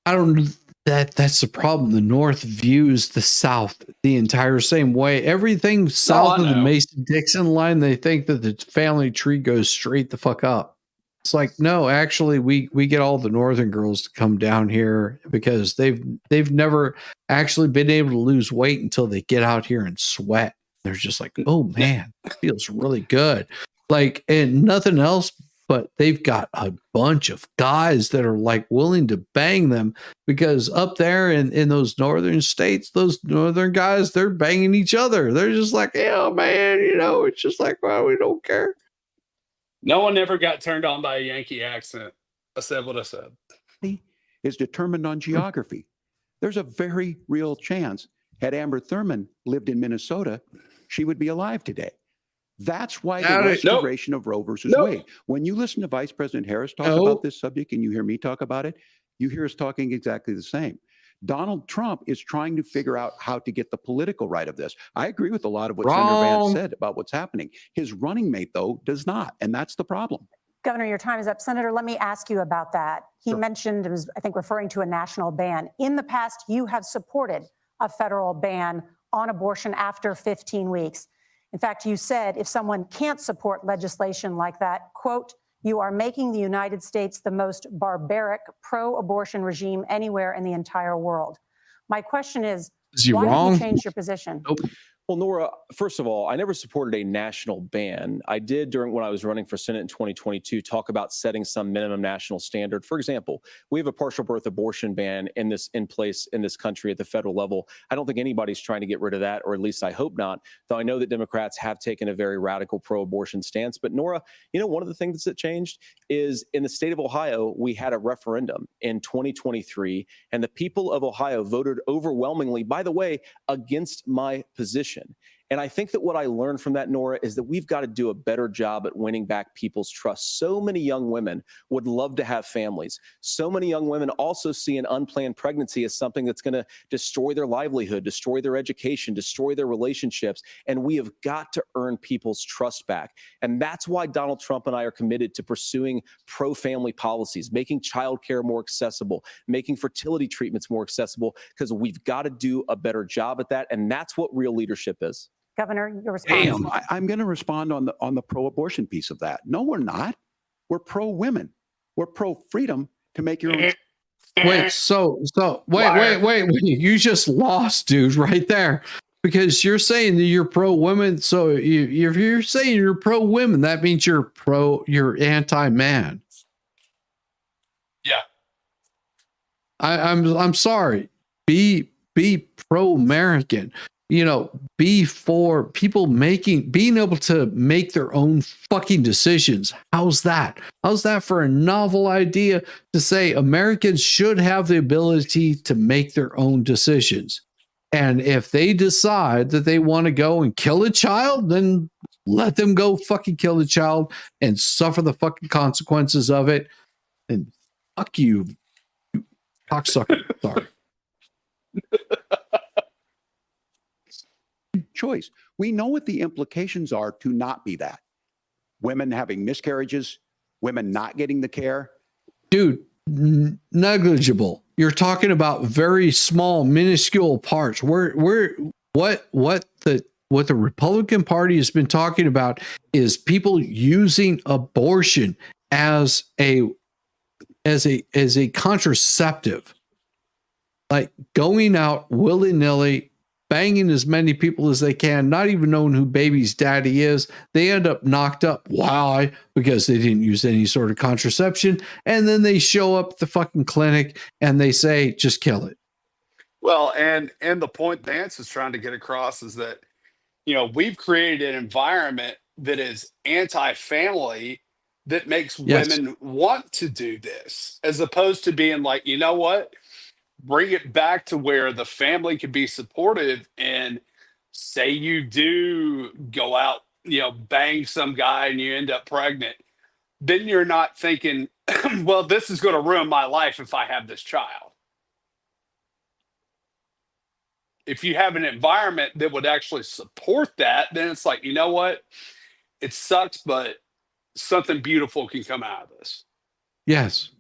I don't. That's the problem. The North views the South the entire same way. Everything south of the Mason-Dixon line, they think that the family tree goes straight the fuck up. It's like, no, actually, we get all the northern girls to come down here because they've never actually been able to lose weight until they get out here and sweat. They're just like, oh man, it feels really good. Like, and nothing else, but they've got a bunch of guys that are like willing to bang them because up there in those northern states, those northern guys, they're banging each other. They're just like, yeah, man, you know, it's just like, well, we don't care. No one ever got turned on by a Yankee accent. I said what I said. Is determined on geography. There's a very real chance had Amber Thurman lived in Minnesota, she would be alive today. That's why the restoration of Roe versus Wade. When you listen to Vice President Harris talk about this subject and you hear me talk about it, you hear us talking exactly the same. Donald Trump is trying to figure out how to get the political right of this. I agree with a lot of what Senator Vance said about what's happening. His running mate, though, does not. And that's the problem. Governor, your time is up. Senator, let me ask you about that. He mentioned, it was, I think, referring to a national ban. In the past, you have supported a federal ban on abortion after 15 weeks. In fact, you said if someone can't support legislation like that, quote, you are making the United States the most barbaric pro-abortion regime anywhere in the entire world. My question is why did you change your position? Well, Nora, first of all, I never supported a national ban. I did when I was running for Senate in 2022 talk about setting some minimum national standard. For example, we have a partial birth abortion ban in place in this country at the federal level. I don't think anybody's trying to get rid of that, or at least I hope not, though I know that Democrats have taken a very radical pro-abortion stance. But Nora, you know, one of the things that changed is in the state of Ohio, we had a referendum in 2023, and the people of Ohio voted overwhelmingly, by the way, against my position. And I think that what I learned from that, Nora, is that we've got to do a better job at winning back people's trust. So many young women would love to have families. So many young women also see an unplanned pregnancy as something that's going to destroy their livelihood, destroy their education, destroy their relationships. And we have got to earn people's trust back. And that's why Donald Trump and I are committed to pursuing pro-family policies, making childcare more accessible, making fertility treatments more accessible, because we've got to do a better job at that. And that's what real leadership is. Governor, your response. I'm going to respond on the pro-abortion piece of that. No, we're not. We're pro-women. We're pro-freedom to make your own. Wait, wait. You just lost, dude, right there. Because you're saying that you're pro-women. So if you're saying you're pro-women, that means you're anti-man. Yeah. I'm sorry. Be pro-American. Be for people being able to make their own fucking decisions. How's that? How's that for a novel idea to say Americans should have the ability to make their own decisions? And if they decide that they want to go and kill a child, then let them go fucking kill the child and suffer the fucking consequences of it. And fuck you cocksucker. Sorry. Choice. We know what the implications are to not be that. Women having miscarriages, women not getting the care. Dude, negligible. You're talking about very small, minuscule parts. What the Republican Party has been talking about is people using abortion as a contraceptive, like going out willy-nilly, banging as many people as they can, not even knowing who baby's daddy is. They end up knocked up. Why? Because they didn't use any sort of contraception. And then they show up at the fucking clinic and they say, just kill it. Well, and the point Vance is trying to get across is that, we've created an environment that is anti-family that makes women want to do this, as opposed to being like, you know what? Bring it back to where the family can be supportive, and say you do go out, bang some guy and you end up pregnant. Then you're not thinking, well, this is going to ruin my life if I have this child. If you have an environment that would actually support that, then it's like, you know what? It sucks, but something beautiful can come out of this. Yes.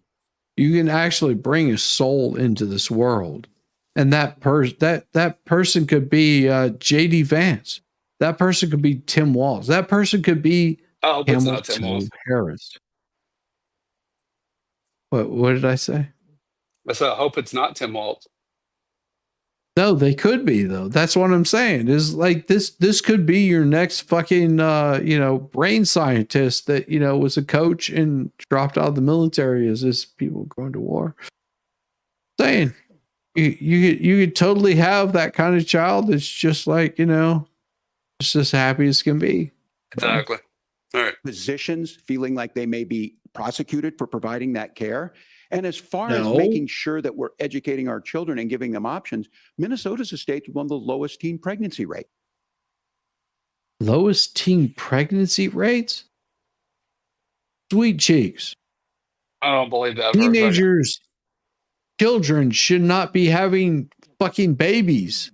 You can actually bring a soul into this world. And that person could be J.D. Vance. That person could be Tim Walz. That person could be Kamala Harris. What did I say? I said, I hope it's not Tim Walz. No, they could be, though. That's what I'm saying. Is like this could be your next fucking brain scientist that was a coach and dropped out of the military as this people going to war. Saying you could totally have that kind of child that's just like, just as happy as can be. Exactly. All right. Physicians feeling like they may be prosecuted for providing that care. And as far as making sure that we're educating our children and giving them options, Minnesota's a state with one of the lowest teen pregnancy rates. Lowest teen pregnancy rates? Sweet cheeks. I don't believe that. Teenagers, children should not be having fucking babies.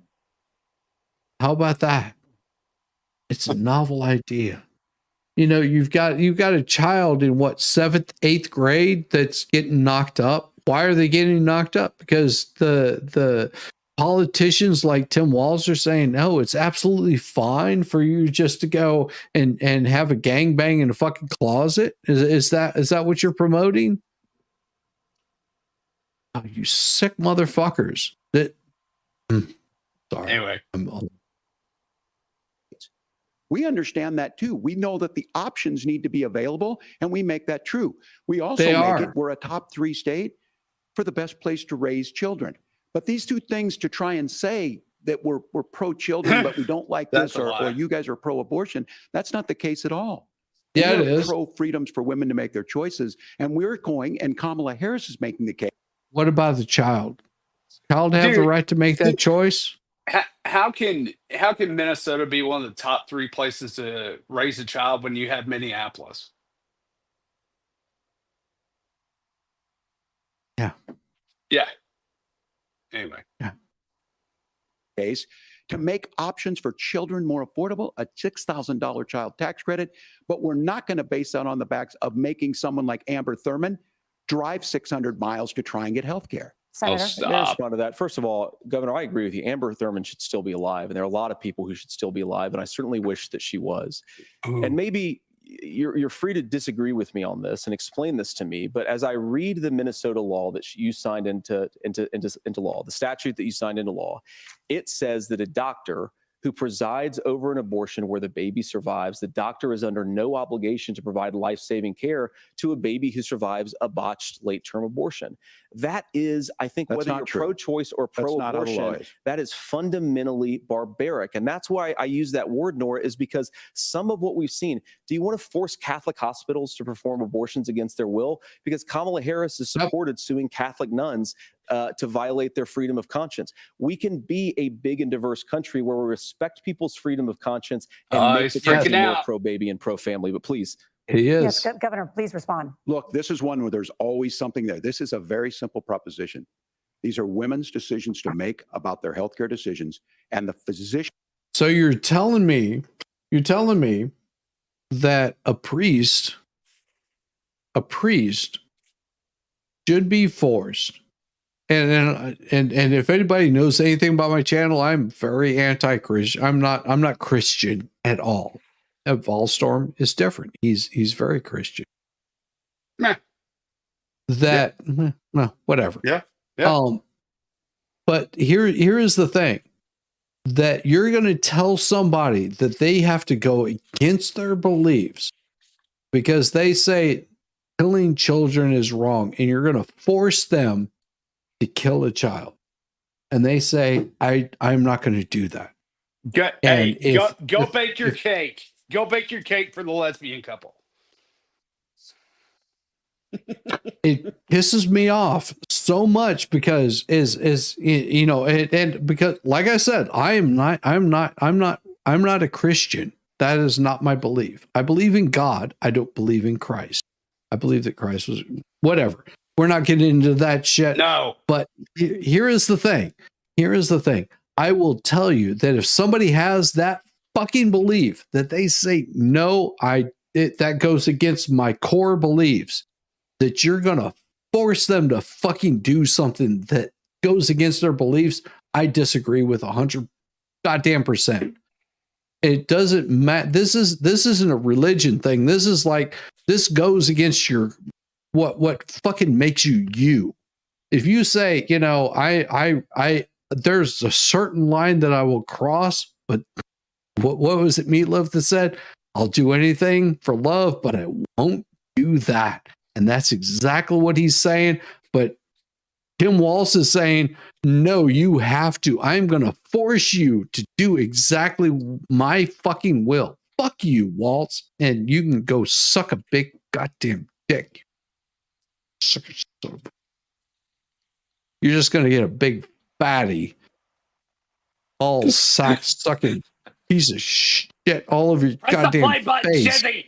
How about that? It's a novel idea. You've got a child in 7th, 8th grade that's getting knocked up. Why are they getting knocked up? Because the politicians like Tim Walz are saying, no, it's absolutely fine for you just to go and have a gangbang in a fucking closet. Is that what you're promoting? Oh, you sick motherfuckers. Sorry. Anyway. We understand that too. We know that the options need to be available, and we make that true. We also we're a top 3 state for the best place to raise children. But these two things, to try and say that we're pro-children, but we don't like this, or you guys are pro-abortion, that's not the case at all. Yeah, we're it is. Pro-freedoms for women to make their choices, and we're going, and Kamala Harris is making the case. What about the child? Child have the right to make that choice? how can Minnesota be one of the top 3 places to raise a child when you have Minneapolis? Yeah. Yeah. Anyway. Yeah. Case to make options for children more affordable, a $6,000 child tax credit, but we're not going to base that on the backs of making someone like Amber Thurman drive 600 miles to try and get health care. May I respond to that? First of all, Governor, I agree with you. Amber Thurman should still be alive, and there are a lot of people who should still be alive, and I certainly wish that she was. And maybe you're free to disagree with me on this and explain this to me, but as I read the Minnesota law that you signed into law, the statute that you signed into law, it says that a doctor who presides over an abortion where the baby survives, the doctor is under no obligation to provide life-saving care to a baby who survives a botched late-term abortion. That is, I think, whether you're pro-choice or pro-abortion, that is fundamentally barbaric. And that's why I use that word, Nora, is because some of what we've seen, do you want to force Catholic hospitals to perform abortions against their will? Because Kamala Harris has supported suing Catholic nuns to violate their freedom of conscience. We can be a big and diverse country where we respect people's freedom of conscience and make the country more pro-baby and pro-family. But please. He is. Yes, Governor, please respond. Look, this is one where there's always something there. This is a very simple proposition. These are women's decisions to make about their healthcare decisions, and the physician. So you're telling me that a priest should be forced. And if anybody knows anything about my channel, I'm very anti-Christian. I'm not Christian at all. Volstorm is different. He's very Christian. Meh. Well, whatever. Yeah. But here is the thing, that you're going to tell somebody that they have to go against their beliefs because they say killing children is wrong, and you're going to force them to kill a child, and they say, I'm not going to do that. Go bake your cake. Go bake your cake for the lesbian couple. It pisses me off so much because and because, like I said, I'm not a Christian. That is not my belief. I believe in God. I don't believe in Christ. I believe that Christ was whatever. We're not getting into that shit. No. But here is the thing. I will tell you that if somebody has that fucking belief that they say, no, that goes against my core beliefs, that you're going to force them to fucking do something that goes against their beliefs, I disagree with 100 goddamn %. It doesn't matter. This isn't a religion thing. This goes against your what fucking makes you. If you say, there's a certain line that I will cross, but what was it Meatloaf that said? I'll do anything for love, but I won't do that. And that's exactly what he's saying. But Tim Walz is saying, no, you have to. I'm going to force you to do exactly my fucking will. Fuck you, Walz. And you can go suck a big goddamn dick. You're just going to get a big fatty, all sack sucking piece of shit all over your goddamn face. Sorry.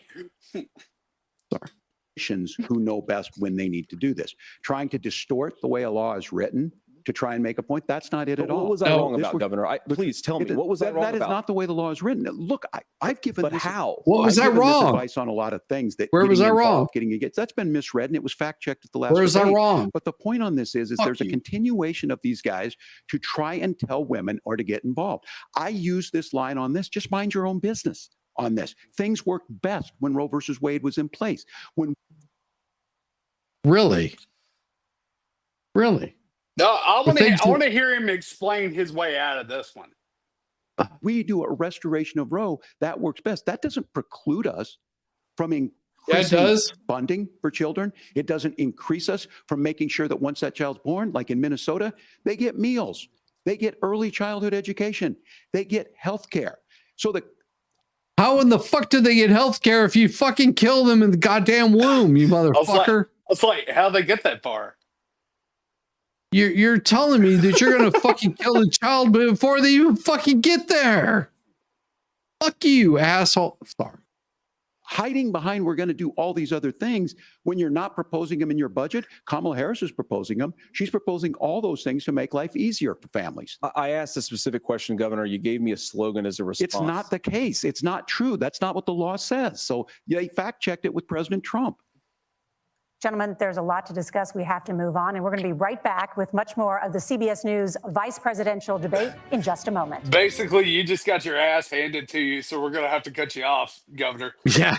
Who know best when they need to do this. Trying to distort the way a law is written to try and make a point, that's not it at all. What was I wrong about, Governor? Please tell me, what was I wrong about? That is not the way the law is written. Look, I've given But how? What was I wrong? Advice on a lot of things. Where was I wrong? That's been misread, and it was fact-checked at the last Where was I wrong? But the point on this is there's a continuation of these guys to try and tell women or to get involved. I use this line on this, just mind your own business on this. Things worked best when Roe versus Wade was in place. Really? No, I want to hear him explain his way out of this one. We do a restoration of Roe. That works best. That doesn't preclude us from increasing funding for children. It doesn't increase us from making sure that once that child's born, like in Minnesota, they get meals. They get early childhood education. They get health care. How in the fuck do they get health care if you fucking kill them in the goddamn womb, you motherfucker? It's like how they get that far. You're telling me that you're gonna fucking kill the child before they even fucking get there. Fuck you, asshole. Sorry. Hiding behind we're going to do all these other things when you're not proposing them in your budget. Kamala Harris is proposing them. She's proposing all those things to make life easier for families. I asked a specific question, Governor. You gave me a slogan as a response. It's not the case. It's not true. That's not what the law says. So they fact checked it with President Trump. Gentlemen, there's a lot to discuss. We have to move on, and we're going to be right back with much more of the CBS News vice presidential debate in just a moment. Basically, you just got your ass handed to you, so we're going to have to cut you off, Governor. Yeah.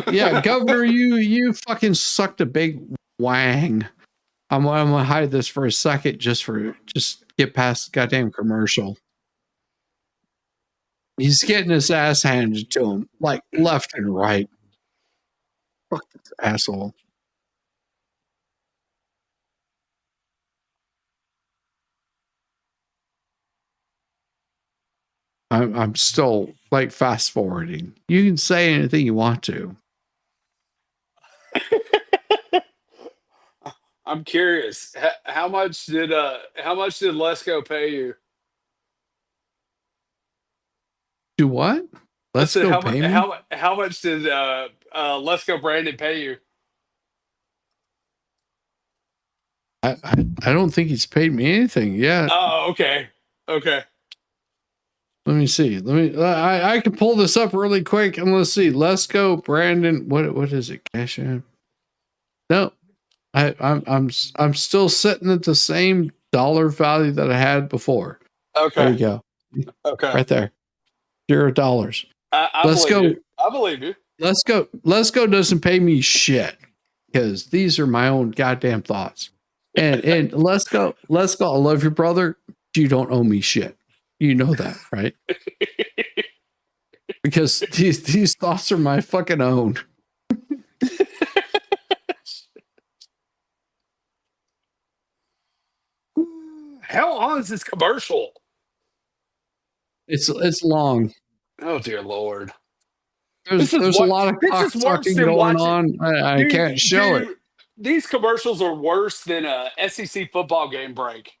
Yeah, Governor, you fucking sucked a big wang. I'm gonna hide this for a second just get past the goddamn commercial. He's getting his ass handed to him, like left and right. Fuck this asshole. I'm still like fast forwarding. You can say anything you want to. I'm curious. How much did Lesko pay you? Do what? Let's go pay me. How much did Lesko Brandon pay you? I don't think he's paid me anything yet. Oh, okay. Okay. Let me see. I can pull this up really quick and let's see. Lesko Brandon. What is it? Cash App? No. I'm still sitting at the same dollar value that I had before. Okay. There you go. Okay. Right there. $0. Let's go. I believe you. Lesko doesn't pay me shit because these are my own goddamn thoughts. And Lesko, I love your brother. You don't owe me shit. You know that, right? Because these thoughts are my fucking own. How long is this commercial? It's long. Oh dear Lord. There's a lot of cocksucking going on. I can't show it. These commercials are worse than a SEC football game break.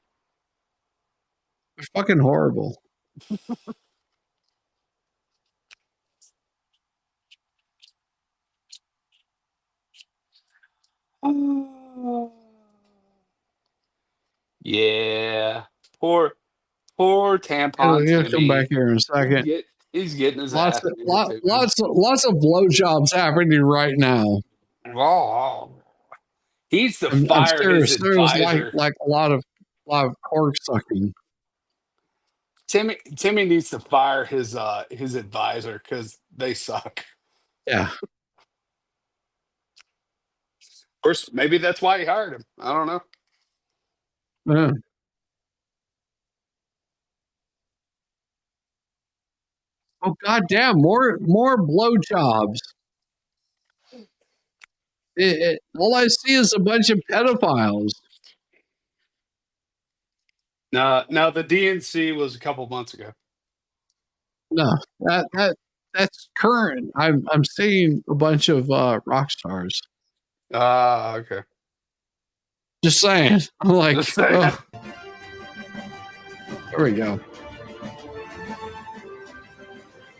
They're fucking horrible. Yeah. Poor tampon. He'll come back here in a second. He's getting his lots ass. of blowjobs happening right now. Oh, he's the fire his advisor. Like a lot of cork sucking. Timmy needs to fire his advisor because they suck. Yeah. Of course, maybe that's why he hired him. I don't know. Yeah. Oh goddamn! More blowjobs. All I see is a bunch of pedophiles. No, the DNC was a couple months ago. No, that's current. I'm seeing a bunch of rock stars. Okay. Just saying. I'm like, Just saying. Oh. There we go.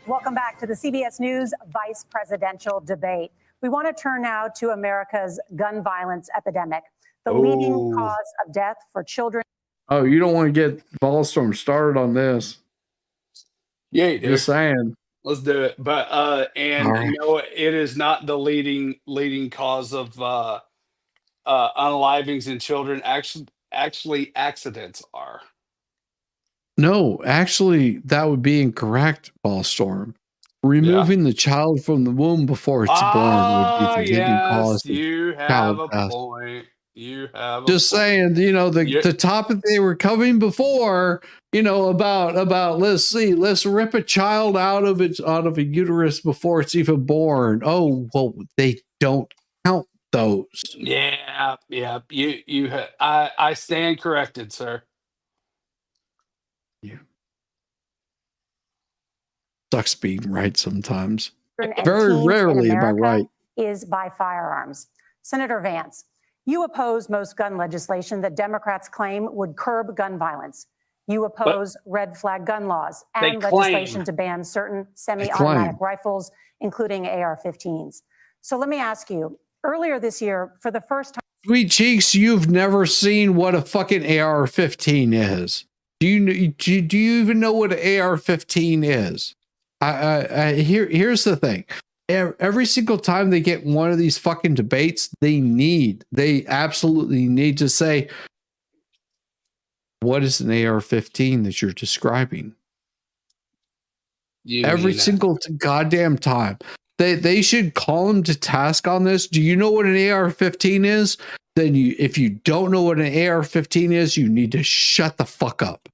Welcome back to the CBS News vice presidential debate. We want to turn now to America's gun violence epidemic, the leading cause of death for children. Oh, you don't want to get Ballstorm started on this. Yeah, you do. Just saying. Let's do it. But right. no, it is not the leading cause of unalivings in children. Actually, accidents are. No, actually, that would be incorrect, Ballstorm. Removing the child from the womb before it's born would be the leading cause. You have a point. You have just saying, the topic they were covering before, about let's rip a child out of a uterus before it's even born. Oh, well, they don't count those. Yeah. I stand corrected, sir. Yeah. Sucks being right sometimes. And Very teens rarely in am I America right. is by firearms. Senator Vance, You oppose most gun legislation that Democrats claim would curb gun violence. You oppose red flag gun laws and legislation to ban certain semi-automatic rifles, including AR-15s. So let me ask you, earlier this year, for the first time— Sweet cheeks, you've never seen what a fucking AR-15 is. Do you even know what an AR-15 is? Here's the thing. Every single time they get one of these fucking debates, they absolutely need to say, what is an AR-15 that you're describing? Every single goddamn time. They should call them to task on this. Do you know what an AR-15 is? Then if you don't know what an AR-15 is, you need to shut the fuck up.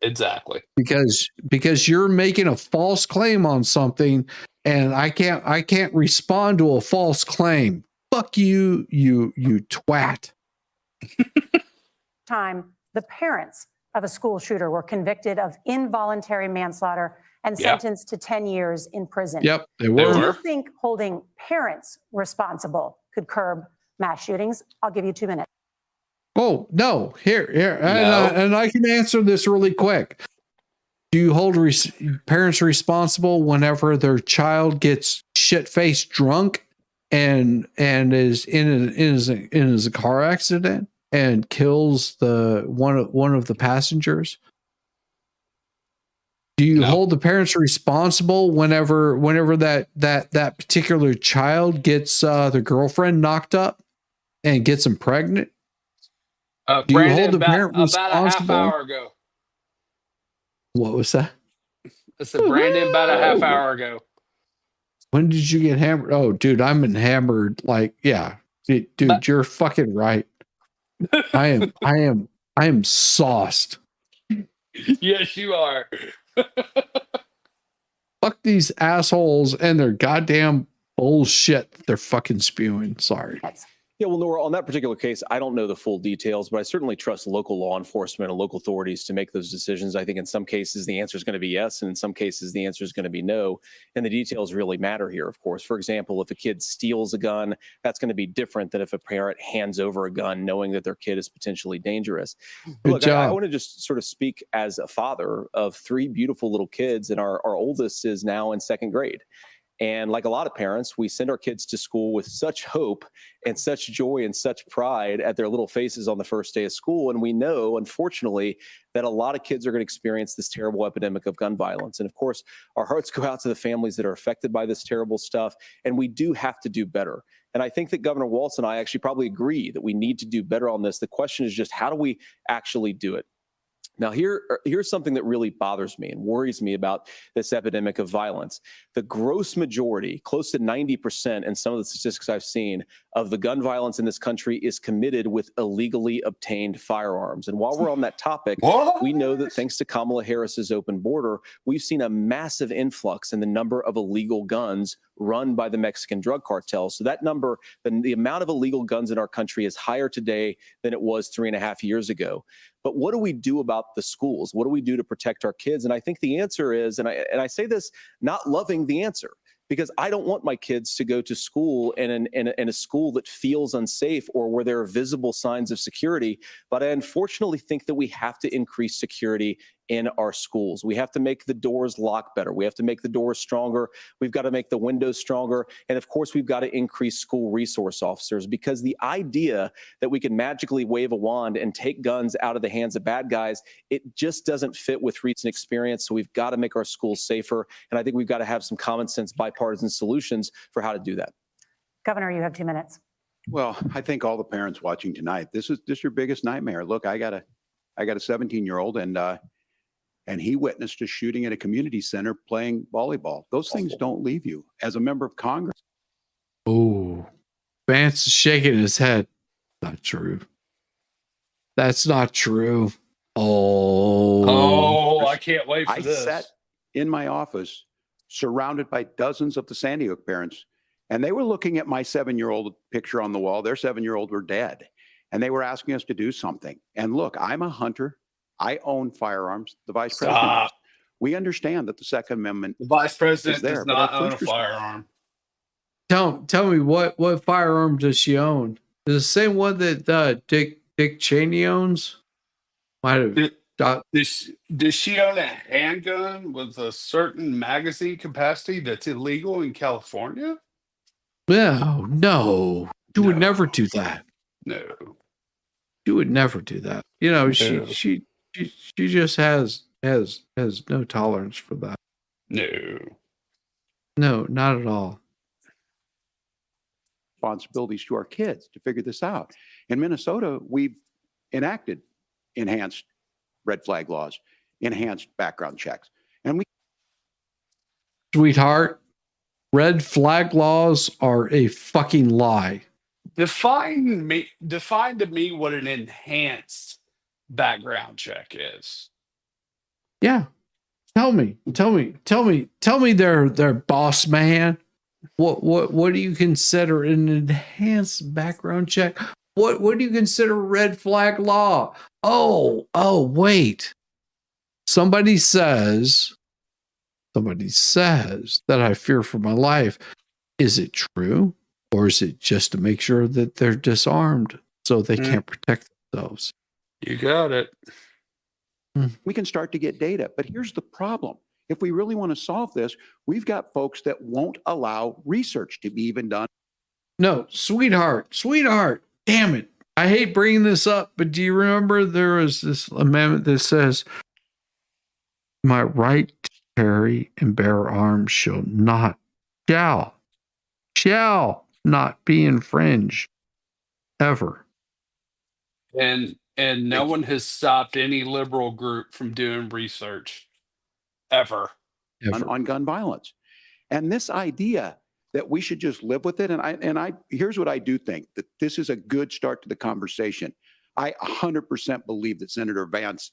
Exactly. Because you're making a false claim on something, and I can't respond to a false claim. Fuck you, you twat. Time, the parents of a school shooter were convicted of involuntary manslaughter and sentenced to 10 years in prison. Yep, they were. Do you think holding parents responsible could curb mass shootings? I'll give you 2 minutes. Oh, no. Here. And I can answer this really quick. Do you hold parents responsible whenever their child gets shit-faced drunk and is in a car accident and kills one of the passengers? Do you hold the parents responsible whenever that particular child gets their girlfriend knocked up and gets them pregnant? Do you Brandon, hold the parent responsible? About a half hour ago. What was that? I said Brandon about a half hour ago. When did you get hammered? Oh, dude, I'm been hammered. Like, yeah, dude, you're fucking right. I am sauced. Yes, you are. Fuck these assholes and their goddamn bullshit they're fucking spewing. Sorry. Yeah, well, Nora, on that particular case, I don't know the full details, but I certainly trust local law enforcement and local authorities to make those decisions. I think in some cases the answer is going to be yes, and in some cases the answer is going to be no. And the details really matter here, of course. For example, if a kid steals a gun, that's going to be different than if a parent hands over a gun knowing that their kid is potentially dangerous. Look, I want to just sort of speak as a father of 3 beautiful little kids, and our oldest is now in 2nd grade. And like a lot of parents, we send our kids to school with such hope and such joy and such pride at their little faces on the first day of school. And we know, unfortunately, that a lot of kids are going to experience this terrible epidemic of gun violence. And of course, our hearts go out to the families that are affected by this terrible stuff. And we do have to do better. And I think that Governor Walz and I actually probably agree that we need to do better on this. The question is just, how do we actually do it? Now, here's something that really bothers me and worries me about this epidemic of violence. The gross majority, close to 90% in some of the statistics I've seen, of the gun violence in this country is committed with illegally obtained firearms. And while we're on that topic, we know that thanks to Kamala Harris's open border, we've seen a massive influx in the number of illegal guns run by the Mexican drug cartels. So that number, the amount of illegal guns in our country is higher today than it was 3.5 years ago. But what do we do about the schools? What do we do to protect our kids? And I think the answer is, and I say this not loving the answer, because I don't want my kids to go to school in a school that feels unsafe or where there are visible signs of security. But I unfortunately think that we have to increase security in our schools. We have to make the doors lock better. We have to make the doors stronger. We've got to make the windows stronger. And of course, we've got to increase school resource officers, because the idea that we can magically wave a wand and take guns out of the hands of bad guys, it just doesn't fit with recent experience. So we've got to make our schools safer. And I think we've got to have some common sense bipartisan solutions for how to do that. Governor, you have 2 minutes. Well, I think all the parents watching tonight, this is your biggest nightmare. Look, I got a 17-year-old, and he witnessed a shooting at a community center playing volleyball. Those things don't leave you as a member of Congress. Oh, Vance is shaking his head. Not true. That's not true. Oh, I can't wait for this. I sat in my office surrounded by dozens of the Sandy Hook parents, and they were looking at my 7-year-old picture on the wall. Their 7-year-old were dead, and they were asking us to do something. And look, I'm a hunter. I own firearms. The vice president does. We understand that the Second Amendment. The vice president is there, does not own a firearm. Tell me what firearm does she own? The same one that Dick Cheney owns. Might have. Does she own a handgun with a certain magazine capacity that's illegal in California? No. She would never do that. No. She would never do that. You know, she just has no tolerance for that. No, not at all. Responsibilities to our kids to figure this out. In Minnesota, we've enacted enhanced red flag laws, enhanced background checks. And Sweetheart, red flag laws are a fucking lie. Define to me what an enhanced background check is. Yeah. Tell me, their boss man. What do you consider an enhanced background check? What do you consider red flag law? Oh, wait. Somebody says that I fear for my life. Is it true? Or is it just to make sure that they're disarmed so they can't protect themselves? You got it. We can start to get data. But here's the problem. If we really want to solve this, we've got folks that won't allow research to be even done. No, sweetheart. Damn it. I hate bringing this up, but do you remember there was this amendment that says, my right to carry and bear arms shall not be infringed ever. And no one has stopped any liberal group from doing research ever. On gun violence. And this idea that we should just live with it. And I here's what I do think, that this is a good start to the conversation. I 100% believe that Senator Vance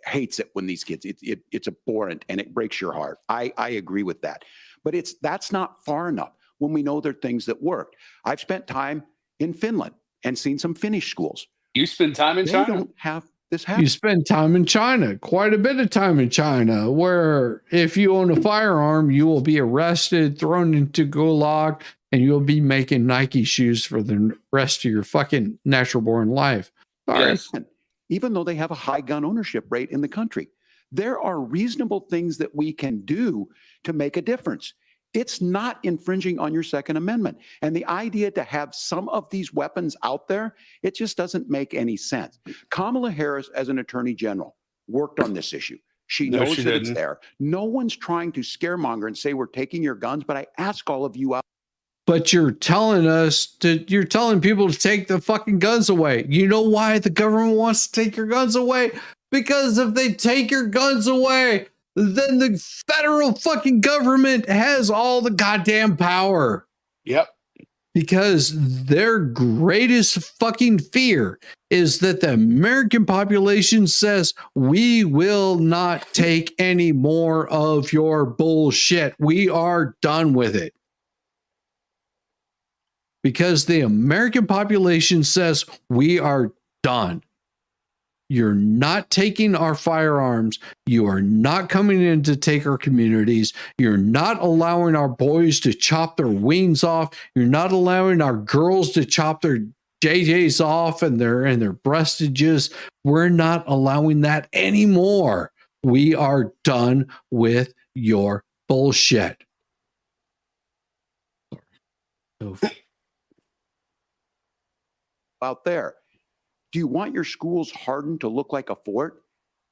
hates it when these kids, it's abhorrent and it breaks your heart. I agree with that. But that's not far enough when we know there are things that worked. I've spent time in Finland and seen some Finnish schools. You spend time in China? They don't have this happen. You spend time in China, quite a bit of time in China, where if you own a firearm, you will be arrested, thrown into gulag, and you'll be making Nike shoes for the rest of your fucking natural born life. Sorry. Yes. Even though they have a high gun ownership rate in the country, there are reasonable things that we can do to make a difference. It's not infringing on your Second Amendment. And the idea to have some of these weapons out there, it just doesn't make any sense. Kamala Harris, as an attorney general, worked on this issue. She knows that it's there. No one's trying to scaremonger and say we're taking your guns, but I ask all of you out. But you're telling people to take the fucking guns away. You know why the government wants to take your guns away? Because if they take your guns away, then the federal fucking government has all the goddamn power. Yep. Because their greatest fucking fear is that the American population says, we will not take any more of your bullshit. We are done with it. Because the American population says, we are done. You're not taking our firearms. You are not coming in to take our communities. You're not allowing our boys to chop their wings off. You're not allowing our girls to chop their JJs off and their breastages. We're not allowing that anymore. We are done with your bullshit. Out there. Do you want your schools hardened to look like a fort?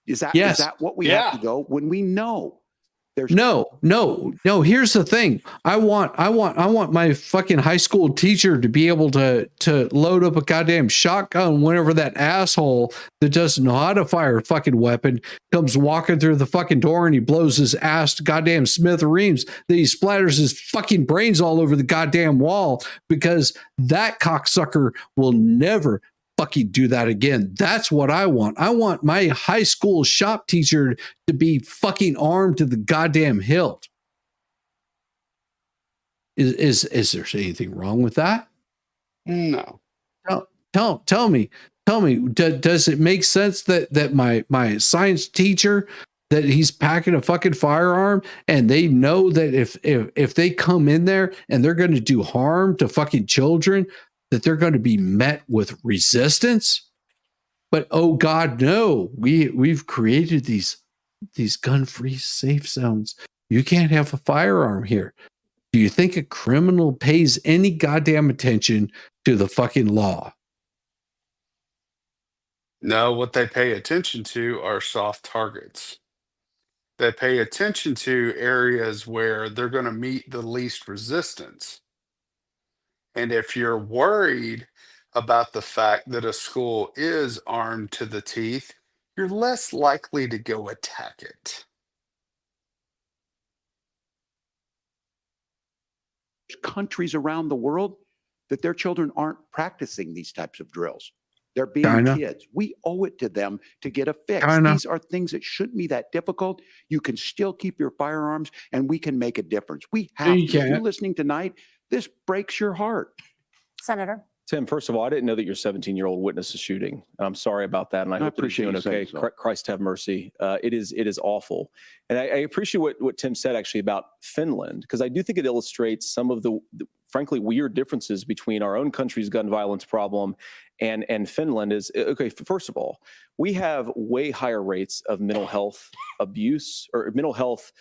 Is that what we have to go when we know there's no. Here's the thing. I want my fucking high school teacher to be able to load up a goddamn shotgun whenever that asshole that doesn't know how to fire a fucking weapon comes walking through the fucking door and he blows his ass to goddamn smithereens, that he splatters his fucking brains all over the goddamn wall, because that cocksucker will never fucking do that again. That's what I want. I want my high school shop teacher to be fucking armed to the goddamn hilt. Is there anything wrong with that? No. Tell me. Does it make sense that my science teacher, that he's packing a fucking firearm and they know that if they come in there and they're going to do harm to fucking children, that they're going to be met with resistance. But oh God, no! We've created these gun-free safe zones. You can't have a firearm here. Do you think a criminal pays any goddamn attention to the fucking law? No, what they pay attention to are soft targets. They pay attention to areas where they're going to meet the least resistance. And if you're worried about the fact that a school is armed to the teeth, you're less likely to go attack it. Countries around the world that their children aren't practicing these types of drills. They're being China. kids. We owe it to them to get a fix. China. These are things that shouldn't be that difficult. You can still keep your firearms, and we can make a difference. We have to. If you're listening tonight, this breaks your heart. Senator. Tim, first of all, I didn't know that your 17-year-old witnessed a shooting. I'm sorry about that, and I hope that he's doing okay. Christ have mercy. It is awful. And I appreciate what Tim said actually about Finland, because I do think it illustrates some of the frankly weird differences between our own country's gun violence problem and Finland. Is okay. First of all, we have way higher rates of mental health abuse or mental health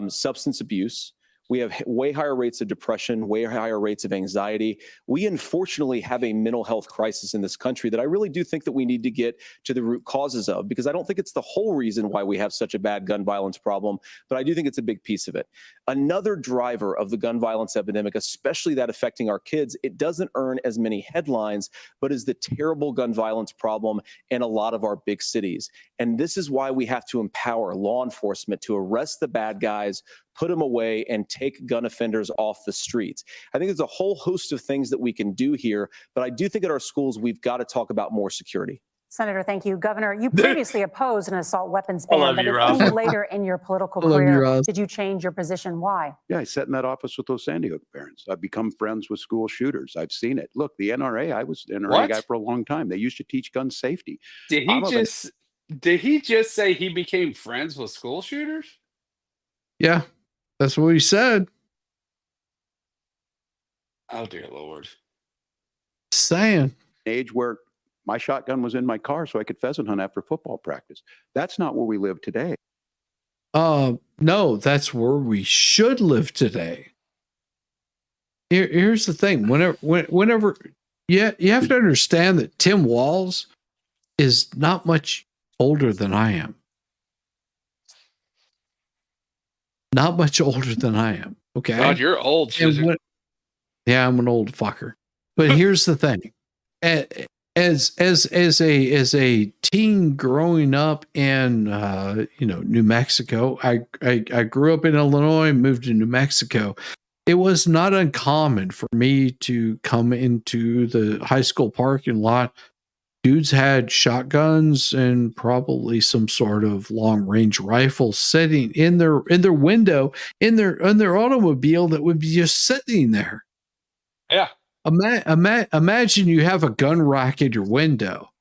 substance abuse. We have way higher rates of depression, way higher rates of anxiety. We unfortunately have a mental health crisis in this country that I really do think that we need to get to the root causes of, because I don't think it's the whole reason why we have such a bad gun violence problem, but I do think it's a big piece of it. Another driver of the gun violence epidemic, especially that affecting our kids, it doesn't earn as many headlines, but is the terrible gun violence problem in a lot of our big cities. And this is why we have to empower law enforcement to arrest the bad guys, put them away, and take gun offenders off the streets. I think there's a whole host of things that we can do here, but I do think at our schools, we've got to talk about more security. Senator, thank you. Governor, you previously opposed an assault weapons ban, love but you, if Roz. only later in your political career did you change your position. Why? Yeah, I sat in that office with those Sandy Hook parents. I've become friends with school shooters. I've seen it. Look, the NRA, I was an NRA What? guy for a long time. They used to teach gun safety. Did he just say he became friends with school shooters? Yeah, that's what he said. Oh dear Lord. Saying. Age where my shotgun was in my car so I could pheasant hunt after football practice. That's not where we live today. No, that's where we should live today. Here's the thing. Whenever you have to understand that Tim Walz is not much older than I am. Not much older than I am. Okay. God, you're old. Yeah, I'm an old fucker. But here's the thing. As a teen growing up in New Mexico, I grew up in Illinois, moved to New Mexico. It was not uncommon for me to come into the high school parking lot. Dudes had shotguns and probably some sort of long range rifle sitting in their window in their automobile that would be just sitting there. Yeah. Imagine you have a gun rack in your window.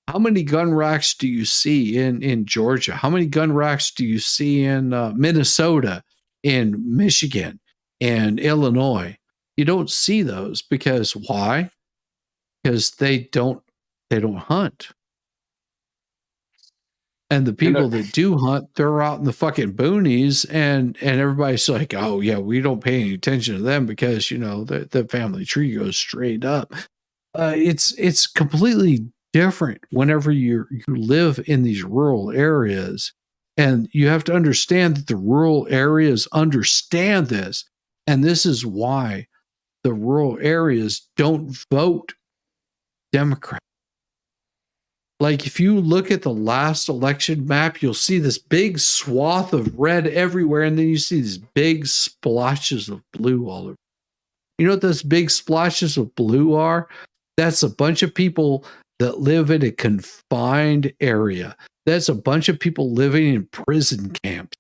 How many gun racks do you see in Georgia? How many gun racks do you see in Minnesota, in Michigan, and Illinois? You don't see those because why? Because they don't hunt. And the people that do hunt, they're out in the fucking boonies, and everybody's like, oh yeah, we don't pay any attention to them because the family tree goes straight up. It's completely different whenever you live in these rural areas, and you have to understand that the rural areas understand this, and this is why the rural areas don't vote Democrat. Like if you look at the last election map, you'll see this big swath of red everywhere, and then you see these big splashes of blue all over. You know what those big splashes of blue are? That's a bunch of people that live in a confined area. That's a bunch of people living in prison camps.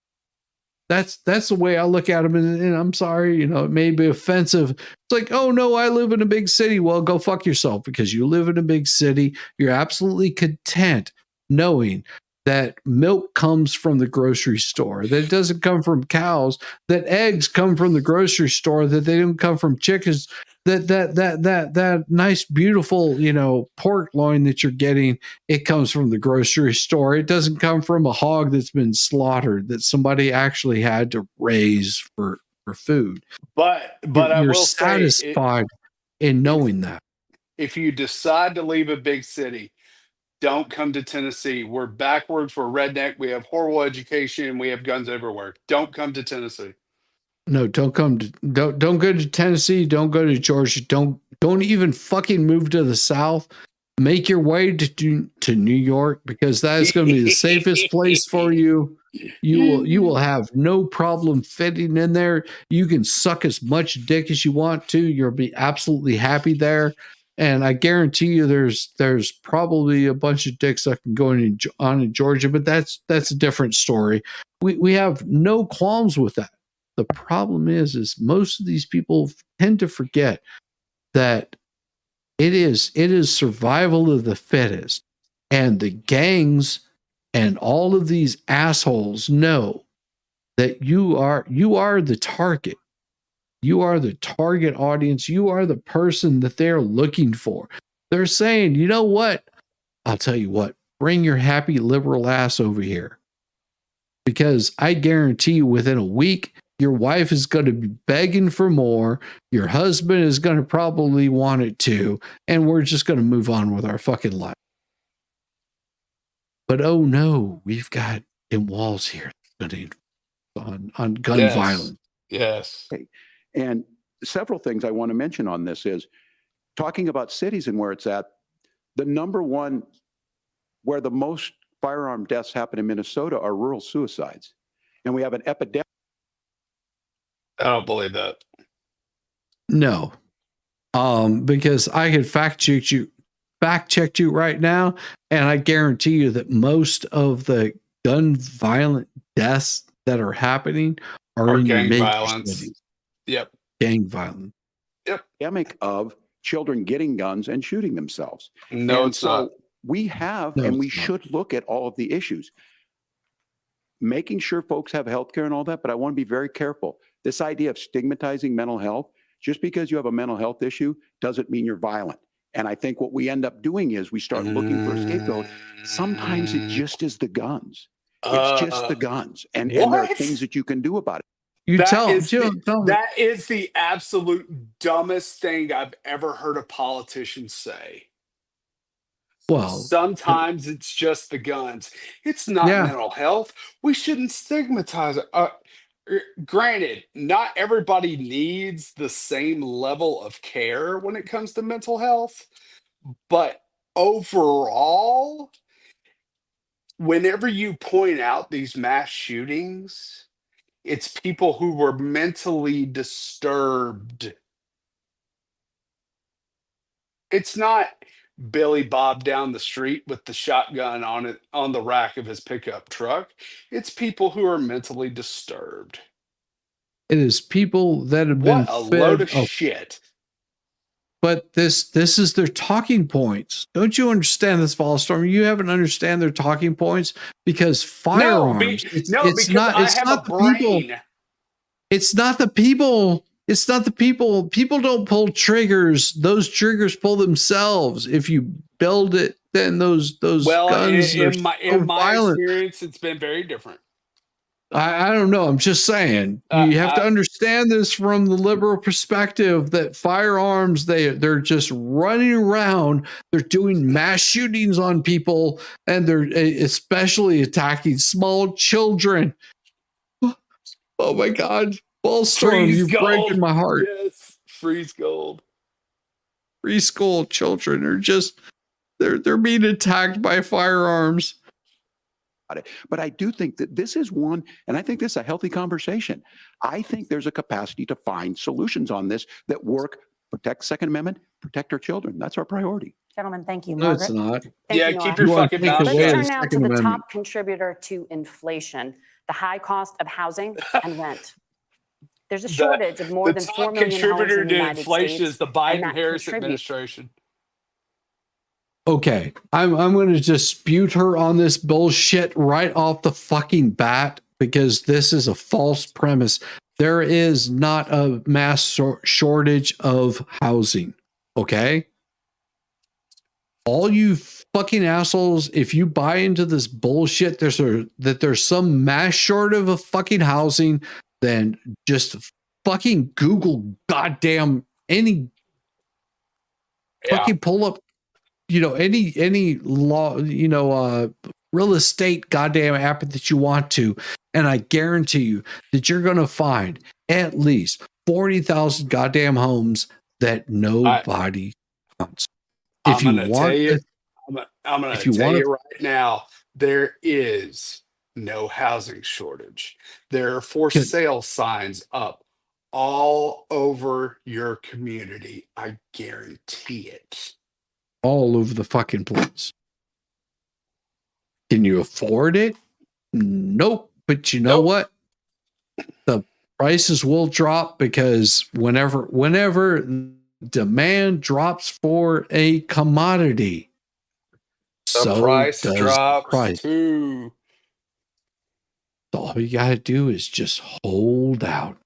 That's the way I look at them, and I'm sorry, it may be offensive. It's like, oh no, I live in a big city. Well, go fuck yourself, because you live in a big city. You're absolutely content knowing that milk comes from the grocery store, that it doesn't come from cows, that eggs come from the grocery store, that they don't come from chickens that nice, beautiful, pork loin that you're getting, it comes from the grocery store. It doesn't come from a hog that's been slaughtered, that somebody actually had to raise for food. But You're I will say, satisfied in knowing that. if you decide to leave a big city, don't come to Tennessee. We're backwards. We're redneck. We have horrible education. We have guns everywhere. Don't come to Tennessee. No, don't go to Tennessee. Don't go to Georgia. Don't even fucking move to the South. Make your way to New York, because that is going to be the safest place for you. You will have no problem fitting in there. You can suck as much dick as you want to. You'll be absolutely happy there. And I guarantee you, there's probably a bunch of dicks that can go on in Georgia, but that's a different story. We have no qualms with that. The problem is most of these people tend to forget that it is survival of the fittest, and the gangs and all of these assholes know that you are the target. You are the target audience. You are the person that they're looking for. They're saying, you know what? I'll tell you what, bring your happy liberal ass over here. Because I guarantee you, within a week, your wife is going to be begging for more. Your husband is going to probably want it too. And we're just going to move on with our fucking life. But oh no, we've got Walz here on gun violence. Yes. Okay. And several things I want to mention on this is talking about cities and where it's at. The number one where the most firearm deaths happen in Minnesota are rural suicides. And we have an epidemic. I don't believe that. No. Because I could fact check you right now, and I guarantee you that most of the gun violent deaths that are happening are in gang major violence. cities. Yep. Gang violence. Yep. Epidemic of children getting guns and shooting themselves. No, and it's not. We have, No, and we it's not. should look at all of the issues, making sure folks have health care and all that. But I want to be very careful. This idea of stigmatizing mental health, just because you have a mental health issue doesn't mean you're violent. And I think what we end up doing is we start looking for a scapegoat. Sometimes it just is the guns. It's just the guns. And there are things that you can do about it. That is the absolute dumbest thing I've ever heard a politician say. Well, sometimes it's just the guns. It's not mental health. We shouldn't stigmatize it. Granted, not everybody needs the same level of care when it comes to mental health, but overall, whenever you point out these mass shootings, it's people who were mentally disturbed. It's not Billy Bob down the street with the shotgun on the rack of his pickup truck. It's people who are mentally disturbed. It is people that have been What a fed load of shit. But this is their talking points. Don't you understand this, Volstorm? You haven't understand their talking points, because firearms. It's not the people. It's not the people. It's not the people. People don't pull triggers. Those triggers pull themselves. If you build it, then those guns in my violent. experience, it's been very different. I don't know. I'm just saying you have to understand this from the liberal perspective, that firearms, they're just running around. They're doing mass shootings on people, and they're especially attacking small children. Oh my God. Ballstorm, you're breaking my heart. Yes, freeze gold. Preschool children are just they're being attacked by firearms. But I do think that this is one, and I think this is a healthy conversation. I think there's a capacity to find solutions on this that work, protect Second Amendment, protect our children. That's our priority. Gentlemen, thank you. No, Margaret. it's not. Thank you, keep Nora. your fucking mouth Let's shut. turn now to the top contributor to inflation, the high cost of housing and rent. There's a shortage of more than 4 million homes contributor in the to United inflation States. is the and Biden that Harris contributes- administration. Okay, I'm going to dispute her on this bullshit right off the fucking bat, because this is a false premise. There is not a mass shortage of housing. Okay? All you fucking assholes, if you buy into this bullshit, that there's some mass shortage of fucking housing, then just fucking Google goddamn any fucking pull up, any law, real estate goddamn app that you want to, and I guarantee you that you're going to find at least 40,000 goddamn homes that nobody wants. I'm going to tell you right now, there is no housing shortage. There are for sale signs up all over your community. I guarantee it. All over the fucking place. Can you afford it? Nope. But you know what? The prices will drop because whenever demand drops for a commodity, the price drops too. All you gotta do is just hold out.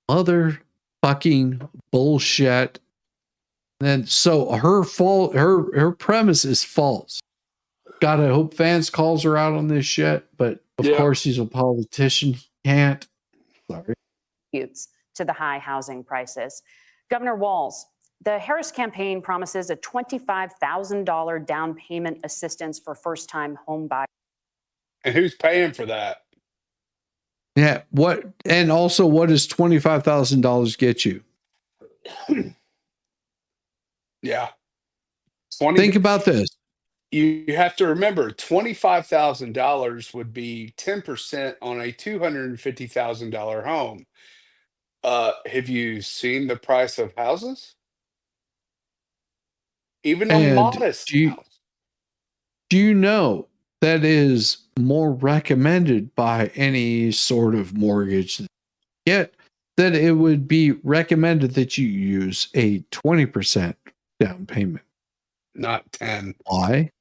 Motherfucking bullshit. And so her premise is false. Gotta hope Vance calls her out on this shit, but of course he's a politician. He can't. Sorry. To the high housing prices. Governor Walz, the Harris campaign promises a $25,000 down payment assistance for first-time home buyers. And who's paying for that? Yeah. What does $25,000 get you? Yeah. Think about this. You have to remember, $25,000 would be 10% on a $250,000 home. Have you seen the price of houses? Even a modest house. Do you know that is more recommended by any sort of mortgage? Yet that it would be recommended that you use a 20% down payment. Not 10. Why?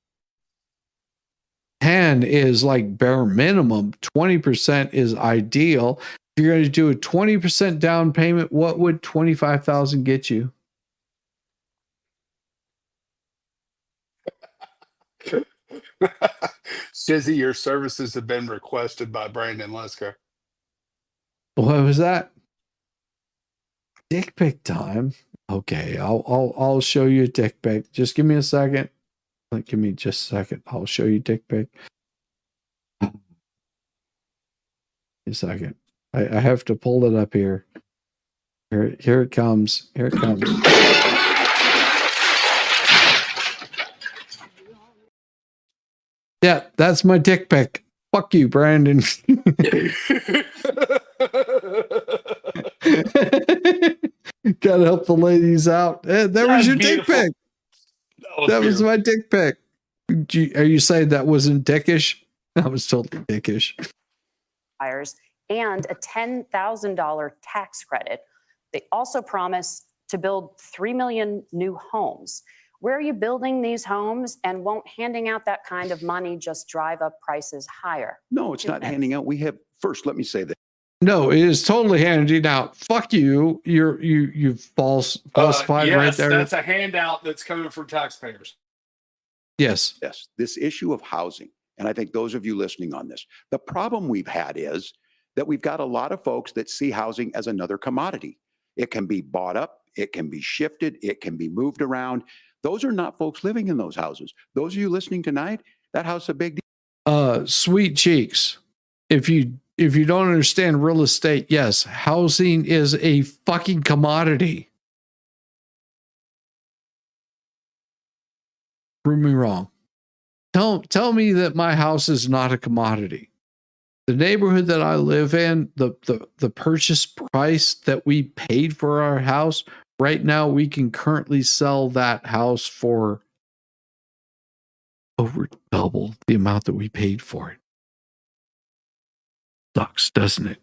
10 is like bare minimum. 20% is ideal. If you're going to do a 20% down payment, what would $25,000 get you? Shizzy, your services have been requested by Brandon Lesker. What was that? Dick pic time. Okay, I'll show you a dick pic. Just give me a second. Give me just a second. I'll show you dick pic. A second. I have to pull it up here. Here it comes. Here it comes. Yeah, that's my dick pic. Fuck you, Brandon. Gotta help the ladies out. There was your dick pic. That was my dick pic. Are you saying that wasn't dickish? That was totally dickish. And a $10,000 tax credit. They also promise to build 3 million new homes. Where are you building these homes, and won't handing out that kind of money just drive up prices higher? No, it's not handing out. We have, first, let me say that. No, it is totally handing out. Fuck you. You've falsified right there. That's a handout that's coming from taxpayers. Yes. Yes. This issue of housing, and I think those of you listening on this, the problem we've had is that we've got a lot of folks that see housing as another commodity. It can be bought up, it can be shifted, it can be moved around. Those are not folks living in those houses. Those of you listening tonight, that house is a big deal. Sweet cheeks. If you don't understand real estate, yes, housing is a fucking commodity. Prove me wrong. Tell me that my house is not a commodity. The neighborhood that I live in, the purchase price that we paid for our house, right now we can currently sell that house for over double the amount that we paid for it. Sucks, doesn't it?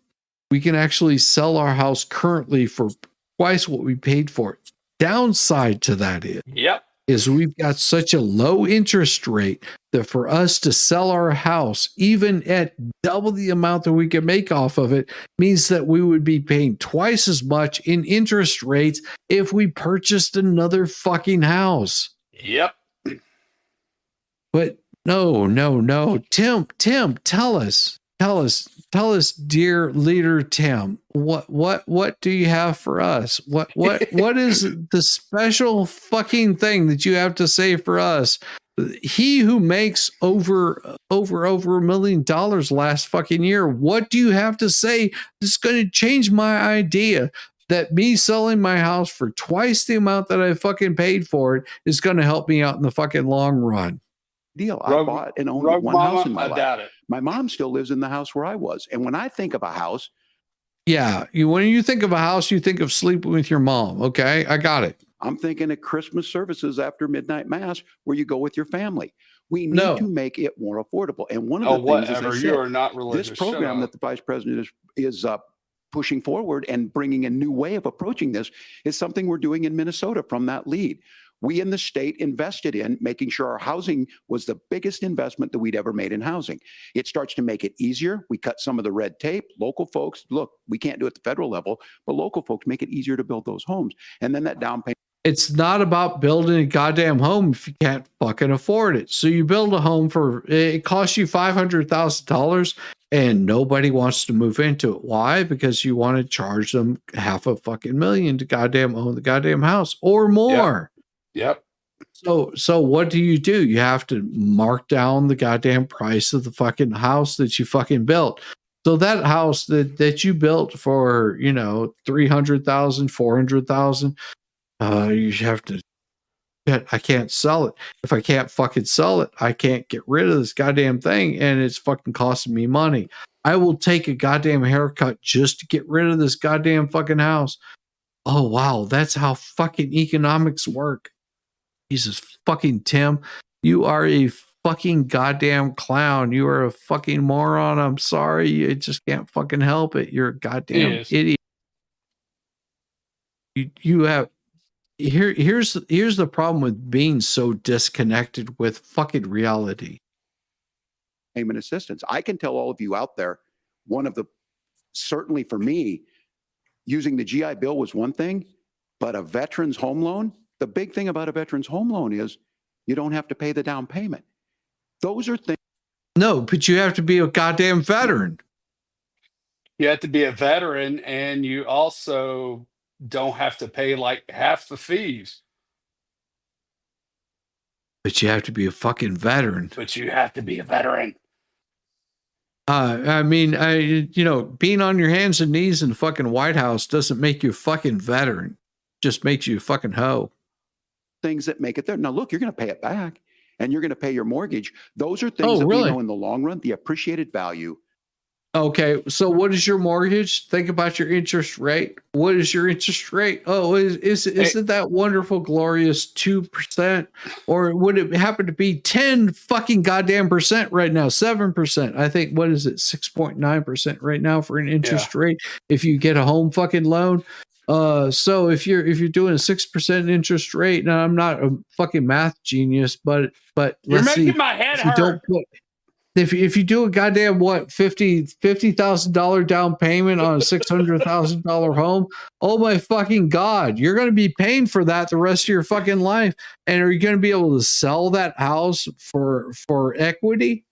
We can actually sell our house currently for twice what we paid for it. Downside to that is, yep, is we've got such a low interest rate that for us to sell our house, even at double the amount that we can make off of it, means that we would be paying twice as much in interest rates if we purchased another fucking house. Yep. But no. Tim, tell us, dear leader Tim, what do you have for us? What is the special fucking thing that you have to say for us? He who makes over $1 million last fucking year, what do you have to say that's going to change my idea that me selling my house for twice the amount that I fucking paid for it is going to help me out in the fucking long run? Deal. I bought and owned one house in my life. My mom still lives in the house where I was. And when I think of a house. Yeah. When you think of a house, you think of sleeping with your mom. Okay. I got it. I'm thinking of Christmas services after midnight mass where you go with your family. We need to make it more affordable. And one of the things, as I said, you are not religious. This program that the vice president is pushing forward and bringing a new way of approaching this is something we're doing in Minnesota from that lead. We in the state invested in making sure our housing was the biggest investment that we'd ever made in housing. It starts to make it easier. We cut some of the red tape. Local folks, look, we can't do it at the federal level, but local folks make it easier to build those homes. And then that down payment. It's not about building a goddamn home if you can't fucking afford it. So you build a home it costs you $500,000 and nobody wants to move into it. Why? Because you want to charge them $500,000 to goddamn own the goddamn house or more. Yep. So what do? You have to mark down the goddamn price of the fucking house that you fucking built. So that house that you built for, $300,000, $400,000, you have to. I can't sell it. If I can't fucking sell it, I can't get rid of this goddamn thing, and it's fucking costing me money. I will take a goddamn haircut just to get rid of this goddamn fucking house. Oh wow, that's how fucking economics work. Jesus fucking Tim, you are a fucking goddamn clown. You are a fucking moron. I'm sorry. You just can't fucking help it. You're a goddamn idiot. You have here's the problem with being so disconnected with fucking reality. Payment assistance. I can tell all of you out there, certainly for me, using the GI Bill was one thing, but a veteran's home loan, the big thing about a veteran's home loan is you don't have to pay the down payment. Those are things. No, but you have to be a goddamn veteran. You have to be a veteran, and you also don't have to pay like half the fees. But you have to be a fucking veteran. Being on your hands and knees in the fucking White House doesn't make you a fucking veteran. Just makes you a fucking hoe. Things that make it there. Now, look, you're going to pay it back and you're going to pay your mortgage. Those are things that we know in the long run, the appreciated value. Okay, so what is your mortgage? Think about your interest rate. What is your interest rate? Oh, isn't that wonderful, glorious 2%? Or would it happen to be 10 fucking goddamn percent right now? 7%. I think, what is it? 6.9% right now for an interest rate if you get a home fucking loan. So if you're doing a 6% interest rate, now I'm not a fucking math genius, but You're making my head hurt. If you do a goddamn $50,000 down payment on a $600,000 home, oh my fucking God, you're going to be paying for that the rest of your fucking life. And are you going to be able to sell that house for equity?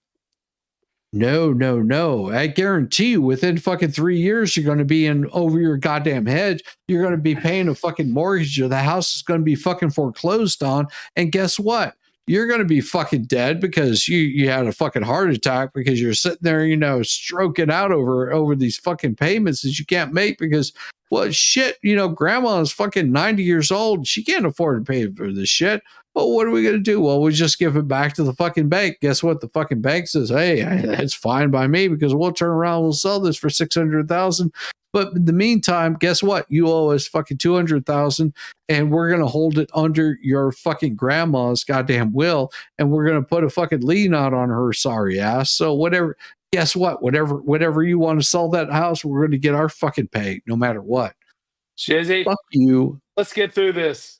No. I guarantee you within fucking 3 years, you're going to be in over your goddamn head. You're going to be paying a fucking mortgage, or the house is going to be fucking foreclosed on. And guess what? You're going to be fucking dead because you had a fucking heart attack because you're sitting there, stroking out over these fucking payments that you can't make because, well, shit, grandma is fucking 90 years old. She can't afford to pay for this shit. Well, what are we going to do? Well, we just give it back to the fucking bank. Guess what? The fucking bank says, hey, that's fine by me because we'll turn around, we'll sell this for $600,000. But in the meantime, guess what? You owe us fucking $200,000 and we're going to hold it under your fucking grandma's goddamn will. And we're going to put a fucking lien out on her sorry ass. So whatever, guess what? Whatever you want to sell that house, we're going to get our fucking pay no matter what. Shizzy, fuck you. Let's get through this.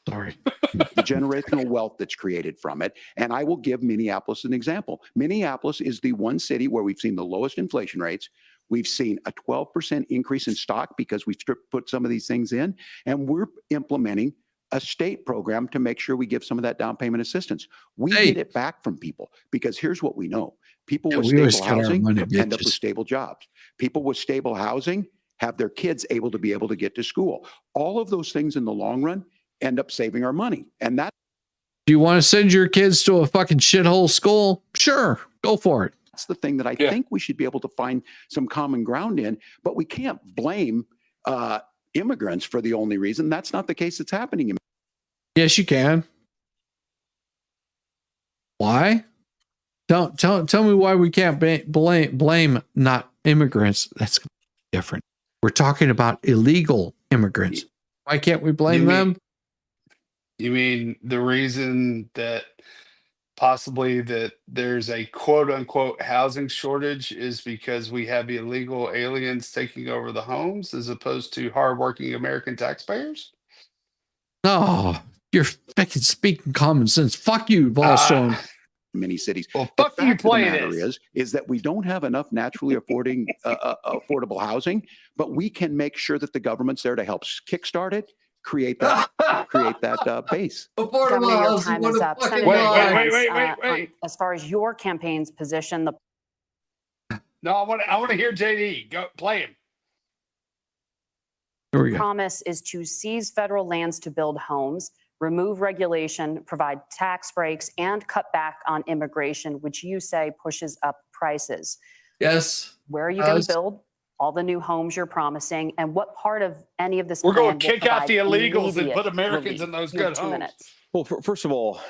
Sorry. The generational wealth that's created from it. And I will give Minneapolis an example. Minneapolis is the one city where we've seen the lowest inflation rates. We've seen a 12% increase in stock because we've put some of these things in. And we're implementing a state program to make sure we give some of that down payment assistance. We get it back from people because here's what we know. People with stable housing end up with stable jobs. People with stable housing have their kids able to get to school. All of those things in the long run end up saving our money. And that. Do you want to send your kids to a fucking shithole school? Sure, go for it. That's the thing that I think we should be able to find some common ground in, but we can't blame immigrants for the only reason. That's not the case that's happening. Yes, you can. Why? Tell me why we can't blame not immigrants. That's different. We're talking about illegal immigrants. Why can't we blame them? You mean the reason that possibly that there's a quote unquote housing shortage is because we have illegal aliens taking over the homes as opposed to hardworking American taxpayers? No, you're fucking speaking common sense. Fuck you, Volstone. Many cities. Well, fuck you playing it. Is that we don't have enough naturally affordable housing, but we can make sure that the government's there to help kickstart it, create that base. Governor, your time is up. Wait. As far as your campaign's position, No, I want to hear JD. Go play him. the promise is to seize federal lands to build homes, remove regulation, provide tax breaks, and cut back on immigration, which you say pushes up prices. Yes. Where are you going to build all the new homes you're promising? And what part of any of this We're plan going to kick out the provide illegals and put immediate Americans relief? in those You have good 2 homes. minutes. Well, first of all,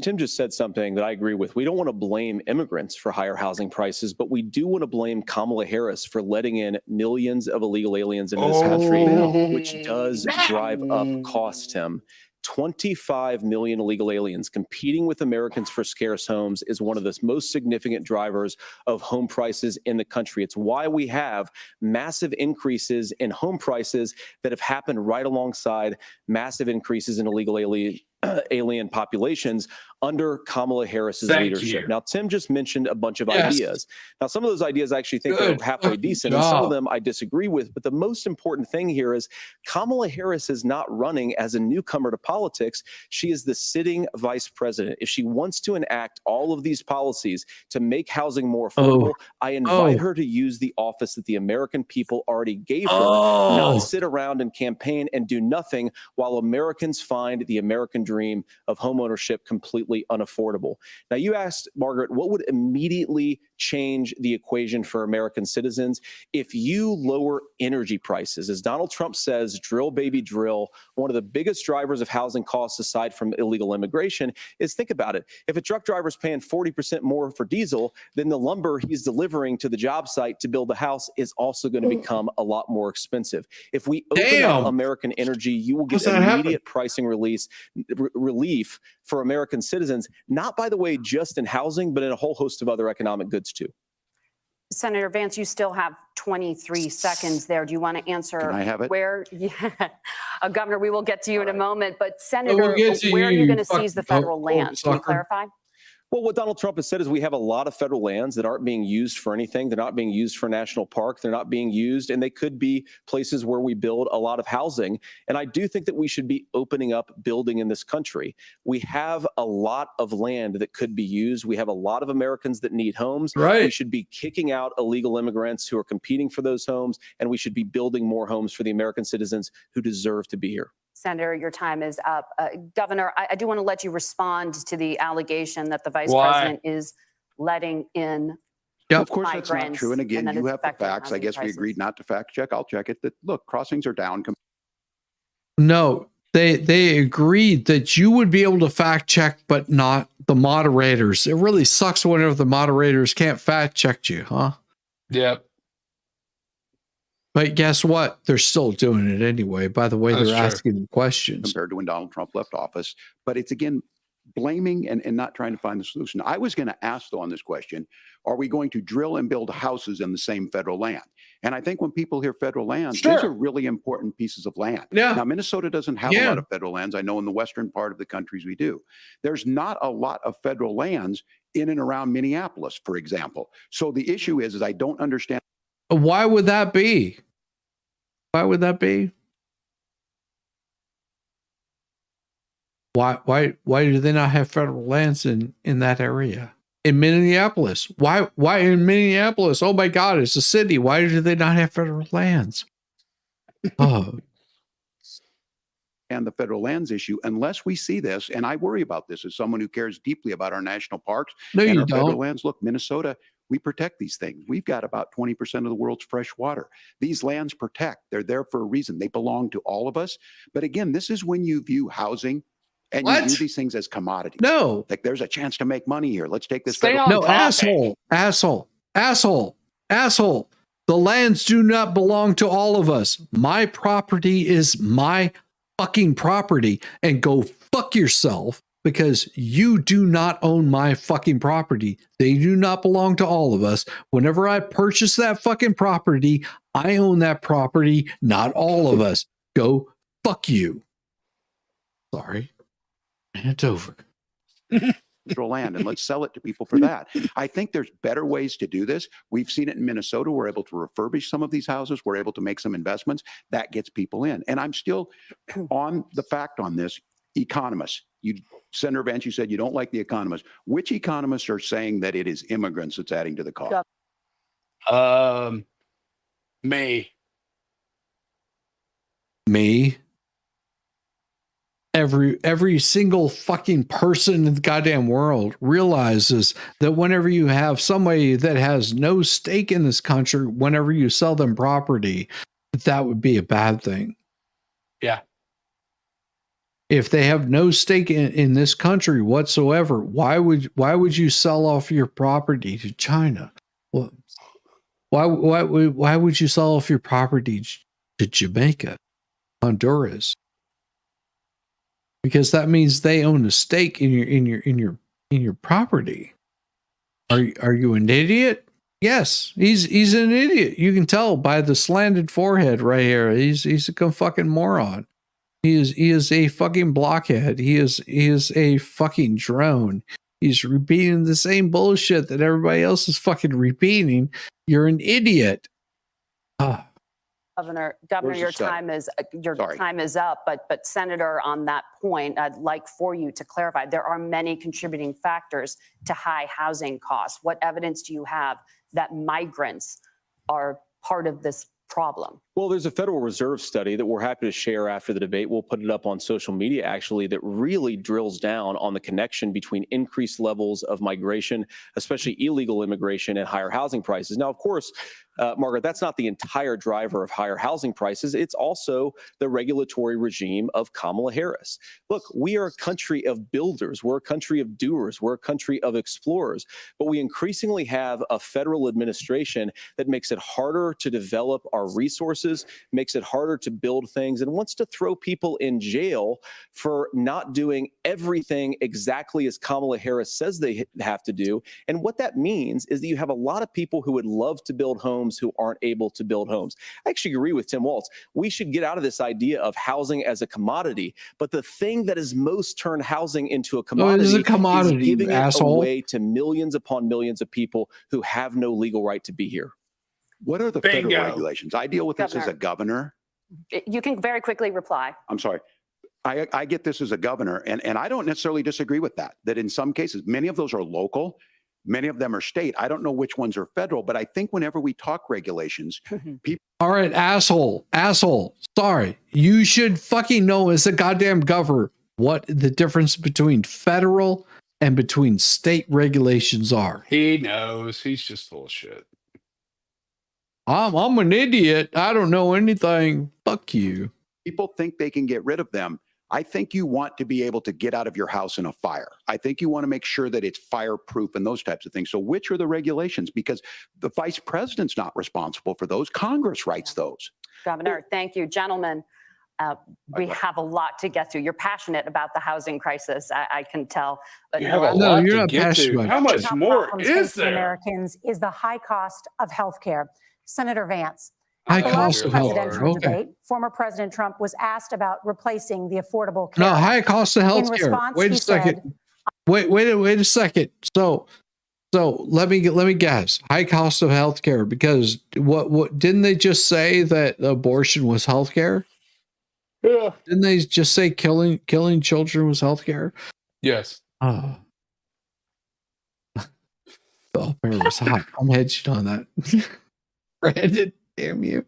Tim just said something that I agree with. We don't want to blame immigrants for higher housing prices, but we do want to blame Kamala Harris for letting in millions of illegal aliens into this country, which does drive up costs, Tim. 25 million illegal aliens competing with Americans for scarce homes is one of the most significant drivers of home prices in the country. It's why we have massive increases in home prices that have happened right alongside massive increases in illegal alien populations under Kamala Harris's leadership. Now, Tim just mentioned a bunch of ideas. Now, some of those ideas I actually think are halfway decent, and some of them I disagree with. But the most important thing here is Kamala Harris is not running as a newcomer to politics. She is the sitting vice president. If she wants to enact all of these policies to make housing more affordable, I invite her to use the office that the American people already gave her, not sit around and campaign and do nothing while Americans find the American dream of homeownership completely unaffordable. Now, you asked, Margaret, what would immediately change the equation for American citizens if you lower energy prices? As Donald Trump says, drill, baby, drill. One of the biggest drivers of housing costs, aside from illegal immigration, is, think about it. If a truck driver is paying 40% more for diesel, then the lumber he's delivering to the job site to build the house is also going to become a lot more expensive. If we open up American energy, you will get immediate pricing relief for American citizens, not, by the way, just in housing, but in a whole host of other economic goods too. Senator Vance, you still have 23 seconds there. Do you want to answer? Can I have it? Where, Governor, we will get to you in a moment, but Senator, where are you going to seize the federal land? Can you clarify? Well, what Donald Trump has said is we have a lot of federal lands that aren't being used for anything. They're not being used for national park. They're not being used, and they could be places where we build a lot of housing. And I do think that we should be opening up building in this country. We have a lot of land that could be used. We have a lot of Americans that need homes. We should be kicking out illegal immigrants who are competing for those homes, and we should be building more homes for the American citizens who deserve to be here. Senator, your time is up. Governor, I do want to let you respond to the allegation that the vice president is letting in Of course, that's not true. And again, you have the facts. I guess we agreed not to fact check. I'll check it. That, look, crossings are down. No, they agreed that you would be able to fact check, but not the moderators. It really sucks whenever the moderators can't fact check you, huh? Yep. But guess what? They're still doing it anyway. By the way, they're asking questions. Compared to when Donald Trump left office. But it's, again, blaming and not trying to find the solution. I was going to ask, though, on this question, are we going to drill and build houses in the same federal land? And I think when people hear federal lands, Sure. these are really important pieces of land. Yeah. Now, Minnesota doesn't have a Yeah. lot of federal lands. I know in the western part of the countries we do. There's not a lot of federal lands in and around Minneapolis, for example. So the issue is I don't understand. Why would that be? Why would that be? Why do they not have federal lands in that area? In Minneapolis. Why in Minneapolis? Oh my God, it's a city. Why do they not have federal lands? Oh. And the federal lands issue, unless we see this, and I worry about this as someone who cares deeply about our national parks No, and you our federal don't. lands. Look, Minnesota, we protect these things. We've got about 20% of the world's fresh water. These lands protect. They're there for a reason. They belong to all of us. But again, this is when you view housing and you view these things as commodities. No. Like there's a chance to make money here. Let's take this. Stay federal- on No, topic. asshole. The lands do not belong to all of us. My property is my fucking property, and go fuck yourself, because you do not own my fucking property. They do not belong to all of us. Whenever I purchase that fucking property, I own that property, not all of us. Go fuck you. Sorry. It's over. federal land, and let's sell it to people for that. I think there's better ways to do this. We've seen it in Minnesota. We're able to refurbish some of these houses. We're able to make some investments. That gets people in. And I'm still on the fact on this. Economists, Senator Vance, you said you don't like the economists. Which economists are saying that it is immigrants that's adding to the cost? Me. Every single fucking person in the goddamn world realizes that whenever you have somebody that has no stake in this country, whenever you sell them property, that would be a bad thing. Yeah. If they have no stake in this country whatsoever, why would you sell off your property to China? Well, why would you sell off your property to Jamaica, Honduras? Because that means they own a stake in your property. Are you an idiot? Yes, he's an idiot. You can tell by the slanted forehead right here. He's a fucking moron. He is a fucking blockhead. He is a fucking drone. He's repeating the same bullshit that everybody else is fucking repeating. You're an idiot. Governor, Where's your the study? time is up. But Senator, on that point, I'd like for you to clarify. There are many contributing factors to high housing costs. What evidence do you have that migrants are part of this problem? Well, there's a Federal Reserve study that we're happy to share after the debate. We'll put it up on social media, actually, that really drills down on the connection between increased levels of migration, especially illegal immigration, and higher housing prices. Now, of course, Margaret, that's not the entire driver of higher housing prices. It's also the regulatory regime of Kamala Harris. Look, we are a country of builders. We're a country of doers. We're a country of explorers. But we increasingly have a federal administration that makes it harder to develop our resources, makes it harder to build things, and wants to throw people in jail for not doing everything exactly as Kamala Harris says they have to do. And what that means is that you have a lot of people who would love to build homes who aren't able to build homes. I actually agree with Tim Walz. We should get out of this idea of housing as a commodity. But the thing that has most turned housing into a commodity, is giving asshole. it away to millions upon millions of people who have no legal right to be here. What are the federal regulations? I deal with this as a governor. You can very quickly reply. I'm sorry. I get this as a governor, and I don't necessarily disagree with that in some cases, many of those are local, many of them are state. I don't know which ones are federal, but I think whenever we talk regulations, people. All right, asshole. Sorry. You should fucking know as a goddamn governor what the difference between federal and between state regulations are. He knows. He's just full of shit. I'm an idiot. I don't know anything. Fuck you. People think they can get rid of them. I think you want to be able to get out of your house in a fire. I think you want to make sure that it's fireproof and those types of things. So which are the regulations? Because the vice president's not responsible for those. Congress writes those. Governor, thank you. Gentlemen, we have a lot to get to. You're passionate about the housing crisis, I can tell. But You have a lot to get to. How much Top more problems is facing there? Americans is the high cost of health care. Senator Vance. High At the cost last of health. presidential Okay. debate, former President Trump was asked about replacing the Affordable Care No, Act. high cost of In health care. response, Wait a he second. said, Wait a second. So let me guess. High cost of health care, because what didn't they just say that abortion was health care? Yeah. Didn't they just say killing children was health care? Yes. Oh. Welfare was hot. I'm hedging on that. Brandon, damn you.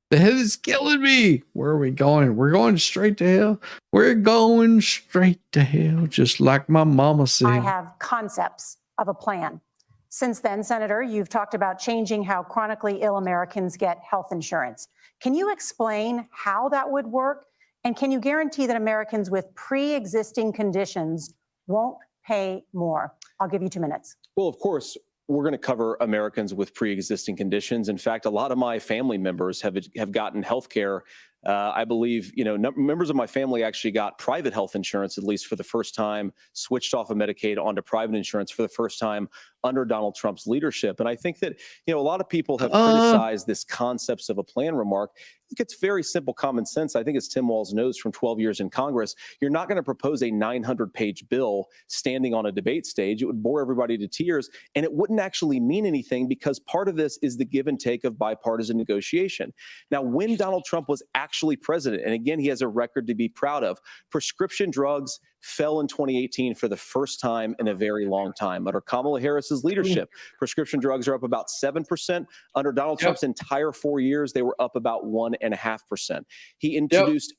The head is killing me. Where are we going? We're going straight to hell. We're going straight to hell, just like my mama said. I have concepts of a plan. Since then, Senator, you've talked about changing how chronically ill Americans get health insurance. Can you explain how that would work? And can you guarantee that Americans with pre-existing conditions won't pay more? I'll give you 2 minutes. Well, of course, we're going to cover Americans with pre-existing conditions. In fact, a lot of my family members have gotten health care. I believe, members of my family actually got private health insurance, at least for the first time, switched off of Medicaid onto private insurance for the first time under Donald Trump's leadership. And I think that, a lot of people have criticized this concepts of a plan remark. I think it's very simple common sense. I think as Tim Walz knows from 12 years in Congress, you're not going to propose a 900-page bill standing on a debate stage. It would bore everybody to tears, and it wouldn't actually mean anything, because part of this is the give and take of bipartisan negotiation. Now, when Donald Trump was actually president, and again, he has a record to be proud of, prescription drugs fell in 2018 for the first time in a very long time. Under Kamala Harris's leadership, prescription drugs are up about 7%. Under Donald Trump's entire 4 years, they were up about 1.5%. He introduced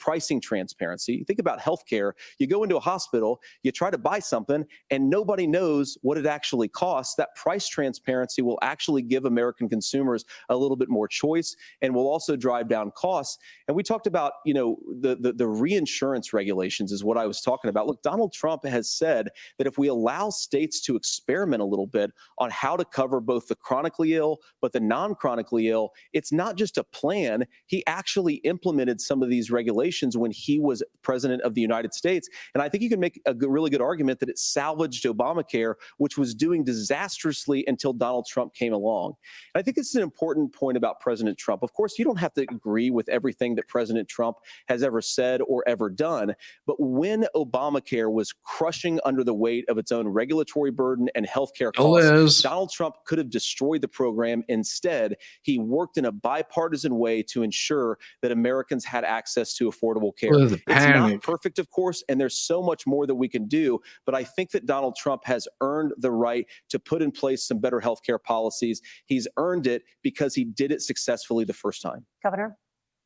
pricing transparency. Think about healthcare. You go into a hospital, you try to buy something, and nobody knows what it actually costs. That price transparency will actually give American consumers a little bit more choice, and will also drive down costs. And we talked about, the reinsurance regulations is what I was talking about. Look, Donald Trump has said that if we allow states to experiment a little bit on how to cover both the chronically ill, but the non-chronically ill, it's not just a plan. He actually implemented some of these regulations when he was president of the United States. And I think you can make a really good argument that it salvaged Obamacare, which was doing disastrously until Donald Trump came along. And I think this is an important point about President Trump. Of course, you don't have to agree with everything that President Trump has ever said or ever done. But when Obamacare was crushing under the weight of its own regulatory burden and healthcare costs, Donald Trump could have destroyed the program. Instead, he worked in a bipartisan way to ensure that Americans had access to affordable care. It's not perfect, of course, and there's so much more that we can do. But I think that Donald Trump has earned the right to put in place some better healthcare policies. He's earned it because he did it successfully the first time. Governor?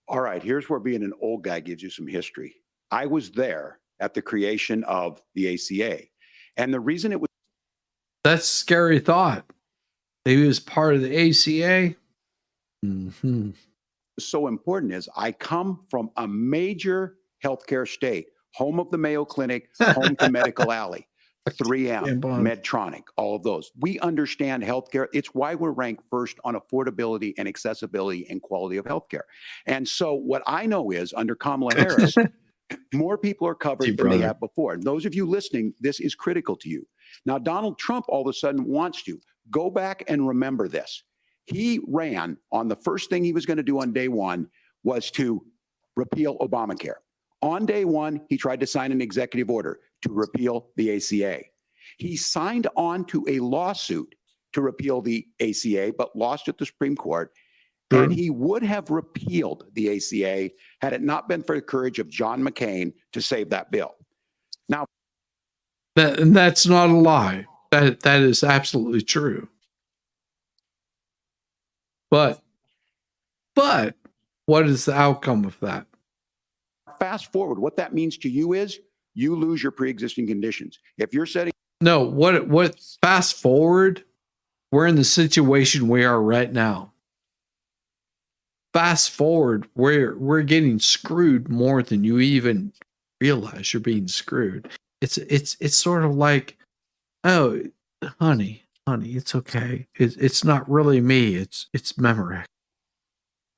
All right, here's where being an old guy gives you some history. I was there at the creation of the ACA. And the reason it was... That's a scary thought. He was part of the ACA. Mm-hmm. So important is I come from a major healthcare state, home of the Mayo Clinic, home to Medical Alley, 3M, Medtronic, all of those. We understand healthcare. It's why we're ranked first on affordability and accessibility and quality of healthcare. And so what I know is under Kamala Harris, more people are covered than they have before. And those of you listening, this is critical to you. Now, Donald Trump all of a sudden wants to go back and remember this. He ran on the first thing he was going to do on day one was to repeal Obamacare. On day one, he tried to sign an executive order to repeal the ACA. He signed on to a lawsuit to repeal the ACA, but lost at the Supreme Court. And he would have repealed the ACA had it not been for the courage of John McCain to save that bill. Now, that's not a lie. That is absolutely true. But what is the outcome of that? Fast forward, what that means to you is you lose your pre-existing conditions. If you're setting... No, what fast forward, we're in the situation we are right now. Fast forward, we're getting screwed more than you even realize you're being screwed. It's sort of like, oh, honey, it's okay. It's not really me. It's Memorex.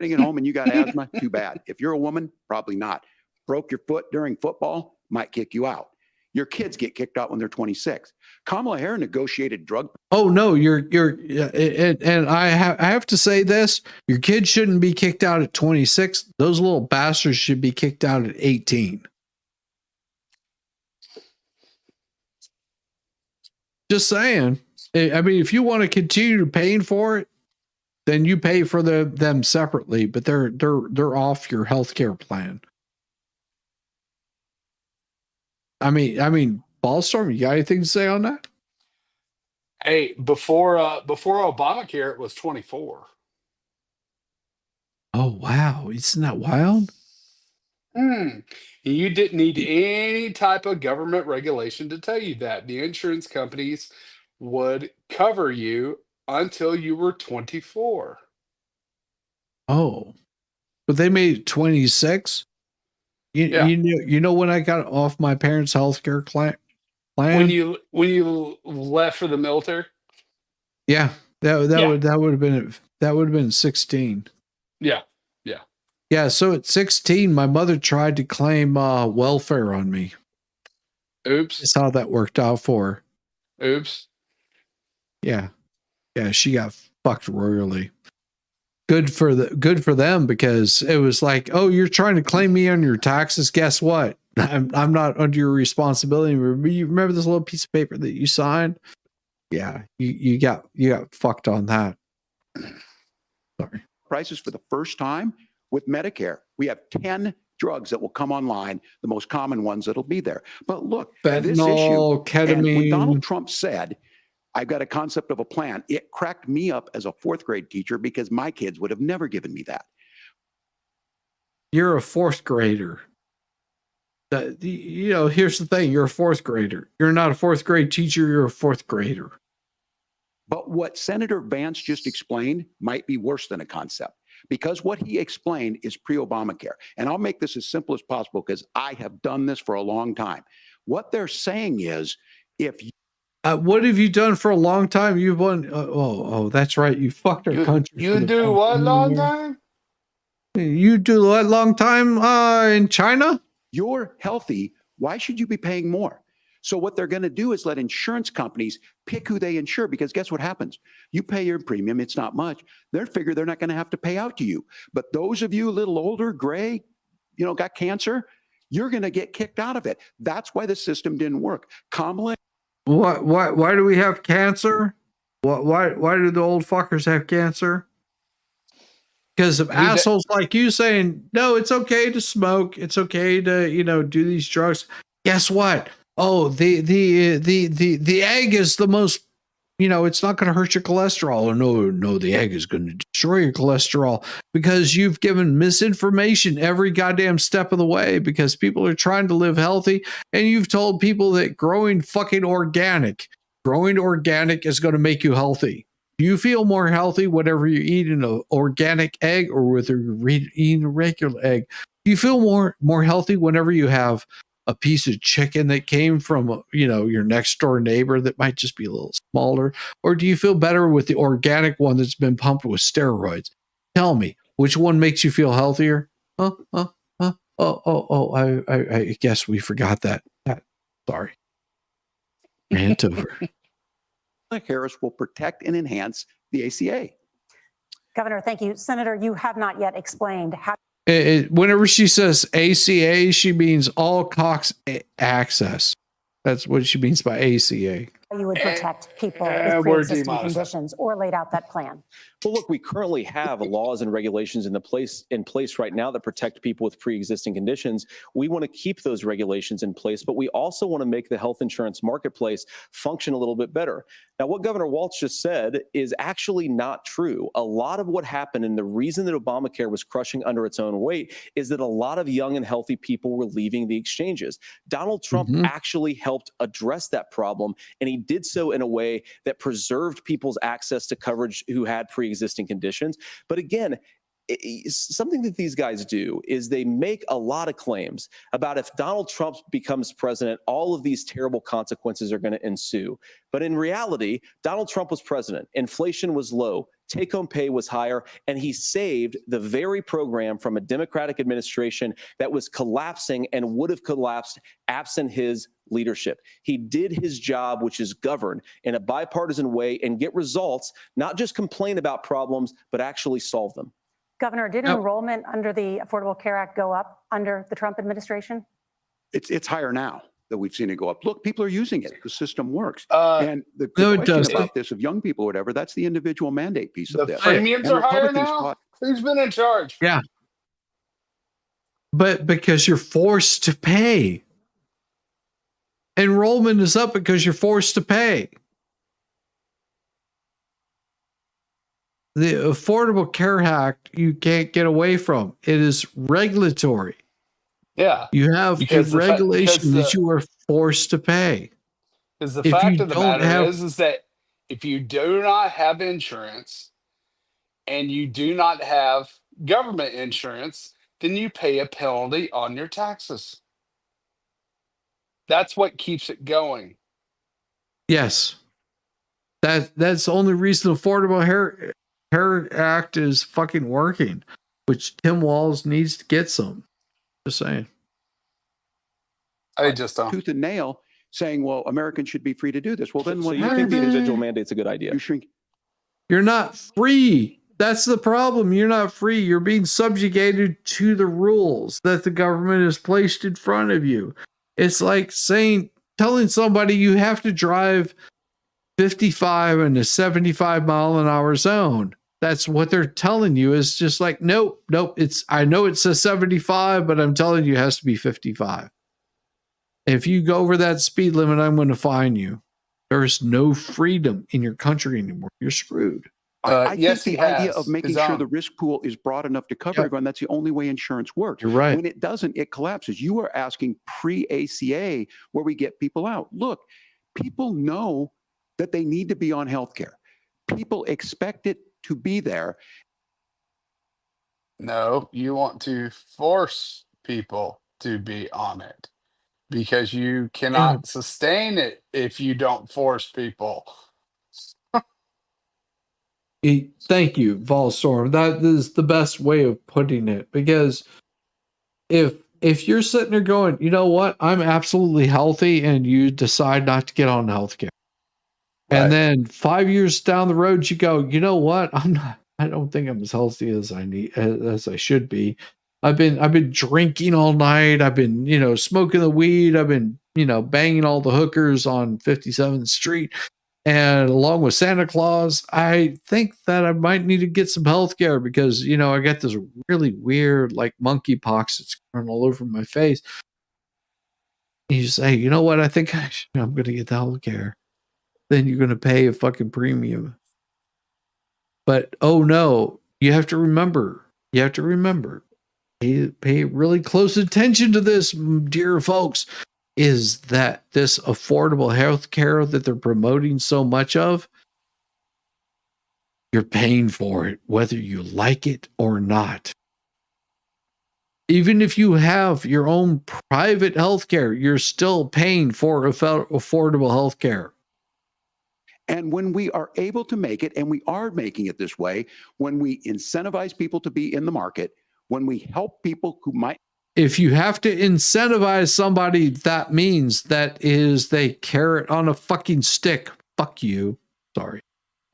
Sitting at home and you got asthma, too bad. If you're a woman, probably not. Broke your foot during football, might kick you out. Your kids get kicked out when they're 26. Kamala Harris negotiated drug. Oh no, and I have to say this: your kids shouldn't be kicked out at 26. Those little bastards should be kicked out at 18. Just saying. I mean, if you want to continue paying for it, then you pay for them separately. But they're off your healthcare plan. I mean, Ballstorm, you got anything to say on that? Hey, before Obamacare, it was 24. Oh wow, isn't that wild? You didn't need any type of government regulation to tell you that. The insurance companies would cover you until you were 24. Oh, but they made it 26. You know when I got off my parents' healthcare plan? When you left for the military? Yeah, that would have been 16. Yeah. Yeah, so at 16, my mother tried to claim welfare on me. Oops. That's how that worked out for her. Oops. Yeah, she got fucked royally. Good for them, because it was like, oh, you're trying to claim me on your taxes. Guess what? I'm not under your responsibility. You remember this little piece of paper that you signed? Yeah, you got fucked on that. Sorry. Prices for the first time with Medicare. We have 10 drugs that will come online, the most common ones that'll be there. But look, fentanyl, this issue, ketamine. and when Donald Trump said, I've got a concept of a plan, it cracked me up as a fourth grade teacher because my kids would have never given me that. You're a fourth grader. Here's the thing. You're a fourth grader. You're not a fourth grade teacher. You're a fourth grader. But what Senator Vance just explained might be worse than a concept, because what he explained is pre-Obamacare. And I'll make this as simple as possible because I have done this for a long time. What they're saying is, if you what have you done for a long time? You've won. That's right. You fucked our country. You do what long time? You do what long time in China? You're healthy. Why should you be paying more? So what they're going to do is let insurance companies pick who they insure, because guess what happens? You pay your premium. It's not much. They're not going to have to pay out to you. But those of you a little older, gray, got cancer, you're going to get kicked out of it. That's why the system didn't work. Kamala. Why do we have cancer? Why do the old fuckers have cancer? Because of assholes like you saying, no, it's okay to smoke. It's okay to, do these drugs. Guess what? Oh, the egg is the most, it's not going to hurt your cholesterol. Or no, the egg is going to destroy your cholesterol, because you've given misinformation every goddamn step of the way, because people are trying to live healthy. And you've told people that growing organic is going to make you healthy. Do you feel more healthy whenever you eat an organic egg or whether you're eating a regular egg? Do you feel more healthy whenever you have a piece of chicken that came from, your next door neighbor that might just be a little smaller? Or do you feel better with the organic one that's been pumped with steroids? Tell me, which one makes you feel healthier? I guess we forgot that. Sorry. Rant over. Harris will protect and enhance the ACA. Governor, thank you. Senator, you have not yet explained how. Whenever she says ACA, she means all Cox access. That's what she means by ACA. You would protect people with pre-existing conditions, or laid out that plan. Well, look, we currently have laws and regulations in place right now that protect people with pre-existing conditions. We want to keep those regulations in place, but we also want to make the health insurance marketplace function a little bit better. Now, what Governor Walz just said is actually not true. A lot of what happened, and the reason that Obamacare was crushing under its own weight, is that a lot of young and healthy people were leaving the exchanges. Donald Trump actually helped address that problem, and he did so in a way that preserved people's access to coverage who had pre-existing conditions. But again, something that these guys do is they make a lot of claims about if Donald Trump becomes president, all of these terrible consequences are going to ensue. But in reality, Donald Trump was president. Inflation was low. take-home pay was higher, and he saved the very program from a Democratic administration that was collapsing and would have collapsed absent his leadership. He did his job, which is govern in a bipartisan way and get results, not just complain about problems, but actually solve them. Governor, did enrollment under the Affordable Care Act go up under the Trump administration? It's higher now that we've seen it go up. Look, people are using it. The system works. And the no, it question doesn't. about this of young people or whatever, that's the individual mandate piece of the this. premiums And are higher Republicans now? fought- Who's been in charge? Yeah. But because you're forced to pay. Enrollment is up because you're forced to pay. The Affordable Care Act, you can't get away from. It is regulatory. Yeah. You have a Because the fa- regulation because that the- you are forced to pay. Because the If fact you of the don't matter have- is that if you do not have insurance and you do not have government insurance, then you pay a penalty on your taxes. That's what keeps it going. Yes. That's the only reason Affordable Care Act is fucking working, which Tim Walz needs to get some. Just saying. I just don't. tooth and nail saying, well, Americans should be free to do this. Well, then So what you think the individual mandate's a good idea? You shrink. You're not free. That's the problem. You're not free. You're being subjugated to the rules that the government has placed in front of you. It's like telling somebody you have to drive 55 in a 75 mile an hour zone. That's what they're telling you. Is just like, nope. I know it says 75, but I'm telling you it has to be 55. If you go over that speed limit, I'm going to fine you. There's no freedom in your country anymore. You're screwed. I yes, think he the idea has of making his sure own. the risk pool is broad enough to cover everyone, that's the only way insurance works. You're right. When it doesn't, it collapses. You are asking pre-ACA where we get people out. Look, people know that they need to be on health care. People expect it to be there. No, you want to force people to be on it because you cannot sustain it if you don't force people. Thank you, Volstorm. That is the best way of putting it, because if you're sitting there going, you know what, I'm absolutely healthy, and you decide not to get on healthcare, and then 5 years down the road you go, you know what, I don't think I'm as healthy as I should be. I've been drinking all night. I've been, smoking the weed. I've been, banging all the hookers on 57th Street. And along with Santa Claus, I think that I might need to get some health care because, I got this really weird, like monkeypox that's going all over my face. You say, you know what? I think I'm going to get the health care. Then you're going to pay a fucking premium. But, oh no, you have to remember, pay really close attention to this, dear folks. Is that this affordable health care that they're promoting so much of, you're paying for it, whether you like it or not. Even if you have your own private health care, you're still paying for affordable health care. And when we are able to make it, and we are making it this way, when we incentivize people to be in the market, when we help people who might. If you have to incentivize somebody, that means that is they carrot on a fucking stick. Fuck you. Sorry.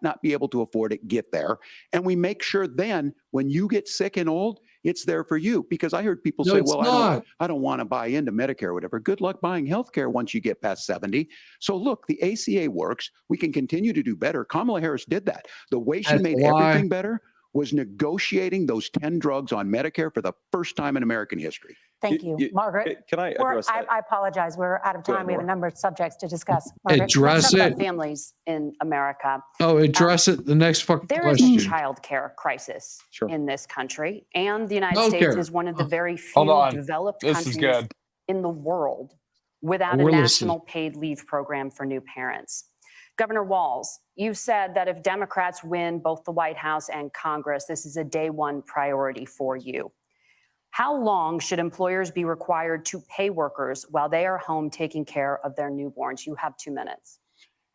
Not be able to afford it, get there. And we make sure then when you get sick and old, it's there for you. Because I heard people say, well, I don't want to buy into Medicare or whatever. Good luck buying healthcare once you get past 70. So look, the ACA works. We can continue to do better. Kamala Harris did that. The way she made everything better was negotiating those 10 drugs on Medicare for the first time in American history. Thank you. Margaret. Can I address that? I apologize. We're out of time. We have a number of subjects to discuss. Address Let's talk it. about families in America. Oh, address it. The next fucking There question. is a child care crisis in this country, and the United States is one of the very few developed countries in the world without a national paid leave program for new parents. Governor Walz, you've said that if Democrats win both the White House and Congress, this is a day one priority for you. How long should employers be required to pay workers while they are home taking care of their newborns? You have 2 minutes.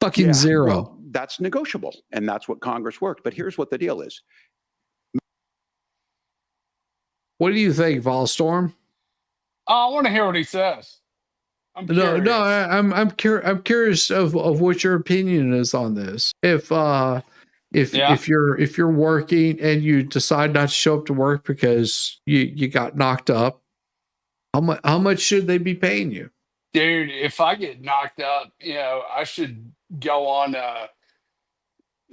fucking zero. Well, that's negotiable, and that's what Congress worked. But here's what the deal is. What do you think, Volstorm? I want to hear what he says. I'm curious. No, I'm curious of what your opinion is on this. If you're working and you decide not to show up to work because you got knocked up, how much should they be paying you? Dude, if I get knocked up, I should go on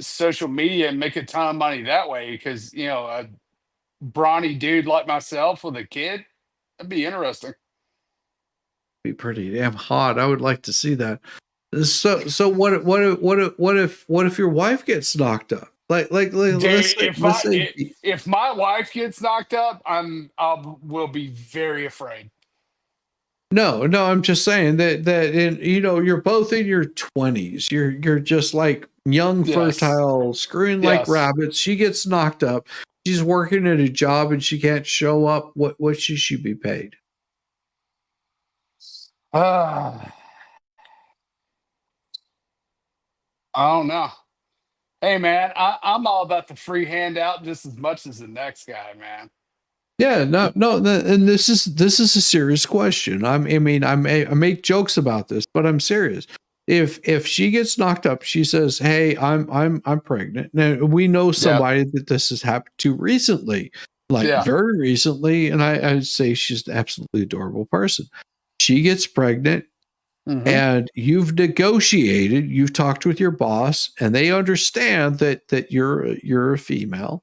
social media and make a ton of money that way because, a brawny dude like myself with a kid, that'd be interesting. Be pretty damn hot. I would like to see that. So what if your wife gets knocked up? Like Dude, let's say if my wife gets knocked up, I will be very afraid. No, I'm just saying that you're both in your 20s. You're just like young, fertile, screwing like rabbits. She gets knocked up. She's working at a job and she can't show up. What should she be paid? I don't know. Hey man, I'm all about the free handout just as much as the next guy, man. Yeah, no, and this is a serious question. I make jokes about this, but I'm serious. If she gets knocked up, she says, "Hey, I'm pregnant." Now we know somebody that this has happened to recently, very recently, and I'd say she's an absolutely adorable person. She gets pregnant, and you've negotiated. You've talked with your boss, and they understand that you're a female,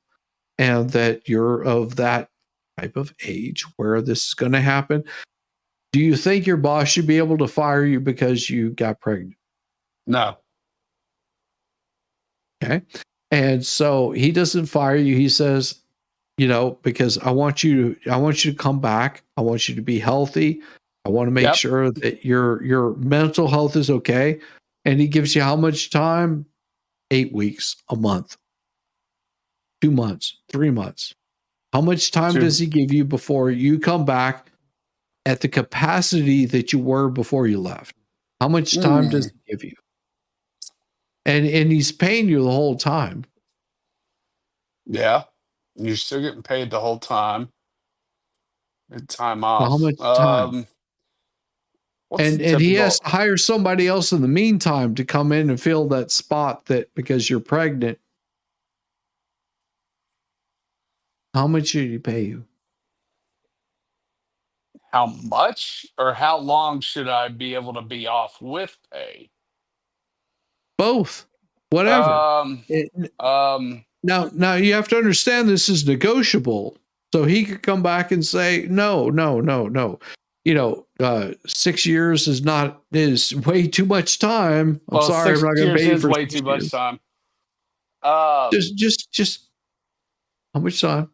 and that you're of that type of age where this is going to happen. Do you think your boss should be able to fire you because you got pregnant? No. Okay. And so he doesn't fire you. He says, because I want you to come back. I want you to be healthy. I want to make sure that your mental health is okay. And he gives you how much time? 8 weeks, a month, 2 months, 3 months. How much time does he give you before you come back at the capacity that you were before you left? How much time does he give you? And he's paying you the whole time. Yeah. You're still getting paid the whole time. And time off. How much time? And he has to hire somebody else in the meantime to come in and fill that spot because you're pregnant. How much should he pay you? How much or how long should I be able to be off with pay? Both. Whatever. Now you have to understand this is negotiable. So he could come back and say, no. 6 years is way too much time. I'm sorry, I'm not going to pay you for way too much time. Just how much time?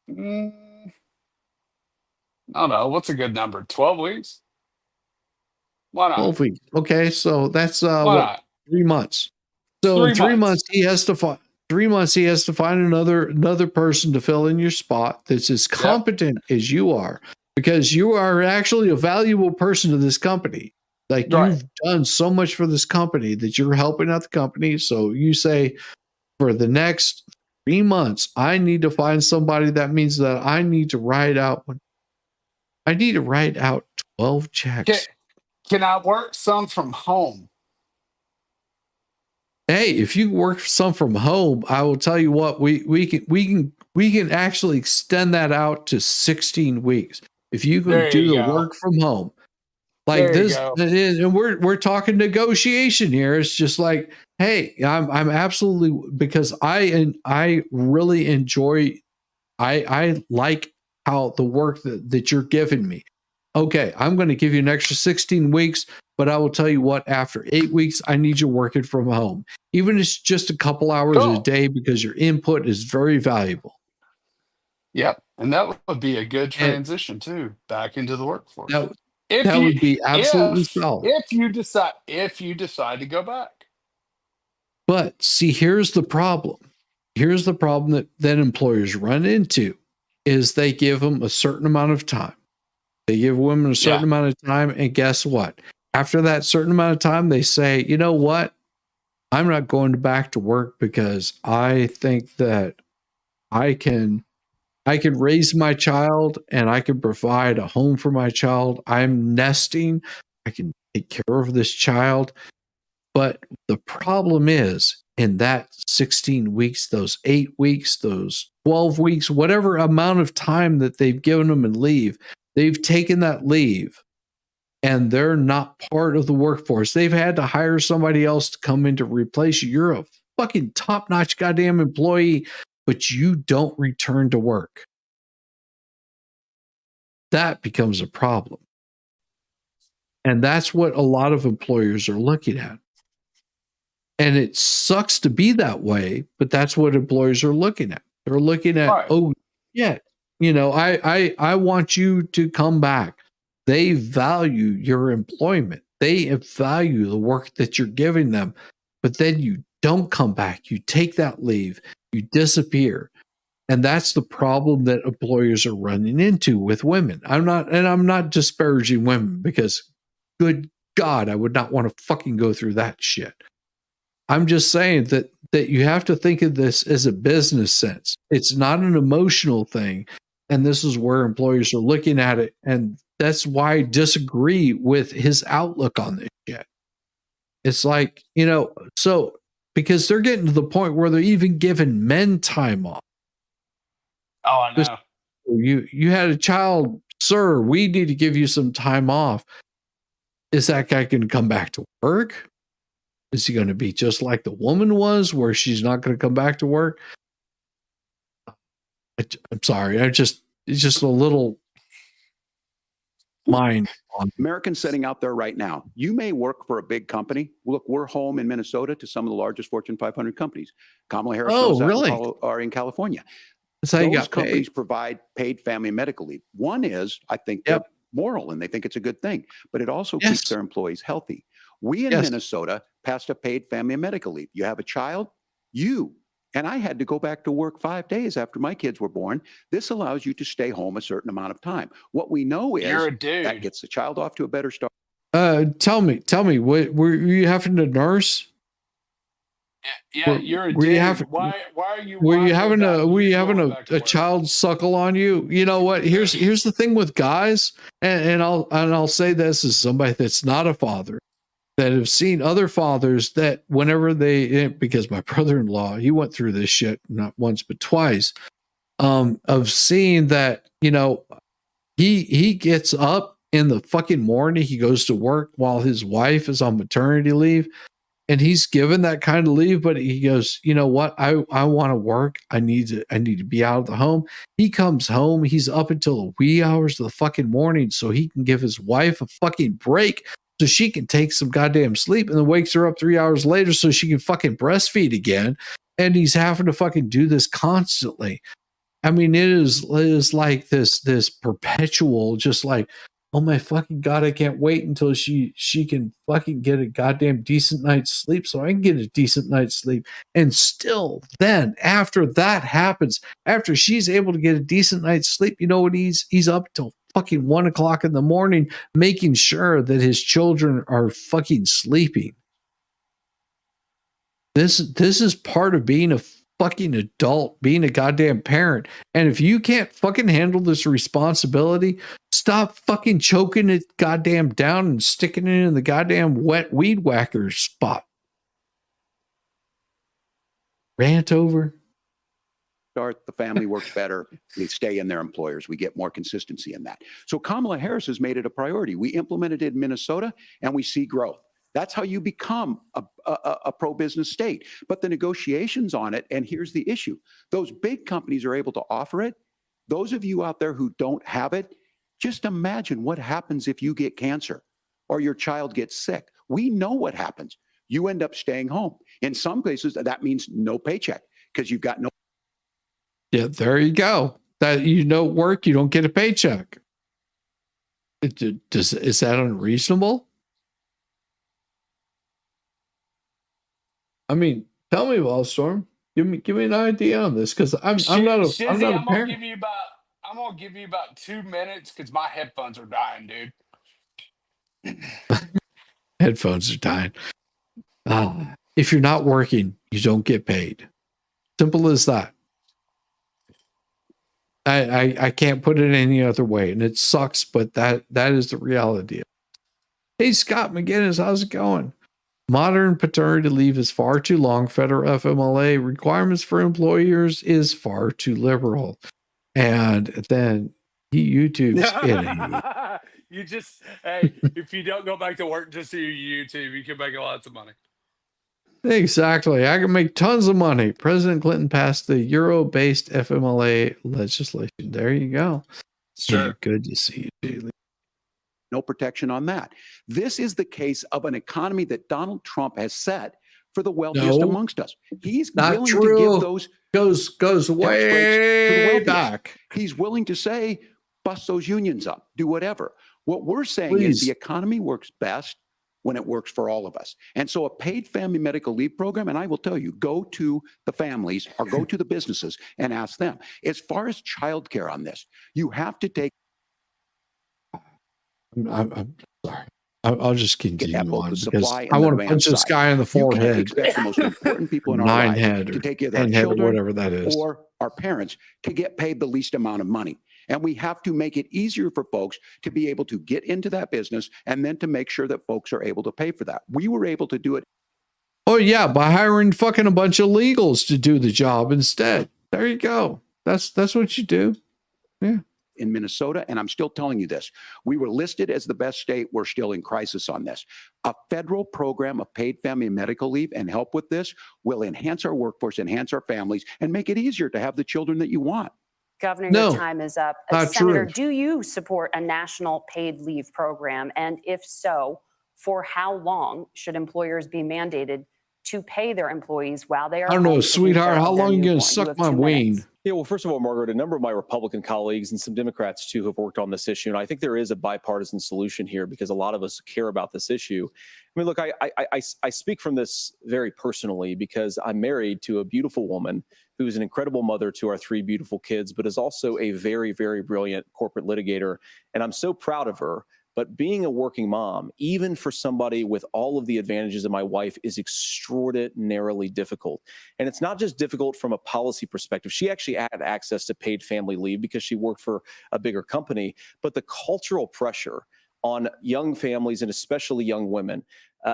I don't know. What's a good number? 12 weeks? Why not? 12 weeks. Okay, so that's 3 months. So 3 in 3 months. months he has to find 3 months he has to find another person to fill in your spot that's as competent as you are, because you are actually a valuable person to this company. Like you've done so much for this company that you're helping out the company. So you say, for the next 3 months, I need to find somebody. That means that I need to write out 12 checks. Can I work some from home? Hey, if you work some from home, I will tell you what, we can actually extend that out to 16 weeks. If you can do the work from home. Like this, and we're talking negotiation here. It's just like, hey, I'm absolutely, because I really enjoy, I like how the work that you're giving me. Okay, I'm going to give you an extra 16 weeks, but I will tell you what, after 8 weeks, I need you working from home. Even if it's just a couple hours a day, because your input is very valuable. Yep. And that would be a good transition too, back into the workforce. That would be absolutely solid. If you decide to go back. But see, here's the problem. Here's the problem that employers run into is they give them a certain amount of time. They give women a certain amount of time, and guess what? After that certain amount of time, they say, you know what? I'm not going back to work because I think that I can raise my child and I can provide a home for my child. I'm nesting. I can take care of this child. But the problem is, in that 16 weeks, those 8 weeks, those 12 weeks, whatever amount of time that they've given them in leave, they've taken that leave and they're not part of the workforce. They've had to hire somebody else to come in to replace you. You're a fucking top-notch goddamn employee, but you don't return to work. That becomes a problem. And that's what a lot of employers are looking at. And it sucks to be that way, but that's what employers are looking at. They're looking at, right. Oh, yeah, I want you to come back. They value your employment. They value the work that you're giving them, but then you don't come back. You take that leave, you disappear. And that's the problem that employers are running into with women. I'm not disparaging women because good God, I would not want to fucking go through that shit. I'm just saying that you have to think of this as a business sense. It's not an emotional thing. And this is where employers are looking at it. And that's why I disagree with his outlook on this shit. It's like, so because they're getting to the point where they're even giving men time off. Oh, I know. You had a child, sir, we need to give you some time off. Is that guy going to come back to work? Is he going to be just like the woman was, where she's not going to come back to work? I'm sorry. It's just a little mind. Americans sitting out there right now, you may work for a big company. Look, we're home in Minnesota to some of the largest Fortune 500 companies. Kamala Harris are in California. Those companies provide paid family and medical leave. One is, I think, they're moral and they think it's a good thing, but it also keeps their employees healthy. We in Minnesota passed a paid family and medical leave. You have a child, and I had to go back to work 5 days after my kids were born. This allows you to stay home a certain amount of time. What we know is that gets the child off to a better start. Tell me, were you having to nurse? Yeah, you're a dude. Why are you? Were you having a child suckle on you? You know what? Here's the thing with guys, and I'll say this as somebody that's not a father, that have seen other fathers that whenever because my brother-in-law, he went through this shit not once but twice, of seeing that he gets up in the fucking morning, he goes to work while his wife is on maternity leave. And he's given that kind of leave, but he goes, you know what? I want to work. I need to be out of the home. He comes home. He's up until the wee hours of the fucking morning so he can give his wife a fucking break so she can take some goddamn sleep, and then wakes her up 3 hours later so she can fucking breastfeed again. And he's having to fucking do this constantly. I mean, it is like this perpetual, just like, oh my fucking God, I can't wait until she can fucking get a goddamn decent night's sleep so I can get a decent night's sleep. And still then, after that happens, after she's able to get a decent night's sleep, you know what? He's up till fucking 1 o'clock in the morning making sure that his children are fucking sleeping. This is part of being a fucking adult, being a goddamn parent. And if you can't fucking handle this responsibility, stop fucking choking it goddamn down and sticking it in the goddamn wet weed whacker spot. Rant over. The family works better. They stay in their employers. We get more consistency in that. So Kamala Harris has made it a priority. We implemented it in Minnesota and we see growth. That's how you become a pro-business state. But the negotiations on it, and here's the issue. Those big companies are able to offer it. Those of you out there who don't have it, just imagine what happens if you get cancer or your child gets sick. We know what happens. You end up staying home. In some places, that means no paycheck because you've got no. Yeah, there you go. That work, you don't get a paycheck. Is that unreasonable? I mean, tell me, Wallstorm. Give me an idea on this, because I'm not a parent. I'm gonna give you about 2 minutes because my headphones are dying, dude. Headphones are dying. If you're not working, you don't get paid. Simple as that. I can't put it any other way, and it sucks, but that is the reality. Hey, Scott McGinnis, how's it going? Modern paternity leave is far too long. Federal FMLA requirements for employers is far too liberal. And then he YouTube's it. You just, hey, if you don't go back to work just to YouTube, you can make lots of money. Exactly. I can make tons of money. President Clinton passed the Euro-based FMLA legislation. There you go. Sure. Yeah, good to see you, Julie. No protection on that. This is the case of an economy that Donald Trump has set for the wealthiest No, amongst us. He's not willing true. to give those goes tax breaks for the way wealthiest. back. He's willing to say, bust those unions up, do whatever. What we're saying Please. is the economy works best when it works for all of us. And so a paid family medical leave program, and I will tell you, go to the families or go to the businesses and ask them. As far as childcare on this, you have to take. I'm sorry. I'll just continue At both on the because supply and I the want to demand punch this side. guy in the You can't forehead. expect the most important people in our 9 lives head to or take care of their 10 head or children whatever that is. or our parents to get paid the least amount of money. And we have to make it easier for folks to be able to get into that business and then to make sure that folks are able to pay for that. We were able to do it. Oh yeah, by hiring fucking a bunch of legals to do the job instead. There you go. That's what you do. Yeah. In Minnesota, and I'm still telling you this, we were listed as the best state. We're still in crisis on this. A federal program of paid family and medical leave and help with this will enhance our workforce, enhance our families, and make it easier to have the children that you want. Governor, No, your time is up. not Senator, true. do you support a national paid leave program? And if so, for how long should employers be mandated to pay their employees while they are I don't know, home taking sweetheart. care How of their long are you going newborn? to suck have my 2 minutes. ween? Yeah, well, first of all, Margaret, a number of my Republican colleagues and some Democrats too have worked on this issue, and I think there is a bipartisan solution here because a lot of us care about this issue. I mean, look, I speak from this very personally because I'm married to a beautiful woman who's an incredible mother to our 3 beautiful kids, but is also a very, very brilliant corporate litigator, and I'm so proud of her. But being a working mom, even for somebody with all of the advantages of my wife, is extraordinarily difficult. And it's not just difficult from a policy perspective. She actually had access to paid family leave because she worked for a bigger company. But the cultural pressure on young families and especially young women,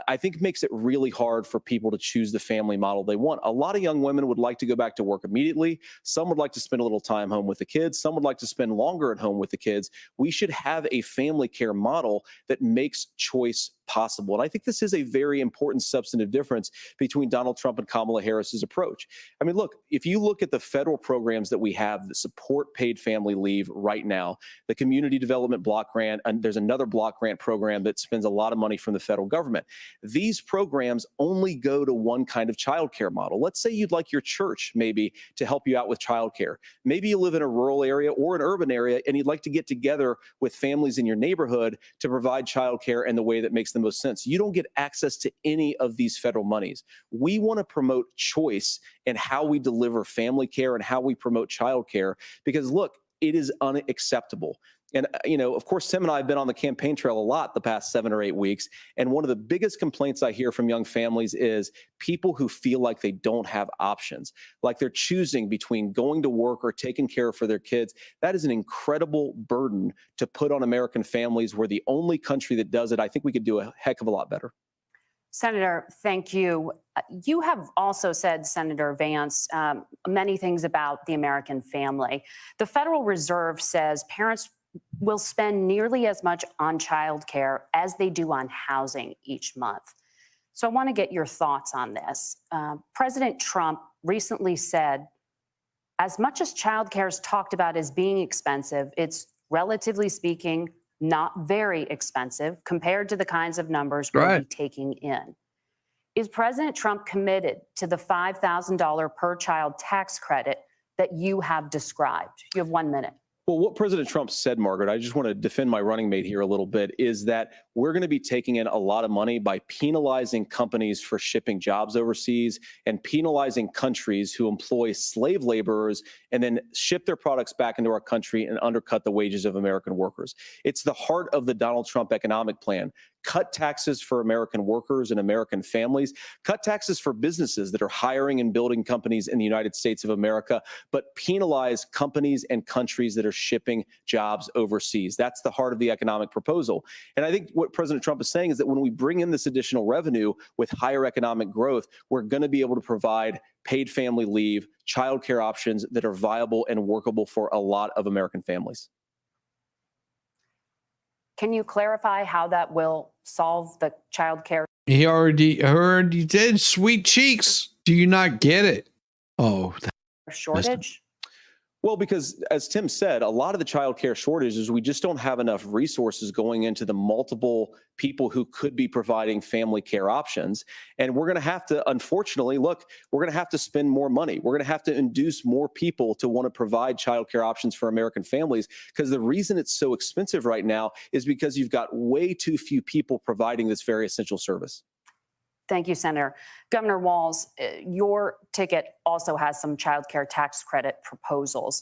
I think makes it really hard for people to choose the family model they want. A lot of young women would like to go back to work immediately. Some would like to spend a little time home with the kids. Some would like to spend longer at home with the kids. We should have a family care model that makes choice possible. And I think this is a very important substantive difference between Donald Trump and Kamala Harris's approach. I mean, look, if you look at the federal programs that we have that support paid family leave right now, the Community Development Block Grant, and there's another block grant program that spends a lot of money from the federal government. These programs only go to one kind of childcare model. Let's say you'd like your church maybe to help you out with childcare. Maybe you live in a rural area or an urban area and you'd like to get together with families in your neighborhood to provide childcare in the way that makes the most sense. You don't get access to any of these federal monies. We want to promote choice in how we deliver family care and how we promote childcare because look, it is unacceptable. And, you know, of course, Tim and I have been on the campaign trail a lot the past 7 or 8 weeks. And one of the biggest complaints I hear from young families is people who feel like they don't have options, like they're choosing between going to work or taking care for their kids. That is an incredible burden to put on American families. We're the only country that does it. I think we could do a heck of a lot better. Senator, thank you. You have also said, Senator Vance, many things about the American family. The Federal Reserve says parents will spend nearly as much on childcare as they do on housing each month. So I want to get your thoughts on this. President Trump recently said, as much as childcare is talked about as being expensive, it's relatively speaking not very expensive compared to the kinds of numbers we'll be taking in. Is President Trump committed to the $5,000 per child tax credit that you have described? You have 1 minute. Well, what President Trump said, Margaret, I just want to defend my running mate here a little bit, is that we're going to be taking in a lot of money by penalizing companies for shipping jobs overseas and penalizing countries who employ slave laborers and then ship their products back into our country and undercut the wages of American workers. It's the heart of the Donald Trump economic plan. cut taxes for American workers and American families, cut taxes for businesses that are hiring and building companies in the United States of America, but penalize companies and countries that are shipping jobs overseas. That's the heart of the economic proposal. And I think what President Trump is saying is that when we bring in this additional revenue with higher economic growth, we're going to be able to provide paid family leave, childcare options that are viable and workable for a lot of American families. Can you clarify how that will solve the child care? He already did. Sweet cheeks. Do you not get it? Oh, shortage? Well, because as Tim said, a lot of the child care shortage is we just don't have enough resources going into the multiple people who could be providing family care options. And we're going to have to, unfortunately, look, we're going to have to spend more money. We're going to have to induce more people to want to provide child care options for American families, because the reason it's so expensive right now is because you've got way too few people providing this very essential service. Thank you, Senator. Governor Walz, your ticket also has some child care tax credit proposals.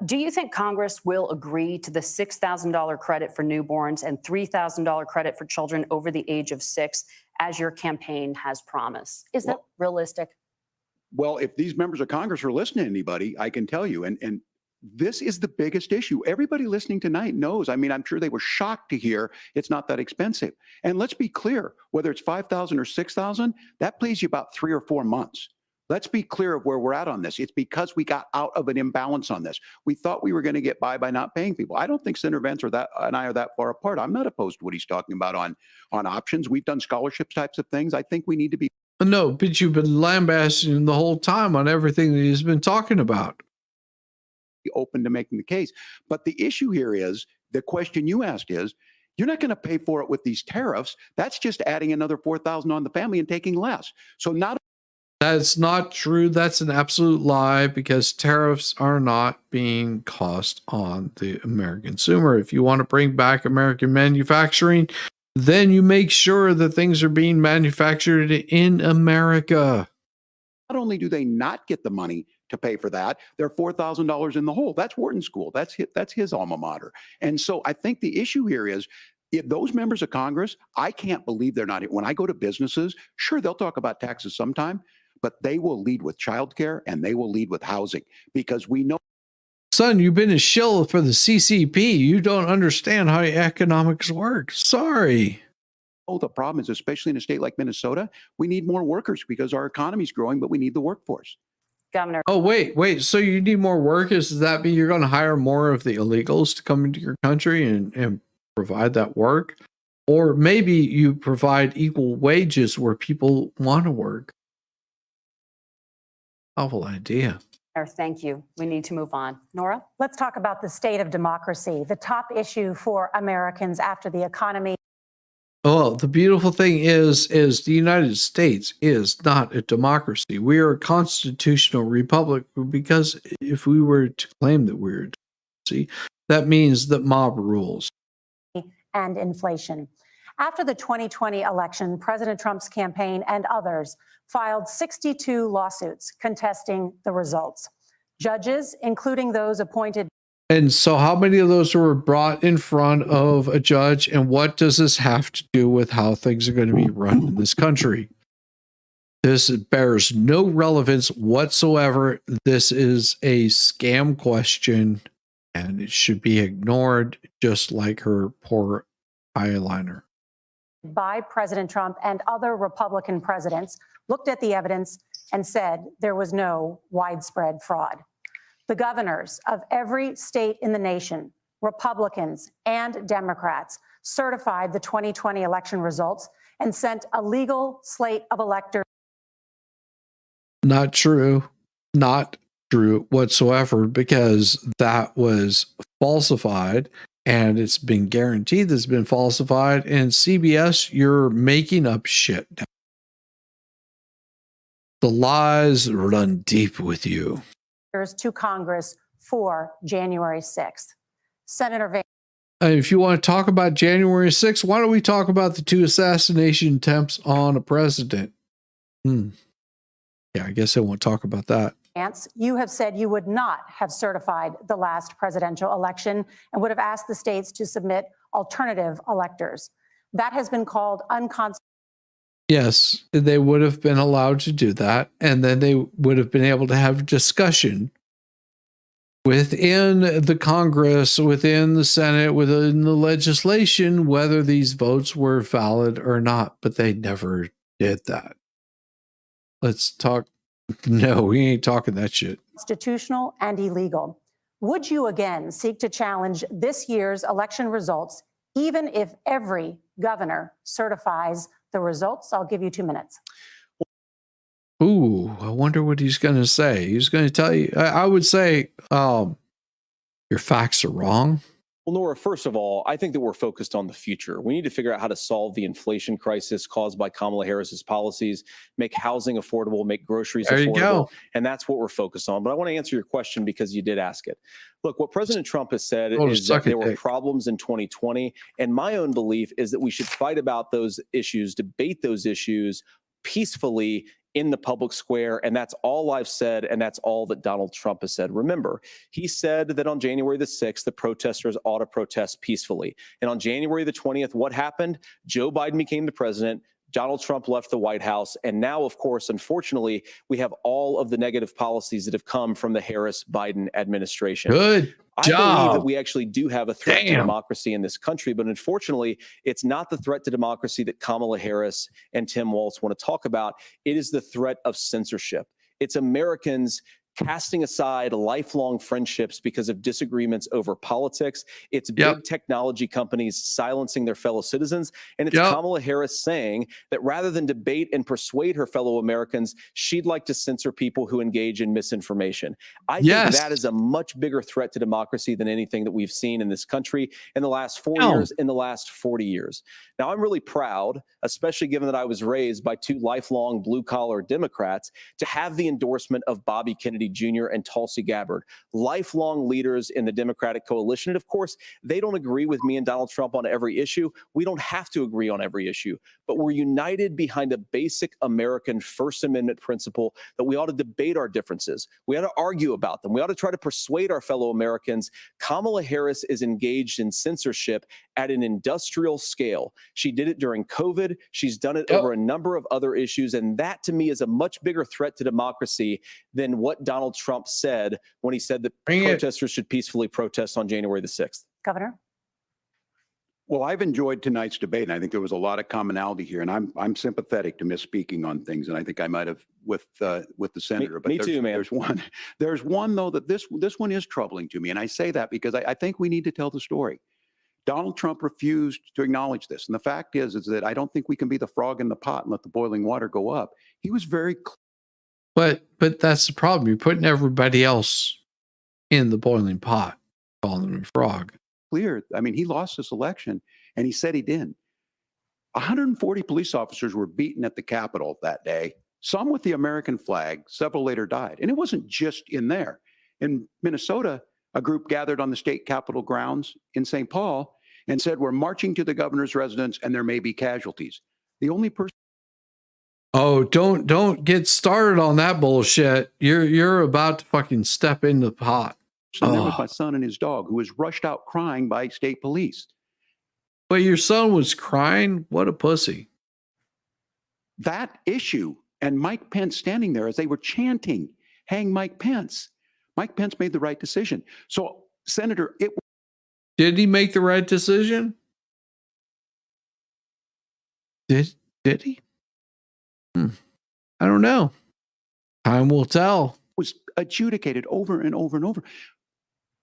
Do you think Congress will agree to the $6,000 credit for newborns and $3,000 credit for children over the age of 6, as your campaign has promised? Is that realistic? Well, if these members of Congress are listening to anybody, I can tell you, and this is the biggest issue. Everybody listening tonight knows. I mean, I'm sure they were shocked to hear it's not that expensive. And let's be clear, whether it's $5,000 or $6,000, that plays you about 3 or 4 months. Let's be clear of where we're at on this. It's because we got out of an imbalance on this. We thought we were going to get by not paying people. I don't think Senator Vance and I are that far apart. I'm not opposed to what he's talking about on options. We've done scholarships types of things. I think we need to be. No, but you've been lambasting the whole time on everything that he's been talking about. Open to making the case. But the issue here is, the question you asked is, you're not going to pay for it with these tariffs. That's just adding another $4,000 on the family and taking less. So not. That's not true. That's an absolute lie, because tariffs are not being cost on the American consumer. If you want to bring back American manufacturing, then you make sure that things are being manufactured in America. Not only do they not get the money to pay for that, they're $4,000 in the hole. That's Wharton School. That's his alma mater. And so I think the issue here is, if those members of Congress, I can't believe they're not. When I go to businesses, sure, they'll talk about taxes sometime, but they will lead with childcare and they will lead with housing, because we know. Son, you've been a shill for the CCP. You don't understand how economics work. Sorry. Oh, the problem is, especially in a state like Minnesota, we need more workers because our economy is growing, but we need the workforce. Governor. Oh, wait. So you need more workers? Does that mean you're going to hire more of the illegals to come into your country and provide that work? Or maybe you provide equal wages where people want to work. Awful idea. Thank you. We need to move on. Nora? Let's talk about the state of democracy, the top issue for Americans after the economy. Well, the beautiful thing is the United States is not a democracy. We are a constitutional republic, because if we were to claim that we're a democracy, that means that mob rules. And inflation. After the 2020 election, President Trump's campaign and others filed 62 lawsuits contesting the results. Judges, including those appointed. And so how many of those were brought in front of a judge, and what does this have to do with how things are going to be run in this country? This bears no relevance whatsoever. This is a scam question, and it should be ignored, just like her poor eyeliner. By President Trump and other Republican presidents looked at the evidence and said there was no widespread fraud. The governors of every state in the nation, Republicans and Democrats, certified the 2020 election results and sent a legal slate of electors. Not true. Not true whatsoever, because that was falsified, and it's been guaranteed that's been falsified. And CBS, you're making up shit. The lies run deep with you. To Congress for January 6th. Senator Vance. If you want to talk about January 6th, why don't we talk about the 2 assassination attempts on a president? Yeah, I guess I won't talk about that. Vance, you have said you would not have certified the last presidential election and would have asked the states to submit alternative electors. That has been called unconstitutional. Yes, they would have been allowed to do that, and then they would have been able to have discussion within the Congress, within the Senate, within the legislation, whether these votes were valid or not. But they never did that. Let's talk. No, we ain't talking that shit. Constitutional and illegal. Would you again seek to challenge this year's election results, even if every governor certifies the results? I'll give you 2 minutes. Ooh, I wonder what he's going to say. He's going to tell you, I would say, your facts are wrong. Well, Nora, first of all, I think that we're focused on the future. We need to figure out how to solve the inflation crisis caused by Kamala Harris's policies, make housing affordable, make groceries There you affordable. go. And that's what we're focused on. But I want to answer your question because you did ask it. Look, what President Trump has said Oh, is suck that it, there were Dick. problems in 2020. And my own belief is that we should fight about those issues, debate those issues peacefully in the public square. And that's all I've said. And that's all that Donald Trump has said. Remember, he said that on January the 6th, the protesters ought to protest peacefully. And on January the 20th, what happened? Joe Biden became the president. Donald Trump left the White House. And now, of course, unfortunately, we have all of the negative policies that have come from the Harris-Biden administration. Good I believe job. that we actually do have a threat to Damn. democracy in this country, but unfortunately, it's not the threat to democracy that Kamala Harris and Tim Walz want to talk about. It is the threat of censorship. It's Americans casting aside lifelong friendships because of disagreements over politics. It's big technology companies silencing their fellow citizens. And it's Kamala Harris saying that rather than debate and persuade her fellow Americans, she'd like to censor people who engage in misinformation. I think that is a much bigger threat to democracy than anything that we've seen in this country in the last 4 years, in the last 40 years. Now, I'm really proud, especially given that I was raised by two lifelong blue-collar Democrats, to have the endorsement of Bobby Kennedy Jr. and Tulsi Gabbard, lifelong leaders in the Democratic coalition. And of course, they don't agree with me and Donald Trump on every issue. We don't have to agree on every issue, but we're united behind a basic American First Amendment principle that we ought to debate our differences. We ought to argue about them. We ought to try to persuade our fellow Americans. Kamala Harris is engaged in censorship at an industrial scale. She did it during COVID. She's done it over a number of other issues. And that, to me, is a much bigger threat to democracy than what Donald Trump said when he said that protesters should peacefully protest on January the 6th. Governor? Well, I've enjoyed tonight's debate, and I think there was a lot of commonality here. And I'm sympathetic to misspeaking on things, and I think I might have with the senator. Me too, man. There's one though that this one is troubling to me, and I say that because I think we need to tell the story. Donald Trump refused to acknowledge this, and the fact is that I don't think we can be the frog in the pot and let the boiling water go up. He was very clear. But that's the problem. You're putting everybody else in the boiling pot, calling them a frog. Clear. I mean, he lost this election, and he said he didn't. 140 police officers were beaten at the Capitol that day, some with the American flag. Several later died. And it wasn't just in there. In Minnesota, a group gathered on the state capitol grounds in St. Paul and said, we're marching to the governor's residence, and there may be casualties. The only person. Oh, don't get started on that bullshit. You're about to fucking step in the pot. So there was my son and his dog, who was rushed out crying by state police. But your son was crying? What a pussy. That issue, and Mike Pence standing there as they were chanting, hang Mike Pence. Mike Pence made the right decision. So, Senator, did he make the right decision? Did he? I don't know. Time will tell. Was adjudicated over and over and over.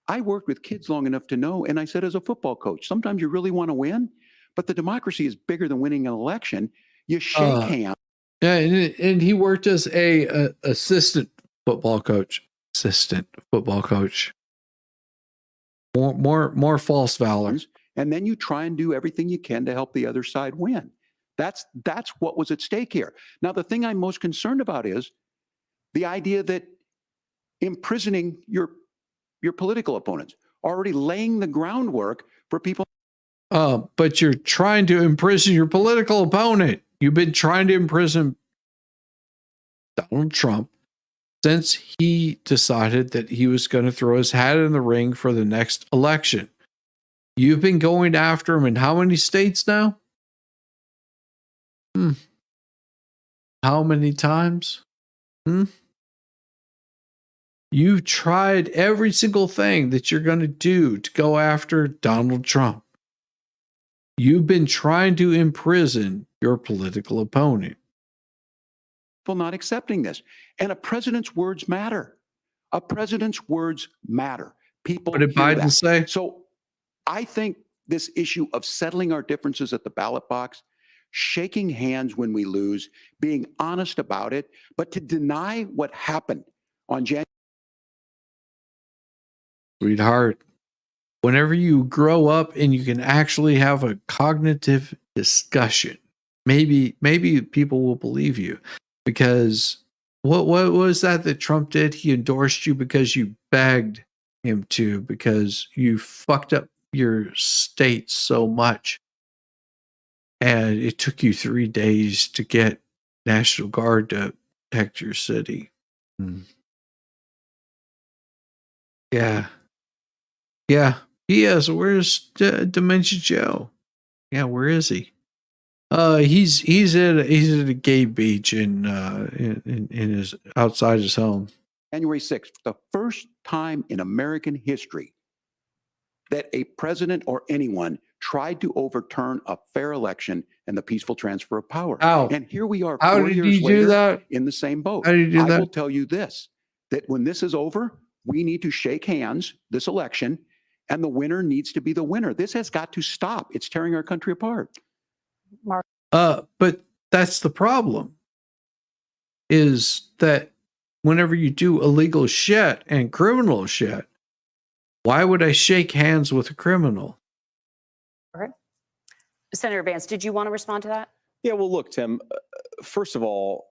I worked with kids long enough to know, and I said as a football coach, sometimes you really want to win, but the democracy is bigger than winning an election. You shake hands. Yeah, and he worked as a assistant football coach. More false valor. And then you try and do everything you can to help the other side win. That's what was at stake here. Now, the thing I'm most concerned about is the idea that imprisoning your political opponents, already laying the groundwork for people. But you're trying to imprison your political opponent. You've been trying to imprison Donald Trump since he decided that he was going to throw his hat in the ring for the next election. You've been going after him in how many states now? How many times? You've tried every single thing that you're going to do to go after Donald Trump. You've been trying to imprison your political opponent. People not accepting this. And a president's words matter. A president's words matter. People What did hear Biden that. say? So I think this issue of settling our differences at the ballot box, shaking hands when we lose, being honest about it, but to deny what happened on January. Sweetheart, whenever you grow up and you can actually have a cognitive discussion, maybe people will believe you. Because what was that Trump did? He endorsed you because you begged him to, because you fucked up your state so much. And it took you 3 days to get National Guard to protect your city. Yeah. Yeah. He is. Where's Dementia Joe? Yeah, where is he? He's at a gay beach in his outside his home. January 6th, the first time in American history that a president or anyone tried to overturn a fair election and the peaceful transfer of power. How? And here we are How 4 did years he do later that? in the same boat. How did he do I that? will tell you this, that when this is over, we need to shake hands this election, and the winner needs to be the winner. This has got to stop. It's tearing our country apart. Mark. But that's the problem, is that whenever you do illegal shit and criminal shit, why would I shake hands with a criminal? Okay. Senator Vance, did you want to respond to that? Yeah, well, look, Tim, first of all,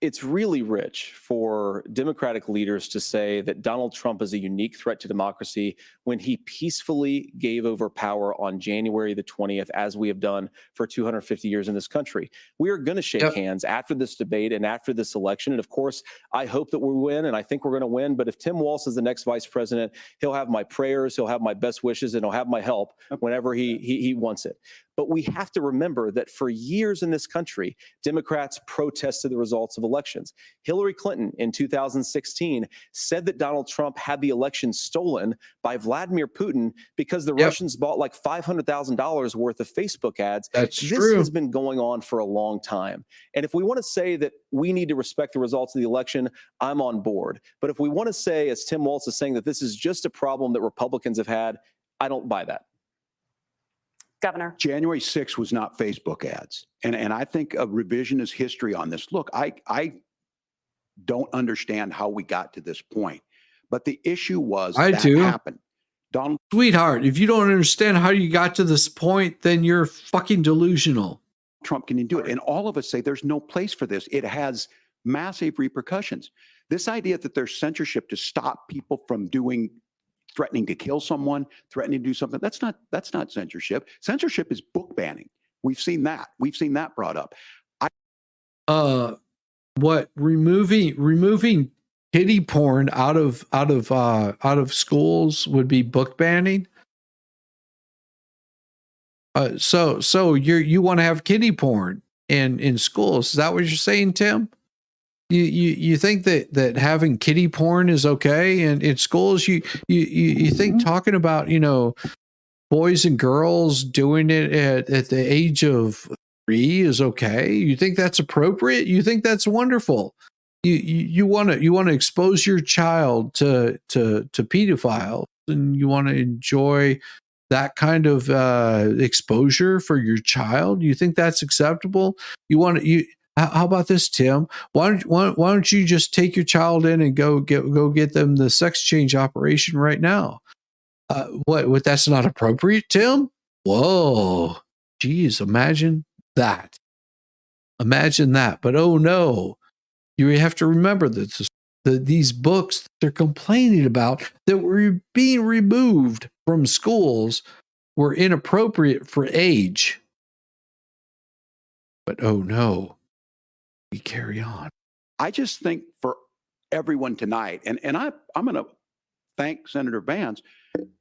it's really rich for Democratic leaders to say that Donald Trump is a unique threat to democracy when he peacefully gave over power on January the 20th, as we have done for 250 years in this country. We are going to shake hands after this debate and after this election. And of course, I hope that we win, and I think we're going to win. But if Tim Walz is the next vice president, he'll have my prayers, he'll have my best wishes, and he'll have my help whenever he wants it. But we have to remember that for years in this country, Democrats protested the results of elections. Hillary Clinton in 2016 said that Donald Trump had the election stolen by Vladimir Putin because the Russians bought like $500,000 worth of Facebook ads. That's this true. has been going on for a long time. And if we want to say that we need to respect the results of the election, I'm on board. But if we want to say, as Tim Walz is saying, that this is just a problem that Republicans have had, I don't buy that. Governor. January 6th was not Facebook ads. And I think a revisionist history on this. Look, I don't understand how we got to this point. But the issue was I that do. happened. Donald Sweetheart, if you don't understand how you got to this point, then you're fucking delusional. Trump can do it. And all of us say there's no place for this. It has massive repercussions. This idea that there's censorship to stop people from threatening to kill someone, threatening to do something, that's not censorship. Censorship is book banning. We've seen that. We've seen that brought up. What removing kiddie porn out of schools would be book banning? So you want to have kiddie porn in schools? Is that what you're saying, Tim? You think that having kiddie porn is okay, and in schools you think talking about boys and girls doing it at the age of 3 is okay? You think that's appropriate? You think that's wonderful? You want to expose your child to pedophiles, and you want to enjoy that kind of exposure for your child? You think that's acceptable? How about this, Tim? Why don't you just take your child in and go get them the sex change operation right now? What? That's not appropriate, Tim? Whoa, geez, imagine that. Imagine that. But oh no, you have to remember that these books they're complaining about that were being removed from schools were inappropriate for age. But oh no. We carry on. I just think for everyone tonight, and I'm going to thank Senator Vance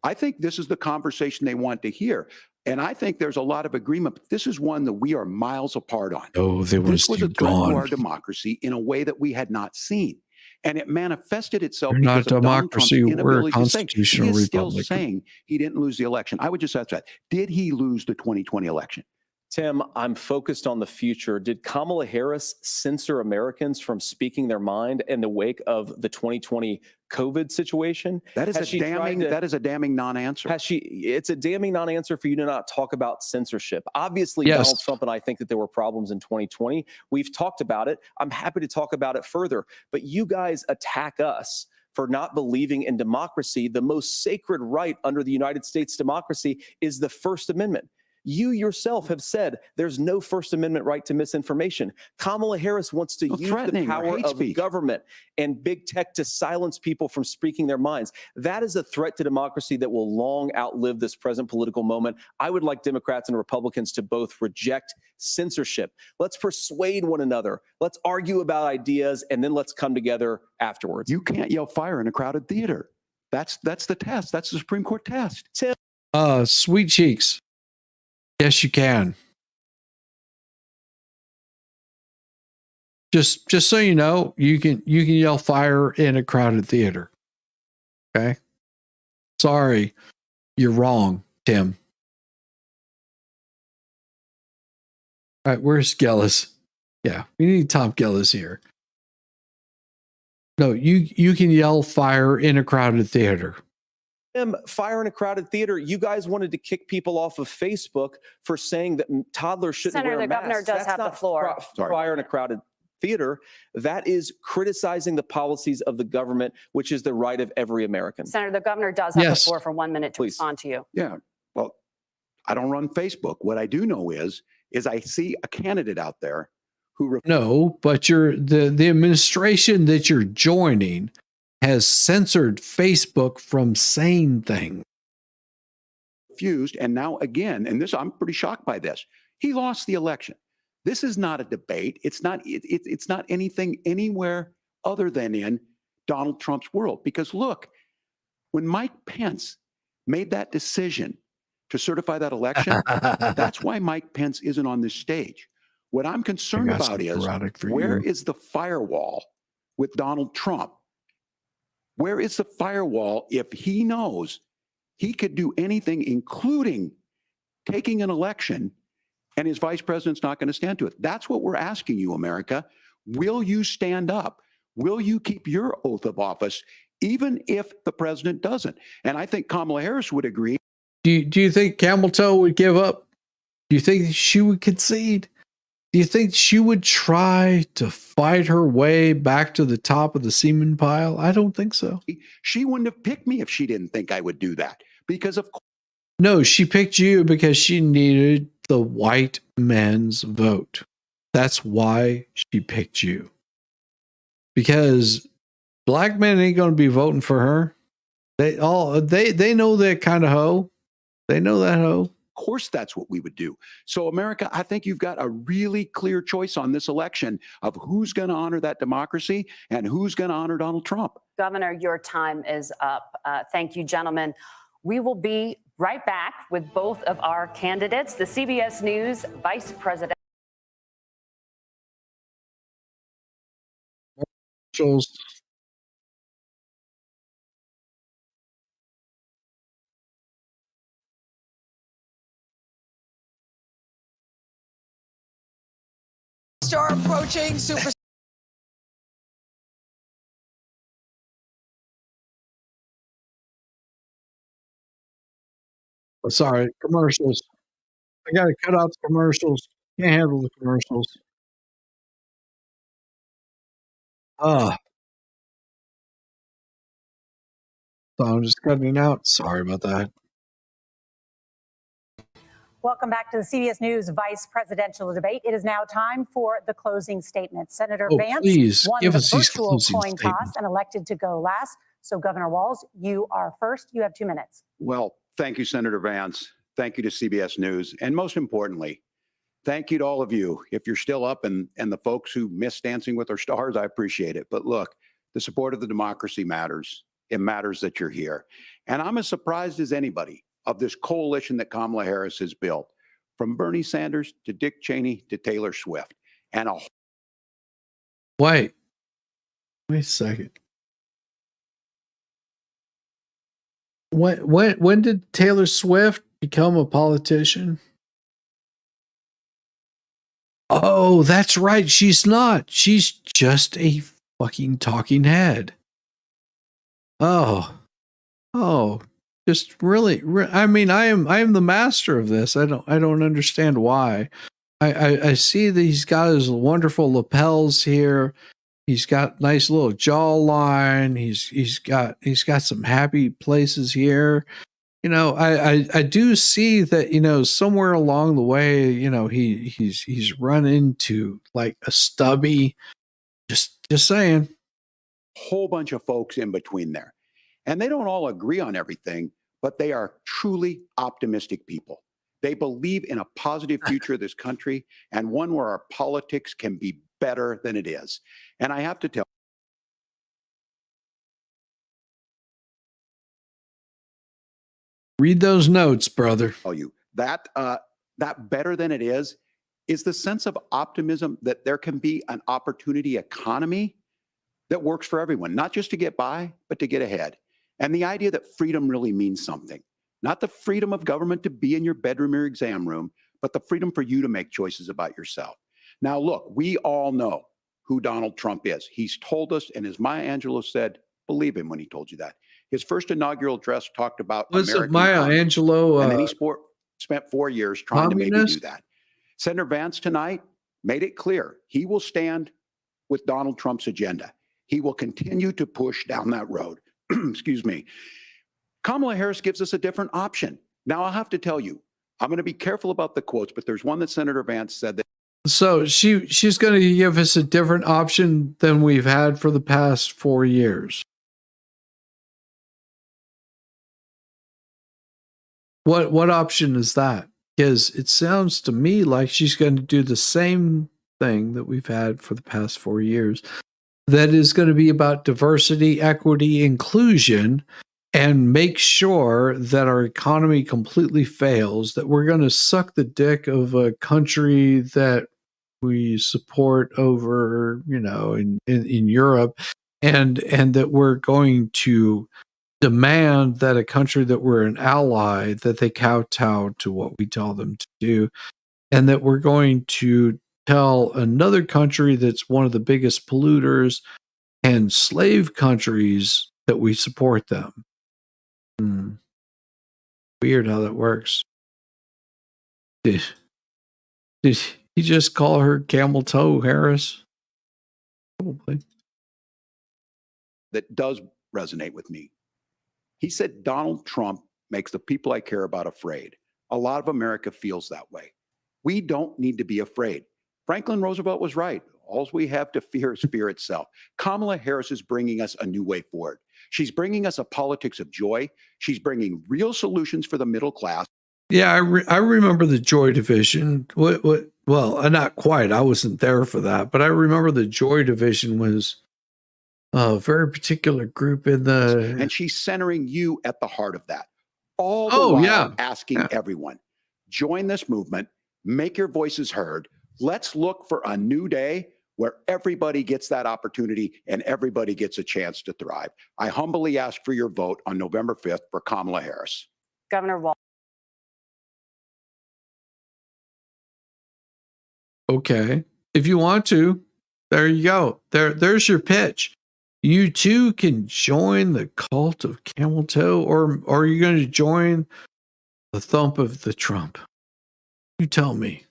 I think this is the conversation they want to hear. And I think there's a lot of agreement. But this is one that we are miles apart on. Oh, they want This to was see a you threat to gone. our democracy in a way that we had not seen. And it manifested itself We're not because a of Donald Trump's democracy. We're a inability to say. He constitutional is still republic. saying he didn't lose the election. I would just ask that. Did he lose the 2020 election? Tim, I'm focused on the future. Did Kamala Harris censor Americans from speaking their mind in the wake of the 2020 COVID situation? That is a damning non-answer. It's a damning non-answer for you to not talk about censorship. Obviously, Yes. Donald Trump and I think that there were problems in 2020. We've talked about it. I'm happy to talk about it further. But you guys attack us for not believing in democracy. The most sacred right under the United States democracy is the First Amendment. You yourself have said there's no First Amendment right to misinformation. Kamala Harris wants to use the power of government and big tech to silence people from speaking their minds. That is a threat to democracy that will long outlive this present political moment. I would like Democrats and Republicans to both reject censorship. Let's persuade one another. Let's argue about ideas, and then let's come together afterwards. You can't yell fire in a crowded theater. That's the test. That's the Supreme Court test. Tim. Sweet cheeks. Yes, you can. Just so you know, you can yell fire in a crowded theater. Okay. Sorry, you're wrong, Tim. All right, where's Gellis? Yeah, we need Tom Gellis here. No, you can yell fire in a crowded theater. Fire in a crowded theater. You guys wanted to kick people off of Facebook for saying that toddlers shouldn't Senator, wear the governor masks. does That's have the not floor. Fire in a crowded theater. That is criticizing the policies of the government, which is the right of every American. Senator, the governor does have the floor for 1 minute to respond to you. Yeah. Well, I don't run Facebook. What I do know is I see a candidate out there who No, but the administration that you're joining has censored Facebook from saying things. refused, and now again, and this I'm pretty shocked by this. He lost the election. This is not a debate. It's not anything anywhere other than in Donald Trump's world. Because look, when Mike Pence made that decision to certify that election, that's why Mike Pence isn't on this stage. What I'm concerned about is where is the firewall with Donald Trump? Where is the firewall if he knows he could do anything, including taking an election, and his vice president's not going to stand to it? That's what we're asking you, America. Will you stand up? Will you keep your oath of office, even if the president doesn't? And I think Kamala Harris would agree. Do you think Camel Toe would give up? Do you think she would concede? Do you think she would try to fight her way back to the top of the semen pile? I don't think so. She wouldn't have picked me if she didn't think I would do that. Because of No, she picked you because she needed the white men's vote. That's why she picked you. Because black men ain't going to be voting for her. They know that kind of hoe. They know that hoe. Of course, that's what we would do. So, America, I think you've got a really clear choice on this election of who's going to honor that democracy and who's going to honor Donald Trump. Governor, your time is up. Thank you, gentlemen. We will be right back with both of our candidates, the CBS News Vice President. Star approaching super. Oh, sorry, commercials. I got to cut out the commercials. Can't handle the commercials. So I'm just cutting it out. Sorry about that. Welcome back to the CBS News Vice Presidential Debate. It is now time for the closing statement. Senator Vance please, won give the us these virtual closing coin toss statements. and elected to go last. So, Governor Walz, you are first. You have 2 minutes. Well, thank you, Senator Vance. Thank you to CBS News. And most importantly, thank you to all of you. If you're still up and the folks who miss Dancing with Our Stars, I appreciate it. But look, the support of the democracy matters. it matters that you're here. And I'm as surprised as anybody of this coalition that Kamala Harris has built, from Bernie Sanders to Dick Cheney to Taylor Swift. And Wait a second. When did Taylor Swift become a politician? Oh, that's right. She's not. She's just a fucking talking head. Oh, just really. I mean, I am the master of this. I don't understand why. I see that he's got his wonderful lapels here. He's got nice little jawline. He's got some happy places here. You know, I do see that, you know, somewhere along the way, you know, he's run into like a stubby. Just saying. Whole bunch of folks in between there. And they don't all agree on everything, but they are truly optimistic people. They believe in a positive future of this country and one where our politics can be better than it is. And I have to tell read those notes, brother. you that that better than it is the sense of optimism that there can be an opportunity economy that works for everyone, not just to get by, but to get ahead. And the idea that freedom really means something, not the freedom of government to be in your bedroom or exam room, but the freedom for you to make choices about yourself. Now, look, we all know who Donald Trump is. He's told us, and as Maya Angelou said, believe him when he told you that. His first inaugural address talked about American Maya Angelou? And then he spent 4 years trying to maybe do that. Senator Vance tonight made it clear he will stand with Donald Trump's agenda. He will continue to push down that road. Excuse me. Kamala Harris gives us a different option. Now, I'll have to tell you, I'm going to be careful about the quotes, but there's one that Senator Vance said that. So she's going to give us a different option than we've had for the past 4 years. What option is that? Because it sounds to me like she's going to do the same thing that we've had for the past 4 years. That is going to be about diversity, equity, inclusion, and make sure that our economy completely fails, that we're going to suck the dick of a country that we support over, you know, in Europe, and that we're going to demand that a country that we're an ally, that they kowtow to what we tell them to do, and that we're going to tell another country that's one of the biggest polluters and slave countries that we support them. Weird how that works. Did he just call her camel toe Harris? Probably. That does resonate with me. He said Donald Trump makes the people I care about afraid. A lot of America feels that way. We don't need to be afraid. Franklin Roosevelt was right. All we have to fear is fear itself. Kamala Harris is bringing us a new way forward. She's bringing us a politics of joy. She's bringing real solutions for the middle class. Yeah, I remember the Joy Division. Well, not quite. I wasn't there for that, but I remember the Joy Division was a very particular group in the. And she's centering you at the heart of that. All the while asking everyone, join this movement, make your voices heard. Let's look for a new day where everybody gets that opportunity and everybody gets a chance to thrive. I humbly ask for your vote on November 5th for Kamala Harris. Governor Walz. Okay. If you want to, there you go. There's your pitch. You too can join the cult of camel toe, or are you going to join the thump of the Trump? You tell me.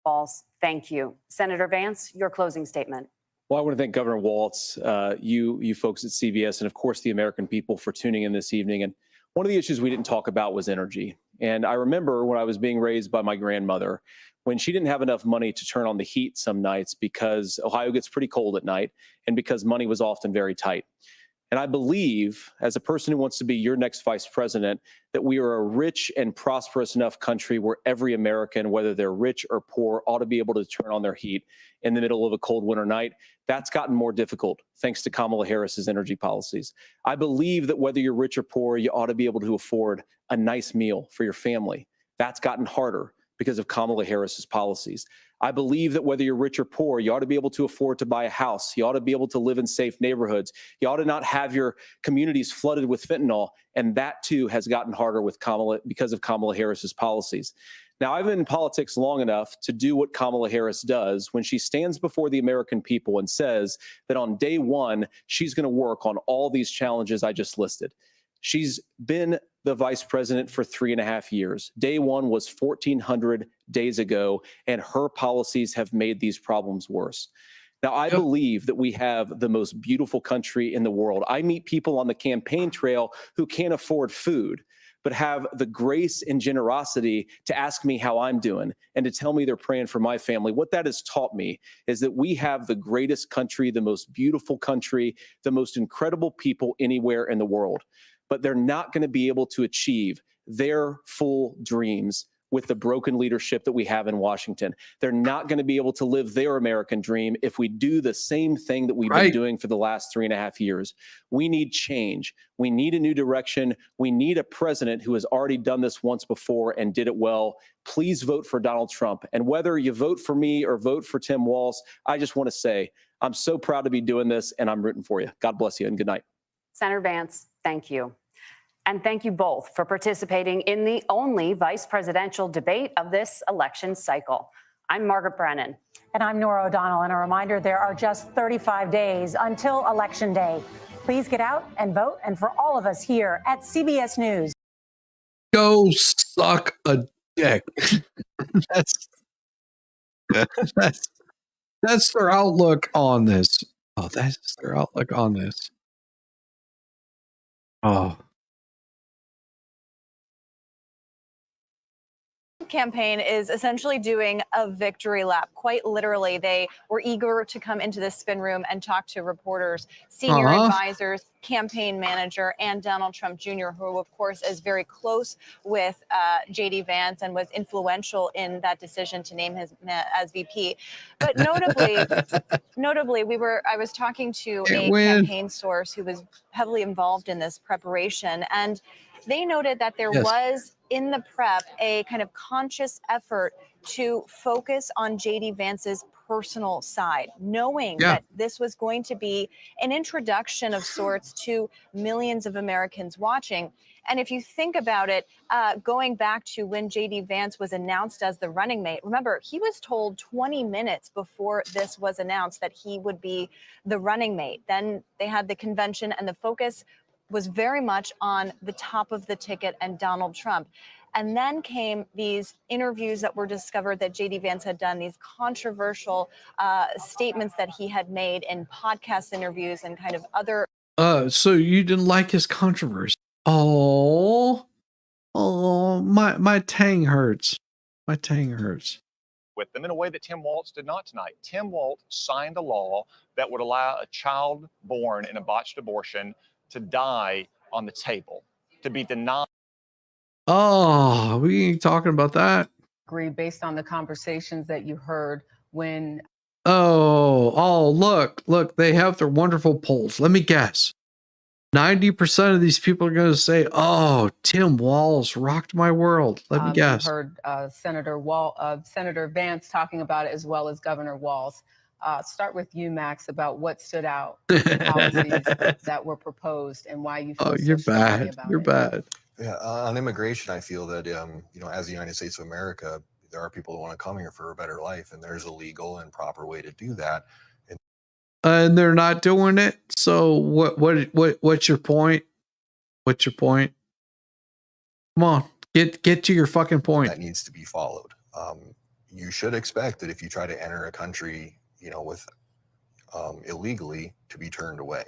Walz, thank you. Senator Vance, your closing statement. Well, I want to thank Governor Walz, you folks at CBS, and of course the American people for tuning in this evening. And one of the issues we didn't talk about was energy. And I remember when I was being raised by my grandmother, when she didn't have enough money to turn on the heat some nights because Ohio gets pretty cold at night and because money was often very tight. And I believe, as a person who wants to be your next vice president, that we are a rich and prosperous enough country where every American, whether they're rich or poor, ought to be able to turn on their heat in the middle of a cold winter night. That's gotten more difficult thanks to Kamala Harris's energy policies. I believe that whether you're rich or poor, you ought to be able to afford a nice meal for your family. That's gotten harder because of Kamala Harris's policies. I believe that whether you're rich or poor, you ought to be able to afford to buy a house. You ought to be able to live in safe neighborhoods. You ought to not have your communities flooded with fentanyl. And that too has gotten harder with Kamala because of Kamala Harris's policies. Now, I've been in politics long enough to do what Kamala Harris does when she stands before the American people and says that on day one, she's going to work on all these challenges I just listed. She's been the vice president for 3.5 years. Day one was 1,400 days ago, and her policies have made these problems worse. Now, I believe that we have the most beautiful country in the world. I meet people on the campaign trail who can't afford food, but have the grace and generosity to ask me how I'm doing and to tell me they're praying for my family. What that has taught me is that we have the greatest country, the most beautiful country, the most incredible people anywhere in the world. But they're not going to be able to achieve their full dreams with the broken leadership that we have in Washington. They're not going to be able to live their American dream if we do the same thing that we've been doing for the last 3.5 years. We need change. We need a new direction. We need a president who has already done this once before and did it well. Please vote for Donald Trump. And whether you vote for me or vote for Tim Walz, I just want to say I'm so proud to be doing this, and I'm rooting for you. God bless you, and good night. Senator Vance, thank you. And thank you both for participating in the only vice presidential debate of this election cycle. I'm Margaret Brennan. And I'm Nora O'Donnell. And a reminder, there are just 35 days until Election Day. Please get out and vote. And for all of us here at CBS News, go suck a dick. that's their outlook on this. Oh, that's their outlook on this. Oh. Campaign is essentially doing a victory lap. Quite literally, they were eager to come into the spin room and talk to reporters, senior advisors, campaign manager, and Donald Trump Jr., who, of course, is very close with J.D. Vance and was influential in that decision to name him as VP. But notably, I was talking to a campaign source who was heavily involved in this preparation, and they noted that there was in the prep a kind of conscious effort to focus on J.D. Vance's personal side, knowing that this was going to be an introduction of sorts to millions of Americans watching. And if you think about it, going back to when J.D. Vance was announced as the running mate, remember, he was told 20 minutes before this was announced that he would be the running mate. Then they had the convention, and the focus was very much on the top of the ticket and Donald Trump. And then came these interviews that were discovered that J.D. Vance had done, these controversial statements that he had made in podcast interviews and kind of other. So you didn't like his controversy? Oh, my tang hurts. My tang hurts. With them in a way that Tim Walz did not tonight. Tim Walz signed a law that would allow a child born in a botched abortion to die on the table, to be denied. Oh, we ain't talking about that. Agree based on the conversations that you heard when. Oh, look, they have their wonderful polls. Let me guess. 90% of these people are going to say, oh, Tim Walz rocked my world. Let me guess. You heard Senator Vance talking about it, as well as Governor Walz. Start with you, Max, about what stood out, the policies that were proposed, and why you feel you're bad. You're bad. Yeah, on immigration, I feel that as the United States of America, there are people who want to come here for a better life, and there's a legal and proper way to do that. And they're not doing it. So what's your point? What's your point? Come on, get to your fucking point. That needs to be followed. You should expect that if you try to enter a country, with illegally, to be turned away.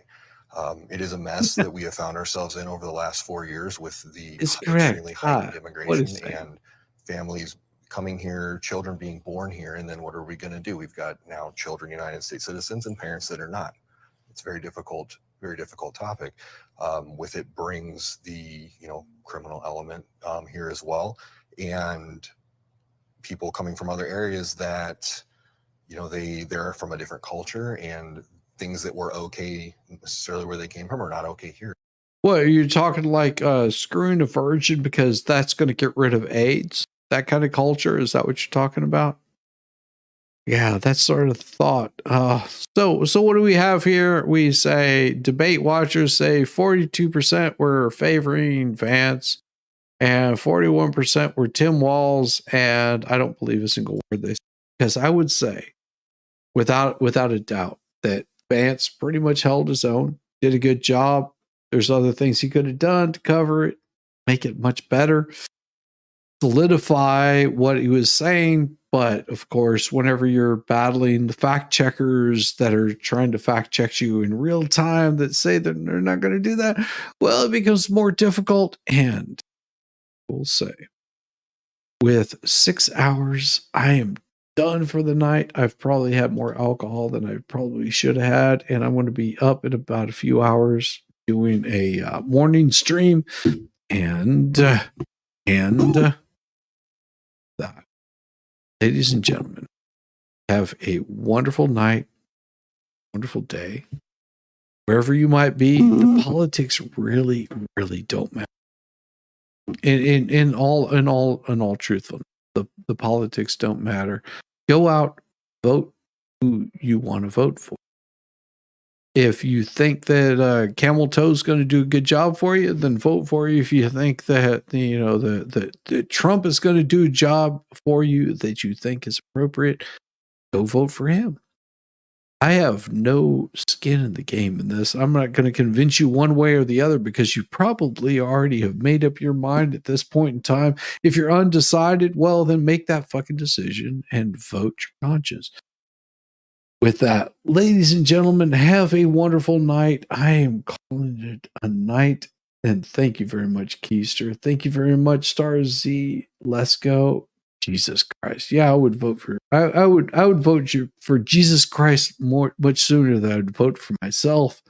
It is a mess that we have found ourselves in over the last 4 years with the extremely heightened immigration and families coming here, children being born here, and then what are we going to do? We've got now children United States citizens and parents that are not. It's very difficult very difficult topic. With it brings the, criminal element here as well. And people coming from other areas that, they're from a different culture, and things that were okay necessarily where they came from are not okay here. What, are you talking like screwing a virgin because that's going to get rid of AIDS? That kind of culture? Is that what you're talking about? Yeah, that's sort of thought. So what do we have here? We say debate watchers say 42% were favoring Vance and 41% were Tim Walz, and I don't believe a single word they say, because I would say without a doubt that Vance pretty much held his own, did a good job. There's other things he could have done to cover it, make it much better, solidify what he was saying. But of course, whenever you're battling the fact checkers that are trying to fact check you in real time that say that they're not going to do that, well, it becomes more difficult. And we'll say with 6 hours, I am done for the night. I've probably had more alcohol than I probably should have had. And I'm going to be up in about a few hours doing a morning stream and that. Ladies and gentlemen, have a wonderful night, wonderful day. Wherever you might be, the politics really, really don't matter. In all truthfulness, the politics don't matter. Go out, vote who you want to vote for. If you think that Camel Toe's going to do a good job for you, then vote for you. If you think that the Trump is going to do a job for you that you think is appropriate, go vote for him. I have no skin in the game in this. I'm not going to convince you one way or the other because you probably already have made up your mind at this point in time. If you're undecided, well, then make that fucking decision and vote your conscience. With that, ladies and gentlemen, have a wonderful night. I am calling it a night. And thank you very much, Keister. Thank you very much, Star Z. Let's go. Jesus Christ. Yeah, I would vote for I would vote for Jesus Christ much sooner than I would vote for myself.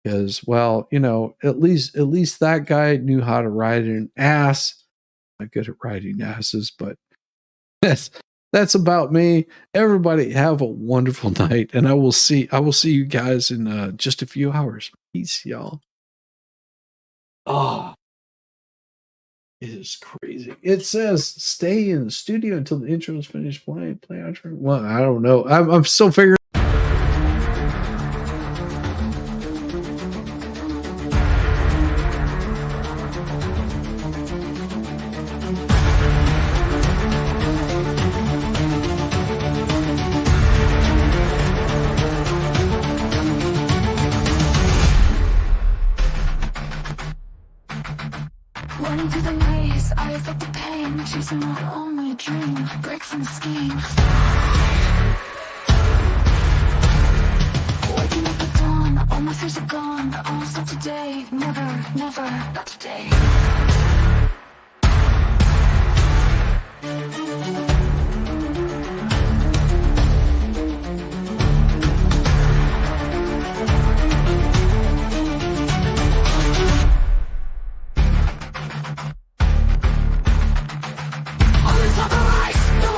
Because, well, at least that guy knew how to ride an ass. I'm not good at riding asses, but that's about me. Everybody have a wonderful night, and I will see you guys in just a few hours. Peace, y'all. Oh, it is crazy. It says stay in the studio until the intro is finished playing. Play outro. Well, I don't know. I'm still figuring. Running through the maze, I felt the pain, chasing my only dream, breaks in the scheme. Waking up at dawn, all my fears are gone. I'll stop today, never, never, not today.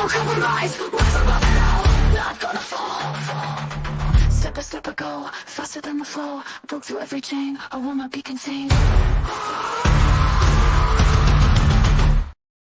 Compromise, rise above it all, not gonna fall. Step by step I go, faster than the flow. Broke through every chain, I will not be contained.